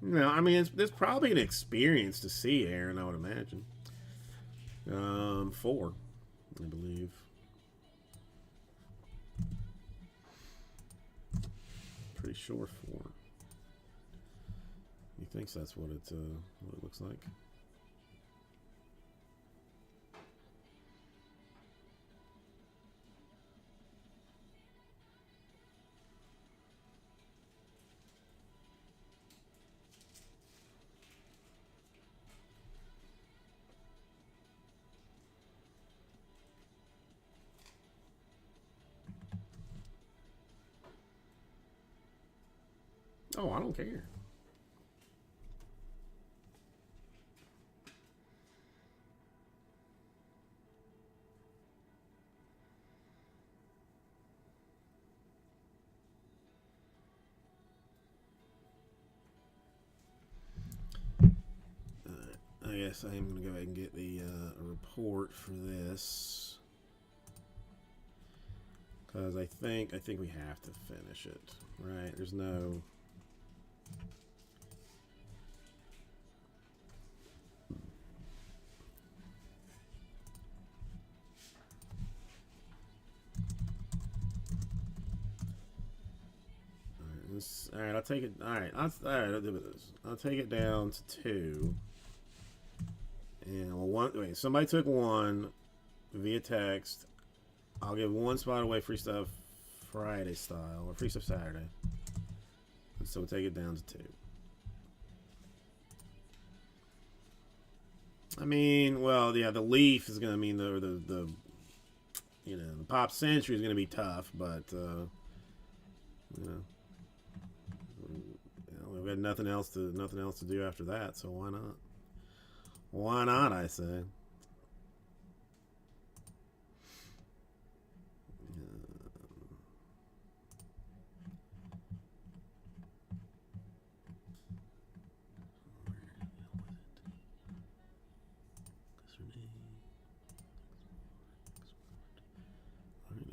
No, I mean it's probably an experience to see Aaron. I would imagine. 4, I believe. Pretty sure 4. He thinks that's what it looks like. Oh, I don't care. I guess I am going to go ahead and get the report for this because I think we have to finish it, right? There's no. All right, I'll take it. All right, all right. I'll do this. I'll take it down to 2. And wait, somebody took 1 via text. I'll give 1 spot away, free stuff Friday style or free stuff Saturday. And so we'll take it down to 2. I mean, well, yeah, the Leaf is going to mean the Pop Century is going to be tough, but we've got nothing else to do after that, so why not? Why not, I say.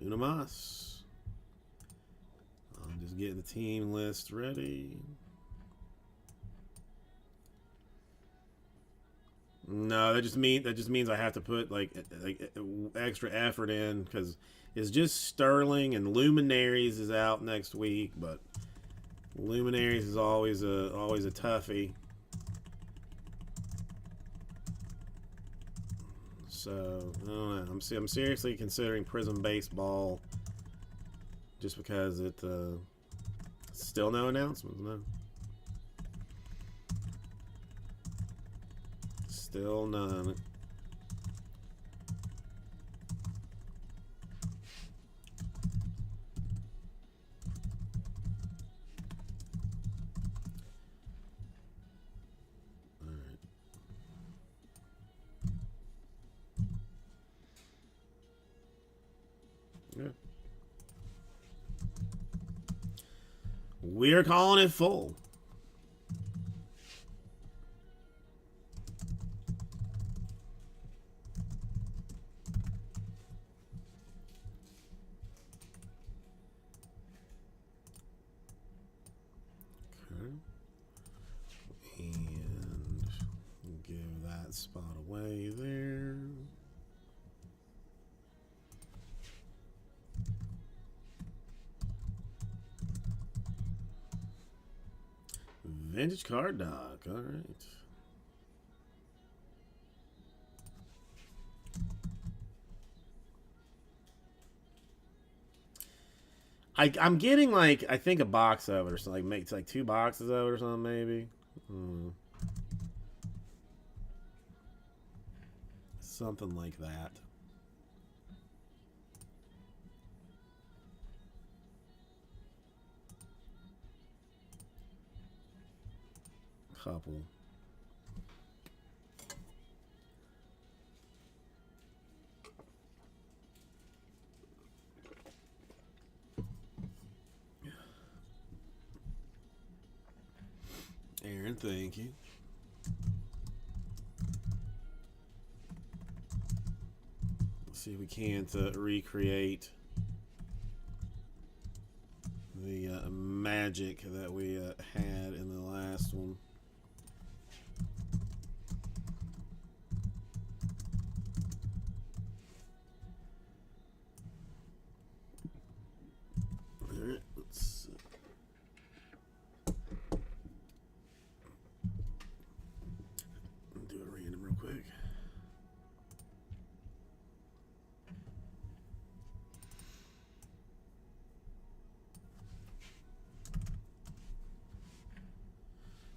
Unamas. I'm just getting the team list ready. No, that just means I have to put like extra effort in because it's just Sterling and Luminaries is out next week, but Luminaries is always a toughie. So I don't know. I'm seriously considering Prism Baseball just because it still no announcements. No. Still none. All right. Yeah. We're calling it full. And give that spot away there. Vintage card dock. All right. I'm getting like I think a box of it or something. Like, it's like 2 boxes of it or something maybe. Something like that. Couple. Aaron, thank you. Let's see if we can't recreate the magic that we had in the last one. Alright, let's do a random real quick.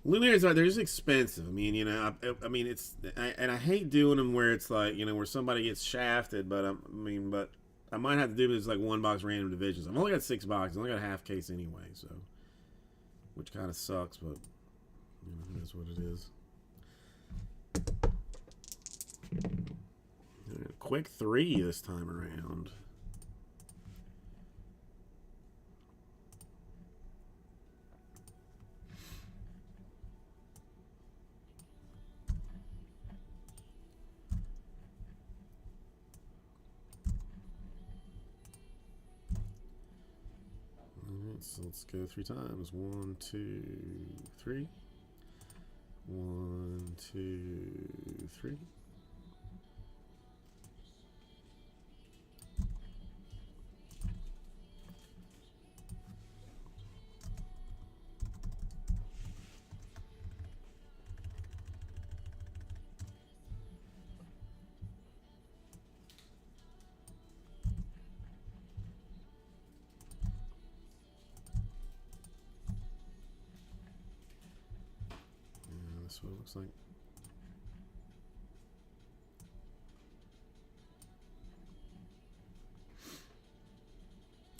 Luminaries are, they're just expensive. I mean, you know, I mean, and I hate doing them where it's like, you know, where somebody gets shafted, but but I might have to do this like one box random divisions. I've only got 6 boxes. I only got a half case anyway, so, which kind of sucks, but you know, that's what it is. Quick 3 this time around. So let's go 3 times. 1, 2, 3. 1, 2, 3. That's what it looks like.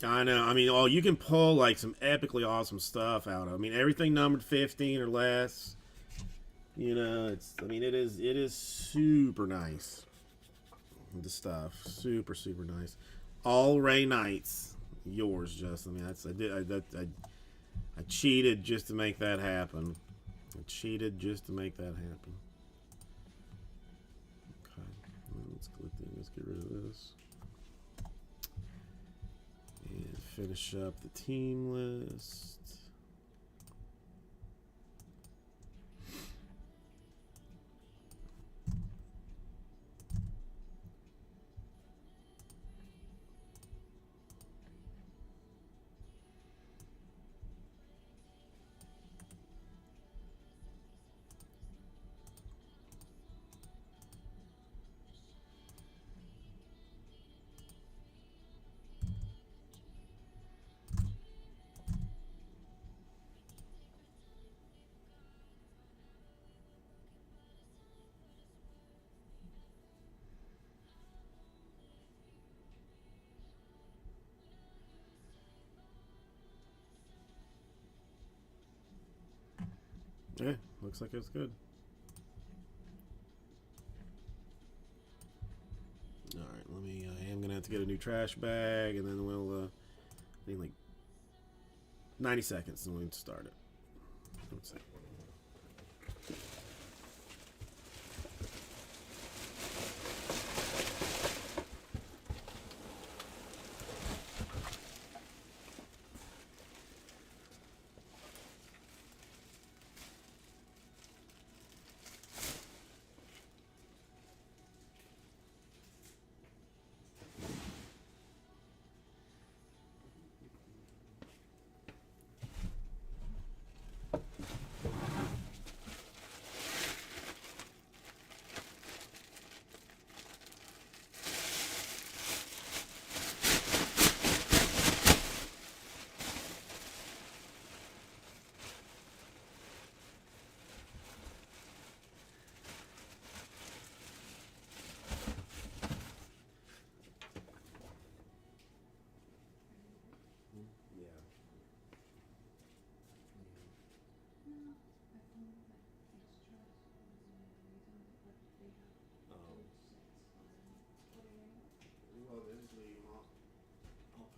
I know. I mean, oh, you can pull like some epically awesome stuff out of. I mean, everything numbered 15 or less. You know, it's. I mean, it is super nice. The stuff, super nice. All Ray Knights, yours, Justin. I mean, I cheated just to make that happen. I cheated just to make that happen. Okay, let's get rid of this. And finish up the team list. Okay, looks like it's good. All right, let me. I am gonna have to get a new trash bag, and then we'll. I need like 90 seconds, and we'll start it. Let's see.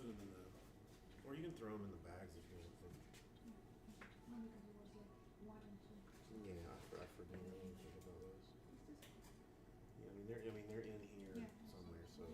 put them in the, or you can throw them in the bags if you want them. Yeah, I forget. I didn't think about those. Yeah, I mean they're in here somewhere. So.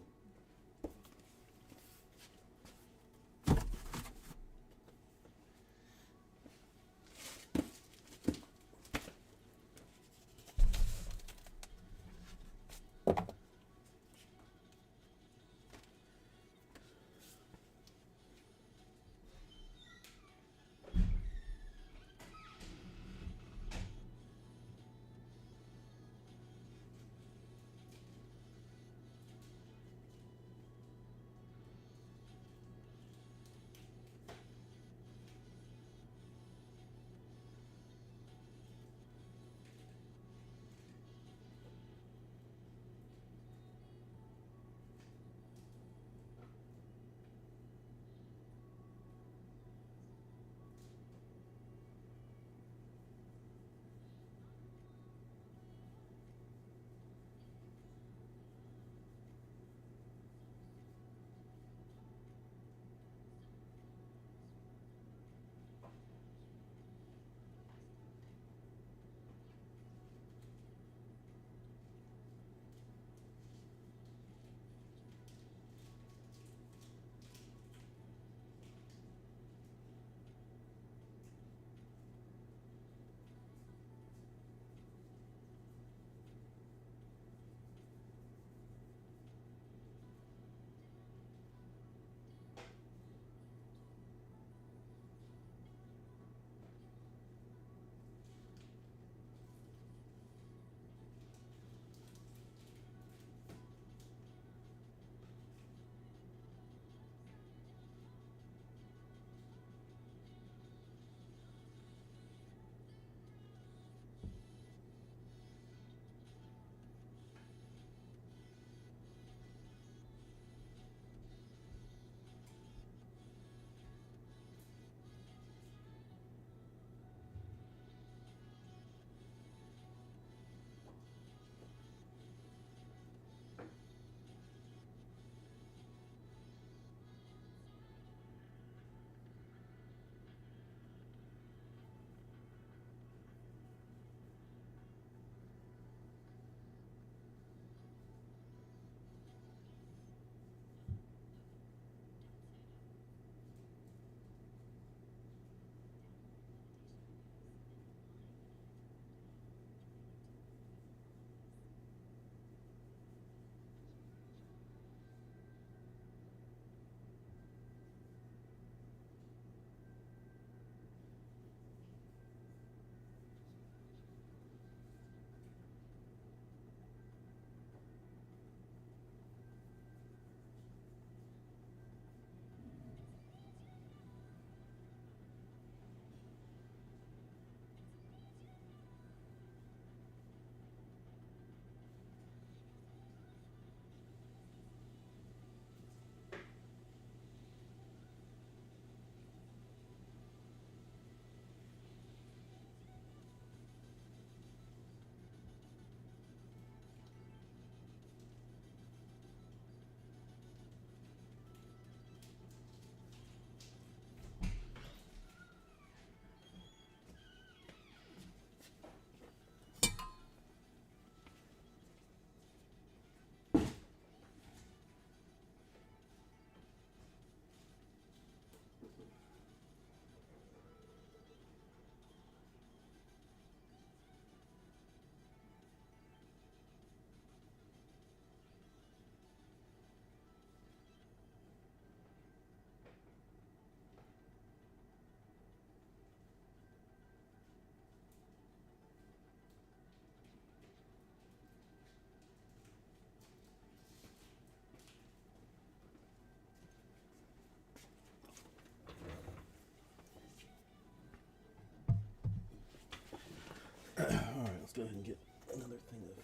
All right, let's go ahead and get another thing of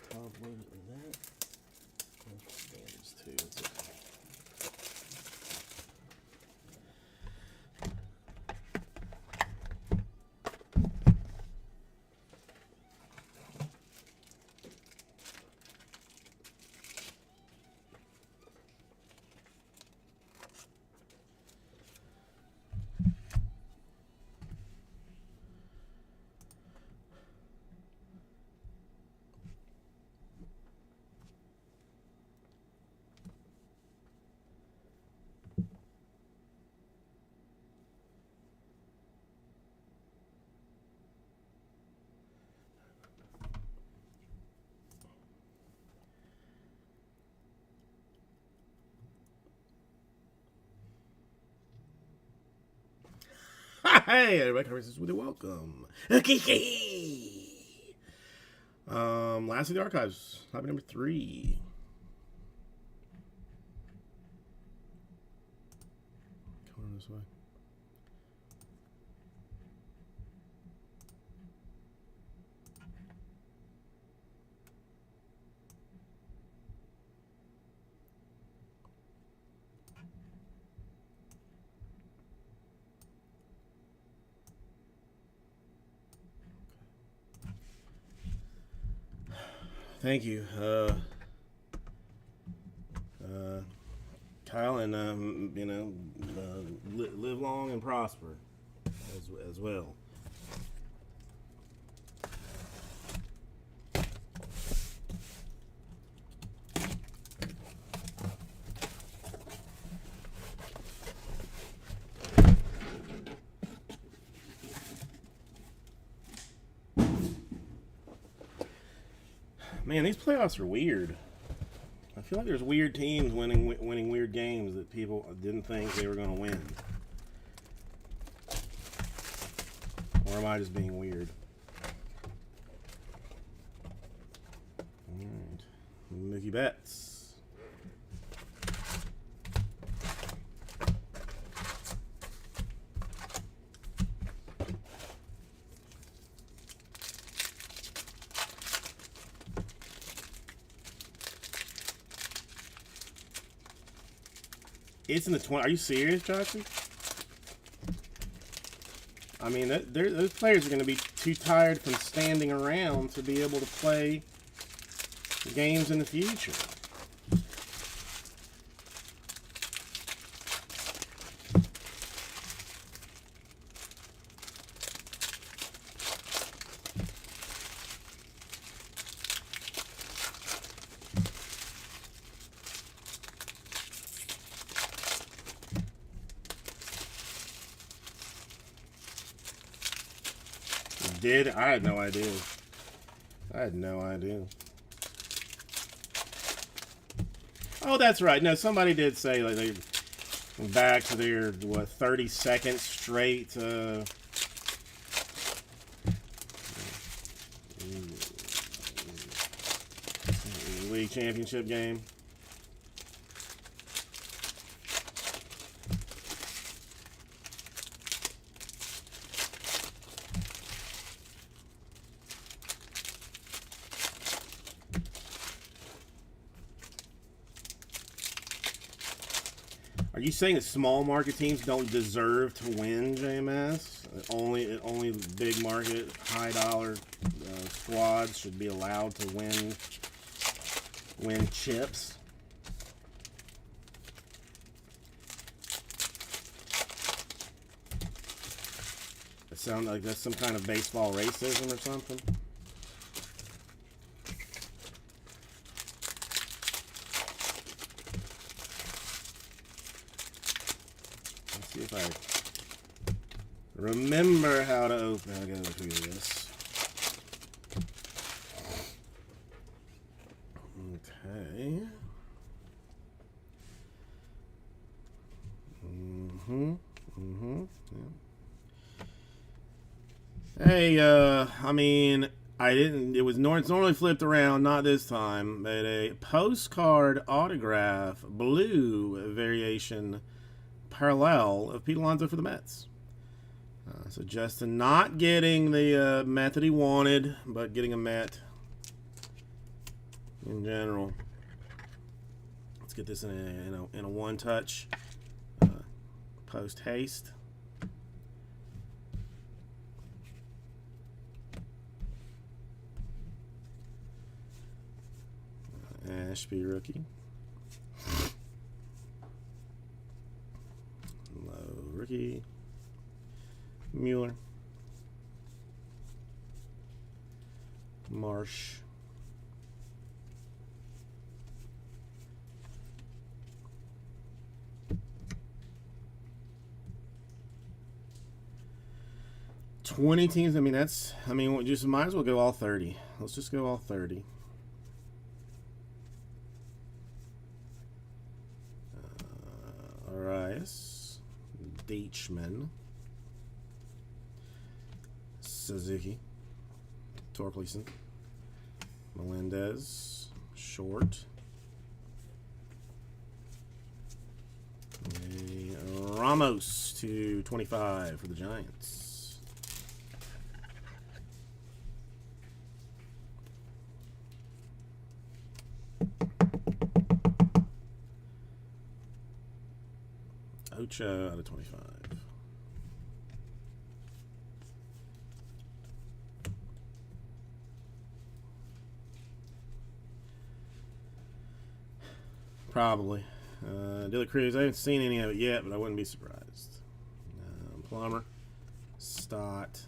top loaded in that. And bandage too. That's it. Hey, everybody, conversations with you. Welcome. Last of the archives, hobby number 3. Come on this way. Thank you, Kyle, and live long and prosper as well. Man, these playoffs are weird. I feel like there's weird teams winning weird games that people didn't think they were going to win. Or am I just being weird? Alright. Mickey Betts. It's in the 20. Are you serious, Johnson? I mean, those players are going to be too tired from standing around to be able to play games in the future. Did? I had no idea. I had no idea. Oh, that's right. No, somebody did say like they went back to their 32nd straight league championship game. Are you saying that small market teams don't deserve to win, JMS? Only big market, high dollar squads should be allowed to win chips? It sounds like that's some kind of baseball racism or something. See if I remember how to open. I gotta do this. Okay. Yeah. Hey, I mean, I didn't. It's normally flipped around, not this time. But a postcard autograph blue variation. Parallel of Pete Alonso for the Mets. So Justin not getting the Met that he wanted, but getting a Met in general. Let's get this in a one-touch post haste. Ashby rookie. Rookie. Mueller. Marsh. $20 teams. I mean, we just might as well go all 30. Let's just go all 30. Arias. Deichmann. Suzuki. Torkelson. Melendez. Short. Ramos to 25 for the Giants. Ocho out of 25. Probably. De La Cruz, I haven't seen any of it yet, but I wouldn't be surprised. Plummer. Stott.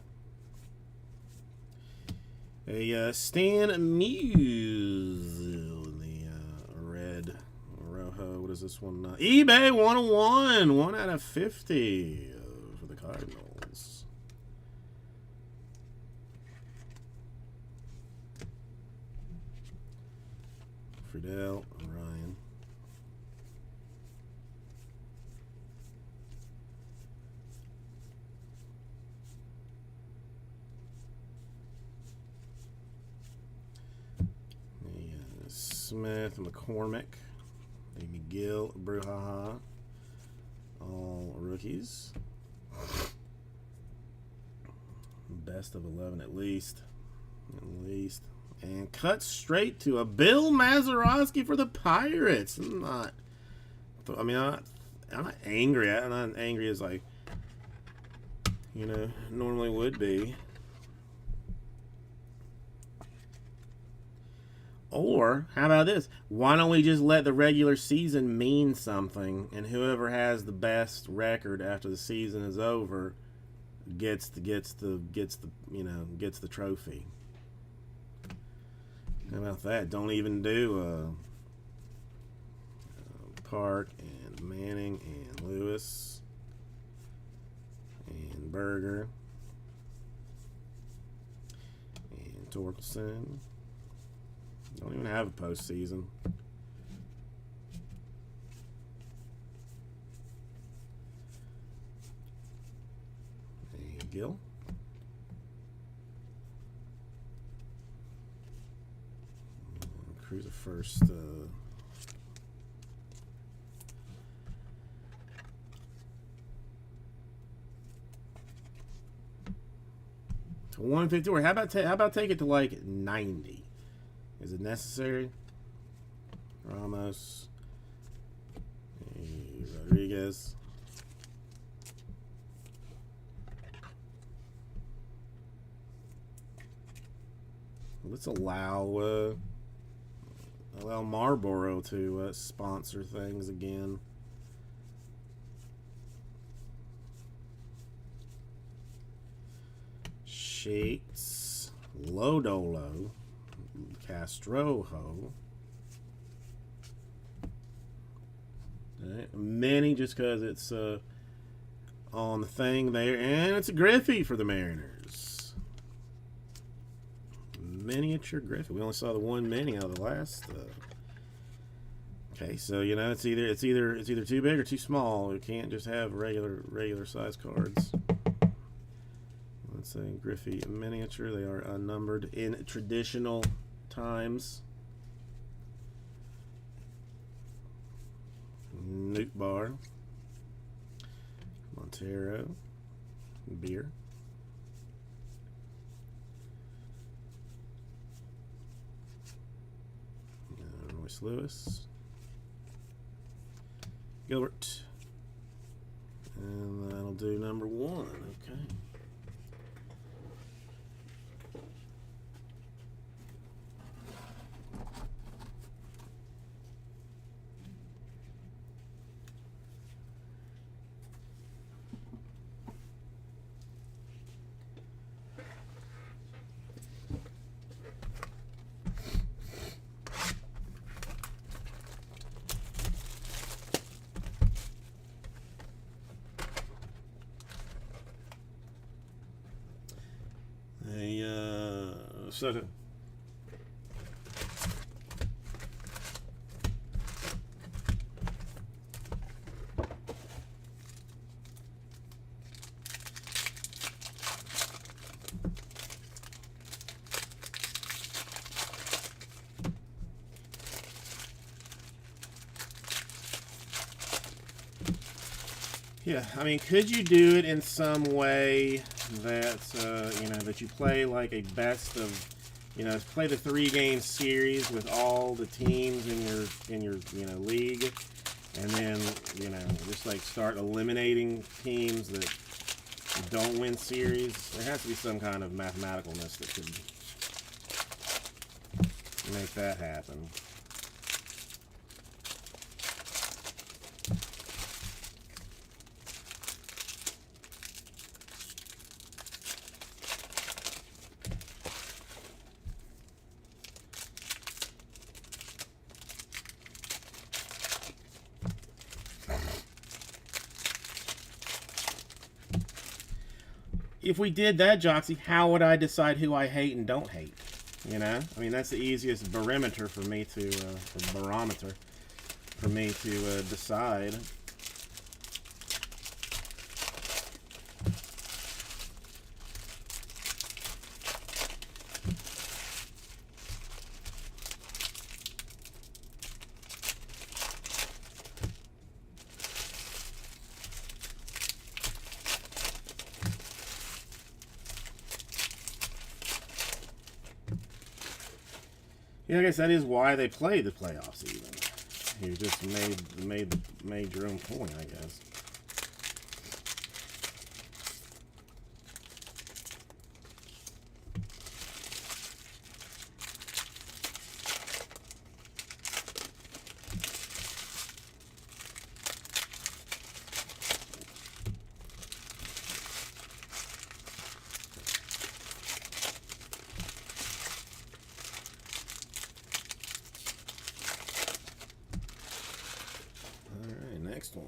A Stan Muse. The red Rojo. What is this one? eBay 101. 1 out of 50 for the Cardinals. Friedel. Ryan. Smith, McCormick, McGill, Bruhaha, all rookies. Best of 11 at least. And cut straight to a Bill Mazeroski for the Pirates. I'm not angry. I'm not angry as I, normally would be. Or, how about this? Why don't we just let the regular season mean something, and whoever has the best record after the season is over gets the trophy. How about that? Don't even do Park and Manning and Lewis and Berger and Torkelson. Don't even have a postseason. And Gill. Cruiser first. To 154. How about take it to like 90? Is it necessary? Ramos. Rodriguez. Let's allow Marlboro to sponsor things again. Sheets. Lodolo. Castrojo. Right. Many just because it's on the thing there. And it's a Griffey for the Mariners. Miniature Griffey. We only saw the one mini out of the last. Okay, so it's either too big or too small. We can't just have regular size cards. Let's say Griffey miniature. They are unnumbered in traditional times. Nuke Bar. Montero. Beer. Royce Lewis. Gilbert. And that'll do number 1. Okay. Second. Yeah, I mean, could you do it in some way that that you play like a best of, play the 3-game series with all the teams in your league, and then just like start eliminating teams that don't win series? There has to be some kind of mathematicalness that could make that happen. If we did that, Joxy, how would I decide who I hate and don't hate? I mean, that's the easiest barometer for me to decide. Yeah, I guess that is why they play the playoffs. Even you just made your own point, I guess. Next one.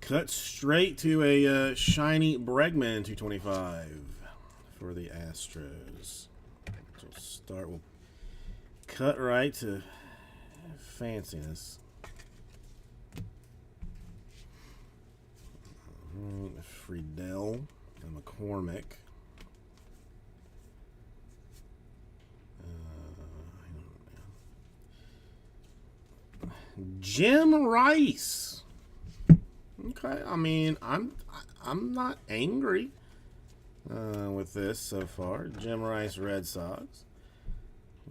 Cut straight to a shiny Bregman 225 for the Astros. We'll cut right to fanciness. Friedel and McCormick. Jim Rice. Okay, I mean, I'm not angry with this so far. Jim Rice, Red Sox.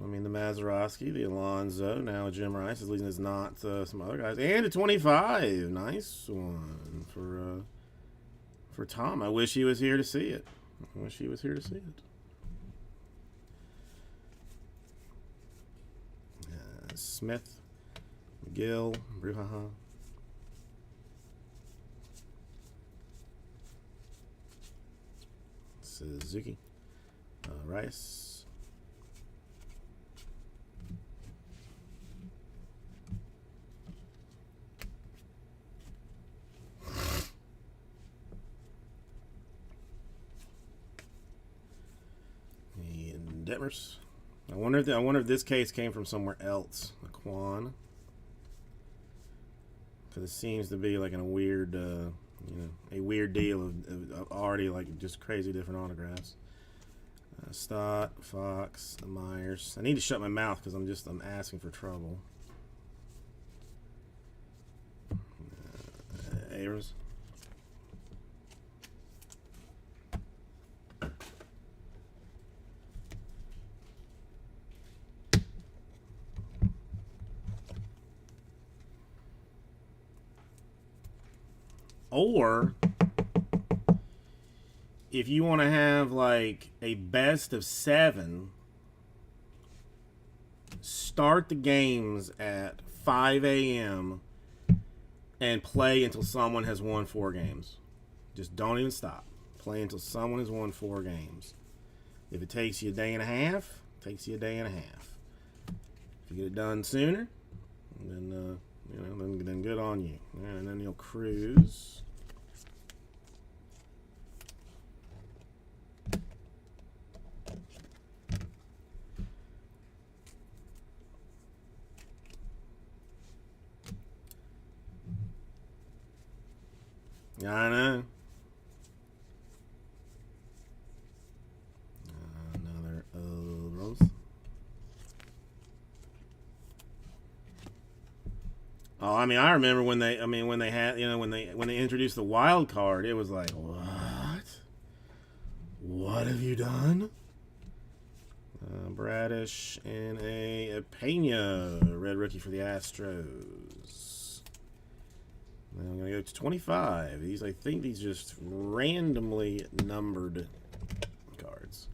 I mean, the Mazeroski, the Alonso. Now Jim Rice, at least it's not some other guys. And a 25. Nice one for Tom. I wish he was here to see it. Smith, McGill, Bruhaha. Suzuki, Rice. And Detmers. I wonder if this case came from somewhere else. A Quan. Because it seems to be like in a weird, a weird deal of already like just crazy different autographs. Stott, Fox, Myers. I need to shut my mouth because I'm asking for trouble. Abrams. Or if you want to have like a best of 7, start the games at 5 a.m. and play until someone has won 4 games. Just don't even stop. Play until someone has won 4 games. If it takes you a day and a half, it takes you a day and a half. If you get it done sooner, then then good on you. And then you'll cruise. I know. Oh, I mean, I remember when they had, when they introduced the wild card, it was like, what? What have you done? Bradish and a Pena, red rookie for the Astros. Now I'm gonna go to 25. I think these just randomly numbered cards.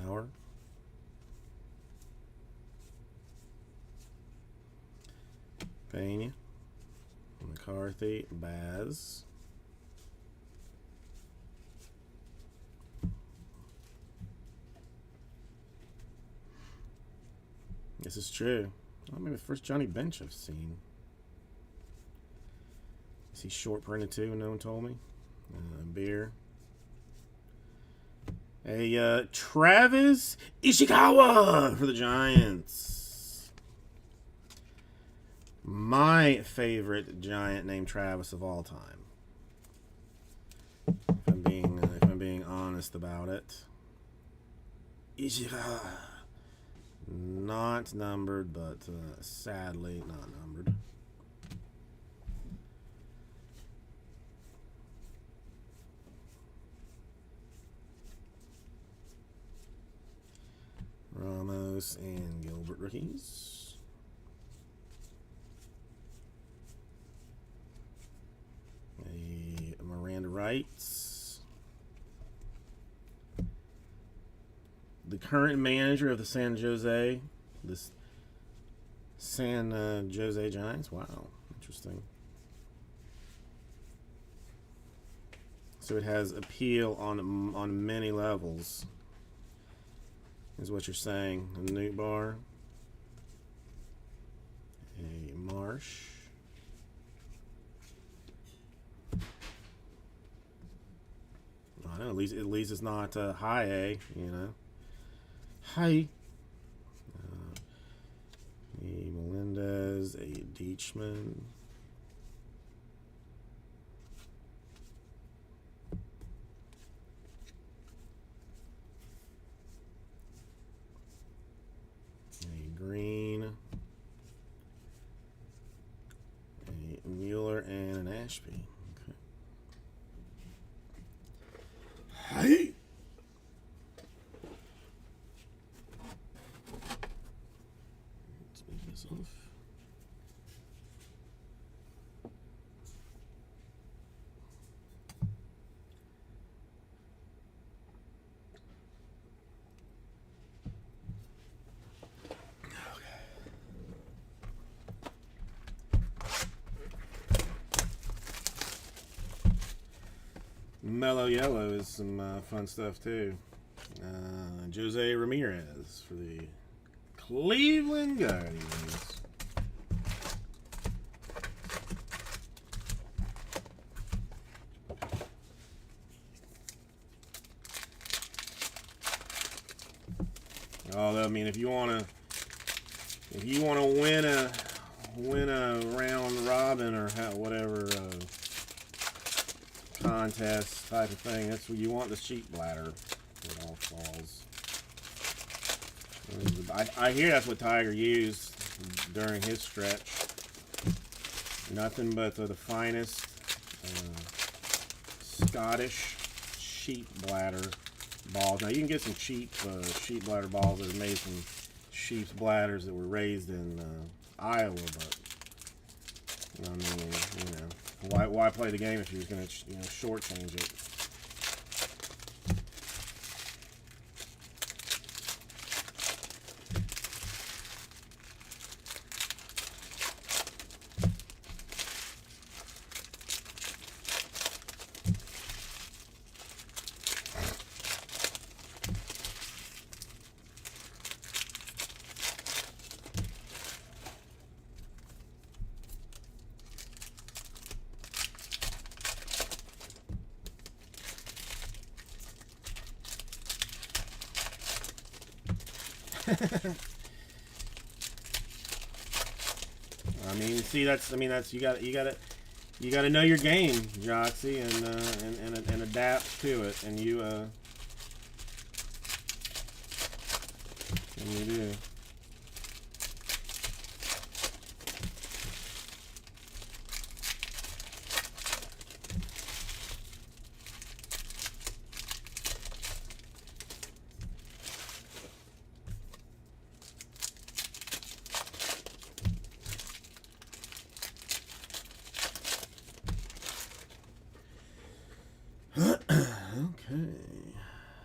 Cower. Pena. McCarthy. Baz. This is true. Oh, maybe the first Johnny Bench I've seen. Is he short printed too? No one told me. Beer. A Travis Ishikawa for the Giants. My favorite Giant named Travis of all time. If I'm being honest about it. Ishikawa. Not numbered, but sadly not numbered. Ramos and Gilbert rookies. A Miranda Wrights. The current manager of the San Jose Giants. Wow, interesting. So it has appeal on many levels, is what you're saying. A Newt Bar, a Marsh, I don't know. At least it's not high A, Hi. A Melendez, a Deachman. A Green. A Mueller and an Ashby. Okay. Hi. Off. Mellow Yellow is some fun stuff too. Jose Ramirez for the Cleveland Guardians. Although, I mean, if you wanna win a round robin or whatever contest type of thing, that's what you want, the sheep bladder. It all falls. I hear that's what Tiger used during his stretch. Nothing but the finest Scottish sheep bladder balls. Now you can get some cheap sheep bladder balls that are made from sheep's bladders that were raised in Iowa, but I mean, why play the game if you're going to shortchange it? I mean, see, that's you got to know your game, Joxy, and adapt to it. And And we do. Okay.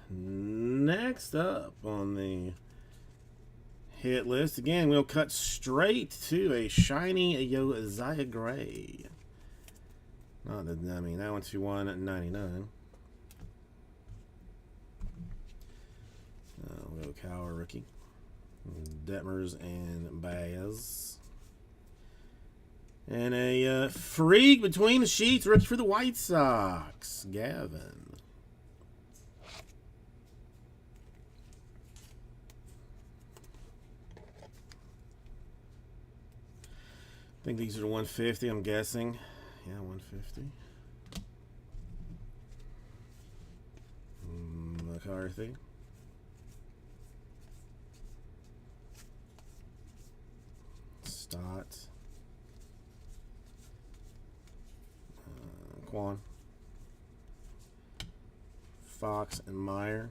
Next up on the hit list, again, we'll cut straight to a shiny Josiah Gray. Not that, I mean, that one's to 199. We'll go Cower rookie. Detmers and Baz. And a freak between the sheets, rookie for the White Sox, Gavin. I think these are 150, I'm guessing. Yeah, 150. McCarthy. Stott. Quan. Fox and Meyer.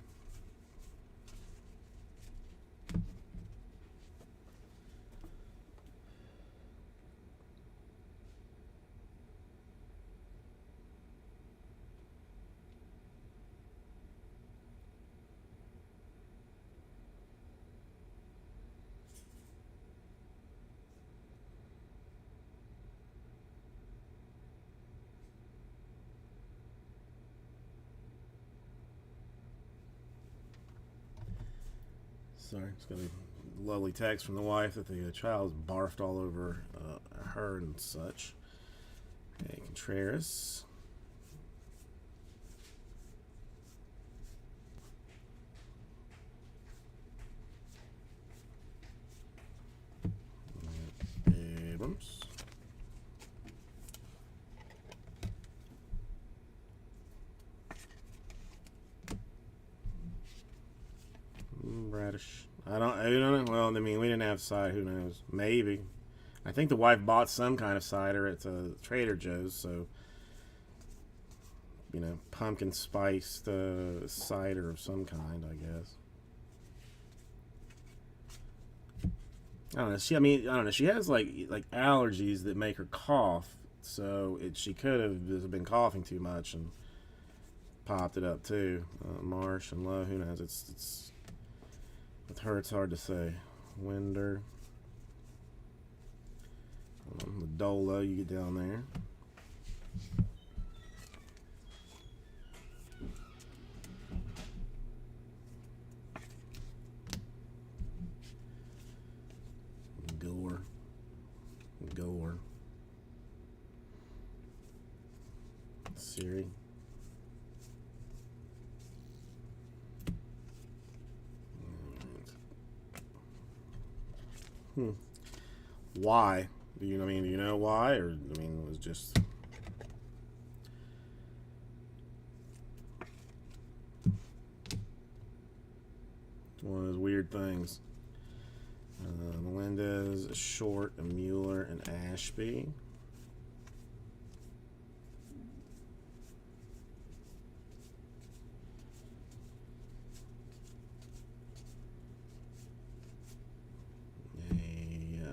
Sorry, it's going to be a lovely text from the wife that the child's barfed all over her and such. Okay, Contreras. Abrams. Bradish. I don't know. Well, I mean, we didn't have cider. Who knows? Maybe. I think the wife bought some kind of cider at Trader Joe's, so you know, pumpkin spiced cider of some kind, I guess. I don't know. I don't know. She has like allergies that make her cough, so she could have been coughing too much and popped it up too. Marsh and Lowe. Who knows? It's with her, it's hard to say. Winder. The Dolo, you get down there. Gore. Siri. Why? Do you know why? Or it was just one of those weird things. Melendez, Short, and Mueller, and Ashby.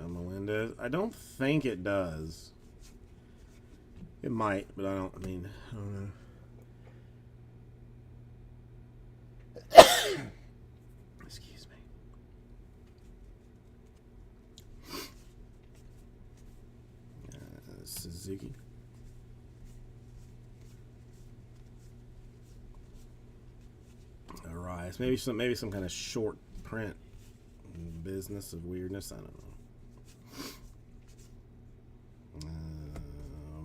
Melendez. I don't think it does. It might, but I don't know. Excuse me. Suzuki. Arias. Maybe some kind of short print business of weirdness. I don't know.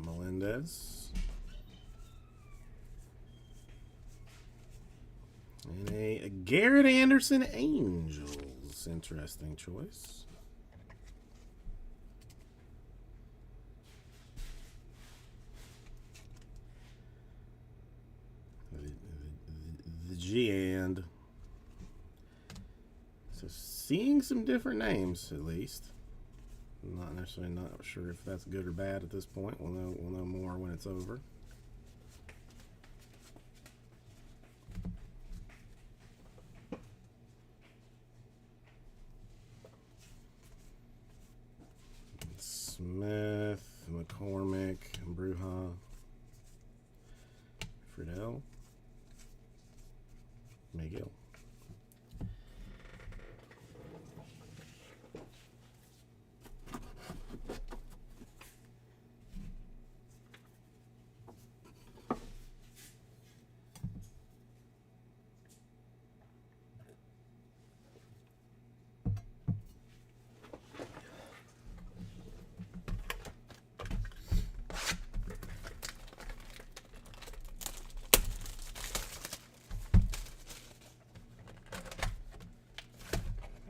Melendez. And a Garrett Anderson Angels. Interesting choice. The G and so seeing some different names at least. I'm not necessarily not sure if that's good or bad at this point. We'll know more when it's over. Smith, McCormick, Bruja, Friedel, Miguel.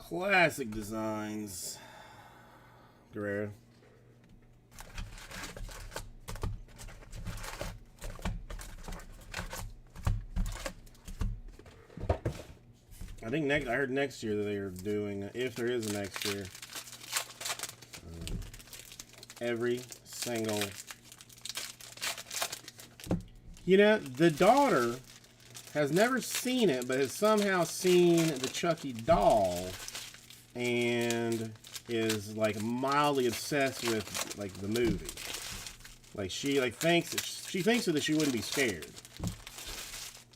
Classic designs. Guerrero. I think I heard next year that they are doing, if there is a next year, every single. You know, the daughter has never seen it, but has somehow seen the Chucky doll, and is like mildly obsessed with like the movie. Like she thinks that she wouldn't be scared.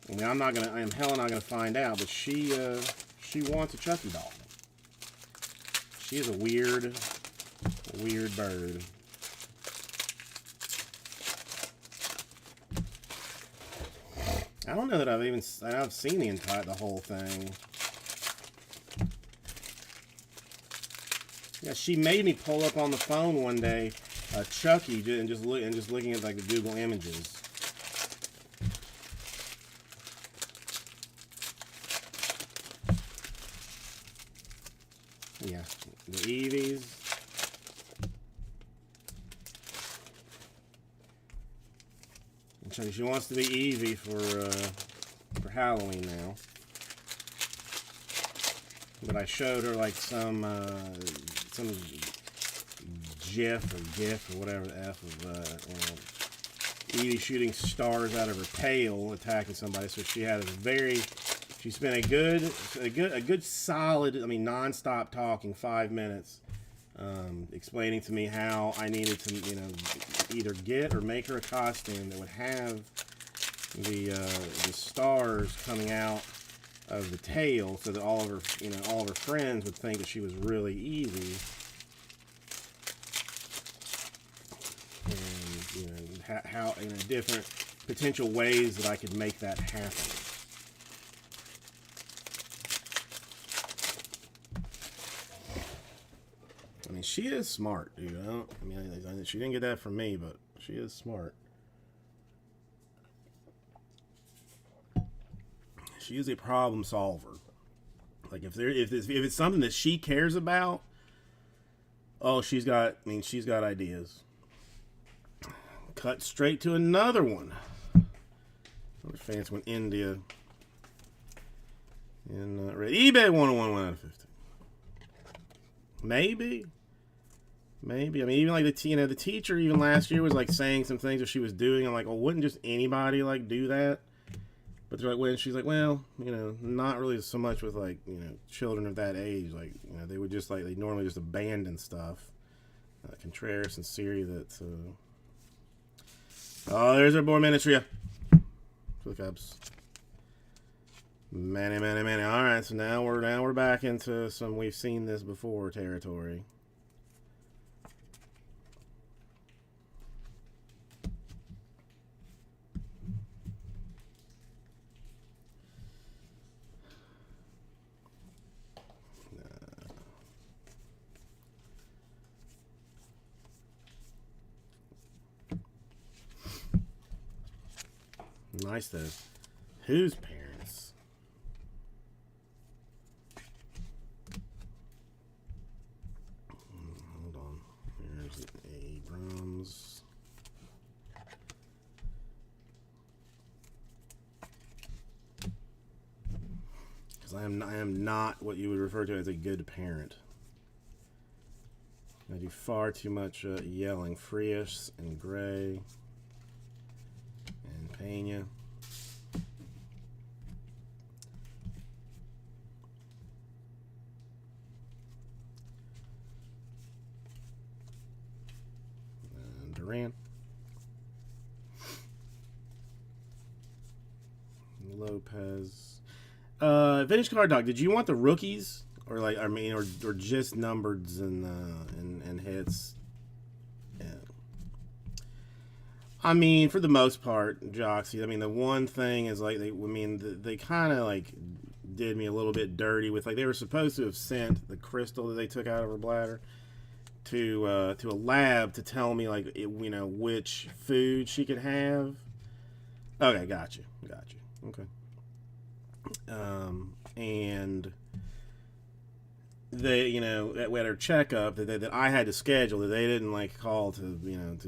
I mean, I am hell not gonna find out, but she wants a Chucky doll. She is a weird bird. I don't know that I've seen the whole thing. Yeah, she made me pull up on the phone one day, Chucky, and just looking at like the Google images. Yeah, the Eevees. She wants to be Evie for Halloween now. But I showed her like some GIF or whatever the F of Evie shooting stars out of her tail, attacking somebody. So she had she spent a good solid, non-stop talking 5 minutes, explaining to me how I needed to, either get or make her a costume that would have the stars coming out of the tail, so that all of her friends would think that she was really Evie, and how different potential ways that I could make that happen. I mean, she is smart, dude. She didn't get that from me, but she is smart. She is a problem solver. Like if it's something that she cares about, she's got ideas. Cut straight to another one. Another fancy one, India. And eBay 101 1 out of 50. Maybe. I mean, even like the teacher even last year was like saying some things that she was doing. I'm like, well, wouldn't just anybody like do that? But they're like, when she's like, well, not really so much with like, children of that age. Like, they would just they normally just abandon stuff. Contreras and Siri, there's our boy Minitria for the Cubs. Many. All right, so now we're back into some we've seen this before territory. Nice though. Whose parents? Hold on. There's Abrams. Because because I am not what you would refer to as a good parent. I do far too much yelling. Frias and Gray and Pena. And Duran. Lopez. Vintage Card Dog, did you want the rookies? Or like, I mean, or just numbereds and hits? Yeah. I mean, for the most part, Joxy. I mean, the one thing is like they kind of like did me a little bit dirty with, like, they were supposed to have sent the crystal that they took out of her bladder to a lab to tell me, like, which food she could have. Okay, got you. Okay. And they, at her checkup that I had to schedule, that they didn't like call to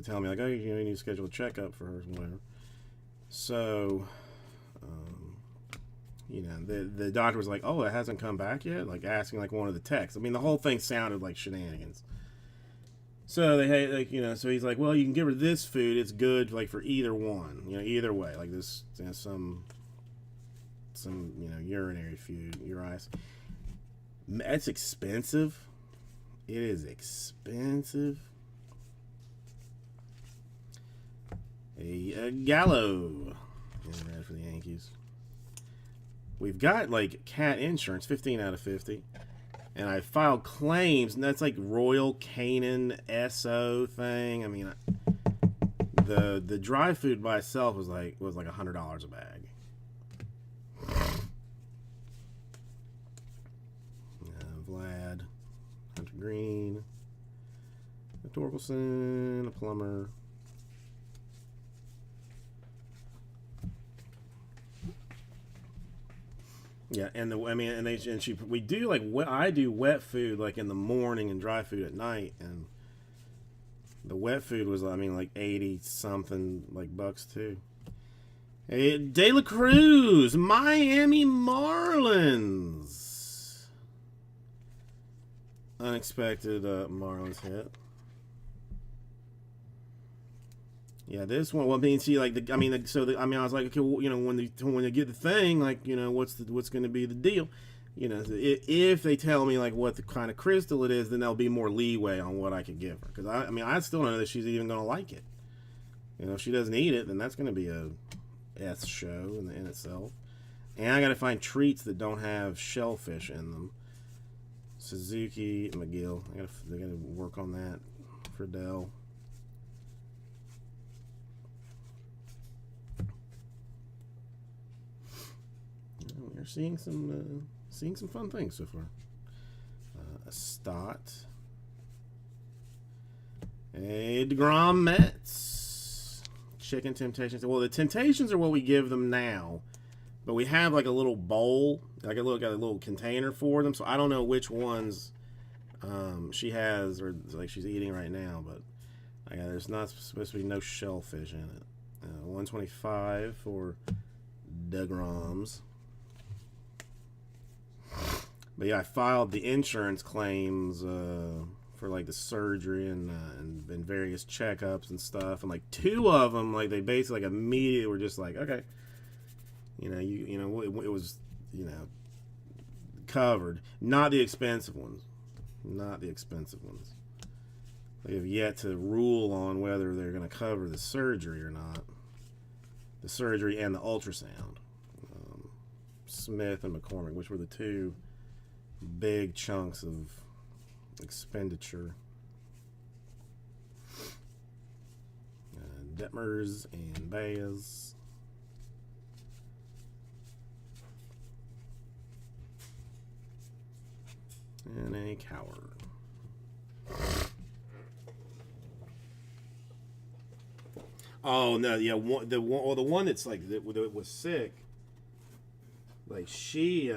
tell me, like, oh, you need to schedule a checkup for her or whatever. So, the doctor was like, oh, it hasn't come back yet, like asking like one of the texts. I mean, the whole thing sounded like shenanigans. So they had, like, so he's like, well, you can give her this food. It's good like for either one, either way, like this, some urinary food, uritis. That's expensive. It is expensive. A Gallo in red for the Yankees. We've got like cat insurance, 15 out of 50. And I filed claims, and that's like Royal Canin SO thing. I mean, the dry food by itself was like $100 a bag. Vlad, Hunter Green, a Torkelson, a Plummer. Yeah, and we do like I do wet food like in the morning and dry food at night, and the wet food was, I mean, like 80 something like bucks too. Hey, De La Cruz, Miami Marlins. Unexpected Marlins hit. Yeah, this one. Well, I mean, see, like I was like, okay, well, when they get the thing, like, what's going to be the deal? If they tell me like what the kind of crystal it is, then there'll be more leeway on what I could give her. Because I still don't know that she's even going to like it. If she doesn't eat it, then that's going to be a S show in itself. And I got to find treats that don't have shellfish in them. Suzuki, McGill. I gotta work on that for Dell. We're seeing some fun things so far. A Stott. A DeGrom Mets. Chicken Temptations. Well, the Temptations are what we give them now. But we have like a little bowl, like got a little container for them. So I don't know which ones she has, or like she's eating right now. But there's not supposed to be no shellfish in it. 125 for DeGroms. But yeah, I filed the insurance claims for like the surgery and various checkups and stuff. And like 2 of them, like they basically like immediately were just like, okay. It was, covered. Not the expensive ones. They have yet to rule on whether they're going to cover the surgery or not. The surgery and the ultrasound. Smith and McCormick, which were the 2 big chunks of expenditure. Detmers and Baez. And a Coward. Oh no, yeah, the one that's like that was sick. Like she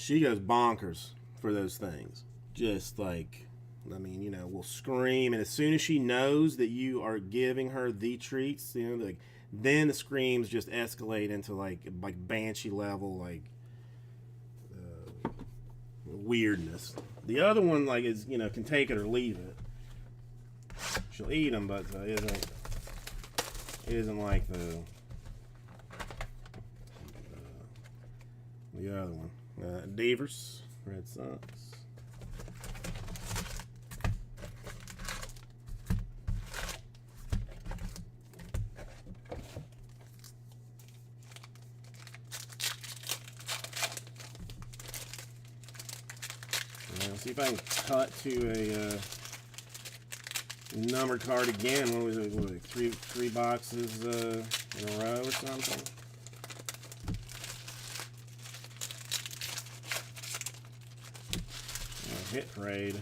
goes bonkers for those things. Just like, I mean, will scream, and as soon as she knows that you are giving her the treats, like Then the screams just escalate into like banshee level, like weirdness. The other one, like, is, you know, can take it or leave it. She'll eat them, but isn't like the other one. Devers, Red Sox. See if I can cut to a numbered card again. What was it? What, three boxes in a row or something? Hit parade.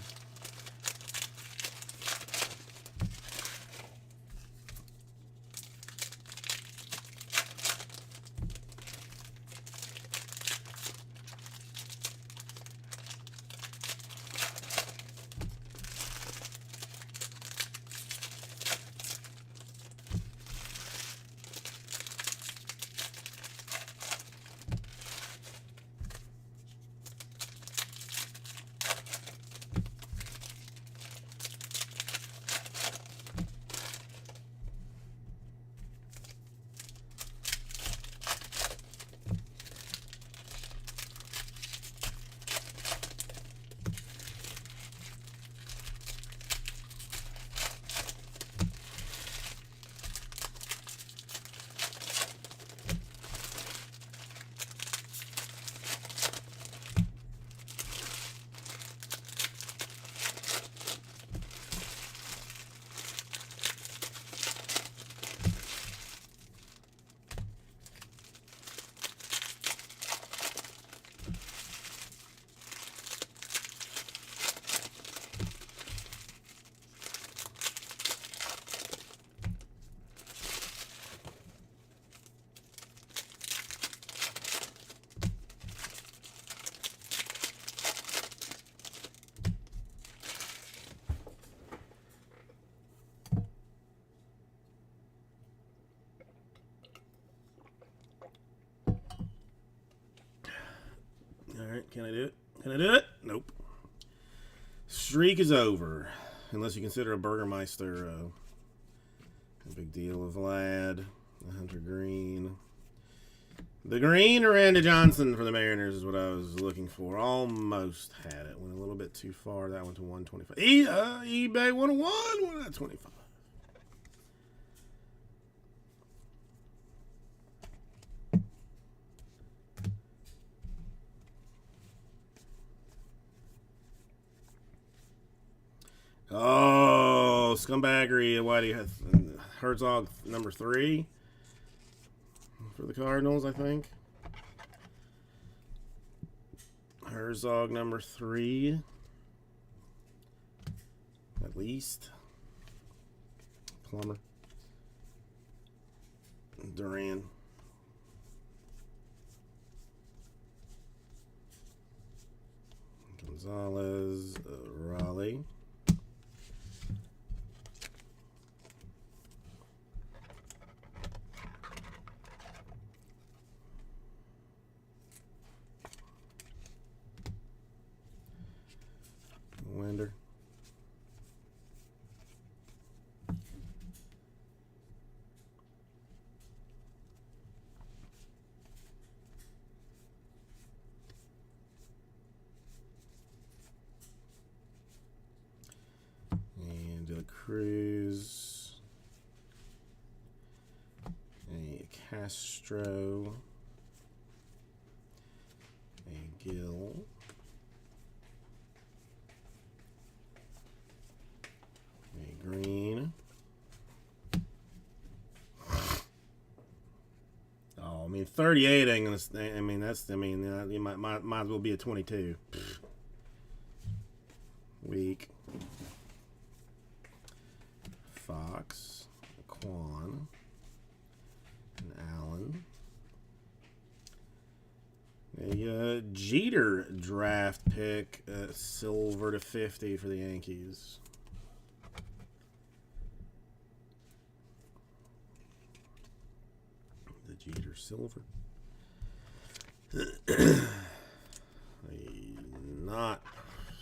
Alright, can I do it? Can I do it? Nope. Streak is over. Unless you consider a Burgermeister a big deal. Of Vlad, the Hunter Green. The green Miranda Johnson for the Mariners is what I was looking for. Almost had it. Went a little bit too far. That went to 125. eBay 101, 125. Oh, scumbaggery. Why do you have Herzog number 3 for the Cardinals, I think. Herzog number 3. At least. Plummer. Duran. Gonzalez. Raleigh. Winder. And De La Cruz. A Castro. A Gill. Green. Oh, I mean, 38 ain't gonna stay. I mean, you might as well be a 22. Weak. Fox, Quan, and Allen. A Jeter draft pick, silver to 50 for the Yankees. Jeter Silver. Not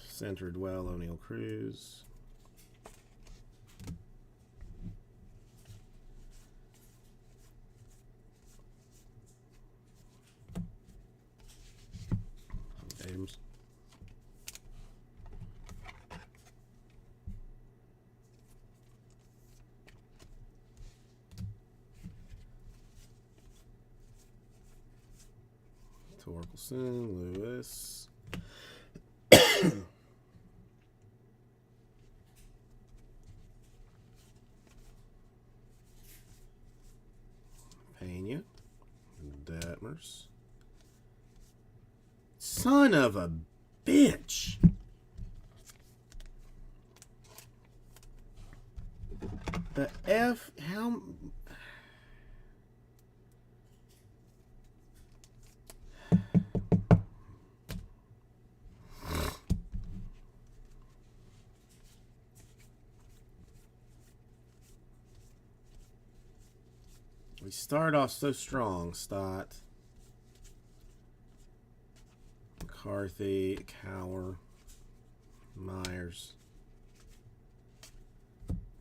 centered well, O'Neal Cruz. Abrams. Torkelson, Lewis. Pena. Detmers. Son of a bitch. The F, how... We start off so strong, Stott. McCarthy, Cower, Myers.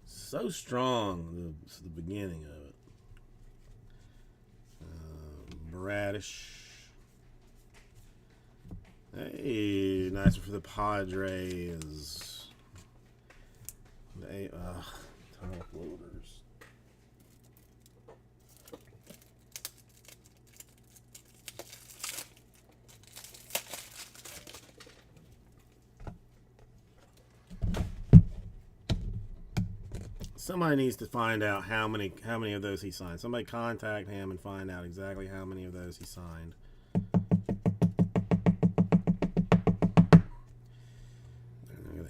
So strong, the beginning of it. Bradish. Hey, nice one for the Padres. They, top loaders. Somebody needs to find out how many of those he signed. Somebody contact him and find out exactly how many of those he signed.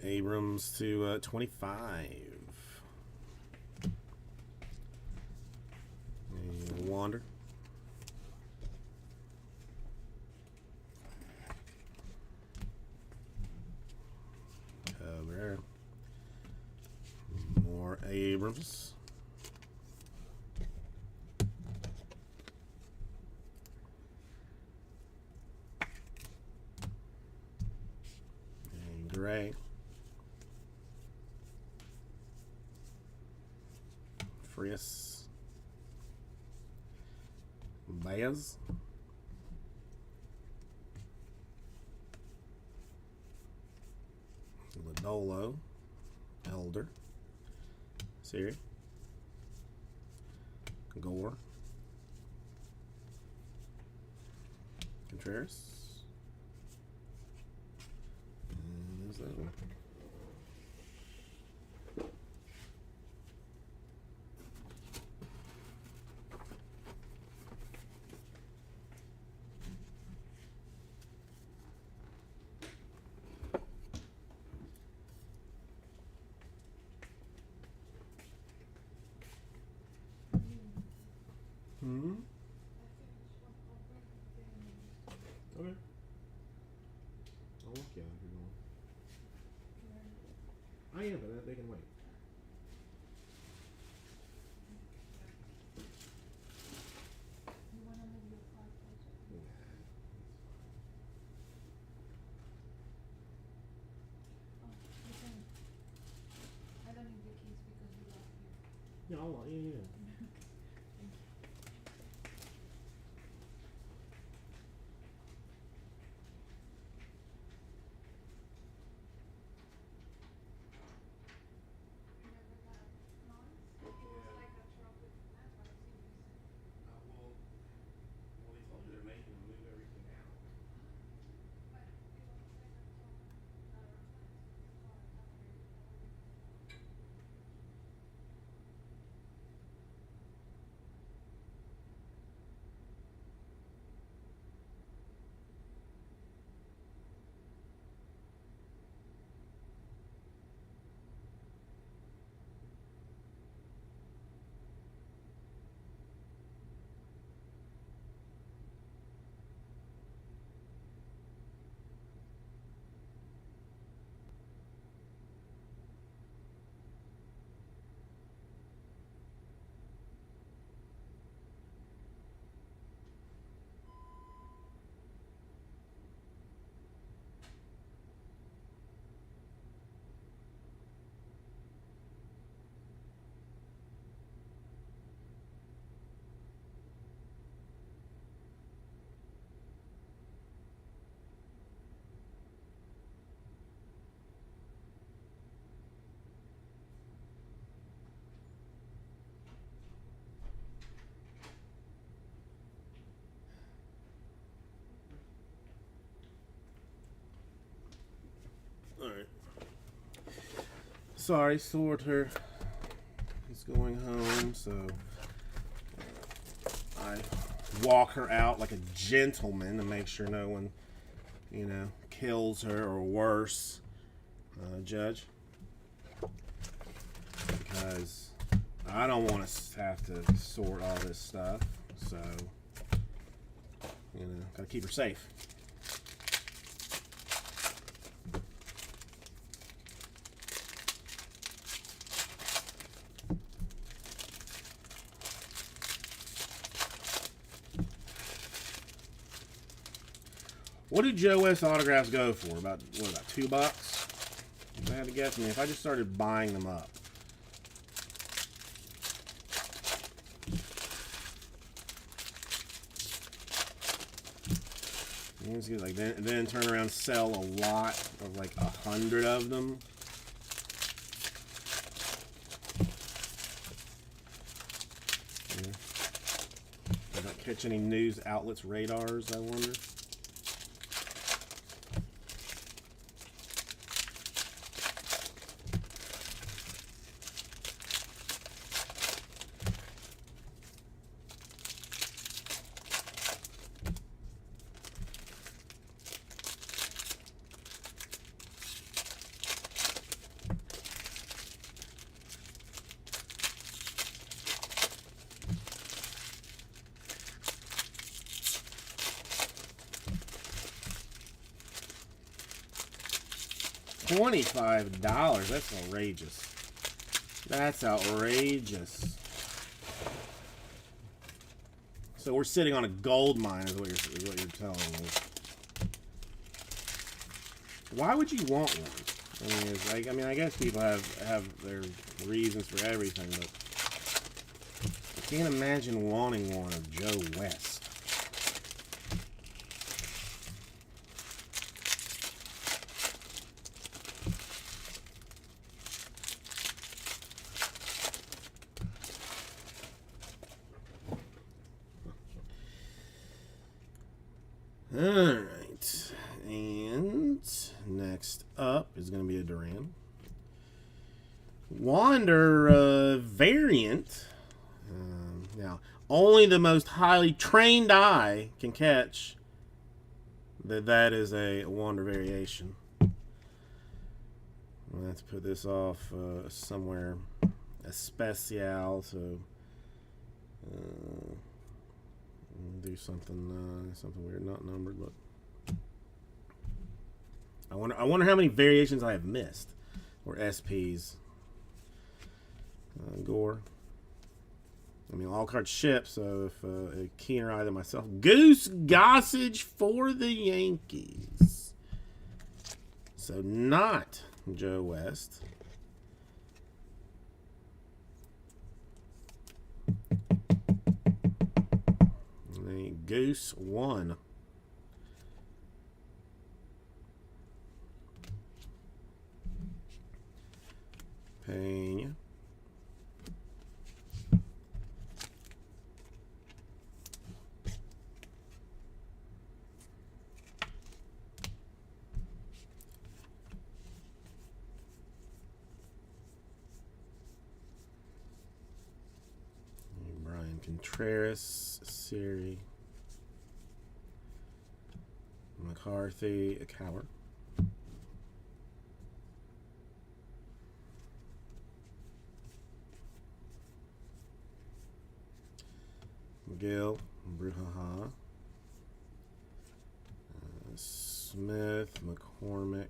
Abrams to 25. And Wander. Cabrera. More Abrams. And Gray. Frias. Baez. Lodolo. Elder. Siri. Gore. Contreras. And there's that one. Hmm. Okay. I'll walk you out if you're going. I am, but they can wait. You wanna move your car closer? Oh, you can. I don't need the keys because you left here. Yeah, I'll, yeah. Well, they told you they're making them move everything out. sorry, Sorter is going home, so I walk her out like a gentleman to make sure no one, you know, kills her or worse, Judge. Because I don't want to have to sort all this stuff, so, you know, gotta keep her safe. What did Joe West autographs go for? About $2? If I had to guess, I mean, if I just started buying them up. Like then turn around and sell a lot of like 100 of them. Yeah. Did not catch any news outlets' radars, I wonder. $25. That's outrageous. That's outrageous. So we're sitting on a gold mine, is what you're telling me. Why would you want one? I mean, it's like, I guess people have their reasons for everything, but I can't imagine wanting one of Joe West. Alright, and next up is going to be a Duran. Wander variant. Now, only the most highly trained eye can catch that is a Wander variation. I'll have to put this off somewhere especial, so do something weird, not numbered, but I wonder how many variations I have missed, or SPs. Gore. I mean, all cards ship, so if a keener eye than myself. Goose Gossage for the Yankees. So not Joe West. Goose 1. Pena. Brian Contreras, Siri. McCarthy, a coward. McGill, Bruhaha. Smith, McCormick.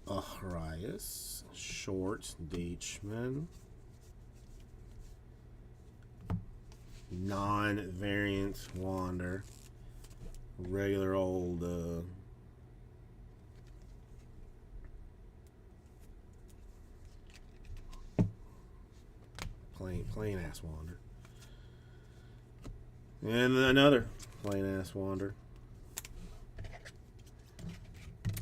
Arias, Short, Deachman. Non-variant Wander. Regular old plain ass Wander. And another plain ass Wander.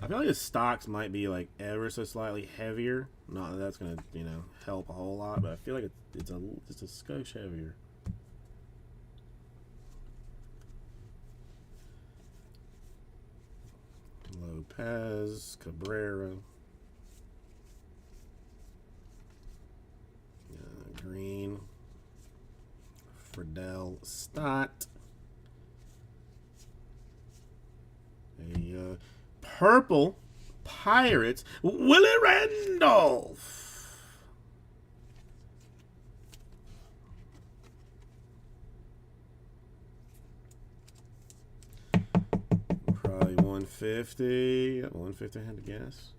I feel like the stocks might be like ever so slightly heavier. Not that that's gonna, you know, help a whole lot, but I feel like it's a skosh heavier. Lopez, Cabrera. Green. Friedel Stott. A purple Pirates, Willie Randolph. Probably 150. 150, I had to guess.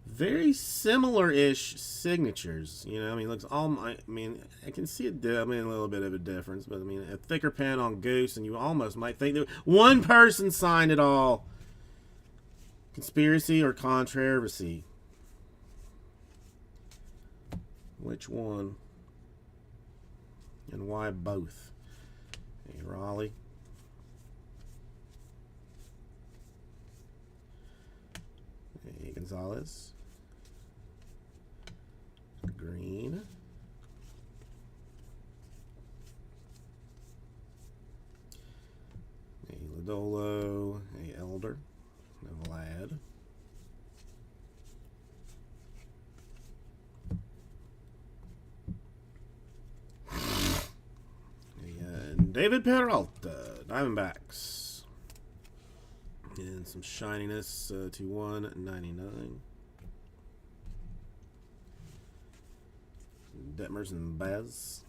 Very similar-ish signatures, you know. I mean, it looks all. I mean, I can see a little bit of a difference, but I mean, a thicker pen on Goose, and you almost might think that one person signed it all. Conspiracy or controversy? Which one? And why both? Hey, Raleigh. Hey, Gonzalez. Green. A Lodolo, a Elder, a Vlad. David Peralta, Diamondbacks. And some shininess to 199. Detmers and Baz.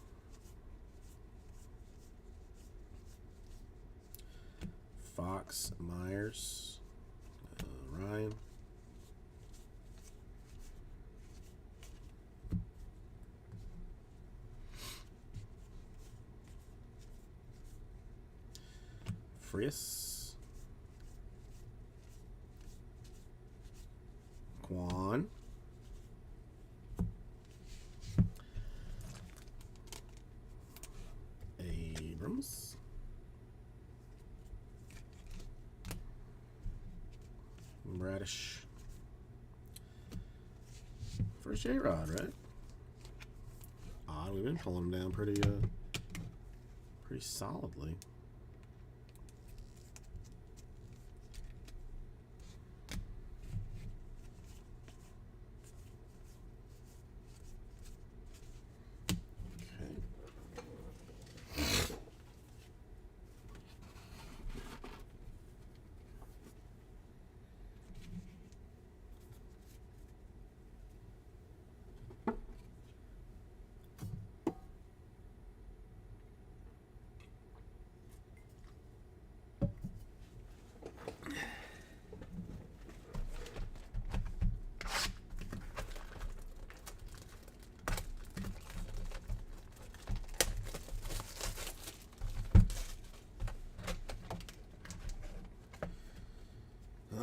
Fox, Myers, Ryan. Frias. Quan. Abrams. Bradish. First A-Rod, right? Odd, we've been pulling them down pretty solidly.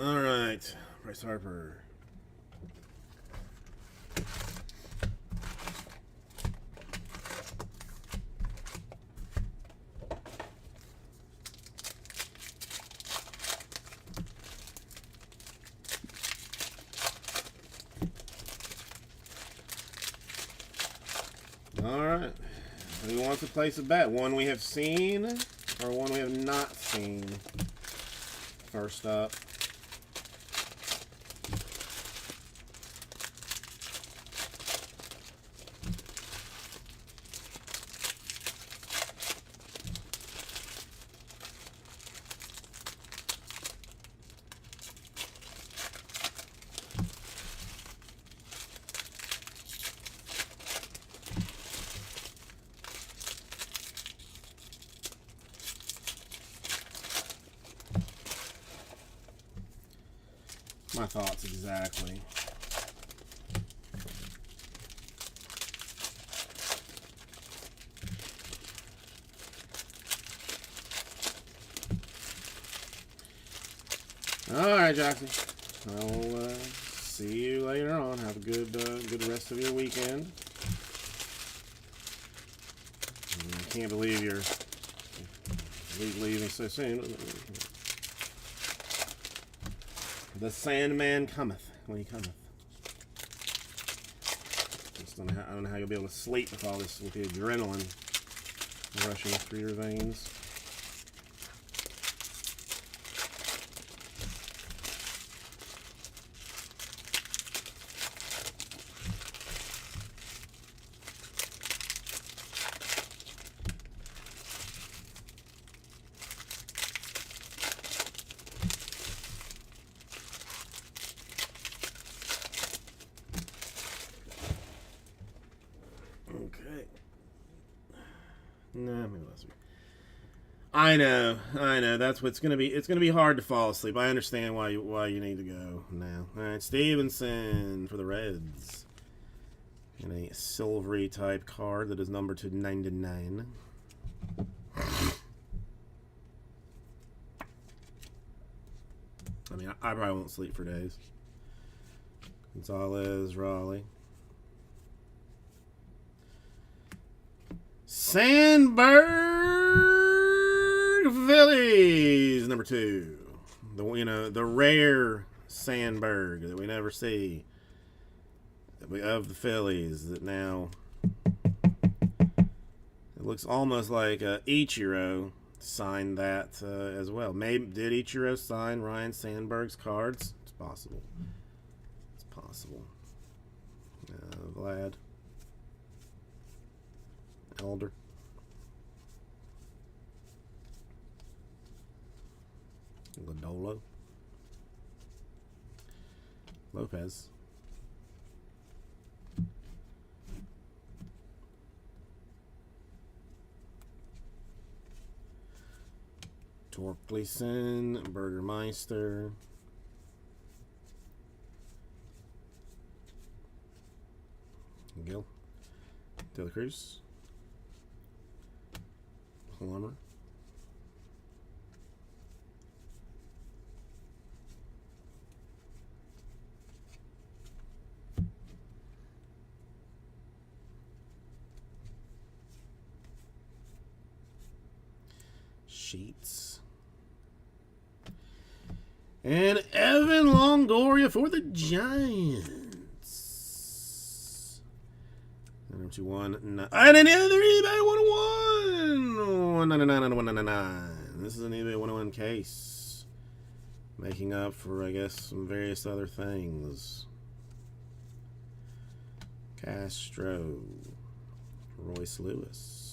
All right, Bryce Harper. All right, who wants to place a bet? One we have seen or one we have not seen? First up. My thoughts exactly. All right, Jackson. I'll see you later on. Have a good rest of your weekend. I can't believe you're leaving so soon. The Sandman cometh when he cometh. I don't know how you'll be able to sleep with all this, with the adrenaline rushing through your veins. Okay. No, maybe last week. I know. That's what's gonna be. It's gonna be hard to fall asleep. I understand why you need to go now. All right, Stevenson for the Reds. In a silvery type card that is numbered to 99. I mean, I probably won't sleep for days. Gonzalez, Raleigh. Sandberg Phillies, number 2. The rare Sandberg that we never see of the Phillies. That now it looks almost like Ichiro signed that as well. Maybe did Ichiro sign Ryan Sandberg's cards? It's possible. It's possible. Vlad. Elder. Lodolo. Lopez. Torkelson. Burgermeister. Gill. De La Cruz. Plummer. Sheets. And Evan Longoria for the Giants. Number 2-1. And another eBay 101. 199 199. This is an eBay 101 case. Making up for, I guess, some various other things. Castro. Royce Lewis.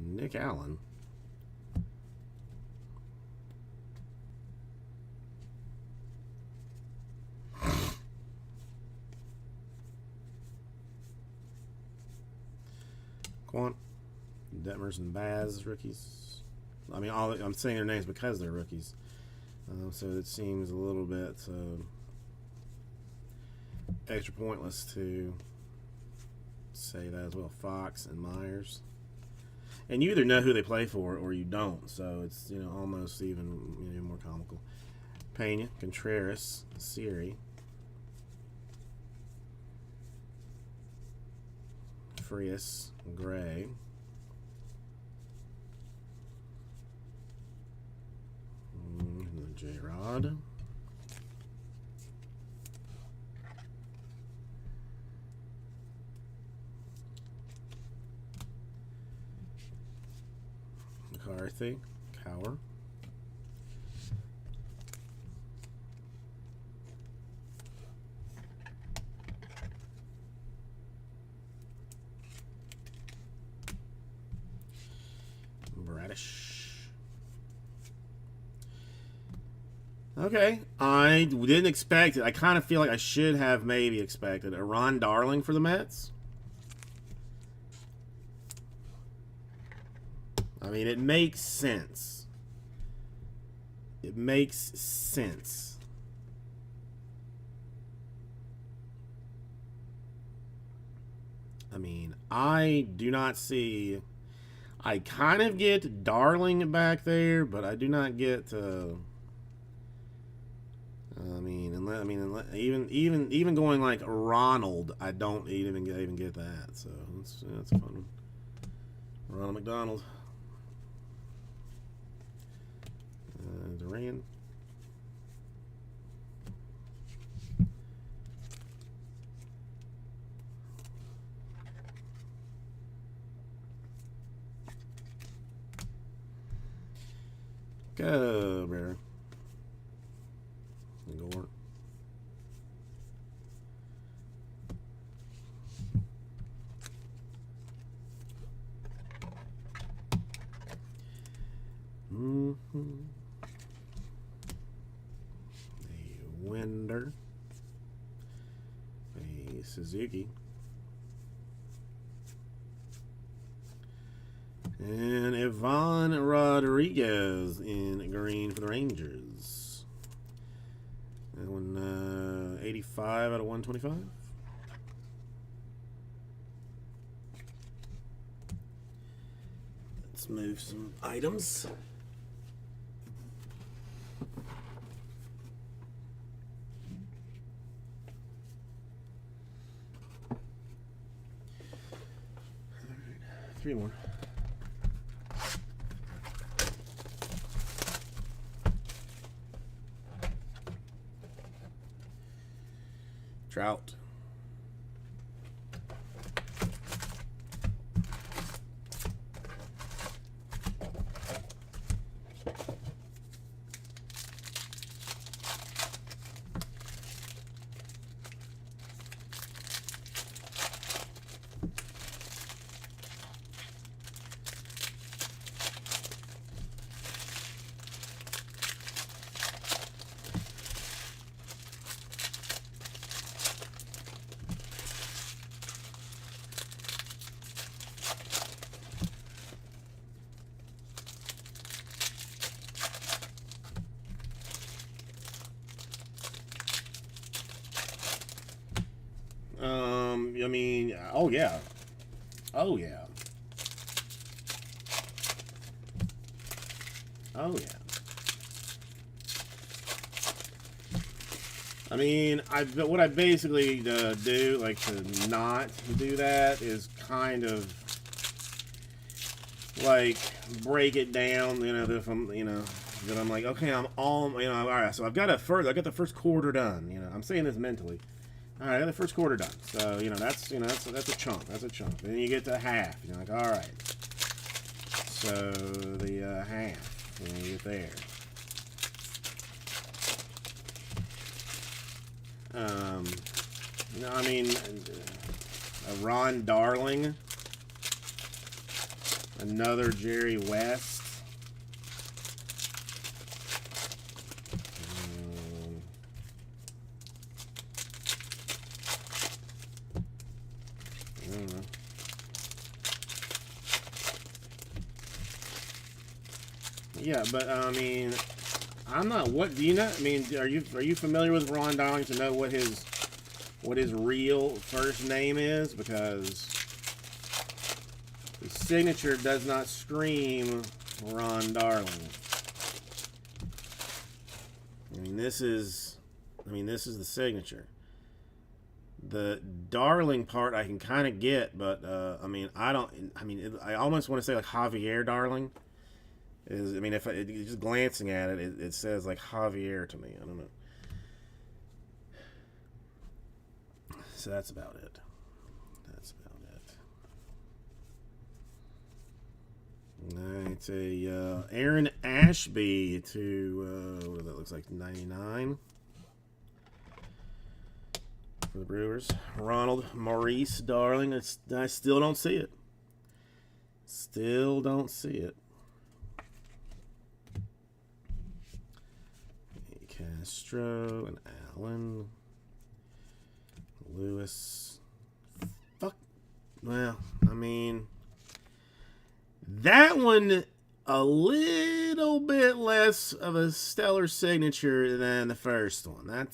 Nick Allen. Quant. Detmers and Baz rookies. I mean, I'm saying their names because they're rookies. So it seems a little bit extra pointless to say that as well. Fox and Myers. And you either know who they play for or you don't, so it's almost even more comical. Pena, Contreras, Siri, Frias, Gray, J-Rod, McCarthy, Cower, Bradish. Okay, I didn't expect it. I kind of feel like I should have maybe expected a Ron Darling for the Mets. I mean, it makes sense. It makes sense. I mean, I do not see... I kind of get Darling back there, but I do not get... even going like Ronald, I don't even get that. So that's a fun one. Ronald McDonald. Duran. Go, Bear. Gore. A Winder. A Suzuki. And Ivan Rodriguez in green for the Rangers. That one, 85 out of 125. Let's move some items. All right, 3 more. Trout. I mean, oh yeah. Oh yeah. Oh yeah. I mean, what I basically do, like to not do that, is kind of like break it down. You know, if I'm, that I'm like, okay, I'm all, all right. So I got the first quarter done. I'm saying this mentally. All right, I got the first quarter done. So that's a chunk. That's a chunk. Then you get to half. You're like, all right. So the half. When you get there. I mean, a Ron Darling, another Jerry West. I don't know. Yeah, but I mean, I'm not. What do you know? I mean, are you familiar with Ron Darling to know what his real first name is? Because his signature does not scream Ron Darling. I mean, this is the signature. The Darling part I can kind of get, but I mean, I almost want to say like Javier Darling. If just glancing at it, it says like Javier to me. I don't know. So that's about it. It's a Aaron Ashby to what that looks like 99 for the Brewers. Ronald Maurice Darling. I still don't see it. Still don't see it. Castro and Allen. Lewis. Fuck. Well, I mean, that one a little bit less of a stellar signature than the first one. That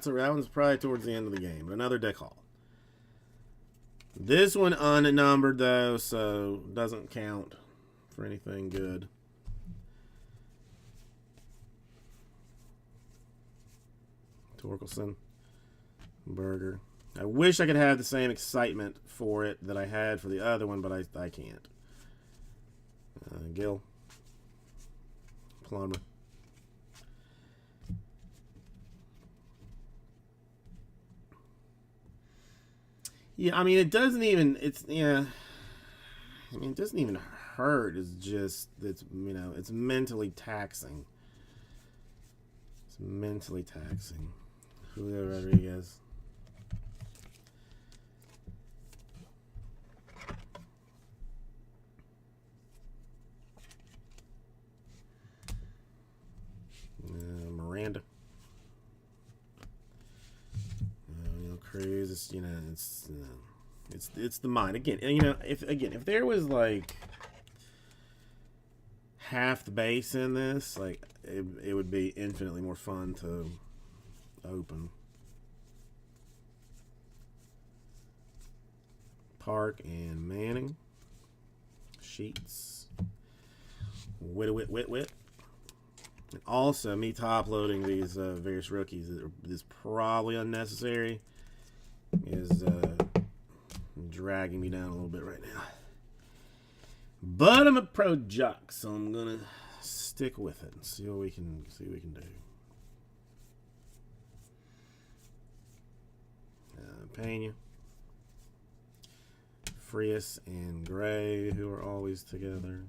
one's probably towards the end of the game. But another deck haul. This one unnumbered though, so doesn't count for anything good. Torkelson, Berger. I wish I could have the same excitement for it that I had for the other one, but I can't. Gill, Plummer. Yeah, I mean, it doesn't even. It doesn't even hurt. It's just it's mentally taxing. It's mentally taxing. Julio Rodriguez. Miranda. Cruise. It's it's the mind again. If there was like half the base in this, like it would be infinitely more fun to open. Park and Manning. Sheets. Wit. And also, me top loading these various rookies is probably unnecessary. Is dragging me down a little bit right now. But I'm a pro jock, so I'm gonna stick with it and see what we can do. Pena, Frias, and Gray, who are always together.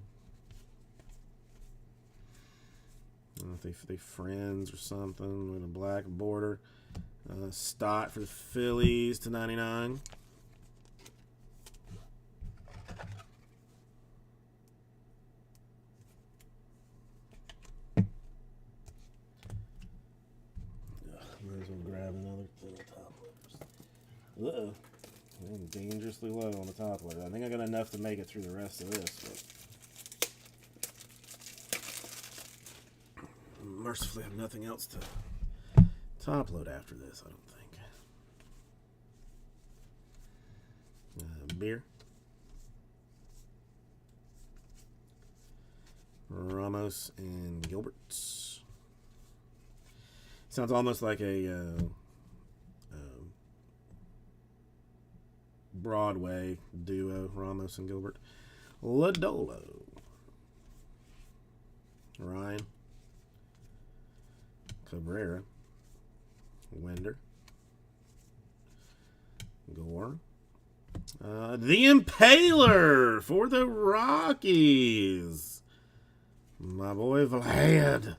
I don't know if they friends or something with a black border. Stott for the Phillies to 99. Might as well grab another top loaders. Uh-oh. I'm dangerously low on the top loader. I think I got enough to make it through the rest of this, but mercifully I have nothing else to top load after this, I don't think. Beer. Ramos and Gilbert. Sounds almost like a Broadway duo, Ramos and Gilbert. Lodolo. Ryan. Cabrera. Winder. Gore. The Impaler for the Rockies. My boy Vlad.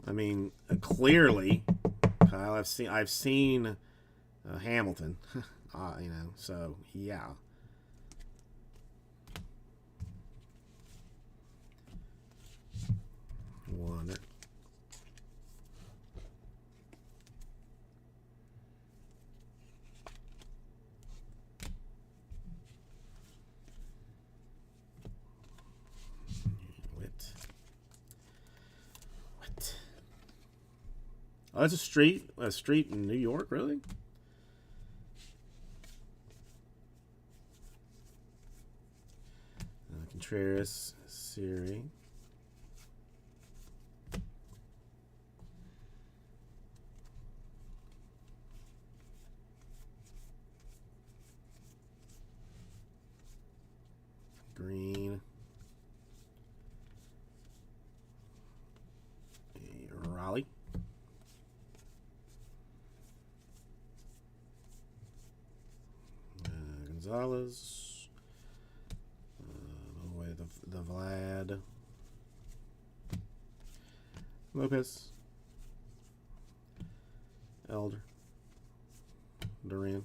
I mean, clearly, Kyle. I've seen Hamilton. So yeah. Wonder. Oh, that's a street in New York, really? Contreras, Siri. Green. Raleigh. Gonzalez. The Vlad. Lopez. Elder. Duran.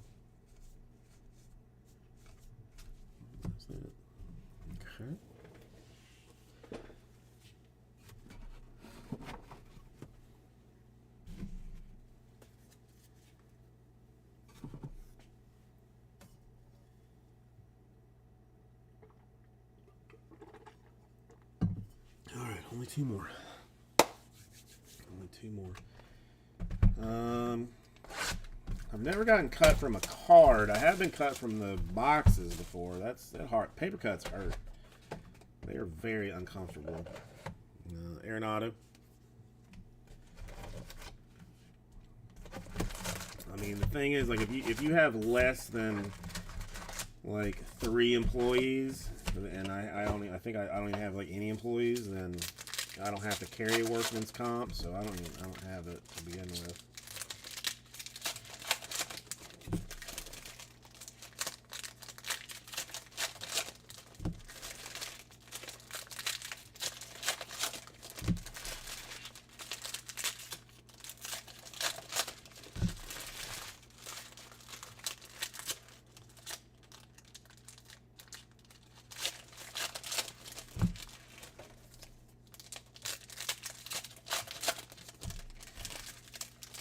That's it. Okay. Only two more. I've never gotten cut from a card. I have been cut from the boxes before. That hard. Paper cuts hurt. They are very uncomfortable. Arenado. I mean, the thing is, like, if you have less than like 3 employees, and I don't even have like any employees, then I don't have to carry a workman's comp, so I don't have it to begin with.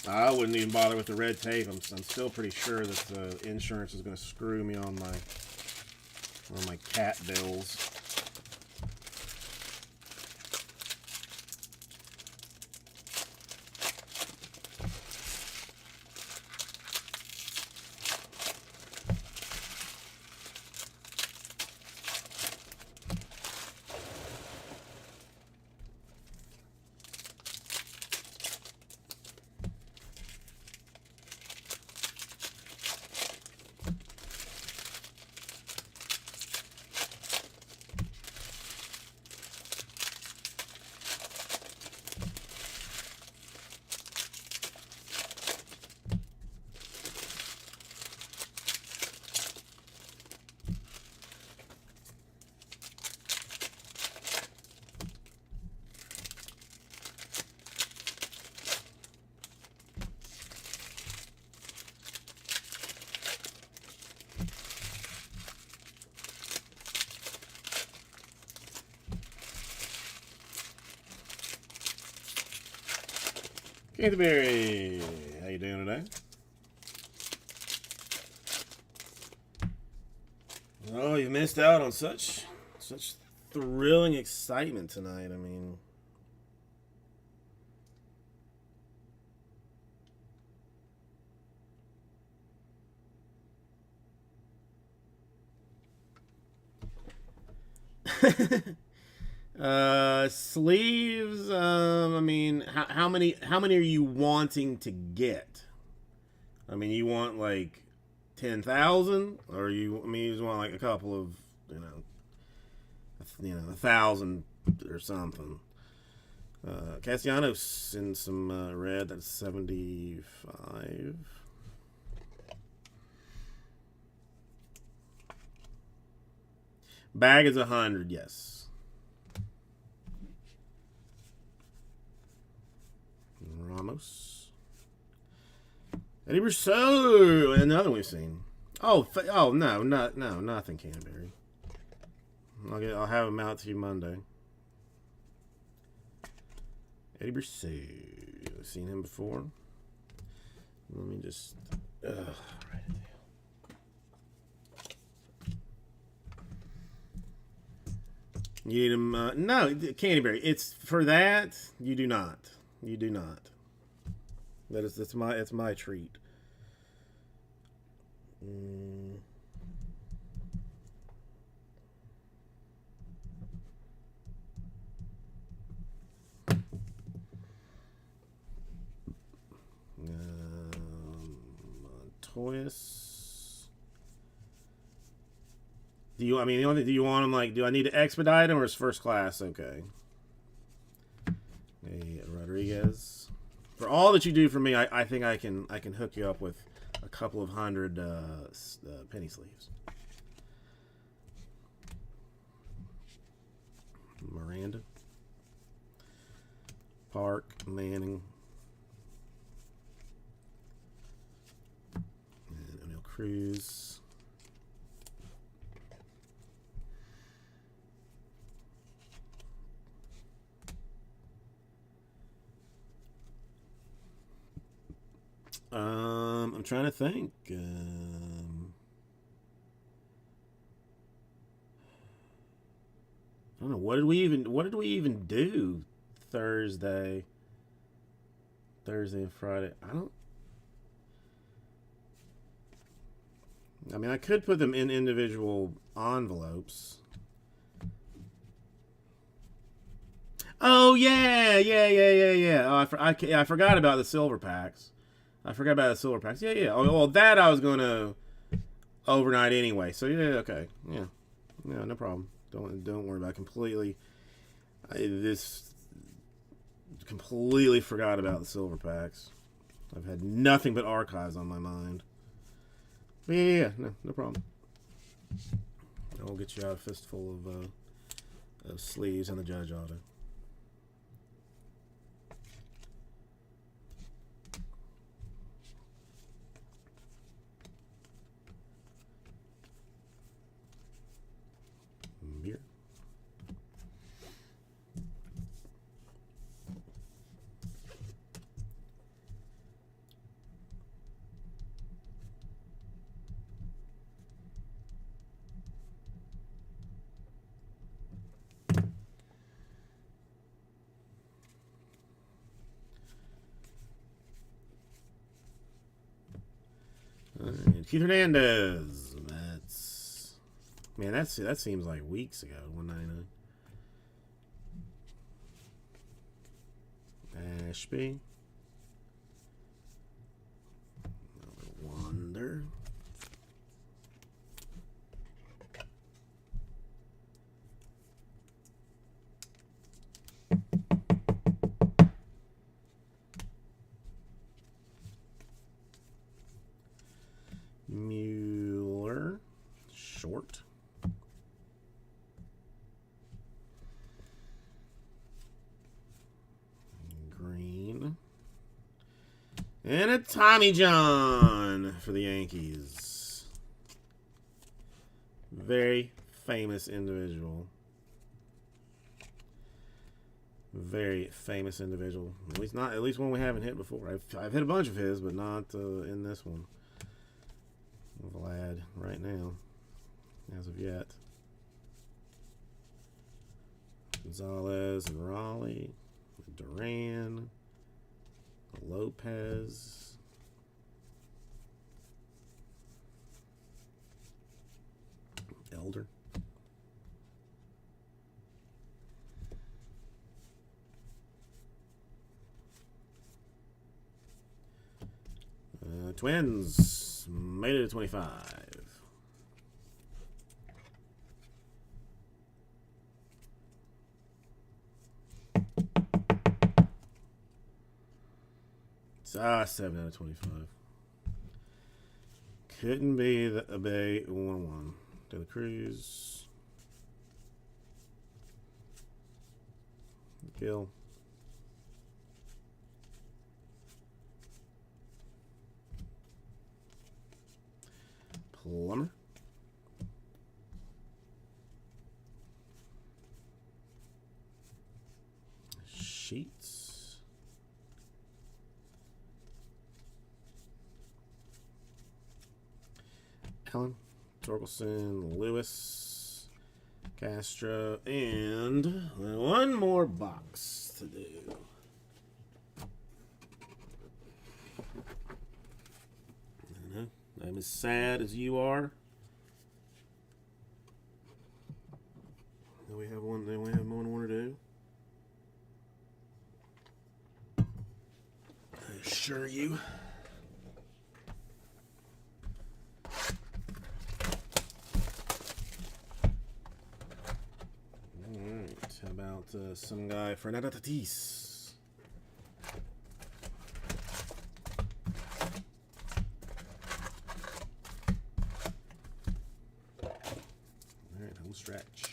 I wouldn't even bother with the red tape. I'm still pretty sure that the insurance is going to screw me on my cat bills. Canterbury, how you doing today? Oh, you missed out on such thrilling excitement tonight. I mean, sleeves. I mean, how many are you wanting to get? I mean, you want like 10,000, or you? I mean, you just want like a couple of, 1,000 or something. Castellanos in some red. That's 75. Bag is 100. Yes. Ramos. Eddie Rousseau. Another we've seen. Oh no, nothing Canterbury. I'll have him out to you Monday. Eddie Rousseau. I've seen him before. Let me just write it down. You need him? No, Canterbury. It's for that. You do not. You do not. It's my treat. Montoyas. Do you want him like? Do I need to expedite him, or is first class okay? Hey, Rodriguez. For all that you do for me, I think I can hook you up with a couple of hundred penny sleeves. Miranda, Park, Manning, and O'Neal Cruz. I'm trying to think. I don't know. What did we even do Thursday and Friday? I mean, I could put them in individual envelopes. Oh yeah. Oh, I forgot about the silver packs. Yeah. Oh, well, that I was going to overnight anyway. So yeah, okay. Yeah, no problem. Don't worry about it. Completely forgot about the silver packs. I've had nothing but archives on my mind. But yeah, no problem. I'll get you out a fistful of sleeves and the Judge Auto. Beer. Keith Hernandez. Man, that seems like weeks ago. 199. Ashby. Another Wonder. Mueller. Short. Green. And a Tommy John for the Yankees. Very famous individual. Very famous individual. At least one we haven't hit before. I've hit a bunch of his, but not in this one. Vlad right now, as of yet. Gonzalez and Raleigh, Duran, Lopez, Elder. Twins made it to 25. It's 7 out of 25. Couldn't be a Bay 1-1. De La Cruz. Gill. Plummer. Sheets. Allen, Torkelson, Lewis, Castro, and one more box to do. I'm as sad as you are. Then we have one. Then we have one more to do. I assure you. All right. How about some guy Fernando Tatis? Stretch.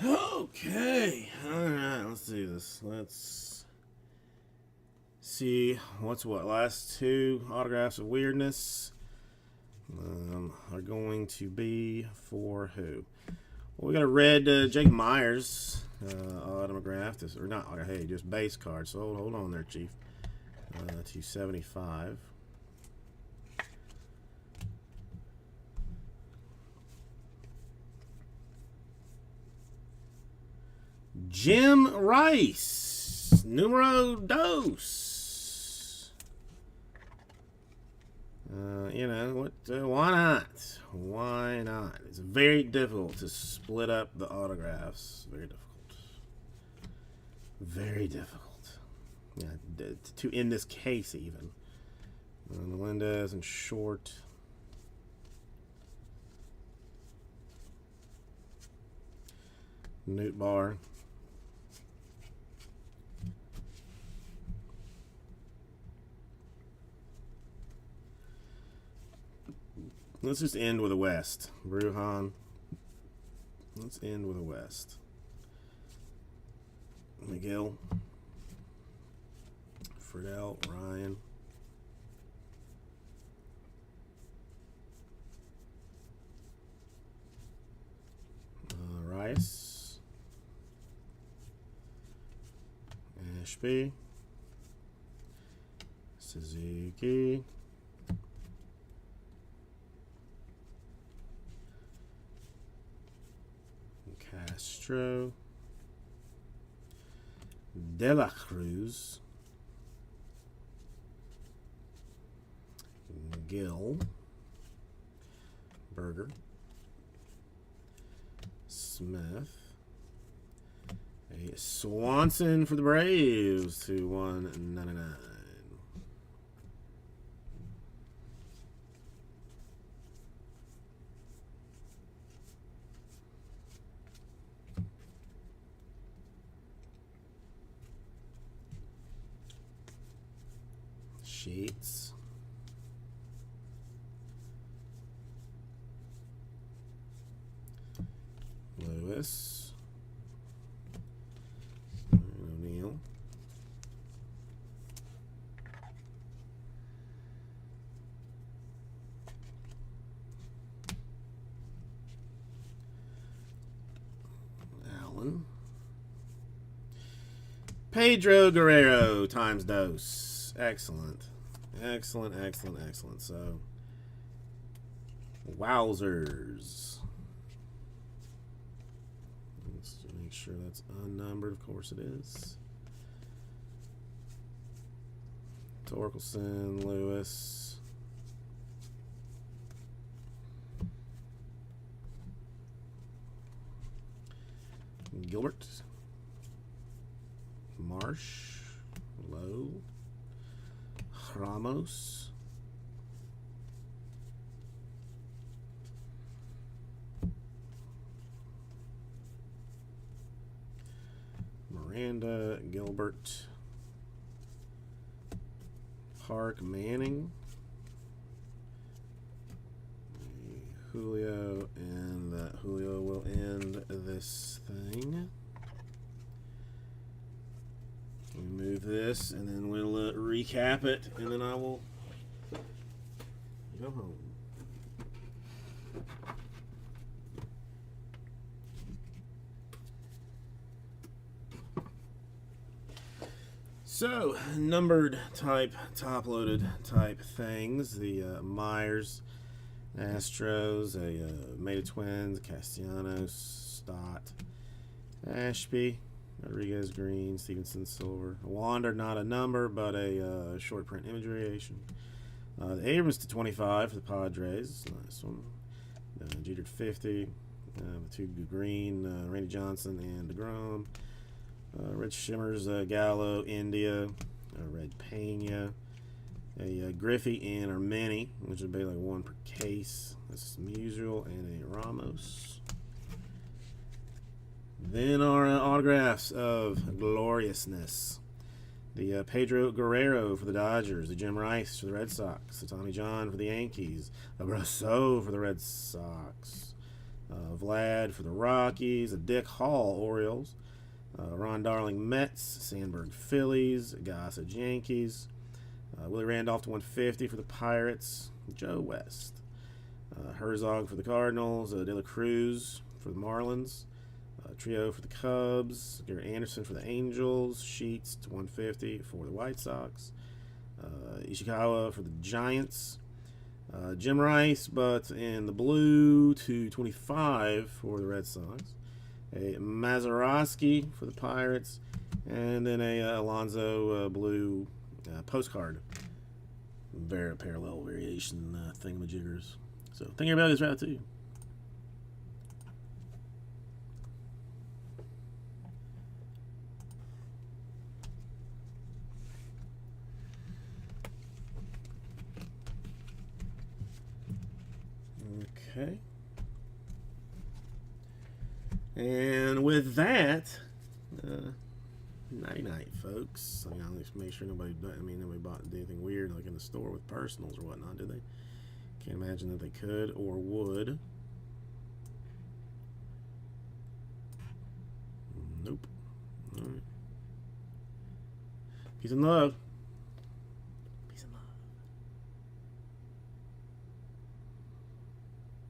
Okay. Alright, let's do this. Let's see what's what. Last two autographs of weirdness are going to be for who? Well, we got a red Jake Myers autograph. Or not, hey, just base card. So hold on there, Chief. 275. Jim Rice, numero dos. You know what? Why not? Why not? It's very difficult to split up the autographs. Very difficult. Very difficult. Yeah, to in this case even. Melendez and Short. Newt Bar. Let's just end with a West. Bruhan. Let's end with a West. Miguel. Friedel. Ryan. Rice. Ashby. Suzuki. Castro, De La Cruz, Gill, Berger, Smith, a Swanson for the Braves to 199. Sheets. Lewis. O'Neill. Allen. Pedro Guerrero times dose. Excellent. Excellent, excellent, excellent. So, wowzers. Let's make sure that's unnumbered. Of course it is. Torkelson, Lewis. Gilbert. Marsh. Lowe. Ramos. Miranda, Gilbert. Park, Manning. Julio, and that Julio will end this thing. We move this, and then we'll recap it, and then I will go home. So, numbered type, top-loaded type things. The Myers, Astros, Meta Twins, Castellanos, Stott, Ashby, Rodriguez Green, Stevenson Silver, Wander, not a number, but a short print image variation. The Abrams to 25 for the Padres, nice one. Jeter to 50, the two green, Randy Johnson and DeGrom. Red Shimmers, Gallo, India, Red Pena, a Griffey and Armani, which would be like one per case. That's Musial and a Ramos. Then our autographs of gloriousness. The Pedro Guerrero for the Dodgers, the Jim Rice for the Red Sox, the Tommy John for the Yankees, the Brasso for the Red Sox, Vlad for the Rockies. A Dick Hall, Orioles. Ron Darling, Mets. Sandberg, Phillies. Gossage, Yankees. Willie Randolph to 150 for the Pirates. Joe West. Herzog for the Cardinals. De La Cruz for the Marlins. Trio for the Cubs. Garrett Anderson for the Angels. Sheets to 150 for the White Sox. Ishikawa for the Giants. Jim Rice, but in the blue to 25 for the Red Sox. A Mazeroski for the Pirates. And then a Alonso blue postcard. Parallel variation thingamajiggers. So, think everybody is route too. Okay. And with that, night night, folks. I mean, I'll just make sure nobody bought anything weird like in the store with personals or whatnot, did they? Can't imagine that they could or would. Nope. All right. Peace and love.